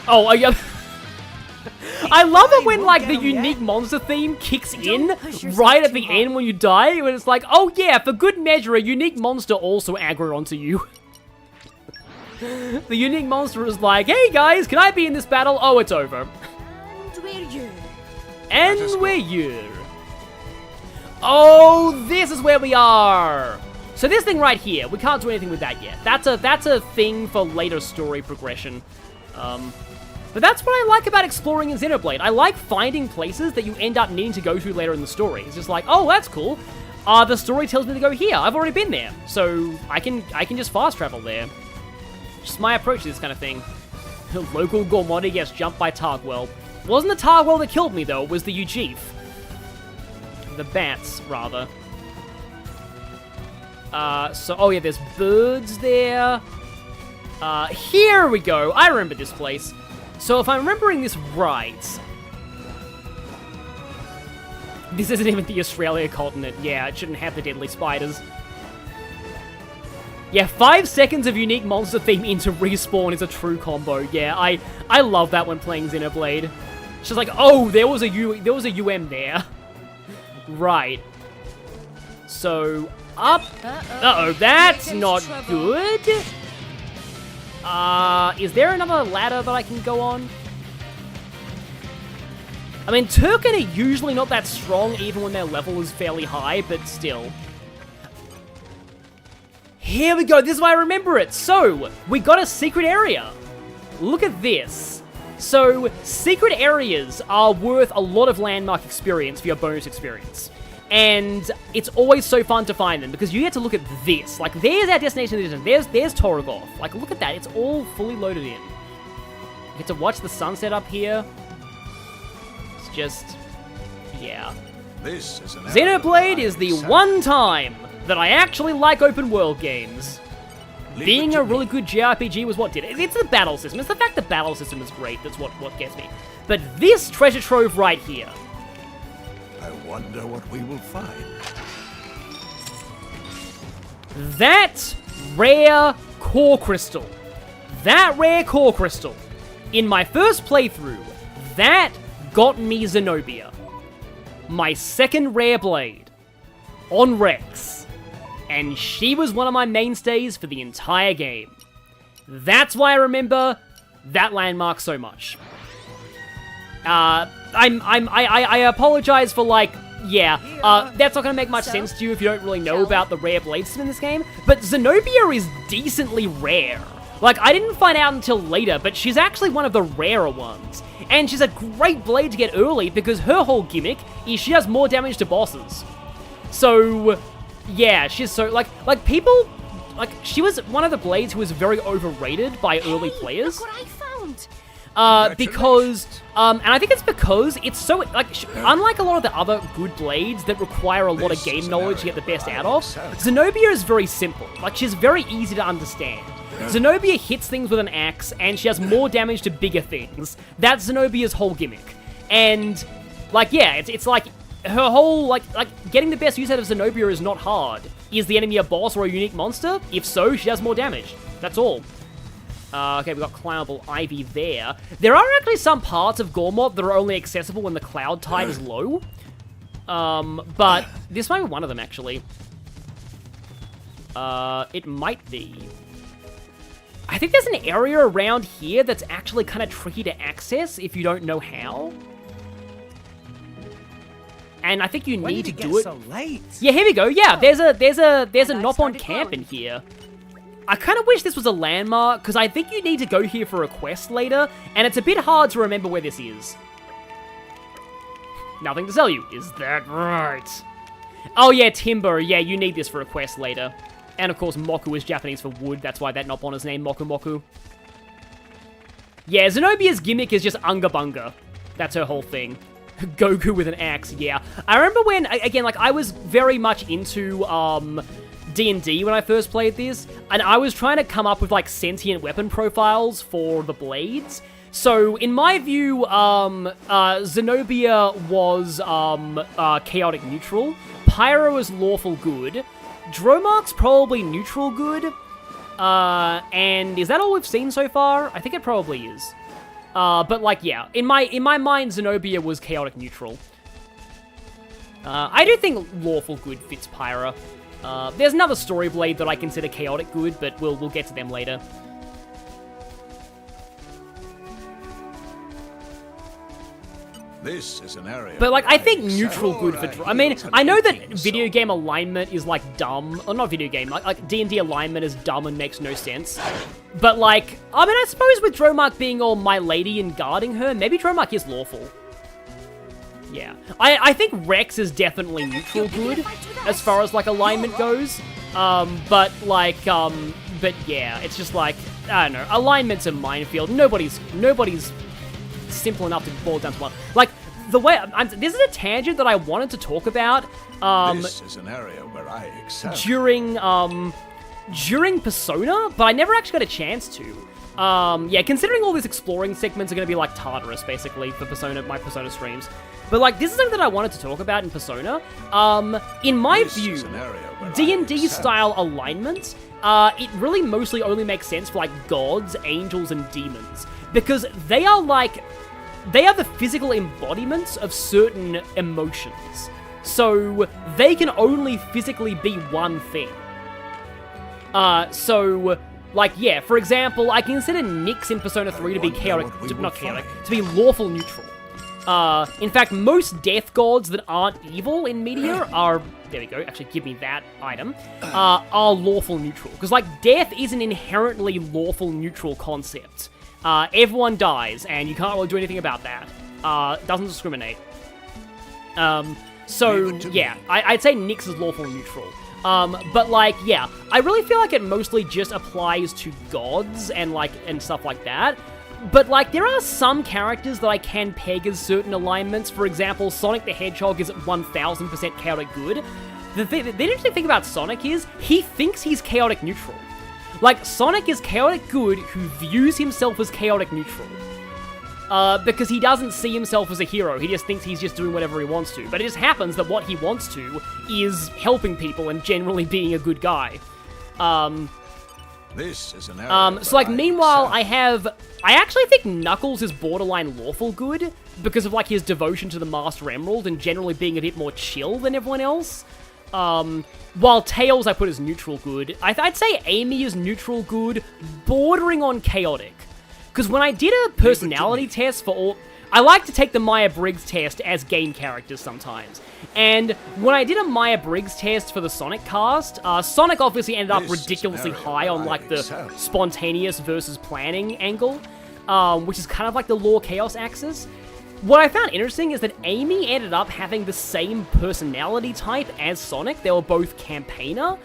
Oh, yeah. I love it when, like, the unique monster theme kicks in right at the end when you die, when it's like, oh yeah, for good measure, a unique monster also aggro onto you. The unique monster is like, hey guys, can I be in this battle? Oh, it's over. And we're you. And we're you. Oh, this is where we are. So this thing right here, we can't do anything with that yet. That's a thing for later story progression. But that's what I like about exploring in Xenoblade. I like finding places that you end up needing to go to later in the story. It's just like, oh, that's cool. The story tells me to go here. I've already been there, so I can just fast travel there. Just my approach to this kind of thing. Local Gourmont gets jumped by Targwell. Wasn't the Targwell that killed me though? It was the Ujif. The bats, rather. Oh yeah, there's birds there. Here we go. I remember this place. So if I'm remembering this right... This isn't even the Australia continent. Yeah, it shouldn't have the deadly spiders. Yeah, 5 seconds of unique monster theme into respawn is a true combo. Yeah, I love that when playing Xenoblade. It's just like, oh, there was a UM there. Right. So, up. Uh-oh, that's not good. Is there another ladder that I can go on? I mean, Turken are usually not that strong even when their level is fairly high, but still. Here we go, this is why I remember it. So, we got a secret area. Look at this. So, secret areas are worth a lot of landmark experience for your bonus experience. And it's always so fun to find them, because you get to look at this. Like, there's our destination, there's Torgoth. Like, look at that, it's all fully loaded in. You get to watch the sunset up here. It's just, yeah. This is an Xenoblade is the one time that I actually like open world games. Being a really good JRPG was what did it. It's the battle system. It's the fact the battle system is great that's what gets me. But this treasure trove right here. I wonder what we will find. That rare core crystal. That rare core crystal. In my first playthrough, that got me Zenobia. My second rare blade. On Rex. And she was one of my mainstays for the entire game. That's why I remember that landmark so much. I apologize for, like, yeah, that's not gonna make much sense to you if you don't really know about the rare blade system in this game, but Zenobia is decently rare. Like, I didn't find out until later, but she's actually one of the rarer ones. And she's a great blade to get early because her whole gimmick is she does more damage to bosses. So, yeah, she's so, like people, like, she was one of the blades who was very overrated by early players. Look what I found. Because, and I think it's because it's so, like, unlike a lot of the other good blades that require a lot of game knowledge to get the best out of, Zenobia is very simple. Like, she's very easy to understand. Zenobia hits things with an axe, and she has more damage to bigger things. That's Zenobia's whole gimmick. And, like, yeah, it's like, her whole, like, getting the best use out of Zenobia is not hard. Is the enemy a boss or a unique monster? If so, she does more damage. That's all. Okay, we've got climbable ivy there. There are actually some parts of Gourmont that are only accessible when the cloud tide is low. But this might be one of them, actually. It might be. I think there's an area around here that's actually kind of tricky to access if you don't know how. And I think you need to do it. So late? Yeah, here we go. Yeah, there's a Nopon camp in here. I kind of wish this was a landmark, because I think you need to go here for a quest later, and it's a bit hard to remember where this is. Nothing to sell you. Is that right? Oh yeah, timber. Yeah, you need this for a quest later. And of course, Moku is Japanese for wood. That's why that Nopon is named Moku Moku. Yeah, Zenobia's gimmick is just Unga Bunga. That's her whole thing. Goku with an axe, yeah. I remember when, again, like, I was very much into, D&D when I first played this, and I was trying to come up with, like, sentient weapon profiles for the blades. So, in my view, Zenobia was, chaotic neutral, Pyro is lawful good, Dromark's probably neutral good, and is that all we've seen so far? I think it probably is. But like, yeah, in my mind, Zenobia was chaotic neutral. I do think lawful good fits Pyra. There's another story blade that I consider chaotic good, but we'll get to them later. This is an area. But like, I think neutral good for. I mean, I know that video game alignment is like dumb, or not video game. Like D&D alignment is dumb and makes no sense. But like, I mean, I suppose with Dromark being all my lady and guarding her, maybe Dromark is lawful. Yeah, I think Rex is definitely neutral good as far as like alignment goes. But yeah, it's just like, I don't know, alignment's a minefield. Nobody's simple enough to boil down to one. Like, the way, this is a tangent that I wanted to talk about, this is an area where I excel. During Persona, but I never actually got a chance to. Yeah, considering all these exploring segments are going to be like Tartarus, basically, for Persona, my Persona streams. But like, this is something that I wanted to talk about in Persona. In my view, D&D style alignment, it really mostly only makes sense for like gods, angels, and demons. Because they are the physical embodiments of certain emotions. So they can only physically be one thing. So, like, yeah, for example, I consider Nyx in Persona 3 to be to be lawful neutral. In fact, most death gods that aren't evil in Meteor are, there we go, actually give me that item, are lawful neutral. Because, like, death is an inherently lawful neutral concept. Everyone dies, and you can't really do anything about that. Doesn't discriminate. So, yeah, I'd say Nyx is lawful neutral. But like, yeah, I really feel like it mostly just applies to gods and like, and stuff like that. But like, there are some characters that I can peg as certain alignments. For example, Sonic the Hedgehog is 1000% chaotic good. The interesting thing about Sonic is, he thinks he's chaotic neutral. Like, Sonic is chaotic good who views himself as chaotic neutral. Because he doesn't see himself as a hero, he just thinks he's just doing whatever he wants to. But it just happens that what he wants to is helping people and generally being a good guy. This is an area so like, meanwhile, I actually think Knuckles is borderline lawful good, because of like his devotion to the Master Emerald and generally being a bit more chill than everyone else. While Tails I put as neutral good. I'd say Amy is neutral good, bordering on chaotic. Because when I did a personality test for all... I like to take the Myers-Briggs test as game characters sometimes. And when I did a Myers-Briggs test for the Sonic cast, Sonic obviously ended up ridiculously high on like the spontaneous versus planning angle, which is kind of like the law chaos axis. what I found interesting is that Amy ended up having the same personality type as Sonic. They were both campaigner,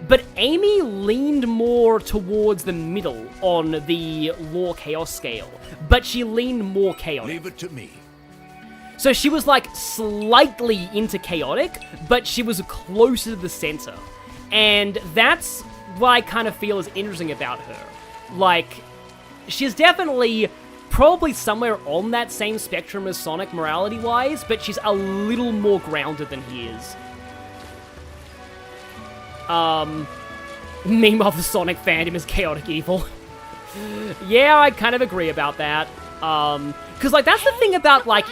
but Amy leaned more towards the middle on the lore chaos scale, but she leaned more chaotic. Leave it to me. So she was like slightly into chaotic, but she was closer to the center. And that's what I kind of feel is interesting about her. Like, she's definitely probably somewhere on that same spectrum as Sonic morality-wise, but she's a little more grounded than he is. Meanwhile, the Sonic fandom is chaotic evil. Yeah, I kind of agree about that. Because, like, that's the thing about, like,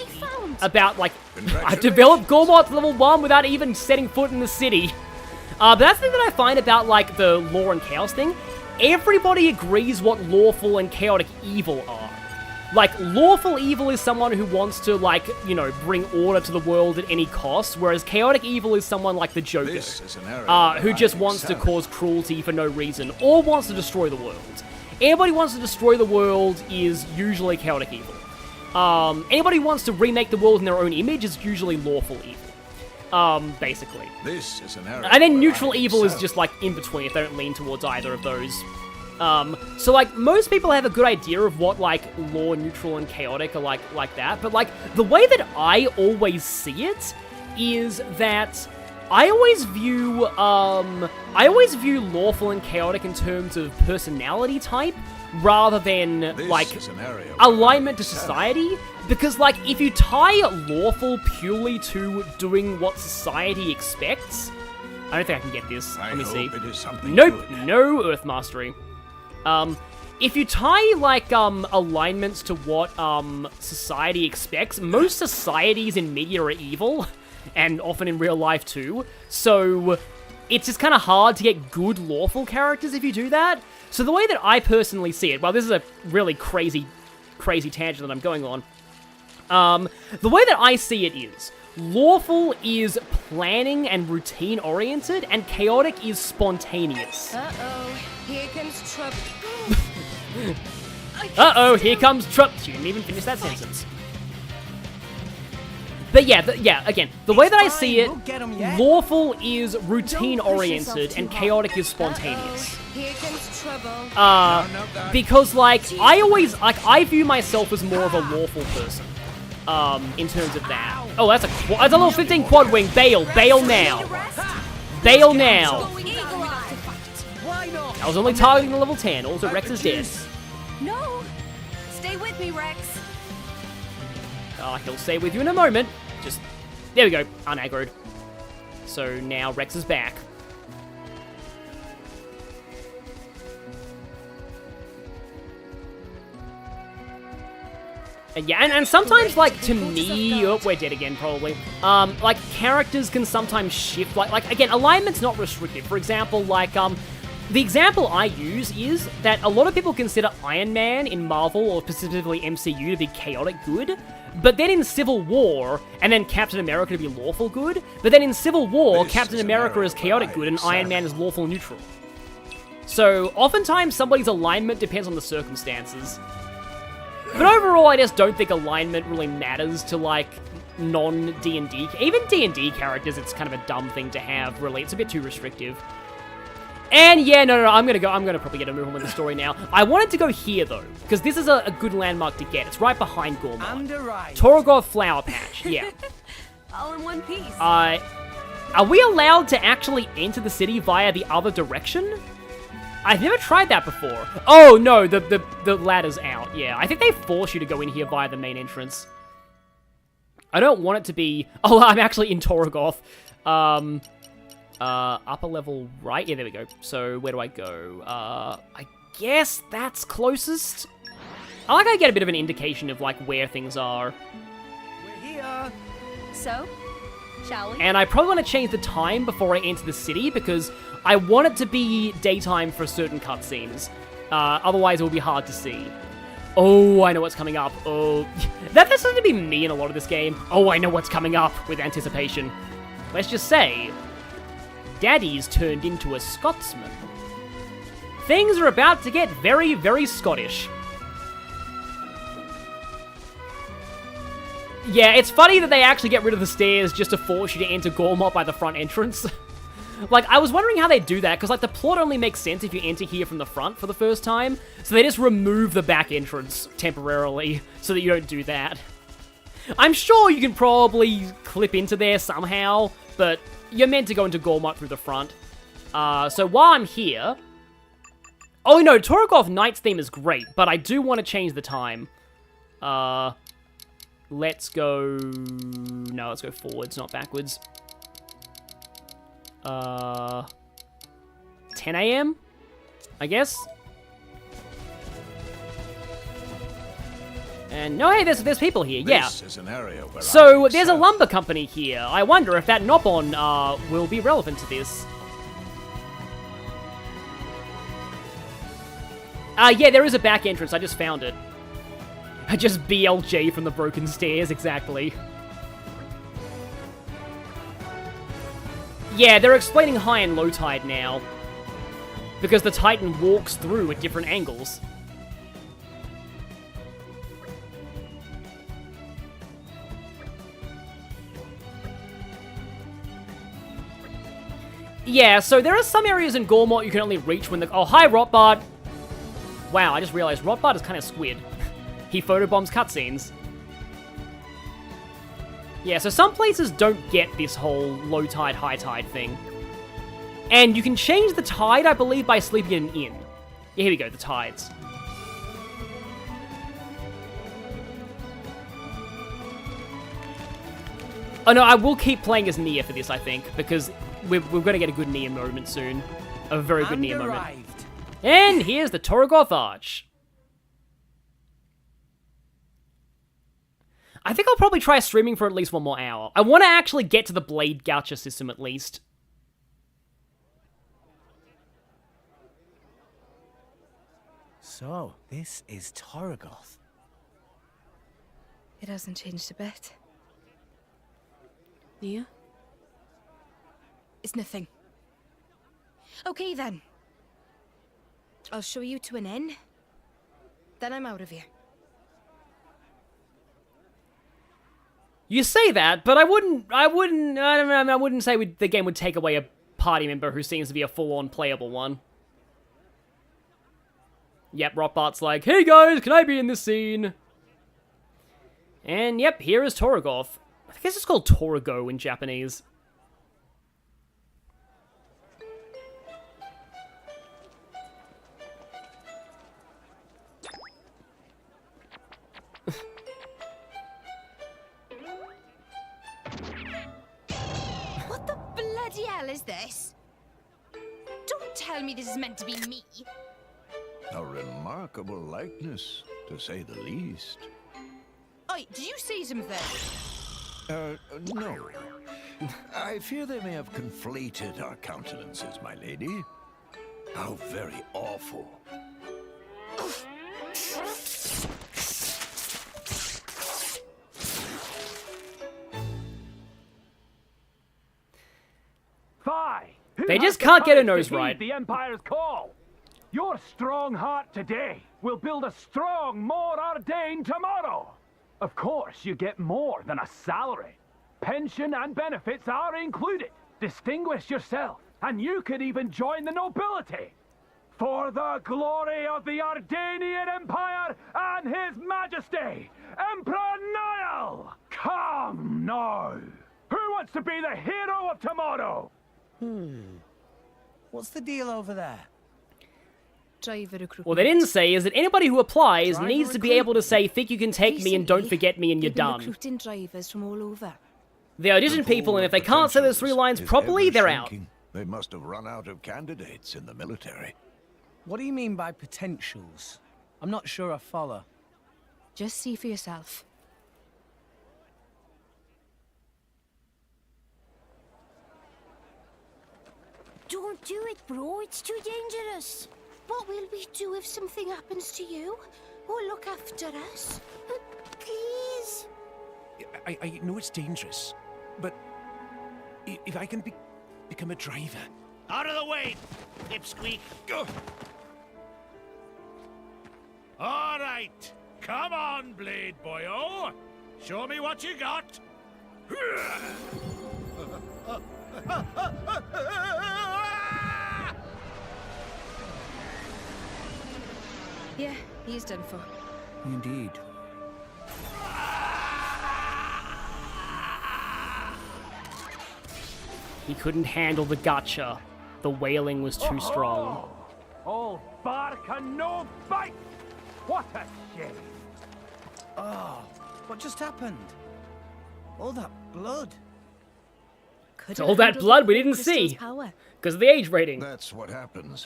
I've developed Gourmont level 1 without even setting foot in the city. But that's the thing that I find about, like, the lore and chaos thing. Everybody agrees what lawful and chaotic evil are. Like, lawful evil is someone who wants to, like, you know, bring order to the world at any cost, whereas chaotic evil is someone like the Joker, who just wants to cause cruelty for no reason, or wants to destroy the world. Anybody who wants to destroy the world is usually chaotic evil. Anybody who wants to remake the world in their own image is usually lawful evil. Basically. This is an area and then neutral evil is just, like, in between if they don't lean towards either of those. So, like, most people have a good idea of what, like, lore, neutral, and chaotic are like that, but, like, the way that I always see it is that I always view lawful and chaotic in terms of personality type, rather than, like, alignment to society, because, like, if you tie lawful purely to doing what society expects... I don't think I can get this. Let me see. Nope, no Earth Mastery. If you tie, like, alignments to what, society expects, most societies in media are evil, and often in real life too, so it's just kind of hard to get good lawful characters if you do that. So the way that I personally see it, well, this is a really crazy tangent that I'm going on. The way that I see it is, lawful is planning and routine-oriented, and chaotic is spontaneous. Uh-oh, here comes trouble. Uh-oh, here comes trouble. She didn't even finish that sentence. But yeah, again, the way that I see it, lawful is routine-oriented, and chaotic is spontaneous. Here comes trouble. Because, like, I view myself as more of a lawful person. In terms of that. Oh, that's a level 15 quad wing. Bail now. Bail now. I was only targeting the level 10. Also, Rex is dead. No, stay with me, Rex. He'll stay with you in a moment. Just, there we go, unaggroed. So now Rex is back. Yeah, and sometimes, like, to me... Oh, we're dead again, probably. Like, characters can sometimes shift. Like again, alignment's not restricted. For example, like, the example I use is that a lot of people consider Iron Man in Marvel, or specifically MCU, to be chaotic good. But then in Civil War, and then Captain America to be lawful good. But then in Civil War, Captain America is chaotic good, and Iron Man is lawful neutral. So, oftentimes, somebody's alignment depends on the circumstances. But overall, I just don't think alignment really matters to, like, non-D&D... Even D&D characters, it's kind of a dumb thing to have, really. It's a bit too restrictive. And yeah, no, I'm gonna probably get a move on with the story now. I wanted to go here, though, because this is a good landmark to get. It's right behind Gourmont. Torogov Flower Patch, yeah. All in one piece. Are we allowed to actually enter the city via the other direction? I've never tried that before. Oh, no, the ladder's out, yeah. I think they force you to go in here via the main entrance. I don't want it to be... Oh, I'm actually in Torogov. Upper level right? Yeah, there we go. So, where do I go? I guess that's closest? I like how I get a bit of an indication of, like, where things are. We're here. So, shall we? And I probably want to change the time before I enter the city, because I want it to be daytime for certain cutscenes. Otherwise, it will be hard to see. Oh, I know what's coming up. Oh, that's going to be me in a lot of this game. Oh, I know what's coming up with anticipation. Let's just say, Daddy's turned into a Scotsman. Things are about to get very, very Scottish. Yeah, it's funny that they actually get rid of the stairs just to force you to enter Gourmont by the front entrance. Like, I was wondering how they do that, because, like, the plot only makes sense if you enter here from the front for the first time. So they just remove the back entrance temporarily so that you don't do that. I'm sure you can probably clip into there somehow, but you're meant to go into Gourmont through the front. So while I'm here... Oh, no, Torgoth Knight's theme is great, but I do want to change the time. Let's go... No, let's go forwards, not backwards. 10 a.m., I guess? And no, hey, there's people here, yeah. This is an area where so there's a lumber company here. I wonder if that Nopon will be relevant to this. Yeah, there is a back entrance. I just found it. Just BLJ from the broken stairs, exactly. Yeah, they're explaining high and low tide now. Because the Titan walks through at different angles. Yeah, so there are some areas in Gourmont you can only reach when the... Oh, hi, Rotbard! Wow, I just realized Rotbard is kind of squid. He photobombs cutscenes. Yeah, so some places don't get this whole low tide, high tide thing. And you can change the tide, I believe, by sleeping in an inn. Yeah, here we go, the tides. Oh no, I will keep playing as Nia for this, I think, because we're going to get a good Nia moment soon. A very good Nia moment. And here's the Torgoth Arch. I think I'll probably try streaming for at least one more hour. I want to actually get to the Blade Gacha system at least. So, this is Torgoth. It hasn't changed a bit. Nia? It's nothing. Okay then. I'll show you to an inn. Then I'm out of here. You say that, but I wouldn't say the game would take away a party member who seems to be a full-on playable one. Yep, Rotbart's like, hey guys, can I be in this scene? And yep, here is Torgoth. I guess it's called Torgo in Japanese. What the bloody hell is this? Don't tell me this is meant to be me. A remarkable likeness, to say the least. Oi, did you see something? No. I fear they may have conflated our countenances, my lady. How very awful. They just can't get a nose right. The Empire's call. Your strong heart today will build a strong, more ordained tomorrow. Of course, you get more than a salary. Pension and benefits are included. Distinguish yourself, and you could even join the nobility. For the glory of the Ardanian Empire and His Majesty, Emperor Niall! Come now! Who wants to be the hero of tomorrow? What's the deal over there? Driver recruitment. What they didn't say is that anybody who applies needs to be able to say, think you can take me and don't forget me and you're done. Recruiting drivers from all over. They audition people, and if they can't say those 3 lines properly, they're out. They must have run out of candidates in the military. What do you mean by potentials? I'm not sure I follow. Just see for yourself. Don't do it, bro. It's too dangerous. What will we do if something happens to you? Who'll look after us? Please. I know it's dangerous, but if I can become a driver... Out of the way, pipsqueak. All right. Come on, Blade Boyo. Show me what you got. Yeah, he's done for. Indeed. He couldn't handle the gotcha. The wailing was too strong. All bark and no bite! What a shame! Oh, what just happened? All that blood. All that blood we didn't see. Because of the age rating. That's what happens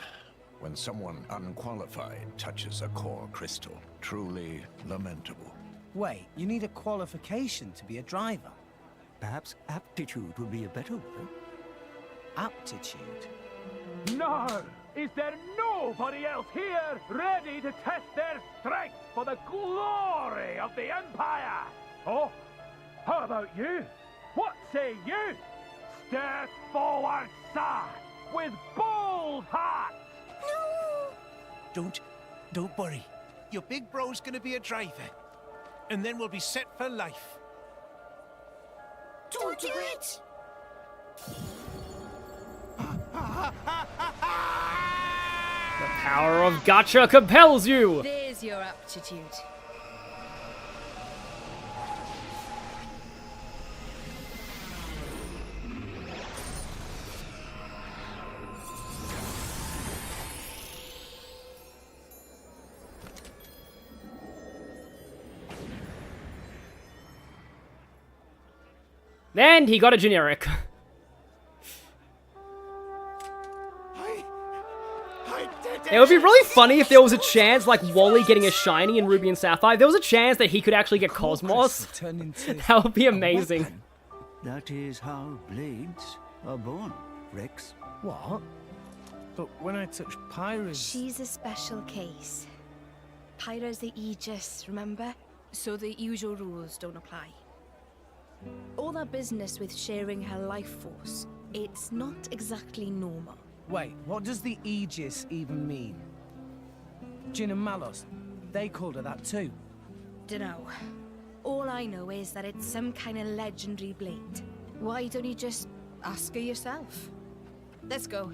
when someone unqualified touches a core crystal. Truly lamentable. Wait, you need a qualification to be a driver? Perhaps aptitude would be a better word. Aptitude? No! Is there nobody else here ready to test their strength for the glory of the Empire? Oh, how about you? What say you? Step forward, sir, with bold heart! Don't worry. Your big bro's gonna be a driver. And then we'll be set for life. Don't do it! The power of gotcha compels you! There's your aptitude. And he got a generic. It would be really funny if there was a chance, like Wally getting a shiny in Ruby and Sapphire, there was a chance that he could actually get Cosmos. That would be amazing. That is how blades are born, Rex. What? But when I touched Pyra's... She's a special case. Pyra's the Aegis, remember? So the usual rules don't apply. All that business with sharing her life force, it's not exactly normal. Wait, what does the Aegis even mean? Jin and Malos, they called her that too. Dunno. All I know is that it's some kind of legendary blade. Why don't you just ask her yourself? Let's go.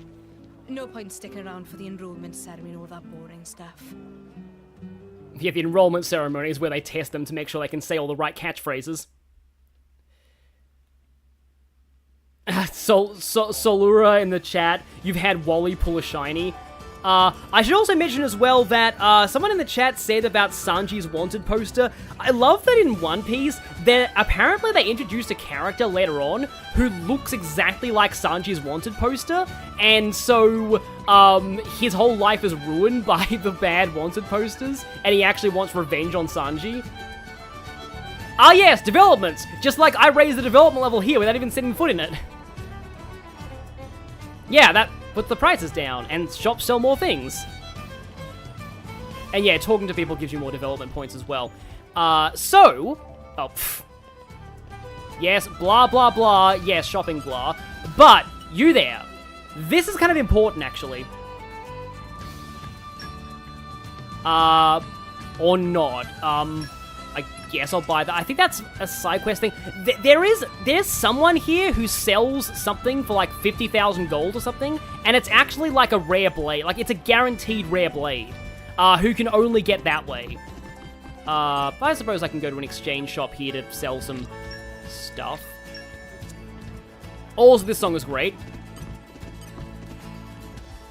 No point sticking around for the enrollment ceremony and all that boring stuff. Yeah, the enrollment ceremony is where they test them to make sure they can say all the right catchphrases. Solura in the chat, you've had Wally pull a shiny. I should also mention as well that someone in the chat said about Sanji's wanted poster. I love that in One Piece, apparently they introduced a character later on who looks exactly like Sanji's wanted poster, and so his whole life is ruined by the bad wanted posters, and he actually wants revenge on Sanji. Ah yes, developments! Just like I raised the development level here without even setting foot in it. Yeah, that puts the prices down, and shops sell more things. And yeah, talking to people gives you more development points as well. Yes, blah blah blah, yes, shopping blah. But, you there. This is kind of important, actually. Or not. I guess I'll buy that. I think that's a side quest thing. There's someone here who sells something for like 50,000 gold or something, and it's actually like a rare blade. Like, it's a guaranteed rare blade, who can only get that way. But I suppose I can go to an exchange shop here to sell some stuff. Also, this song is great.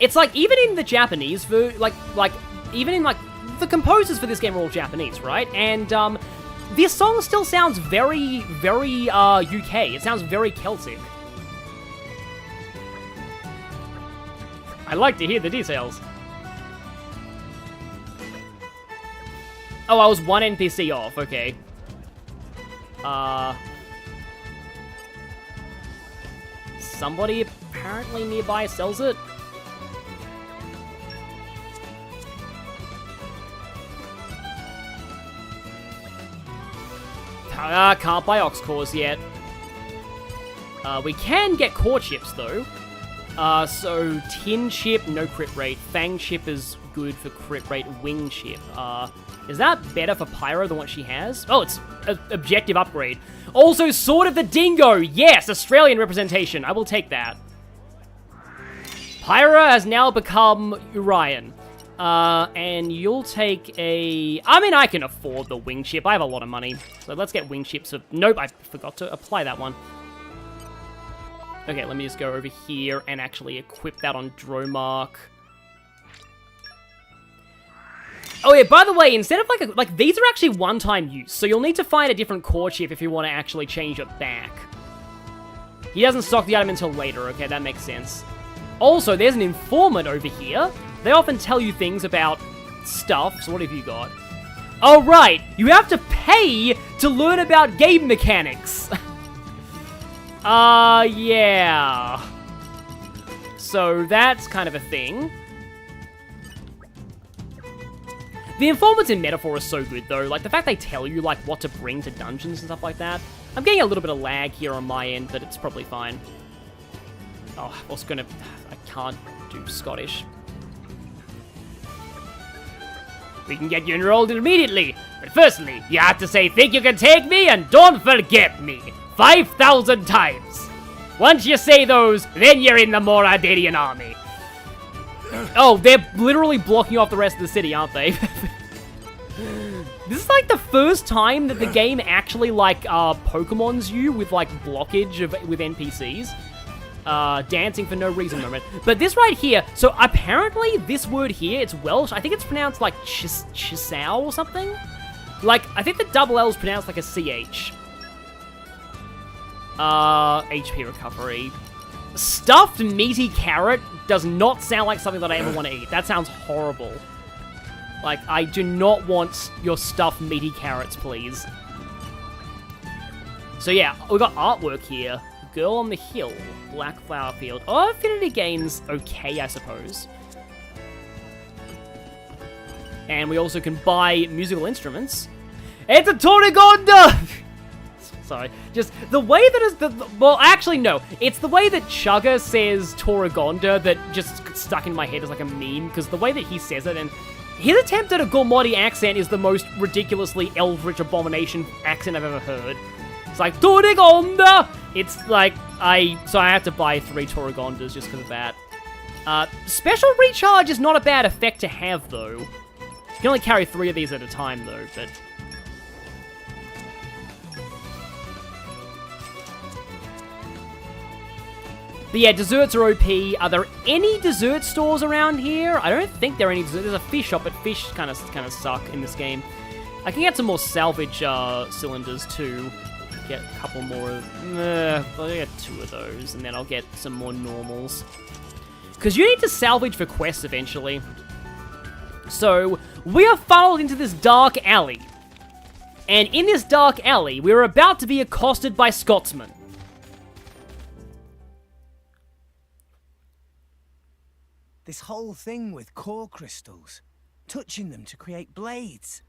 It's like, even in the Japanese, even in like, the composers for this game are all Japanese, right? And, this song still sounds very, very, UK. It sounds very Celtic. I like to hear the details. Oh, I was one NPC off, okay. Somebody apparently nearby sells it. Can't buy ox cores yet. We can get core chips though. So tin chip, no crit rate. Fang chip is good for crit rate wing chip. Is that better for Pyro than what she has? Oh, it's an objective upgrade. Also, Sword of the Dingo. Yes, Australian representation. I will take that. Pyra has now become Urian. And you'll take a... I mean, I can afford the wing chip. I have a lot of money. So let's get wing chips. Nope, I forgot to apply that one. Okay, let me just go over here and actually equip that on Dromark. Oh yeah, by the way, instead of like these are actually one-time use, so you'll need to find a different core chip if you want to actually change it back. He doesn't stock the item until later, okay, that makes sense. Also, there's an informant over here. They often tell you things about stuff, so what have you got? Oh right, you have to pay to learn about game mechanics. Yeah. So that's kind of a thing. The informants in Metaphor are so good, though. Like, the fact they tell you, like, what to bring to dungeons and stuff like that. I'm getting a little bit of lag here on my end, but it's probably fine. Oh, I was gonna... I can't do Scottish. We can get you enrolled immediately. But firstly, you have to say, think you can take me, and don't forget me. 5,000 times. Once you say those, then you're in the Moradanian army. Oh, they're literally blocking off the rest of the city, aren't they? This is like the first time that the game actually like Pokemons you with like blockage with NPCs. Dancing for no reason moment. But this right here, so apparently this word here, it's Welsh. I think it's pronounced like Chisau or something. Like, I think the double L is pronounced like a CH. HP recovery. Stuffed meaty carrot does not sound like something that I ever want to eat. That sounds horrible. Like, I do not want your stuffed meaty carrots, please. So yeah, we got artwork here. Girl on the Hill, Black Flower Field. Oh, Affinity Game's okay, I suppose. And we also can buy musical instruments. It's a Torregonda! Sorry, just the way that is well, actually no, it's the way that Chugga says Torregonda that just stuck in my head as like a meme, because the way that he says it, and his attempt at a Gourmont accent is the most ridiculously eldritch abomination accent I've ever heard. It's like, Torregonda! It's like, so I have to buy 3 Torregondas just because of that. Special Recharge is not a bad effect to have, though. You can only carry 3 of these at a time, though, but... But yeah, desserts are OP. Are there any dessert stores around here? I don't think there are any desserts. There's a fish shop, but fish kind of suck in this game. I can get some more salvage cylinders, too. Get a couple more. I'll get 2 of those, and then I'll get some more normals. Because you need to salvage for quests eventually. So, we are funneled into this dark alley. And in this dark alley, we're about to be accosted by Scotsmen. This whole thing with core crystals, touching them to create blades.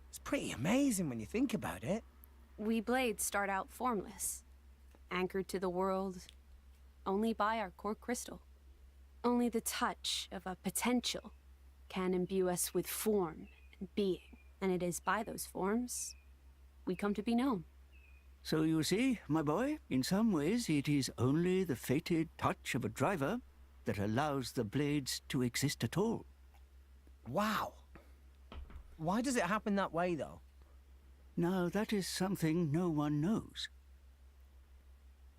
It's pretty amazing when you think about it. We blades start out formless, anchored to the world only by our core crystal. Only the touch of a potential can imbue us with form and being, and it is by those forms we come to be known. So you see, my boy, in some ways it is only the fated touch of a driver that allows the blades to exist at all. Wow. Why does it happen that way, though? Now, that is something no one knows.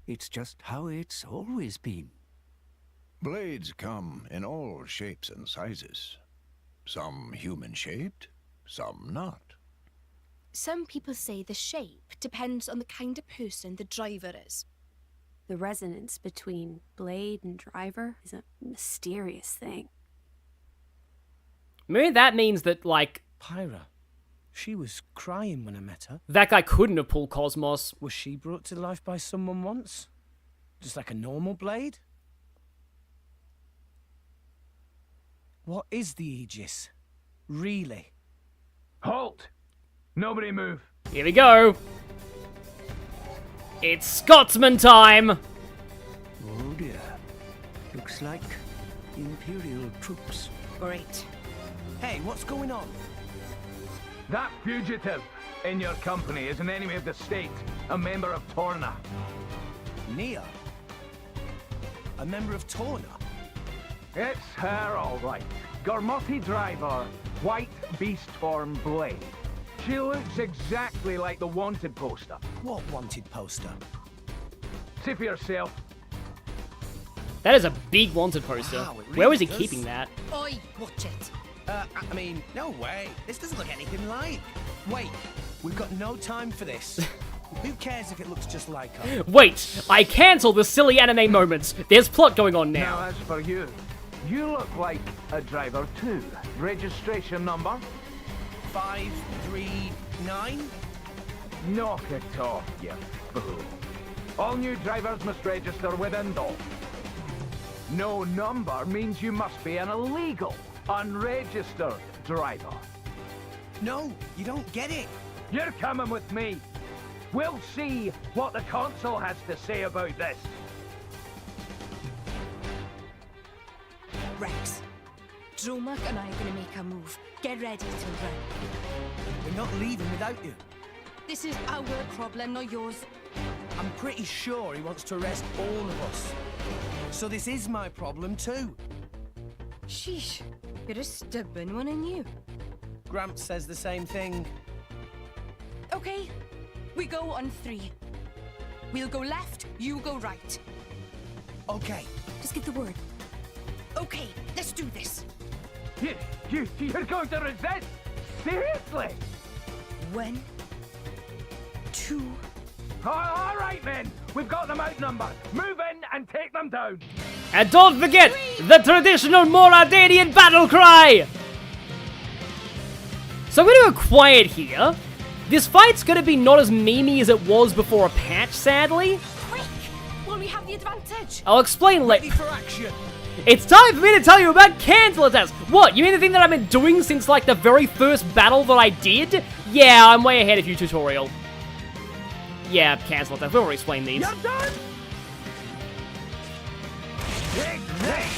It's just how it's always been. Blades come in all shapes and sizes. Some human-shaped, some not. Some people say the shape depends on the kind of person the driver is. The resonance between blade and driver is a mysterious thing. Maybe that means that, like... Pyra. She was crying when I met her. That guy couldn't have pulled Cosmos. Was she brought to life by someone once? Just like a normal blade? What is the Aegis? Really? Halt! Nobody move. Here we go. It's Scotsman time! Oh dear. Looks like Imperial troops. Great. Hey, what's going on? That fugitive in your company is an enemy of the state, a member of Torna. Nia? A member of Torna? It's her, all right. Gourmont driver, white beast form blade. She looks exactly like the wanted poster. What wanted poster? See for yourself. That is a big wanted poster. Wow, it really Where was he does. keeping that? Oi, watch it. I mean, no way. This doesn't look anything like. Wait, we've got no time for this. Who cares if it looks just like her? Wait, I cancel the silly anime moments. There's plot going on Now, now. as for you, you look like a driver too. Registration number? 539? Knock it off, you fool. All new drivers must register with Indo. No number means you must be an illegal, unregistered driver. No, you don't get it. You're coming with me. We'll see what the consul has to say about this. Rex, Dromark and I are gonna make a move. Get ready to run. We're not leaving without you. This is our problem, not yours. I'm pretty sure he wants to arrest all of us. So this is my problem too. Sheesh, you're a stubborn one, and you. Gramps says the same thing. Okay, we go on 3. We'll go left, you go right. Okay. Just give the word. Okay, let's do this. You're going to resist? Seriously? 1, 2. All right, men. We've got them outnumbered. Move in and take them down. And don't forget the traditional Moradanian battle cry! So I'm going to go quiet here. This fight's going to be not as memey as it was before a patch, sadly. Quick! Will we have the advantage? I'll explain later. Ready for action. It's time for me to tell you about cancel attacks. What, you mean the thing that I've been doing since, like, the very first battle that I did? Yeah, I'm way ahead of you, tutorial. Yeah, cancel attacks. We'll explain these. You're done!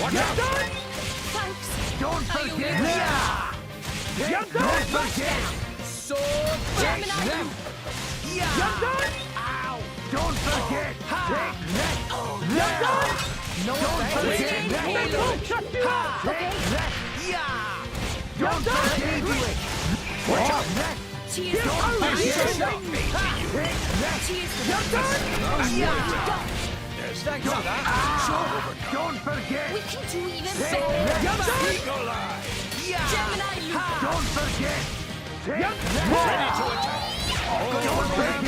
Watch out! Thanks. Don't forget! You're done! Don't forget! Sword Gemini! You're done! Ow! Don't forget! Take that! You're done! No Don't forget! thanks. Don't shut you up! Take that! Don't forget! Watch out! Cheers. Don't forget! Take that! You're done! Thanks for that. Don't forget! We can do even Take better. that! You're done! Gemini, you. Don't forget! Take that! Ready to attack! Don't forget!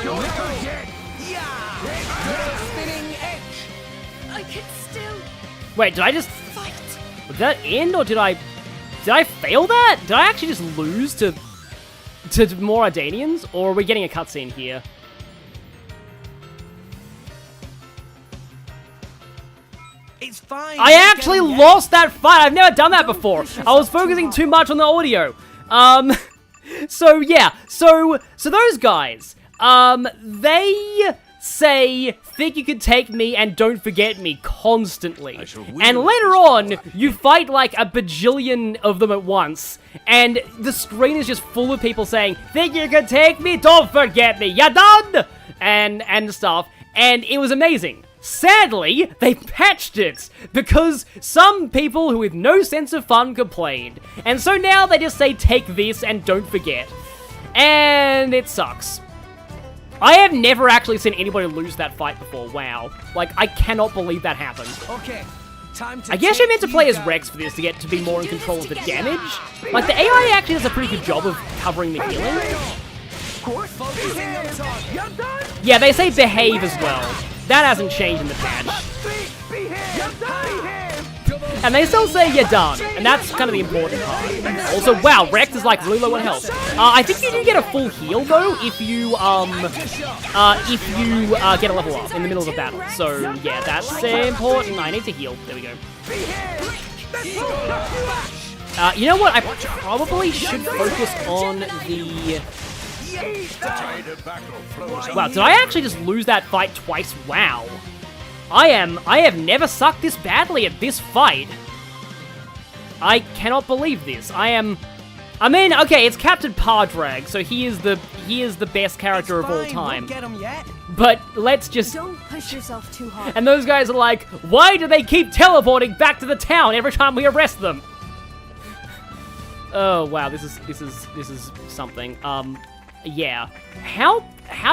Don't forget! Spinning edge. I can still Wait, did I just... fight. Did that end, or did I fail that? Did I actually just lose to more Ardanians? Or are we getting a cutscene here? It's fine. I actually lost that fight. I've never done that before. I was focusing too much on the audio. So yeah. So those guys, they say, think you could take me and don't forget me constantly. And later on, you fight like a bajillion of them at once. And the screen is just full of people saying, think you could take me? Don't forget me. You done? And stuff. And it was amazing. Sadly, they patched it, because some people who with no sense of fun complained. And so now they just say, take this and don't forget. And it sucks. I have never actually seen anybody lose that fight before, wow. Like, I cannot believe that happened. Okay, time to I guess you're meant to take play you as down. Rex for this to get to be more in control of the damage. Like, the AI actually does a pretty good job of covering the healing. Focusing on target. You're done! Yeah, they say behave as well. That hasn't changed in the patch. And they still say you're done, and that's kind of the important part. Also, wow, Rex is like really low on health. I think you do get a full heal though if you get a level up in the middle of a battle. So yeah, that's important. I need to heal. There we go. You know what? I probably should focus on the. Wow, did I actually just lose that fight twice? Wow. I have never sucked this badly at this fight. I cannot believe this. I mean, okay, it's Captain Pardrag, so he is the best character of all time. Won't get him yet. But let's just... Don't push yourself too hard. And those guys are like, why do they keep teleporting back to the town every time we arrest them? Oh wow, this is something. Yeah. How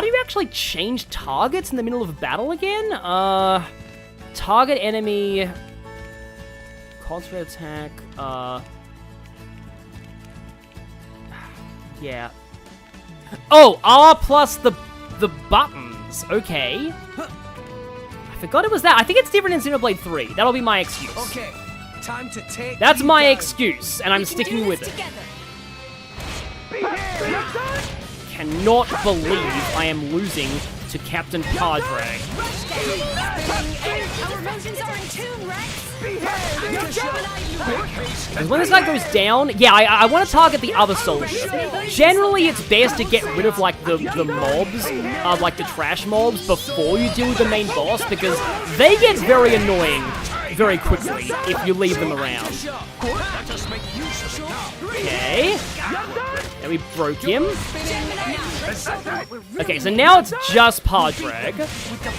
do you actually change targets in the middle of a battle again? Target enemy, concentrate attack. Yeah. Oh, R plus the buttons. Okay. I forgot it was that. I think it's different in Xenoblade 3. That'll be my excuse. Okay, time to take. That's my down. excuse, and I'm sticking with it. Cannot believe I am losing to Captain Pardrag. Our emotions are in tune, Rex. Because when this guy goes down, yeah, I want to target the other soldier. Generally, it's best to get rid of, like, the mobs, like the trash mobs, before you deal with the main boss, because they get very annoying very quickly if you leave them around. Okay. And we broke him. Okay, so now it's just Pardrag.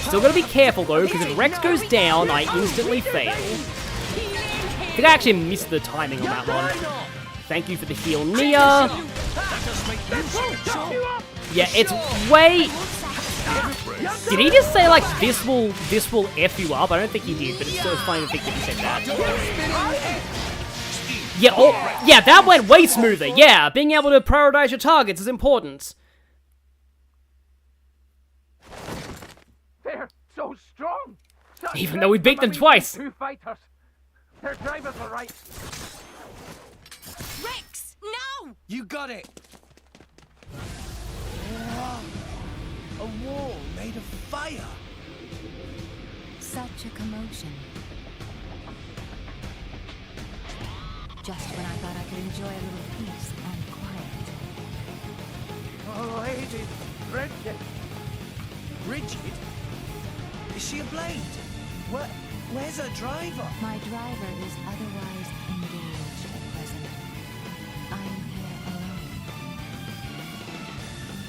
Still gotta be careful though, because if Rex goes down, I instantly fail. I think I actually missed the timing on that one. Thank you for the heal, Nia. Yeah, it's way... Did he just say, like, this will F you up? I don't think he did, but it's still funny to think that he said that. Yeah, oh, yeah, that went way smoother. Yeah, being able to prioritize your targets is important. They're so strong. Even though we beat them twice. Two fighters. Their drivers are right. Rex, no! You got it. Whoa. A wall made of fire. Such a commotion. Just when I thought I could enjoy a little peace and quiet. Oh, Lady Bridget. Bridget? Is she a blade? Where's her driver? My driver is otherwise engaged at present. I'm here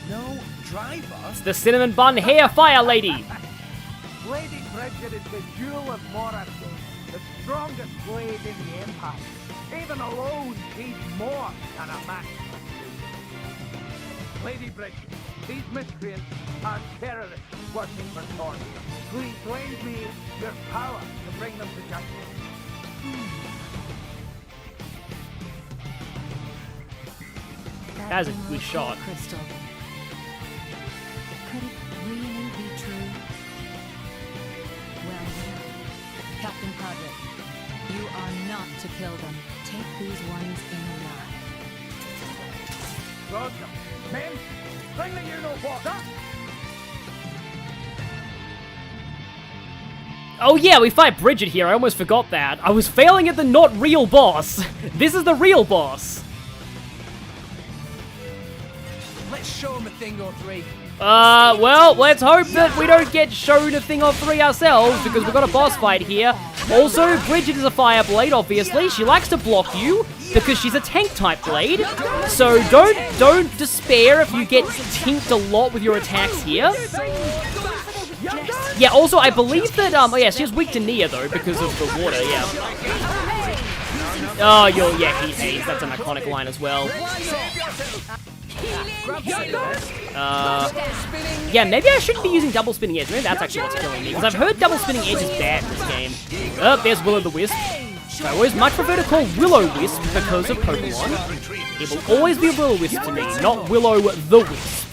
alone. No driver? It's the cinnamon bun hair fire lady. Lady Bridget is the jewel of monarchy, the strongest blade in the Empire. Even alone, she's more than a match. Lady Bridget, these miscreants are terrorists working for Thorn. Please lend me your power to bring them to justice. That was a good shot. Crystal. Could it really be true? Well, Captain Padre, you are not to kill them. Take these ones in alive. Roger. Men, bring the you-know-what. Oh yeah, we fight Bridget here. I almost forgot that. I was failing at the not real boss. This is the real boss. Let's show him a thing or three. Well, let's hope that we don't get shown a thing or three ourselves, because we've got a boss fight here. Also, Bridget is a fire blade, obviously. She likes to block you, because she's a tank-type blade. So don't despair if you get tinked a lot with your attacks here. Yeah, also, I believe that, oh yeah, she's weak to Nia, though, because of the water, yeah. Oh, yeah, he hates. That's an iconic line as well. Yeah, maybe I shouldn't be using double spinning edge. Maybe that's actually what's killing me, because I've heard double spinning edge is bad in this game. Oh, there's Will-O-the-Wisp. I always much prefer to call Will-O-Wisp because of Pokemon. It will always be Will-O-Wisp to me, not Will-O-the-Wisp.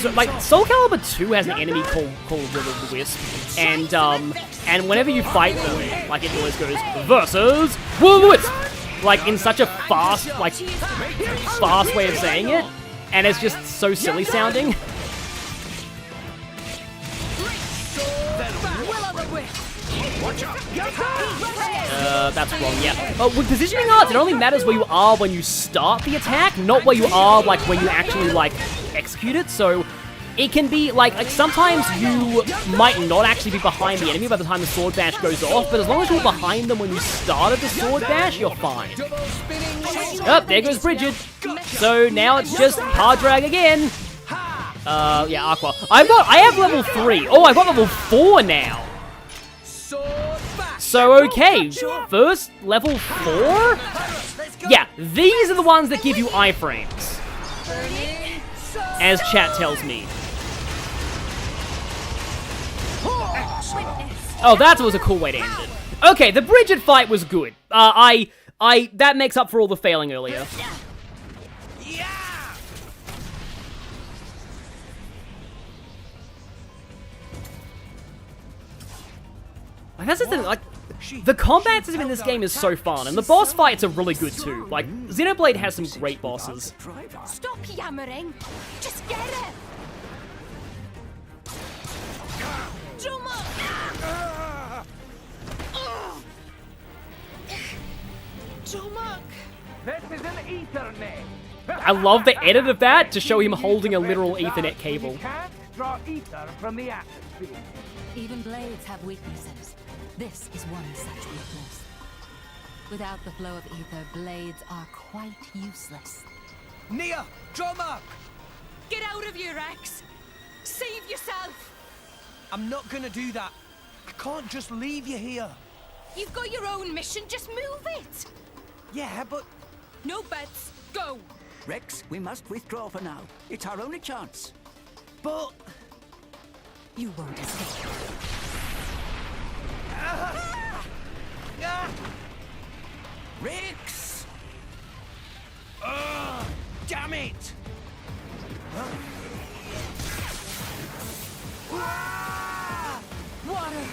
So, like, Soul Calibur 2 has an enemy called Will-O-the-Wisp, and whenever you fight them, like, it always goes, versus Will-O-the-Wisp! Like, in such a fast way of saying it, and it's just so silly sounding. That's wrong, yeah. With positioning arts, it only matters where you are when you start the attack, not where you are, like, when you actually, like, execute it, so it can be, like sometimes you might not actually be behind the enemy by the time the sword bash goes off, but as long as you're behind them when you started the sword bash, you're fine. Oh, there goes Bridget. So now it's just Pardrag again. Yeah, Aqua. I have level 3. Oh, I've got level 4 now. So, okay, first level 4? Yeah, these are the ones that give you iframes. As chat tells me. Oh, that was a cool way to end it. Okay, the Bridget fight was good. That makes up for all the failing earlier. Like, that's the thing, like, the combat system in this game is so fun, and the boss fights are really good too. Like, Xenoblade has some great bosses. Stop yammering! Just get it! This is an Ethernet. I love the edit of that to show him holding a literal Ethernet cable. You can't draw ether from the atmosphere. Even blades have weaknesses. This is one such weakness. Without the flow of ether, blades are quite useless. Nia, drummer! Get out of here, Rex! Save yourself! I'm not gonna do that. I can't just leave you here. You've got your own mission, just move it! Yeah, but... No bets, go! Rex, we must withdraw for now. It's our only chance. But... You won't escape. Rex! Damn it! Water!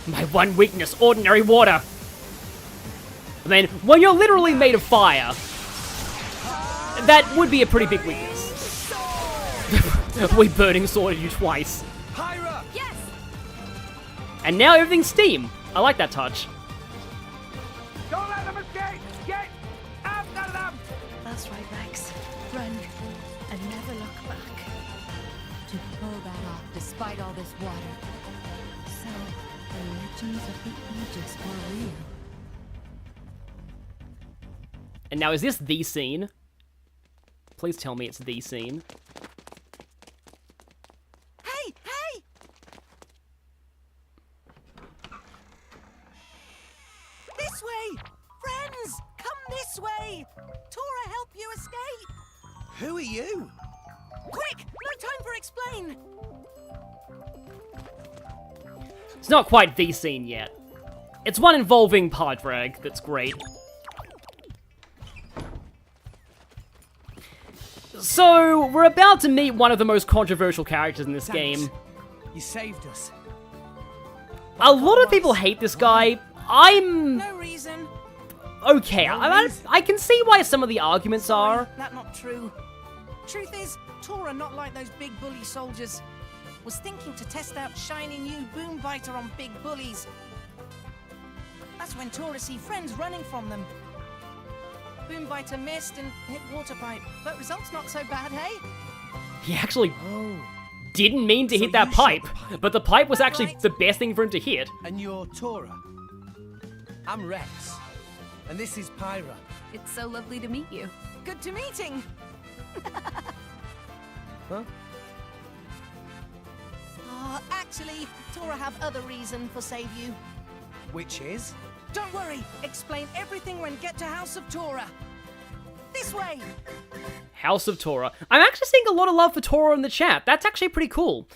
My one weakness, ordinary water. I mean, when you're literally made of fire, that would be a pretty big weakness. We burning sworded you twice. Pyra! Yes! And now everything's steam. I like that touch. Don't let them escape! Get after them! That's right, Rex. Run and never look back. To pull that off despite all this water. So, the legends of the Aegis were real. And now, is this the scene? Please tell me it's the scene. Hey! Hey! This way! Friends! Come this way! Tora, help you escape! Who are you? Quick! No time for explain! It's not quite the scene yet. It's one involving Pardrag that's great. So, we're about to meet one of the most controversial characters in this game. You saved us. A lot of people hate this guy. I'm... No reason. okay. I can see why some of the arguments are. That's not true. Truth is, Tora, not like those big bully soldiers, was thinking to test out shiny new boom biter on big bullies. That's when Tora see friends running from them. Boom biter missed and hit water pipe, but results not so bad, hey? He actually didn't mean to hit that pipe, but the pipe was actually the best thing for him to hit. And you're Tora. I'm Rex. And this is Pyra. It's so lovely to meet you. Good to meeting. Huh? Actually, Tora have other reason for save you. Which is? Don't worry, explain everything when get to House of Tora. This way! House of Tora. I'm actually seeing a lot of love for Tora in the chat. That's actually pretty cool.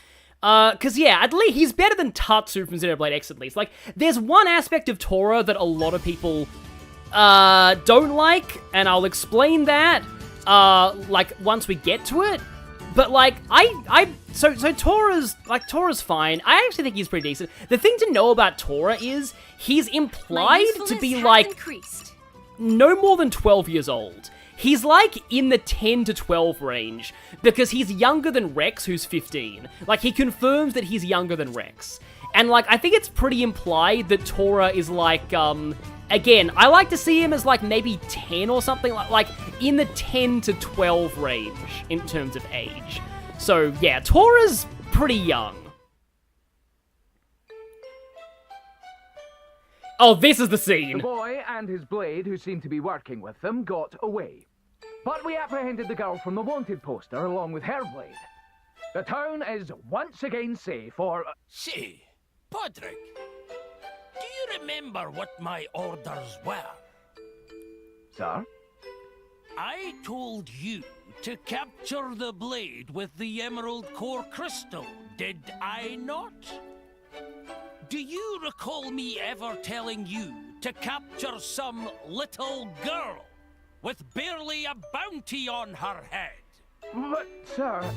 Cause yeah, at least he's better than Tatsu from Xenoblade X at least. Like, there's one aspect of Tora that a lot of people, don't like, and I'll explain that, like, once we get to it. But, like, so Tora's fine. I actually think he's pretty decent. The thing to know about Tora is, he's implied to be, like, no more than 12 years old. He's, like, in the 10 to 12 range, because he's younger than Rex, who's 15. Like, he confirms that he's younger than Rex. And, like, I think it's pretty implied that Tora is, like, again, I like to see him as, like, maybe 10 or something, like in the 10 to 12 range in terms of age. So, yeah, Tora's pretty young. Oh, this is the scene! The boy and his blade, who seemed to be working with them, got away. But we apprehended the girl from the wanted poster along with her blade. The town is once again safe for... Say, Podrick, do you remember what my orders were? Sir? I told you to capture the blade with the emerald core crystal, did I not? Do you recall me ever telling you to capture some little girl with barely a bounty on her head? But, sir,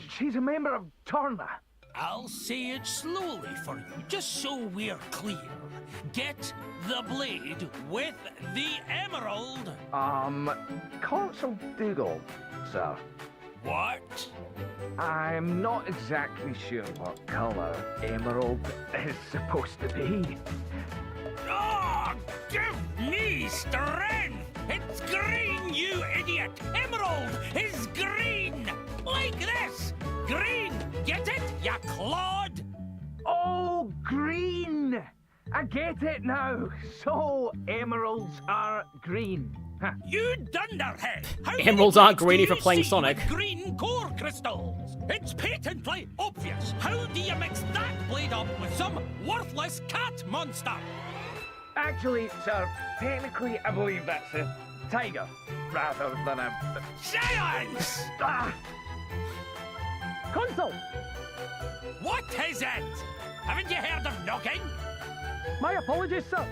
she's a member of Torna. I'll say it slowly for you, just so we're clear. Get the blade with the emerald. Console Doodle, sir. What? I'm not exactly sure what color emerald is supposed to be. Oh, give me strength! It's green, you idiot! Emerald is green! Like this! Green! Get it, ya clod? Oh, green! I get it now. So, emeralds are green. Huh. You dunderhead! How Emeralds aren't green if you're playing Sonic. Green core crystals! It's patently obvious! How do you mix that blade up with some worthless cat monster? Actually, sir, technically I believe that's a tiger, rather than a... Silence! Console! What is it? Haven't you heard of knocking? My apologies, sir.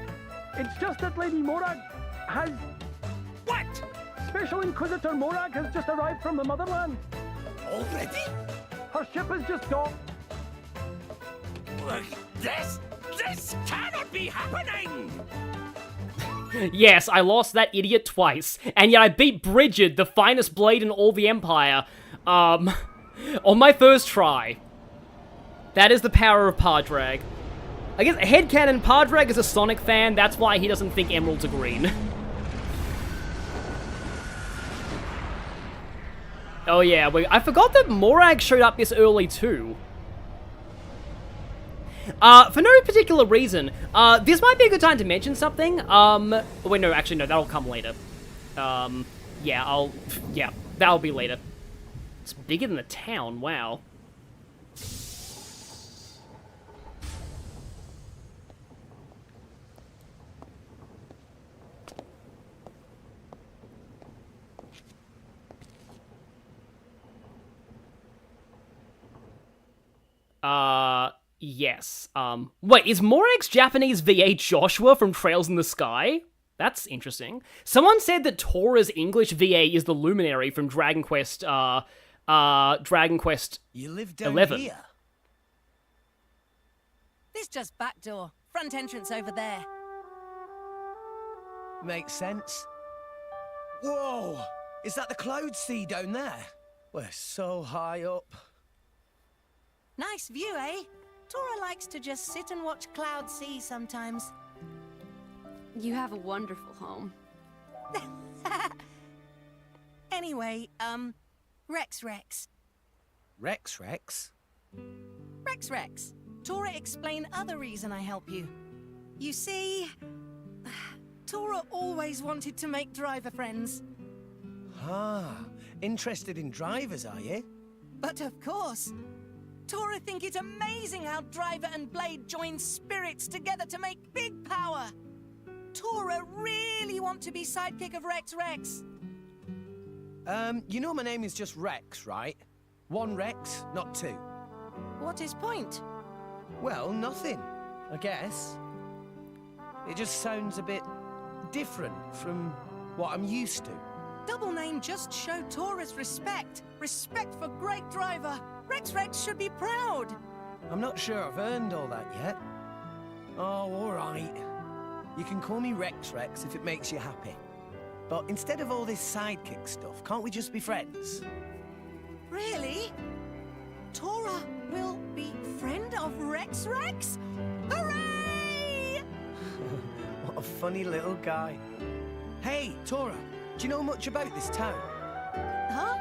It's just that Lady Morag has... What? Special Inquisitor Morag has just arrived from the motherland. Already? Her ship has just docked. This cannot be happening! Yes, I lost that idiot twice, and yet I beat Bridget, the finest blade in all the Empire, on my first try. That is the power of Pardrag. I guess headcanon, Pardrag is a Sonic fan, that's why he doesn't think emeralds are green. Oh yeah, I forgot that Morag showed up this early too. For no particular reason, this might be a good time to mention something. Wait, no, actually, no, that'll come later. Yeah, that'll be later. It's bigger than the town, wow. Yes. Wait, is Morag's Japanese VA Joshua from Trails in the Sky? That's interesting. Someone said that Tora's English VA is the Luminary from Dragon Quest, you live down 11. Here? This just back door. Front entrance over there. Makes sense. Whoa! Is that the cloud sea down there? We're so high up. Nice view, eh? Tora likes to just sit and watch cloud sea sometimes. You have a wonderful home. Anyway, Rex. Rex? Rex. Tora, explain other reason I help you. You see, Tora always wanted to make driver friends. Ah, interested in drivers, are you? But of course. Tora think it's amazing how Driver and Blade join spirits together to make big power. Tora really want to be sidekick of Rex. You know my name is just Rex, right? One Rex, not two. What is point? Well, nothing, I guess. It just sounds a bit different from what I'm used to. Double name just show Tora's respect. Respect for great driver. Rex should be proud. I'm not sure I've earned all that yet. Oh, all right. You can call me Rex if it makes you happy. But instead of all this sidekick stuff, can't we just be friends? Really? Tora will be friend of Rex? Hooray! What a funny little guy. Hey, Tora, do you know much about this town? Huh?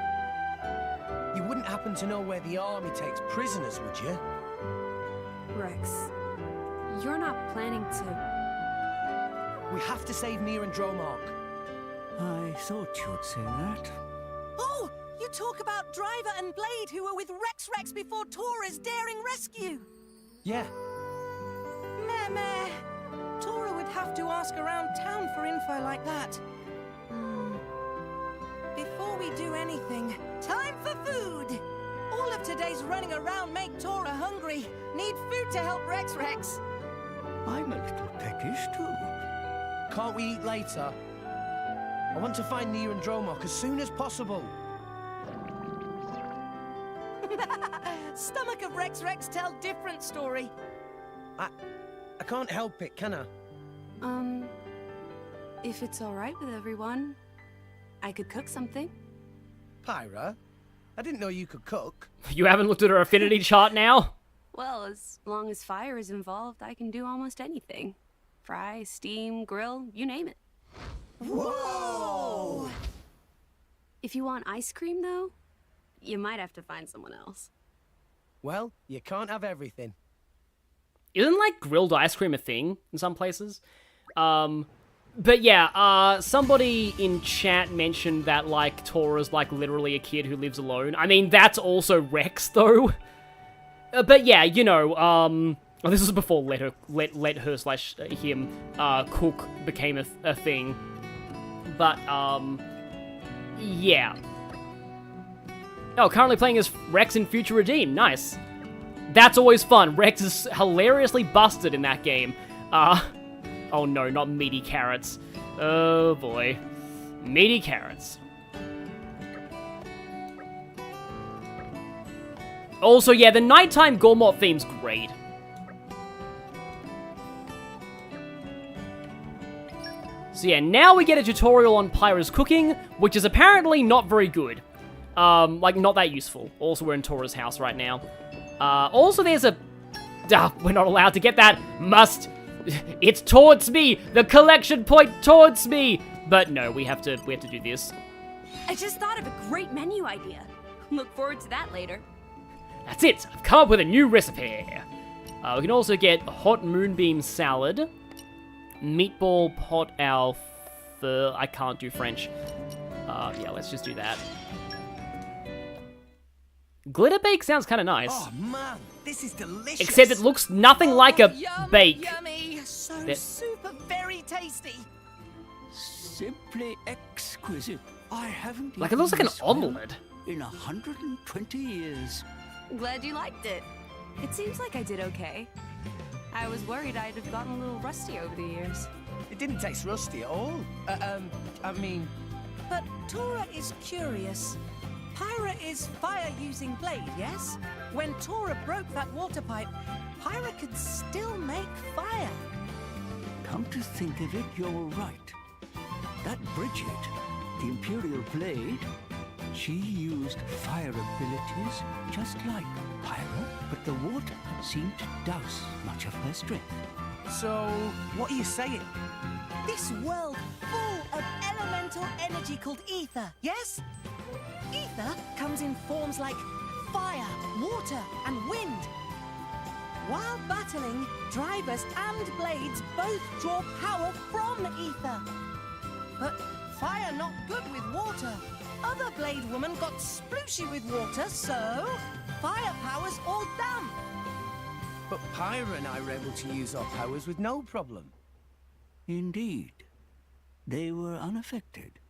You wouldn't happen to know where the army takes prisoners, would you? Rex, you're not planning to... We have to save Nia and Dromark. I thought you'd say that. Oh, you talk about Driver and Blade who were with Rex before Tora's daring rescue. Yeah. Meh. Tora would have to ask around town for info like that. Before we do anything, time for food! All of today's running around make Tora hungry. Need food to help Rex. I'm a little peckish too. Can't we eat later? I want to find Nia and Dromark as soon as possible. Stomach of Rex tell different story. I can't help it, can I? If it's alright with everyone, I could cook something. Pyra, I didn't know you could cook. You haven't looked at her affinity chart now? Well, as long as fire is involved, I can do almost anything. Fry, steam, grill, you name it. Whoa! If you want ice cream, though, you might have to find someone else. Well, you can't have everything. Isn't, like, grilled ice cream a thing in some places? But yeah, somebody in chat mentioned that, like, Tora's, like, literally a kid who lives alone. I mean, that's also Rex, though. But yeah, you know, this was before let her slash him cook became a thing. But, yeah. Oh, currently playing as Rex in Future Redeem. Nice. That's always fun. Rex is hilariously busted in that game. Oh no, not meaty carrots. Oh boy. Meaty carrots. Also, yeah, the nighttime Gourmont theme's great. So yeah, now we get a tutorial on Pyra's cooking, which is apparently not very good. Like, not that useful. Also, we're in Tora's house right now. Also, there's a... we're not allowed to get that. Must... It's towards me! The collection point towards me! But no, we have to do this. I just thought of a great menu idea. Look forward to that later. That's it! I've come up with a new recipe! We can also get hot moonbeam salad, meatball pot au feu. I can't do French. Yeah, let's just do that. Glitter bake sounds kind of nice. Oh man, this is delicious. Except it looks nothing like a bake. Yummy, so super very tasty. Simply exquisite. I haven't Like, it looks like an omelette. In 120 years. Glad you liked it. It seems like I did okay. I was worried I'd have gotten a little rusty over the years. It didn't taste rusty at all. I mean... But Tora is curious. Pyra is fire-using blade, yes? When Tora broke that water pipe, Pyra could still make fire. Come to think of it, you're right. That Bridget, the Imperial Blade, she used fire abilities just like Pyra, but the water seemed to douse much of her strength. So, what are you saying? This world full of elemental energy called ether, yes? Ether comes in forms like fire, water, and wind. While battling, drivers and blades both draw power from ether. But fire not good with water. Other blade woman got splooshy with water, so fire powers all damp. But Pyra and I were able to use our powers with no problem. Indeed. They were unaffected.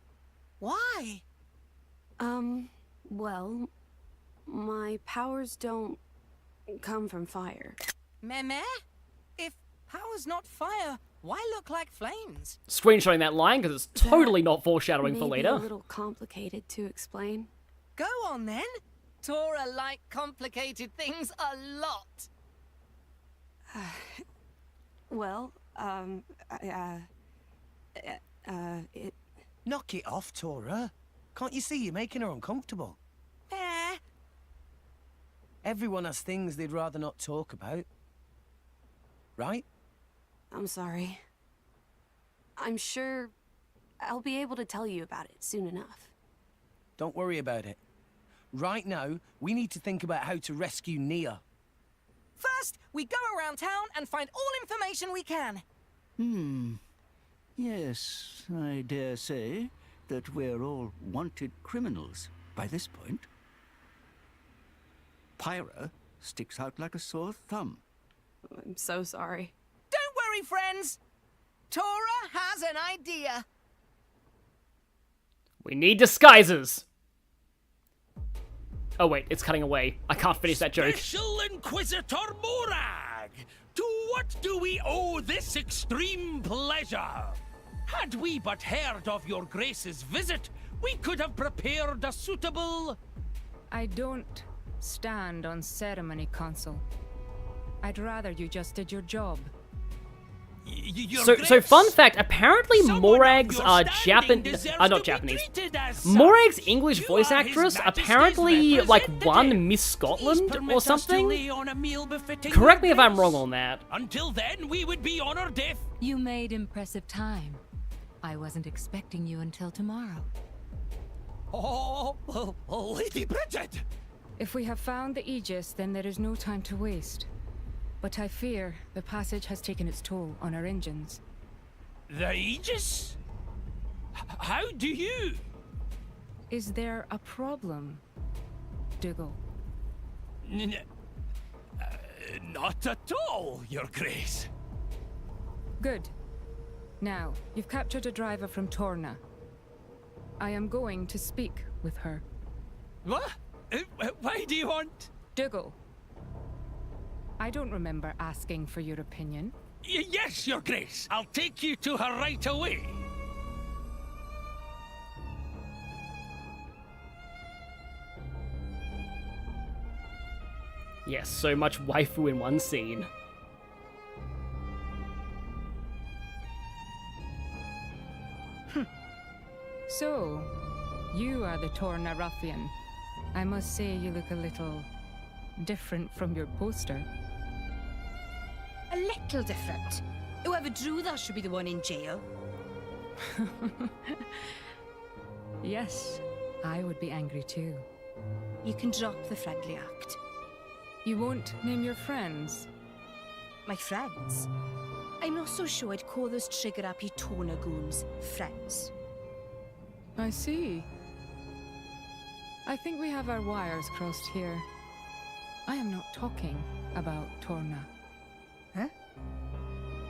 Why? Well, my powers don't come from fire. Meh? If power's not fire, why look like flames? Screenshotting that line, because it's totally not foreshadowing for Maybe later. a little complicated to explain. Go on then. Tora like complicated things a lot. Well, it... Knock it off, Tora. Can't you see you're making her uncomfortable? Everyone has things they'd rather not talk about. Right? I'm sorry. I'm sure I'll be able to tell you about it soon enough. Don't worry about it. Right now, we need to think about how to rescue Nia. First, we go around town and find all information we can. Yes, I dare say that we're all wanted criminals by this point. Pyra sticks out like a sore thumb. I'm so sorry. Don't worry, friends. Tora has an idea. We need disguises. Oh wait, it's cutting away. I can't finish that joke. Special Inquisitor Morag! To what do we owe this extreme pleasure? Had we but heard of your grace's visit, we could have prepared a suitable... I don't stand on ceremony, Consul. I'd rather you just did your job. So fun fact, apparently Morag's not Japanese. Morag's English voice actress apparently won Miss Scotland or something. Correct me if I'm wrong on that. Until then, we would be on our death. You made impressive time. I wasn't expecting you until tomorrow. Oh, Lady Bridget! If we have found the Aegis, then there is no time to waste. But I fear the passage has taken its toll on our engines. The Aegis? How do you... Is there a problem, Dougal? Not at all, Your Grace. Good. Now, you've captured a driver from Torna. I am going to speak with her. What? Why do you want... Dougal. I don't remember asking for your opinion. Yes, Your Grace. I'll take you to her right away. Yes, so much waifu in one scene. So, you are the Torna ruffian. I must say you look a little different from your poster. A little different. Whoever drew that should be the one in jail. Yes, I would be angry too. You can drop the friendly act. You won't name your friends? My friends? I'm not so sure I'd call those trigger-happy Torna goons friends. I see. I think we have our wires crossed here. I am not talking about Torna. Huh?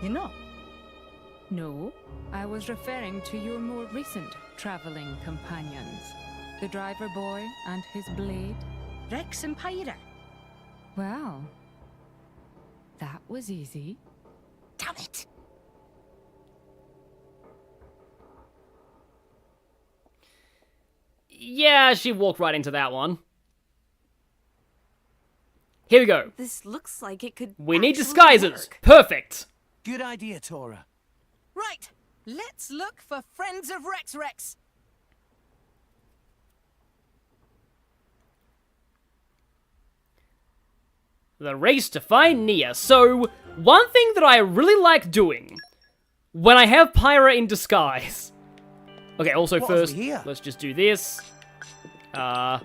You're not? No, I was referring to your more recent traveling companions. The driver boy and his blade. Rex and Pyra. Well, that was easy. Damn it! Yeah, she walked right into that one. Here we go. This looks like it could. We need actually disguises. work. Perfect. Good idea, Tora. Right, let's look for friends of Rex. The race to find Nia. So, one thing that I really like doing when I have Pyra in disguise. Okay, also What first, have we here? let's just do this. Oh,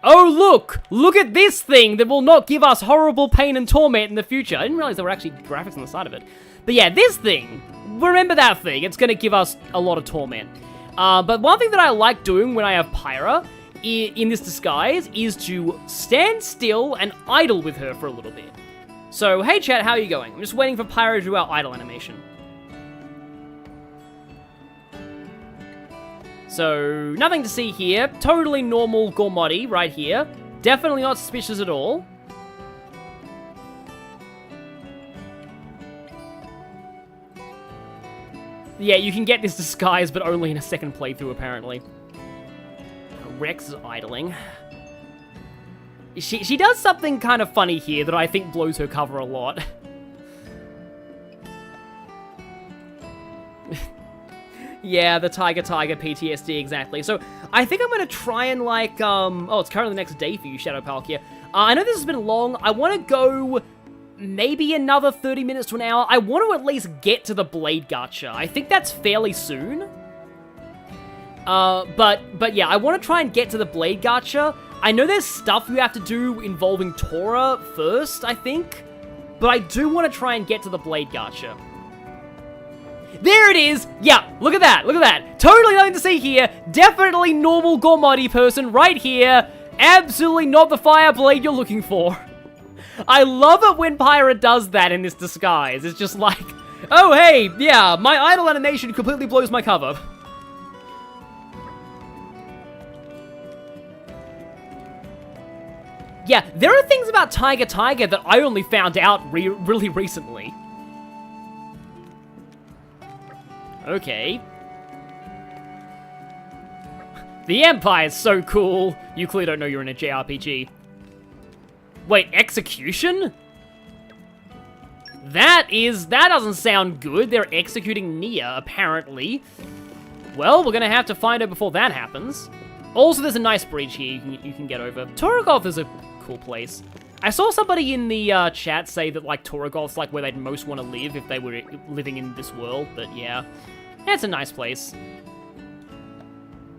look! Look at this thing that will not give us horrible pain and torment in the future. I didn't realize there were actually graphics on the side of it. But yeah, this thing, remember that thing. It's going to give us a lot of torment. But one thing that I like doing when I have Pyra in this disguise is to stand still and idle with her for a little bit. So, hey chat, how are you going? I'm just waiting for Pyra to do our idle animation. So, nothing to see here. Totally normal Gourmont right here. Definitely not suspicious at all. Yeah, you can get this disguise, but only in a second playthrough, apparently. Rex is idling. She does something kind of funny here that I think blows her cover a lot. Yeah, the tiger PTSD, exactly. So, I think I'm gonna try and, like, oh, it's currently the next day for you, Shadow Palkia. I know this has been long. I want to go maybe another 30 minutes to an hour. I want to at least get to the Blade Gacha. I think that's fairly soon. But yeah, I want to try and get to the Blade Gacha. I know there's stuff you have to do involving Tora first, I think. But I do want to try and get to the Blade Gacha. There it is! Yeah, look at that, look at that. Totally nothing to see here. Definitely normal Gourmont person right here. Absolutely not the fire blade you're looking for. I love it when Pyra does that in this disguise. It's just like, oh hey, yeah, my idle animation completely blows my cover. Yeah, there are things about Tiger that I only found out really recently. Okay. The Empire's so cool. You clearly don't know you're in a JRPG. Wait, execution? That doesn't sound good. They're executing Nia, apparently. Well, we're gonna have to find her before that happens. Also, there's a nice bridge here you can get over. Toragolf is a cool place. I saw somebody in the chat say that, like, Toragolf's like where they'd most want to live if they were living in this world, but yeah. It's a nice place.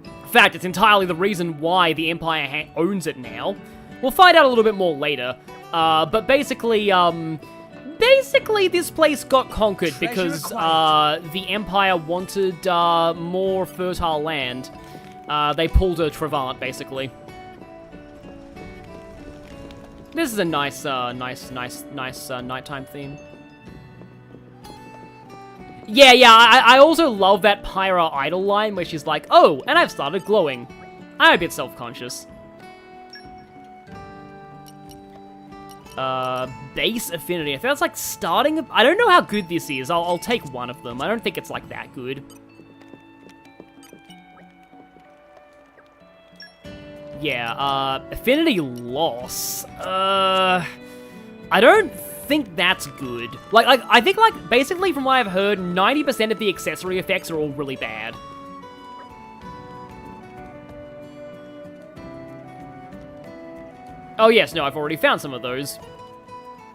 In fact, it's entirely the reason why the Empire owns it now. We'll find out a little bit more later. But basically, this place got conquered because the Empire wanted more fertile land. They pulled a Travant, basically. This is a nice nighttime theme. Yeah, I also love that Pyra idol line where she's like, oh, and I've started glowing. I'm a bit self-conscious. Base affinity. I think that's like starting. I don't know how good this is. I'll take one of them. I don't think it's like that good. Yeah, affinity loss. I don't think that's good. I think, like, basically from what I've heard, 90% of the accessory effects are all really bad. Oh yes, no, I've already found some of those.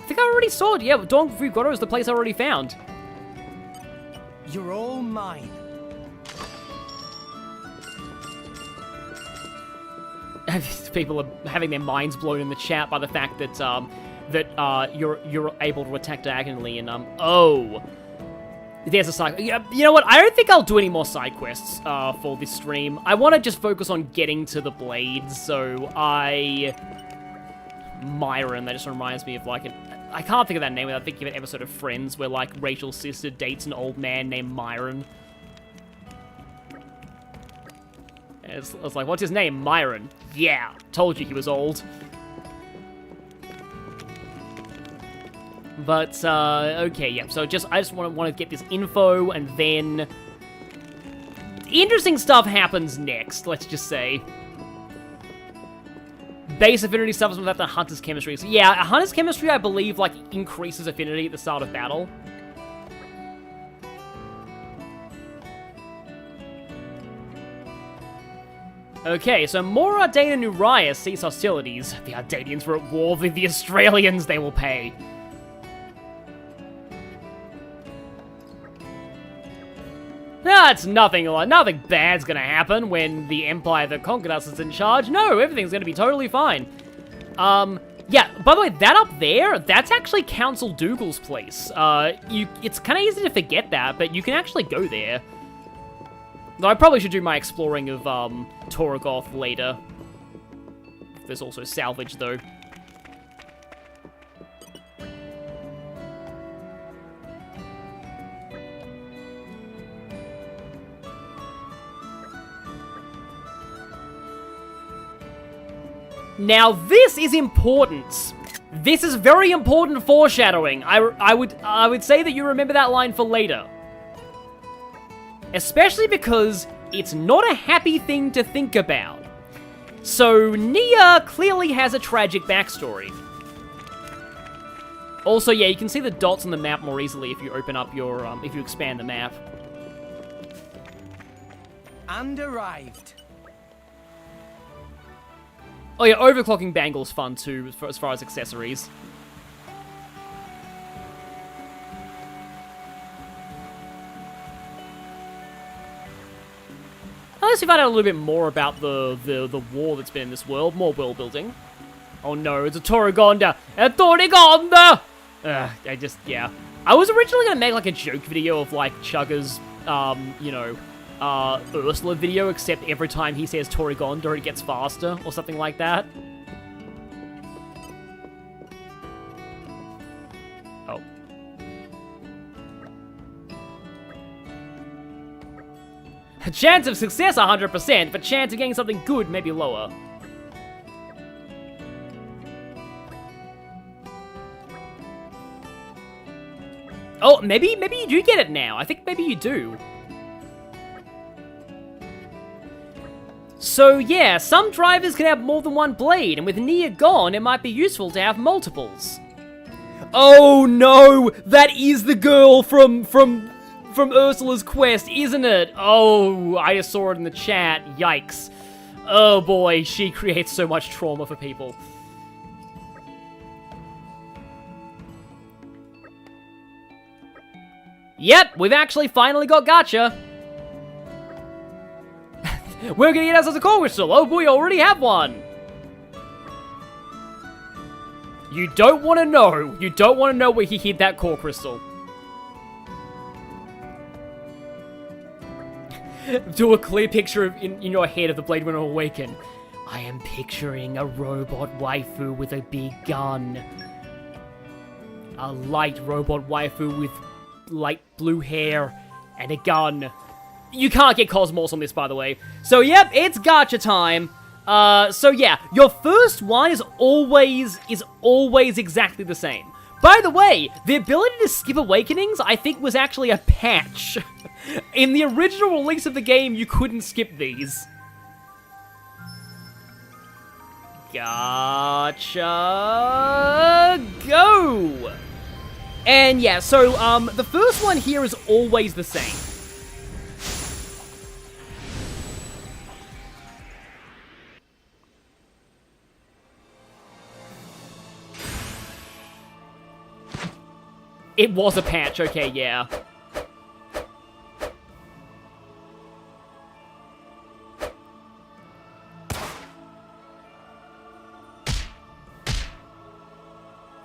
I think I already saw it, yeah, Dongfu Grotto is the place I already found. You're all mine. People are having their minds blown in the chat by the fact that you're able to attack diagonally and oh, there's a side. Yeah, you know what? I don't think I'll do any more side quests for this stream. I want to just focus on getting to the blades. So Myron. That just reminds me of like I can't think of that name without thinking of an episode of Friends where like Rachel's sister dates an old man named Myron. It's like, what's his name? Myron. Yeah, told you he was old. But, okay, yeah, so I just want to get this info, and then interesting stuff happens next, let's just say. Base affinity stuff is without the Hunter's Chemistry. So, yeah, Hunter's Chemistry, I believe, like, increases affinity at the start of battle. Okay, so more Ardane and Uriah cease hostilities. The Ardanians were at war with the Australians, they will pay. That's nothing bad's gonna happen when the Empire that conquered us is in charge. No, everything's gonna be totally fine. Yeah, by the way, that up there, that's actually Council Dougal's place. It's kind of easy to forget that, but you can actually go there. Though I probably should do my exploring of, Toragolf later. There's also Salvage, though. Now, this is important. This is very important foreshadowing. I would say that you remember that line for later. Especially because it's not a happy thing to think about. So, Nia clearly has a tragic backstory. Also, yeah, you can see the dots on the map more easily if you open up your, if you expand the map. And arrived. Oh yeah, overclocking Bangle's fun too, as far as accessories. Oh nice to find out a little bit more about the war that's been in this world. More world building. Oh no, it's a Torrigonda! A Torrigonda! Yeah. I was originally gonna make like a joke video of like Chugga's, Ursula video, except every time he says Torrigonda, it gets faster, or something like that. Oh. Chance of success 100%, but chance of getting something good may be lower. Oh, maybe you do get it now. I think maybe you do. So yeah, some drivers can have more than one blade, and with Nia gone, it might be useful to have multiples. Oh no! That is the girl from Ursula's quest, isn't it? Oh, I just saw it in the chat. Yikes. Oh boy, she creates so much trauma for people. Yep, we've actually finally got gacha. We're gonna get ourselves a core crystal. Oh, we already have one. You don't want to know. You don't want to know where he hid that core crystal. Do a clear picture in your head of the blade when it awaken. I am picturing a robot waifu with a big gun. A light robot waifu with light blue hair and a gun. You can't get Cosmos on this, by the way. So, yep, it's gacha time. So yeah, your first one is always exactly the same. By the way, the ability to skip awakenings, I think, was actually a patch. In the original release of the game, you couldn't skip these. Gacha, go! And yeah, so, the first one here is always the same. It was a patch, okay, yeah.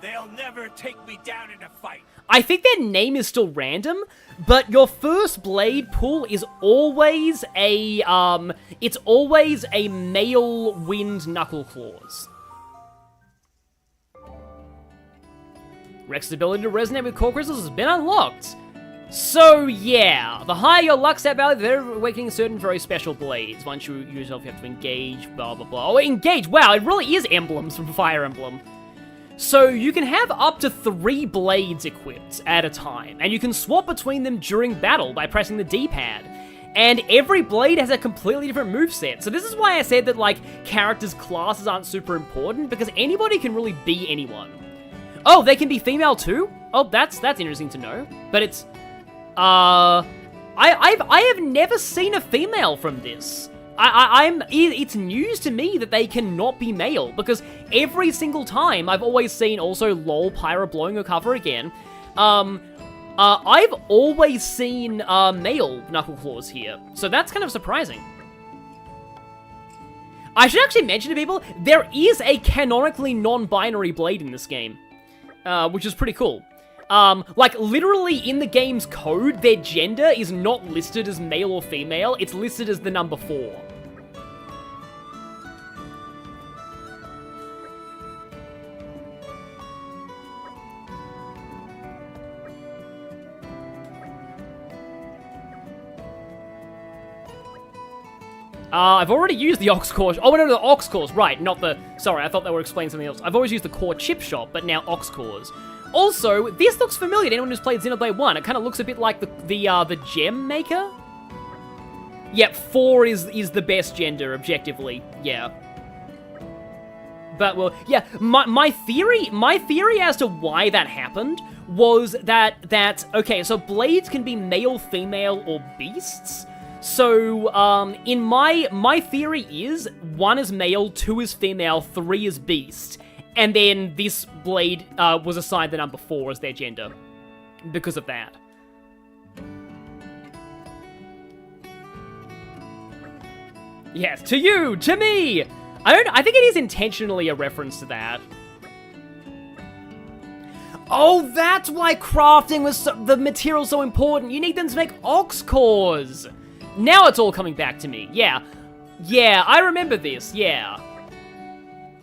They'll never take me down in a fight. I think their name is still random, but your first blade pull is always a, it's always a male wind knuckle claws. Rex's ability to resonate with core crystals has been unlocked. So yeah, the higher your luck stat value, the better awakening certain very special blades. Once you yourself, you have to engage, blah blah blah. Oh, engage! Wow, it really is emblems from Fire Emblem. So you can have up to 3 blades equipped at a time, and you can swap between them during battle by pressing the D-pad. And every blade has a completely different moveset. So this is why I said that, like, characters' classes aren't super important, because anybody can really be anyone. Oh, they can be female too? Oh, that's interesting to know. But it's, I have never seen a female from this. It's news to me that they cannot be male, because every single time I've always seen, also lol, Pyra blowing her cover again, I've always seen, male knuckle claws here. So that's kind of surprising. I should actually mention to people, there is a canonically non-binary blade in this game. Which is pretty cool. Like, literally in the game's code, their gender is not listed as male or female, it's listed as the number 4. I've already used the Ox Core. Oh, no, the Ox Cores, right, not the... Sorry, I thought they were explaining something else. I've always used the Core Chip Shop, but now Ox Cores. Also, this looks familiar to anyone who's played Xenoblade 1. It kind of looks a bit like the Gem Maker. Yep, 4 is the best gender, objectively. Yeah. But, well, yeah, my theory as to why that happened was that okay, so blades can be male, female, or beasts. So, in my theory is, 1 is male, 2 is female, 3 is beast. And then this blade, was assigned the number 4 as their gender. Because of that. Yes, to you, to me! I think it is intentionally a reference to that. Oh, that's why crafting was the material's so important. You need them to make ox cores. Now it's all coming back to me. Yeah. Yeah, I remember this. Yeah.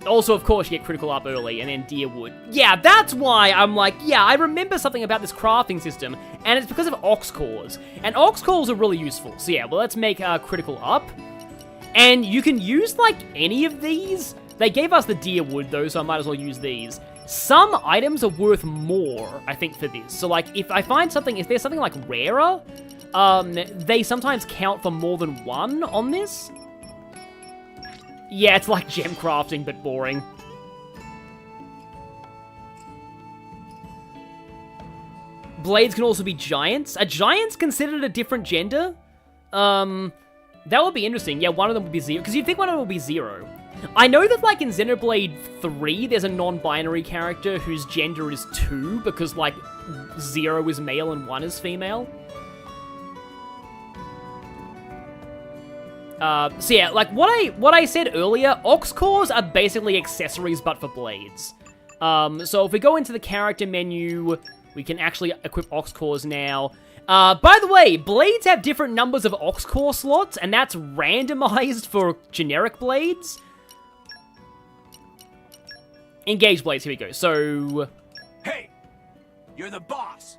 Also, of course, you get critical up early, and then deerwood. Yeah, that's why I'm like, yeah, I remember something about this crafting system, and it's because of ox cores. And ox cores are really useful. So yeah, well, let's make critical up. And you can use, like, any of these. They gave us the deerwood, though, so I might as well use these. Some items are worth more, I think, for this. So, like, if I find something, if there's something, like, rarer, they sometimes count for more than one on this. Yeah, it's like gem crafting, but boring. Blades can also be giants. Are giants considered a different gender? That would be interesting. Yeah, one of them would be 0, because you'd think one of them would be 0. I know that, like, in Xenoblade 3, there's a non-binary character whose gender is 2, because, like, 0 is male and 1 is female. So yeah, like, what I said earlier, ox cores are basically accessories, but for blades. So if we go into the character menu, we can actually equip ox cores now. By the way, blades have different numbers of ox core slots, and that's randomized for generic blades. Engage blades, here we go. So... Hey! You're the boss!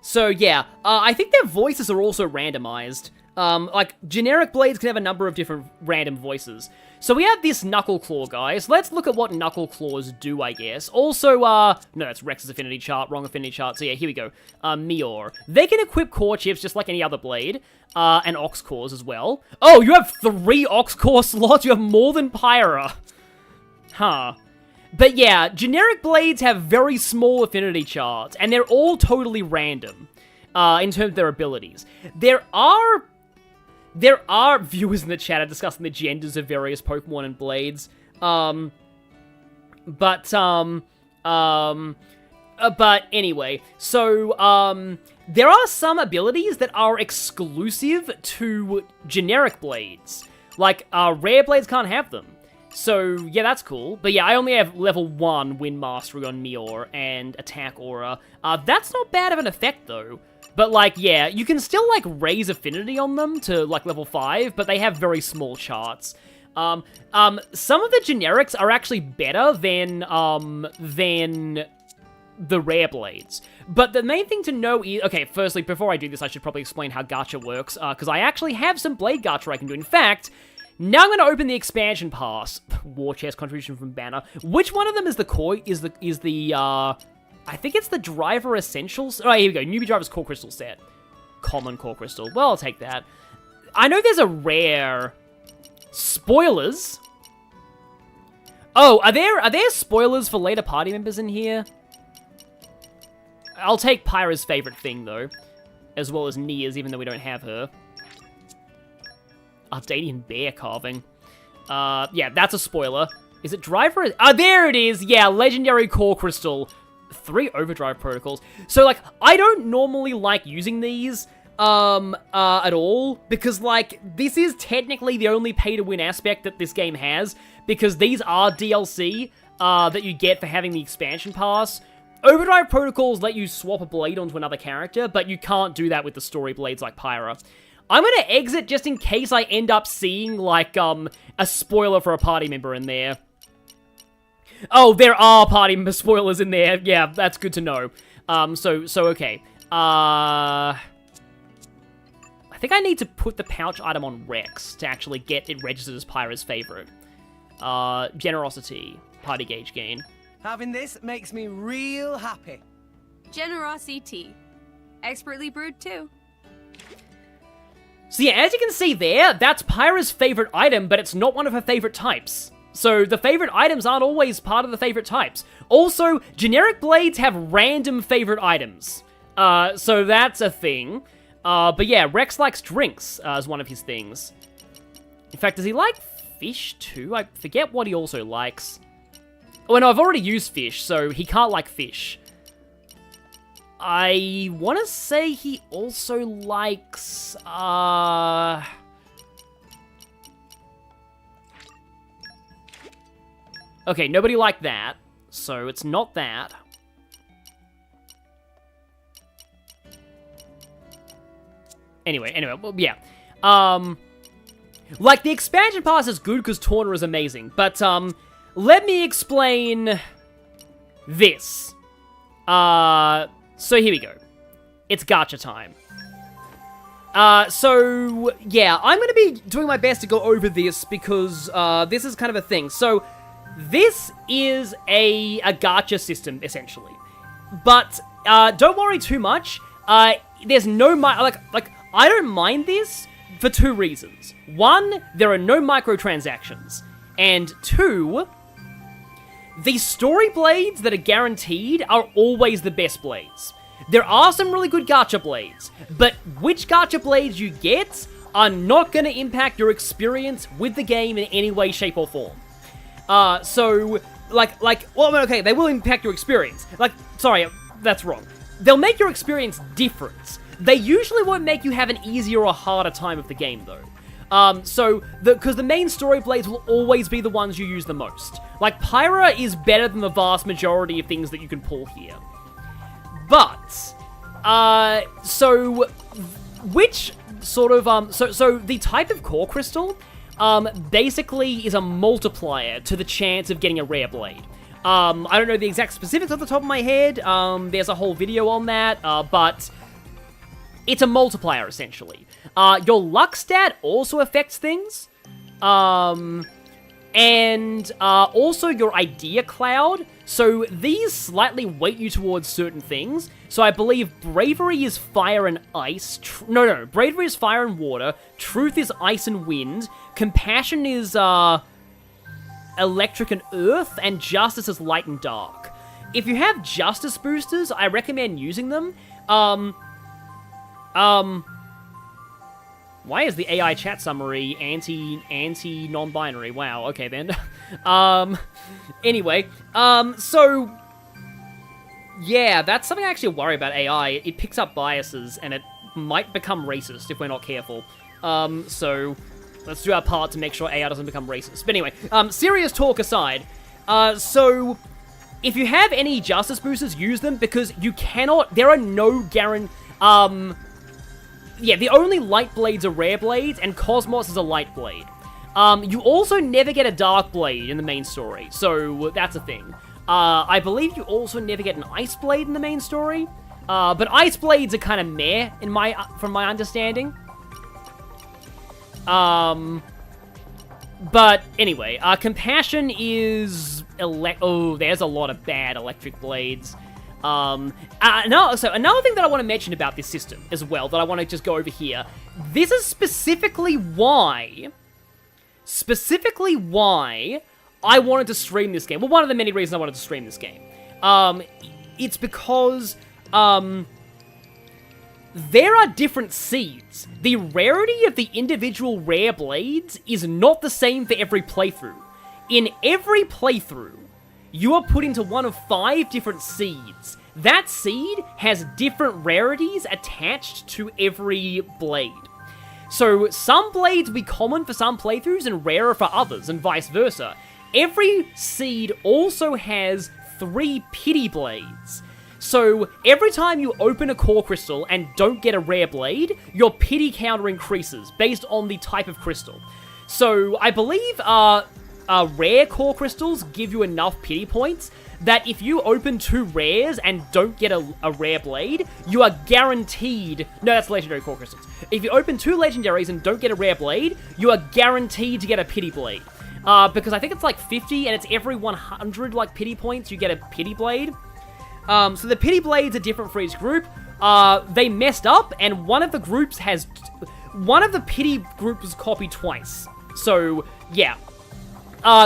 So yeah, I think their voices are also randomized. Like, generic blades can have a number of different random voices. So we have this Knuckle Claw, guys. Let's look at what Knuckle Claws do, I guess. Also, no, that's Rex's affinity chart, wrong affinity chart. So yeah, here we go. Meor. They can equip core chips just like any other blade, and ox cores as well. Oh, you have 3 ox core slots? You have more than Pyra. Huh. But yeah, generic blades have very small affinity charts, and they're all totally random, in terms of their abilities. There are viewers in the chat discussing the genders of various Pokemon and blades. But anyway, so, there are some abilities that are exclusive to generic blades. Like, rare blades can't have them. So, yeah, that's cool. But yeah, I only have level 1 Wind Mastery on Meor and Attack Aura. That's not bad of an effect, though. But, like, yeah, you can still, like, raise affinity on them to, like, level 5, but they have very small charts. Some of the generics are actually better than the rare blades. But the main thing to know is... Okay, firstly, before I do this, I should probably explain how gacha works, because I actually have some blade gacha I can do. In fact... Now I'm going to open the expansion pass. War chest contribution from Bana. Which one of them is the core? I think it's the driver essentials. Oh, here we go. Newbie driver's core crystal set. Common core crystal. Well, I'll take that. I know there's a rare. Spoilers. Oh, are there spoilers for later party members in here? I'll take Pyra's favorite thing though, as well as Nia's, even though we don't have her. Arcadian bear carving. Yeah, that's a spoiler. Is it driver? There it is! Yeah, legendary core crystal. 3 overdrive protocols. So, like, I don't normally like using these, at all, because, like, this is technically the only pay-to-win aspect that this game has, because these are DLC, that you get for having the expansion pass. Overdrive protocols let you swap a blade onto another character, but you can't do that with the story blades like Pyra. I'm gonna exit just in case I end up seeing, like, a spoiler for a party member in there. Oh, there are party member spoilers in there. Yeah, that's good to know. So okay. I think I need to put the pouch item on Rex to actually get it registered as Pyra's favorite. Generosity. Party gauge gain. Having this makes me real happy. Generosity tea. Expertly brewed, too. So yeah, as you can see there, that's Pyra's favorite item, but it's not one of her favorite types. So the favorite items aren't always part of the favorite types. Also, generic blades have random favorite items. So that's a thing. But yeah, Rex likes drinks as one of his things. In fact, does he like fish too? I forget what he also likes. Oh, no, I've already used fish, so he can't like fish. I want to say he also likes, Okay, nobody liked that, so it's not that. Anyway, well, yeah. Like, the expansion pass is good because Torna is amazing, but, let me explain this. So here we go. It's gacha time. So, yeah, I'm gonna be doing my best to go over this because, this is kind of a thing. So, this is a gacha system, essentially. But, don't worry too much. There's no, I don't mind this for two reasons. One, there are no microtransactions. And two, the story blades that are guaranteed are always the best blades. There are some really good gacha blades, but which gacha blades you get are not going to impact your experience with the game in any way, shape, or form. So, well, okay, they will impact your experience. Sorry, that's wrong. They'll make your experience different. They usually won't make you have an easier or harder time of the game, though. Because the main story blades will always be the ones you use the most. Like, Pyra is better than the vast majority of things that you can pull here. But, so the type of core crystal, basically is a multiplier to the chance of getting a rare blade. I don't know the exact specifics off the top of my head, there's a whole video on that, but it's a multiplier, essentially. Your luck stat also affects things, and also your idea cloud. So these slightly weight you towards certain things. So I believe bravery is fire and ice. No, bravery is fire and water. Truth is ice and wind. Compassion is electric and earth, and justice is light and dark. If you have justice boosters, I recommend using them. Why is the AI chat summary anti-non-binary? Wow, okay then. Anyway, so, yeah, that's something I actually worry about AI. It picks up biases, and it might become racist if we're not careful. So, let's do our part to make sure AI doesn't become racist. But anyway, serious talk aside, so, if you have any justice boosters, use them, because you cannot, there are no yeah, the only light blades are rare blades, and Cosmos is a light blade. You also never get a dark blade in the main story, so that's a thing. I believe you also never get an ice blade in the main story, but ice blades are kind of meh from my understanding. But anyway, compassion is there's a lot of bad electric blades. Another thing that I want to mention about this system as well, that I want to just go over here, this is specifically why I wanted to stream this game. Well, one of the many reasons I wanted to stream this game. It's because, there are different seeds. The rarity of the individual rare blades is not the same for every playthrough. In every playthrough, you are put into one of 5 different seeds. That seed has different rarities attached to every blade. So some blades will be common for some playthroughs and rarer for others, and vice versa. Every seed also has 3 pity blades. So every time you open a core crystal and don't get a rare blade, your pity counter increases based on the type of crystal. So I believe rare core crystals give you enough pity points that if you open 2 rares and don't get a rare blade, you are guaranteed... No, that's legendary core crystals. If you open 2 legendaries and don't get a rare blade, you are guaranteed to get a pity blade. Because I think it's like 50, and it's every 100 like pity points you get a pity blade. So the pity blades are different for each group. They messed up, and one of the groups has... One of the pity groups was copied twice. So, yeah.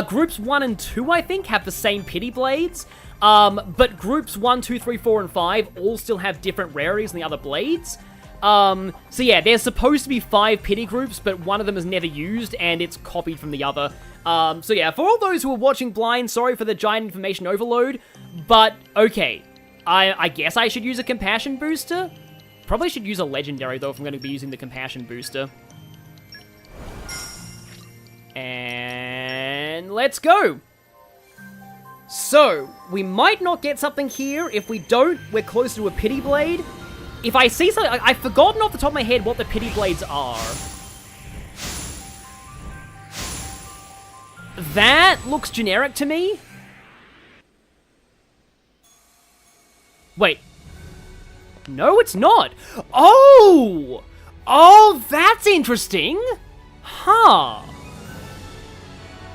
Groups 1 and 2, I think, have the same pity blades, but groups 1, 2, 3, 4, and 5 all still have different rarities than the other blades. So yeah, there's supposed to be 5 pity groups, but one of them is never used, and it's copied from the other. So yeah, for all those who are watching blind, sorry for the giant information overload, but okay, I guess I should use a compassion booster? Probably should use a legendary, though, if I'm going to be using the compassion booster. And let's go! So, we might not get something here. If we don't, we're close to a pity blade. If I see something, I've forgotten off the top of my head what the pity blades are. That looks generic to me. Wait. No, it's not. Oh! Oh, that's interesting. Huh.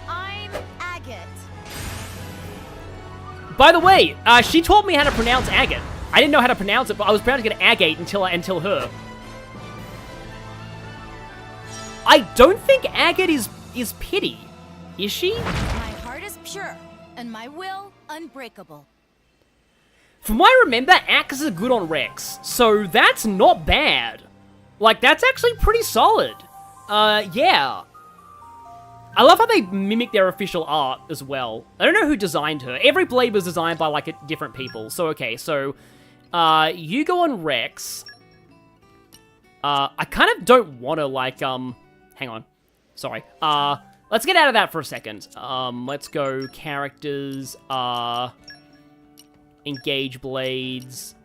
I'm Agate. By the way, she taught me how to pronounce agate. I didn't know how to pronounce it, but I was pronouncing it agate until her. I don't think agate is pity. Is she? My heart is pure, and my will unbreakable. From what I remember, axes are good on Rex, so that's not bad. Like, that's actually pretty solid. Yeah. I love how they mimic their official art as well. I don't know who designed her. Every blade was designed by, like, different people. So, okay, so, you go on Rex. I kind of don't want to, like, hang on. Sorry. Let's get out of that for a second. Let's go characters, engage blades.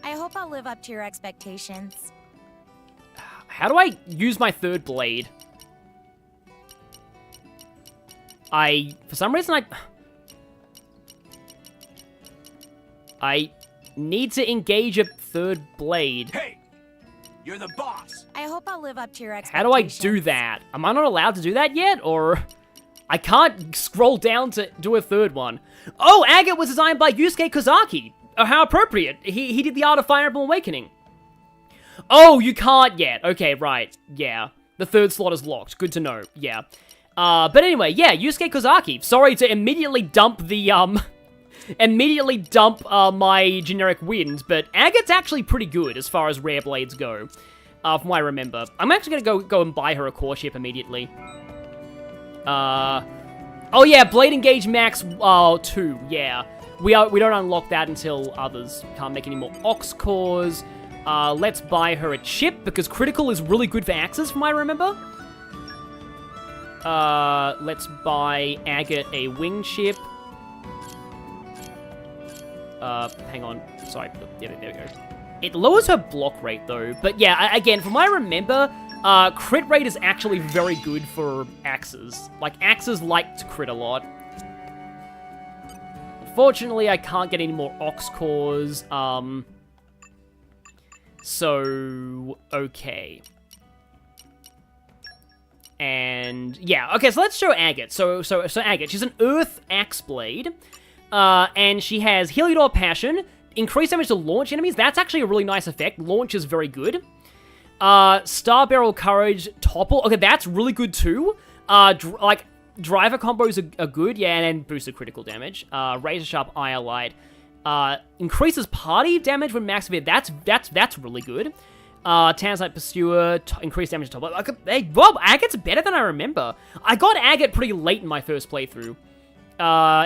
I hope I'll live up to your expectations. How do I use my third blade? For some reason, I need to engage a third blade. Hey, you're the boss. I hope I'll live up to your How do I expectations. do that? Am I not allowed to do that yet, or I can't scroll down to do a third one? Oh, Agate was designed by Yusuke Kozaki. Oh, how appropriate. He did the art of Fire Emblem Awakening. Oh, you can't yet. Okay, right. Yeah. The third slot is locked. Good to know. Yeah. But anyway, yeah, Yusuke Kozaki. Sorry to immediately dump the, my generic wins, but Agate's actually pretty good as far as rare blades go, from what I remember. I'm actually gonna go and buy her a core ship immediately. Oh yeah, Blade Engage Max, 2, yeah. We don't unlock that until others can't make any more Ox cores. Let's buy her a chip, because critical is really good for axes, from what I remember. Let's buy Agate a wing chip. Hang on. Sorry. Yeah, there we go. It lowers her block rate, though. But yeah, again, from what I remember, crit rate is actually very good for axes. Like, axes like to crit a lot. Unfortunately, I can't get any more Ox cores. So, okay. And, yeah. Okay, so let's show Agate. So Agate, she's an Earth Axe Blade. And she has Heliodor Passion, increased damage to launch enemies. That's actually a really nice effect. Launch is very good. Star Barrel Courage, Topple. Okay, that's really good too. Driver combos are good, yeah, and then boosted critical damage. Razor Sharp Eye Allied. Increases party damage when max severe. That's really good. Tanzite Pursuer, increased damage to top. Well, Agate's better than I remember. I got Agate pretty late in my first playthrough.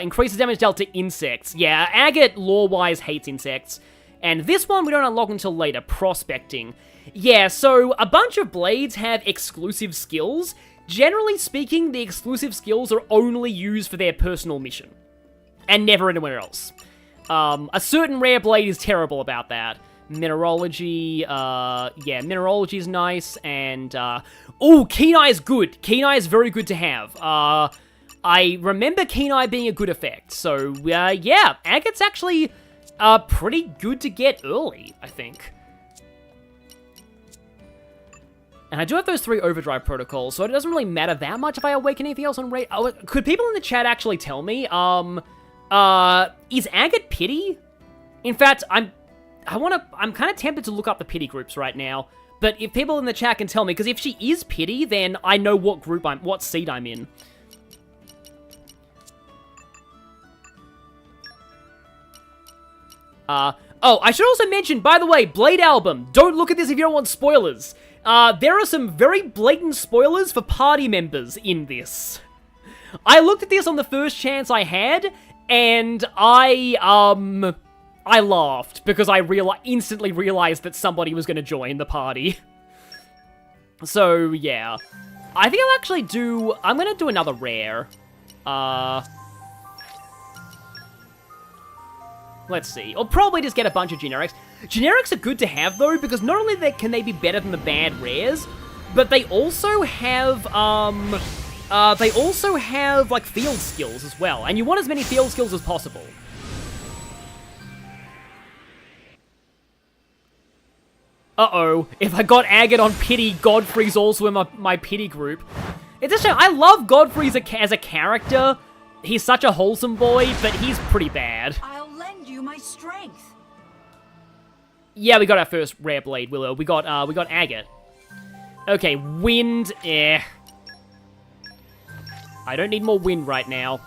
Increases damage dealt to insects. Yeah, Agate lore-wise hates insects. And this one we don't unlock until later, Prospecting. Yeah, so a bunch of blades have exclusive skills. Generally speaking, the exclusive skills are only used for their personal mission. And never anywhere else. A certain rare blade is terrible about that. Mineralogy, yeah, Mineralogy is nice, and, oh, Keen Eye is good. Keen Eye is very good to have. I remember Keen Eye being a good effect, so, yeah, Agate's actually, pretty good to get early, I think. And I do have those 3 overdrive protocols, so it doesn't really matter that much if I awaken anything else on rate. Oh, could people in the chat actually tell me, is Agate pity? In fact, I'm kind of tempted to look up the pity groups right now, but if people in the chat can tell me, because if she is pity, then I know what seed I'm in. Oh, I should also mention, by the way, Blade Album. Don't look at this if you don't want spoilers. There are some very blatant spoilers for party members in this. I looked at this on the first chance I had, and I laughed because I instantly realized that somebody was going to join the party. So, yeah. I think I'll actually do... I'm gonna do another rare. Let's see. I'll probably just get a bunch of generics. Generics are good to have, though, because not only can they be better than the bad rares, but they also have, like, field skills as well. And you want as many field skills as possible. Uh-oh. If I got Agate on pity, Godfrey's also in my pity group. It's a shame. I love Godfrey as a character. He's such a wholesome boy, but he's pretty bad. I'll lend you my strength. Yeah, we got our first rare blade, Willow. We got Agate. Okay, wind, I don't need more wind right now.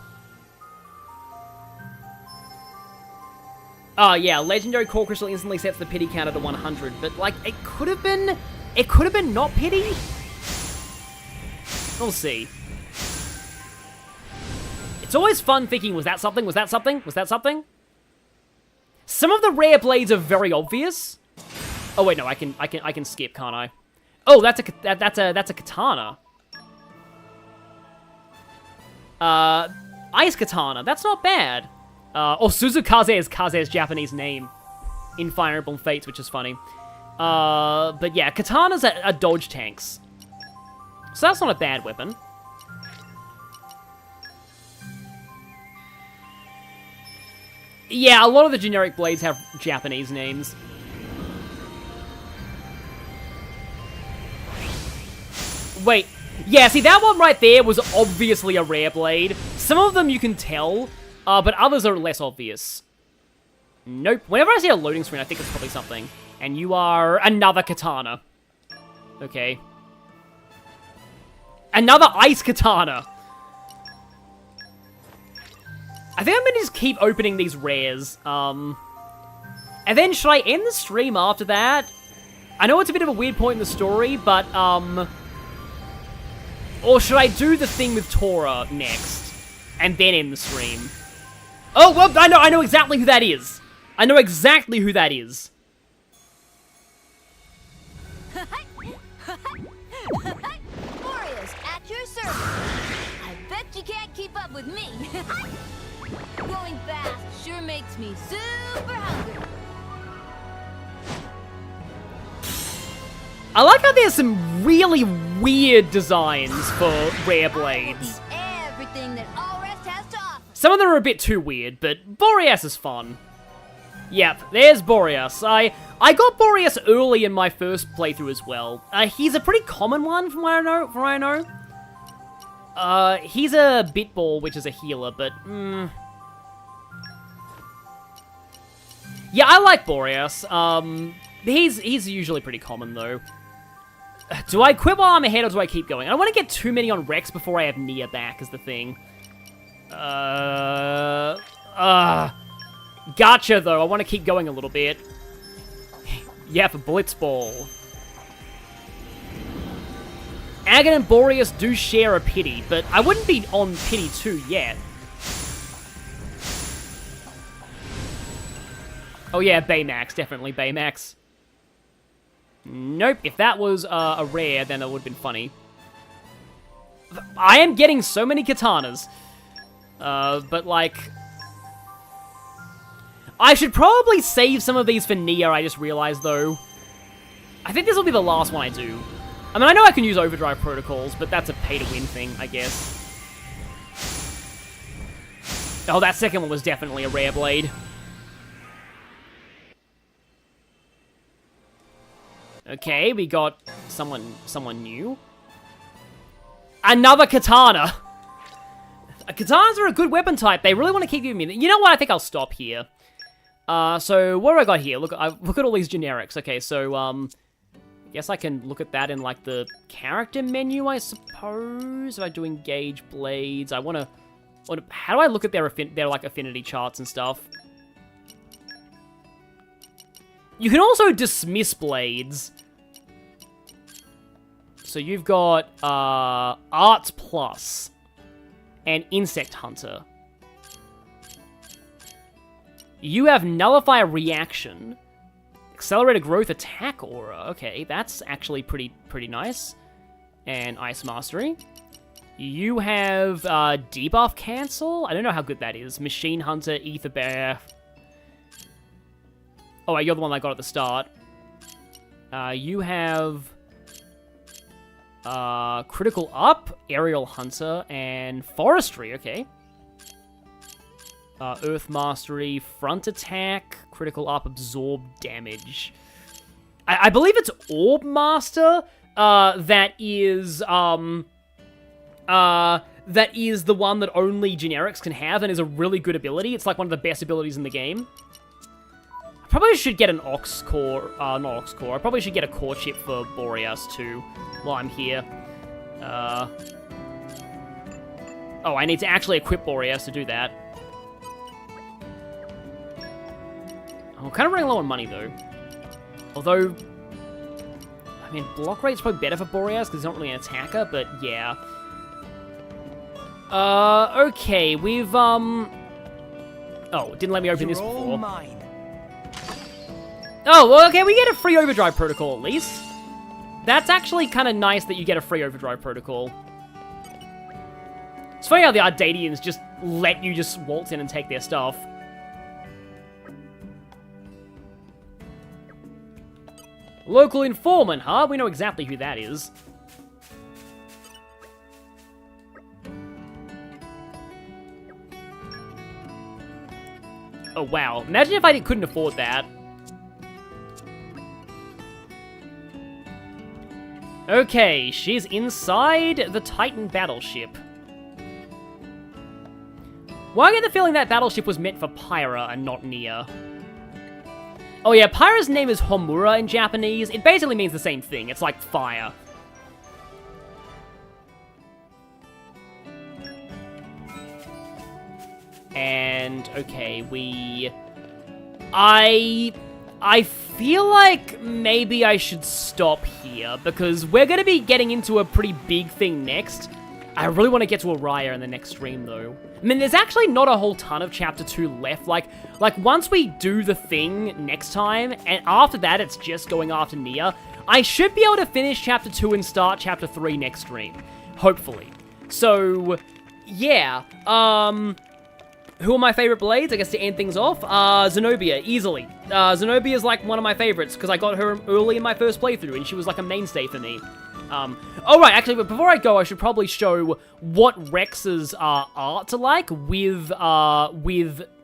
Oh, yeah, Legendary Core Crystal instantly sets the pity counter to 100, but, like, it could have been not pity? We'll see. It's always fun thinking, was that something? Was that something? Was that something? Some of the rare blades are very obvious. Oh, wait, no, I can skip, can't I? Oh, that's a katana. Ice katana, that's not bad. Suzukaze is Kaze's Japanese name in Fire Emblem Fates, which is funny. But yeah, katanas are dodge tanks. So that's not a bad weapon. Yeah, a lot of the generic blades have Japanese names. Wait. Yeah, see, that one right there was obviously a rare blade. Some of them you can tell, but others are less obvious. Nope. Whenever I see a loading screen, I think it's probably something. And you are another katana. Okay. Another ice katana. I think I'm gonna just keep opening these rares. And then should I end the stream after that? I know it's a bit of a weird point in the story, but, or should I do the thing with Tora next? And then end the stream? Oh, well, I know exactly who that is. I know exactly who that is. Warriors, at your service. I bet you can't keep up with me. Going fast sure makes me super hungry. I like how there's some really weird designs for rare blades. Everything that Allrest has to offer. Some of them are a bit too weird, but Boreas is fun. Yep, there's Boreas. I got Boreas early in my first playthrough as well. He's a pretty common one from what I know. He's a Bitball, which is a healer, but yeah, I like Boreas. He's usually pretty common though. Do I quit while I'm ahead, or do I keep going? I don't want to get too many on Rex before I have Nia back, is the thing. Gotcha, though. I want to keep going a little bit. Yeah, for Blitzball. Agate and Boreas do share a pity, but I wouldn't be on pity 2 yet. Oh yeah, Baymax. Definitely Baymax. Nope, if that was a rare, then it would have been funny. I am getting so many katanas. But like... I should probably save some of these for Nia, I just realized, though. I think this will be the last one I do. I mean, I know I can use Overdrive Protocols, but that's a pay-to-win thing, I guess. Oh, that second one was definitely a rare blade. Okay, we got someone new. Another katana! Katanas are a good weapon type. They really want to keep giving me... You know what? I think I'll stop here. So, what do I got here? Look at all these generics. Okay, so, I guess I can look at that in, like, the character menu, I suppose. If I do engage blades, I want to... How do I look at their like, affinity charts and stuff? You can also dismiss blades. So you've got, Arts Plus and Insect Hunter. You have Nullify Reaction, Accelerated Growth Attack Aura. Okay, that's actually pretty nice. and Ice Mastery. You have Debuff Cancel. I don't know how good that is. Machine Hunter, Ether Bear. Oh, wait, you're the one I got at the start. You have Critical Up, Aerial Hunter, and Forestry. Okay. Earth Mastery, Front Attack, Critical Up, Absorb Damage. I believe it's Orb Master that is the one that only generics can have and is a really good ability. It's like one of the best abilities in the game. I probably should get an Ox Core, not Ox Core. I probably should get a Core Chip for Boreas too while I'm here. Oh, I need to actually equip Boreas to do that. I'm kind of running low on money though. Although, I mean, block rate's probably better for Boreas because he's not really an attacker, but yeah. Okay, we've, oh, didn't let me open this before. Mine. Oh, well, okay, we get a free Overdrive Protocol at least. That's actually kind of nice that you get a free Overdrive Protocol. It's funny how the Ardadians just let you just waltz in and take their stuff. Local informant, huh? We know exactly who that is. Oh, wow. Imagine if I couldn't afford that. Okay, she's inside the Titan battleship. Well, I get the feeling that battleship was meant for Pyra and not Nia. Oh yeah, Pyra's name is Homura in Japanese. It basically means the same thing. It's like fire. And, okay, I feel like maybe I should stop here, because we're going to be getting into a pretty big thing next. I really want to get to Araya in the next stream, though. I mean, there's actually not a whole ton of Chapter 2 left. Like once we do the thing next time, and after that, it's just going after Nia, I should be able to finish Chapter 2 and start Chapter 3 next stream. Hopefully. So, yeah. Who are my favorite blades? I guess to end things off, Zenobia, easily. Zenobia is like one of my favorites, because I got her early in my first playthrough, and she was like a mainstay for me. Oh right, actually, but before I go, I should probably show what Rex's arts are like with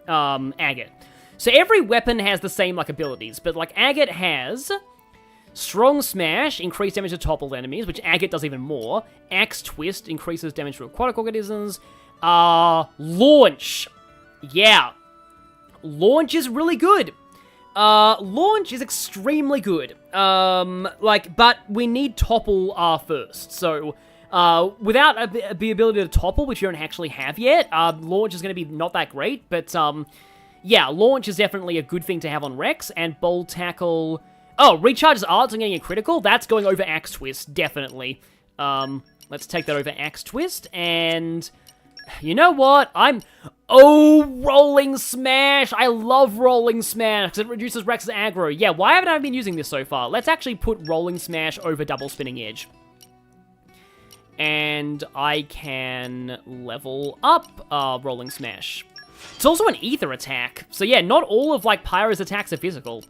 Agate. So every weapon has the same, like, abilities, but, like, Agate has Strong Smash, increased damage to toppled enemies, which Agate does even more. Axe Twist, increases damage to aquatic organisms. Launch. Yeah. Launch is really good. Launch is extremely good. But we need topple first. So, without the ability to topple, which you don't actually have yet, launch is going to be not that great. But, yeah, launch is definitely a good thing to have on Rex. And bold tackle. Oh, recharges arts and getting a critical. That's going over Axe Twist, definitely. Let's take that over Axe Twist. And you know what? Oh, Rolling Smash! I love Rolling Smash, because it reduces Rex's aggro. Yeah, why haven't I been using this so far? Let's actually put Rolling Smash over Double Spinning Edge. And I can level up Rolling Smash. It's also an Ether attack. So yeah, not all of, like, Pyra's attacks are physical.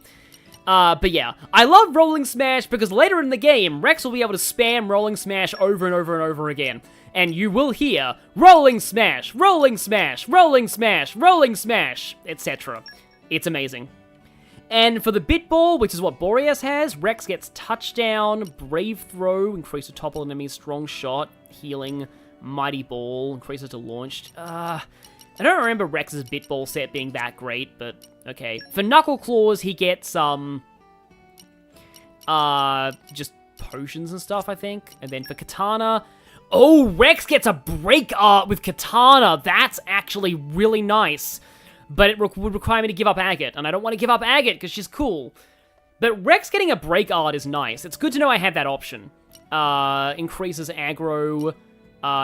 But yeah, I love Rolling Smash because later in the game, Rex will be able to spam Rolling Smash over and over and over again. And you will hear Rolling Smash, Rolling Smash, Rolling Smash, Rolling Smash, etc. It's amazing. And for the Bit Ball, which is what Boreas has, Rex gets Touchdown, Brave Throw, increases to topple enemies, Strong Shot, Healing, Mighty Ball, increases to Launched. I don't remember Rex's Bit Ball set being that great, but okay. For Knuckle Claws, he gets, just potions and stuff, I think. And then for Katana, oh, Rex gets a break art with Katana. That's actually really nice. But it would require me to give up Agate, and I don't want to give up Agate because she's cool. But Rex getting a break art is nice. It's good to know I have that option. Increases aggro,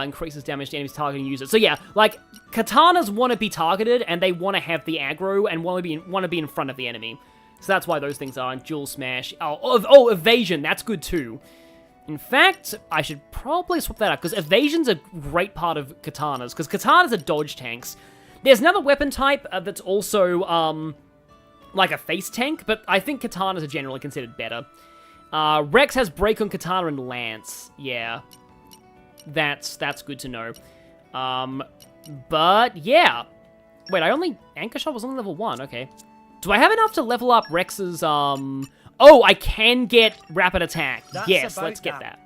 increases damage to enemies targeting users. So yeah, like, Katanas want to be targeted, and they want to have the aggro, and want to be in front of the enemy. So that's why those things are. And Dual Smash. Oh, Evasion, that's good too. In fact, I should probably swap that out, because evasion's a great part of katanas, because katanas are dodge tanks. There's another weapon type that's also, like a face tank, but I think katanas are generally considered better. Rex has break on katana and lance. Yeah. That's good to know. But, yeah. Wait, Anchor Shot was only level 1, okay. Do I have enough to level up Rex's, Oh, I can get rapid attack. Yes, let's get that.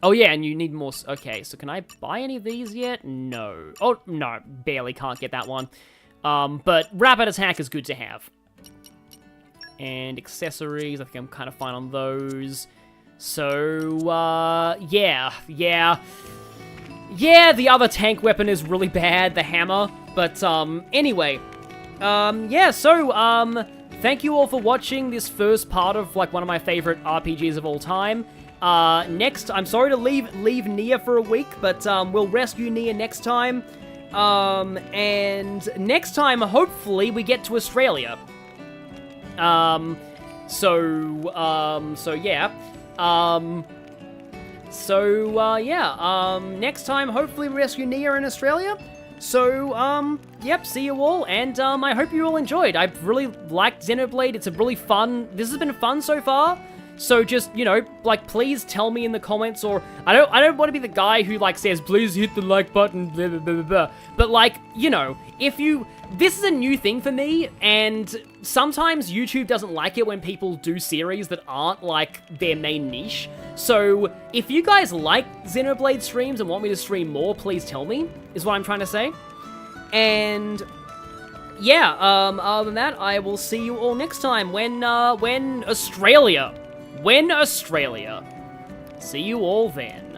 Oh yeah, and you need more... Okay, so can I buy any of these yet? No. Oh, no, barely can't get that one. But rapid attack is good to have. And accessories, I think I'm kind of fine on those. So, yeah. Yeah, the other tank weapon is really bad, the hammer. But, anyway. Yeah, so, thank you all for watching this first part of, like, one of my favorite RPGs of all time. Next, I'm sorry to leave Nia for a week, but, we'll rescue Nia next time. And next time, hopefully, we get to Australia. Next time, hopefully we rescue Nia in Australia. So, yep, see you all, and, I hope you all enjoyed. I've really liked Xenoblade. It's a really fun... This has been fun so far. So just, you know, like, please tell me in the comments, or... I don't want to be the guy who, like, says, please hit the like button, blah, blah, blah, blah. But, like, you know, if you... This is a new thing for me, and sometimes YouTube doesn't like it when people do series that aren't, like, their main niche. So, if you guys like Xenoblade streams and want me to stream more, please tell me, is what I'm trying to say. And... yeah, other than that, I will see you all next time when Australia. See you all then.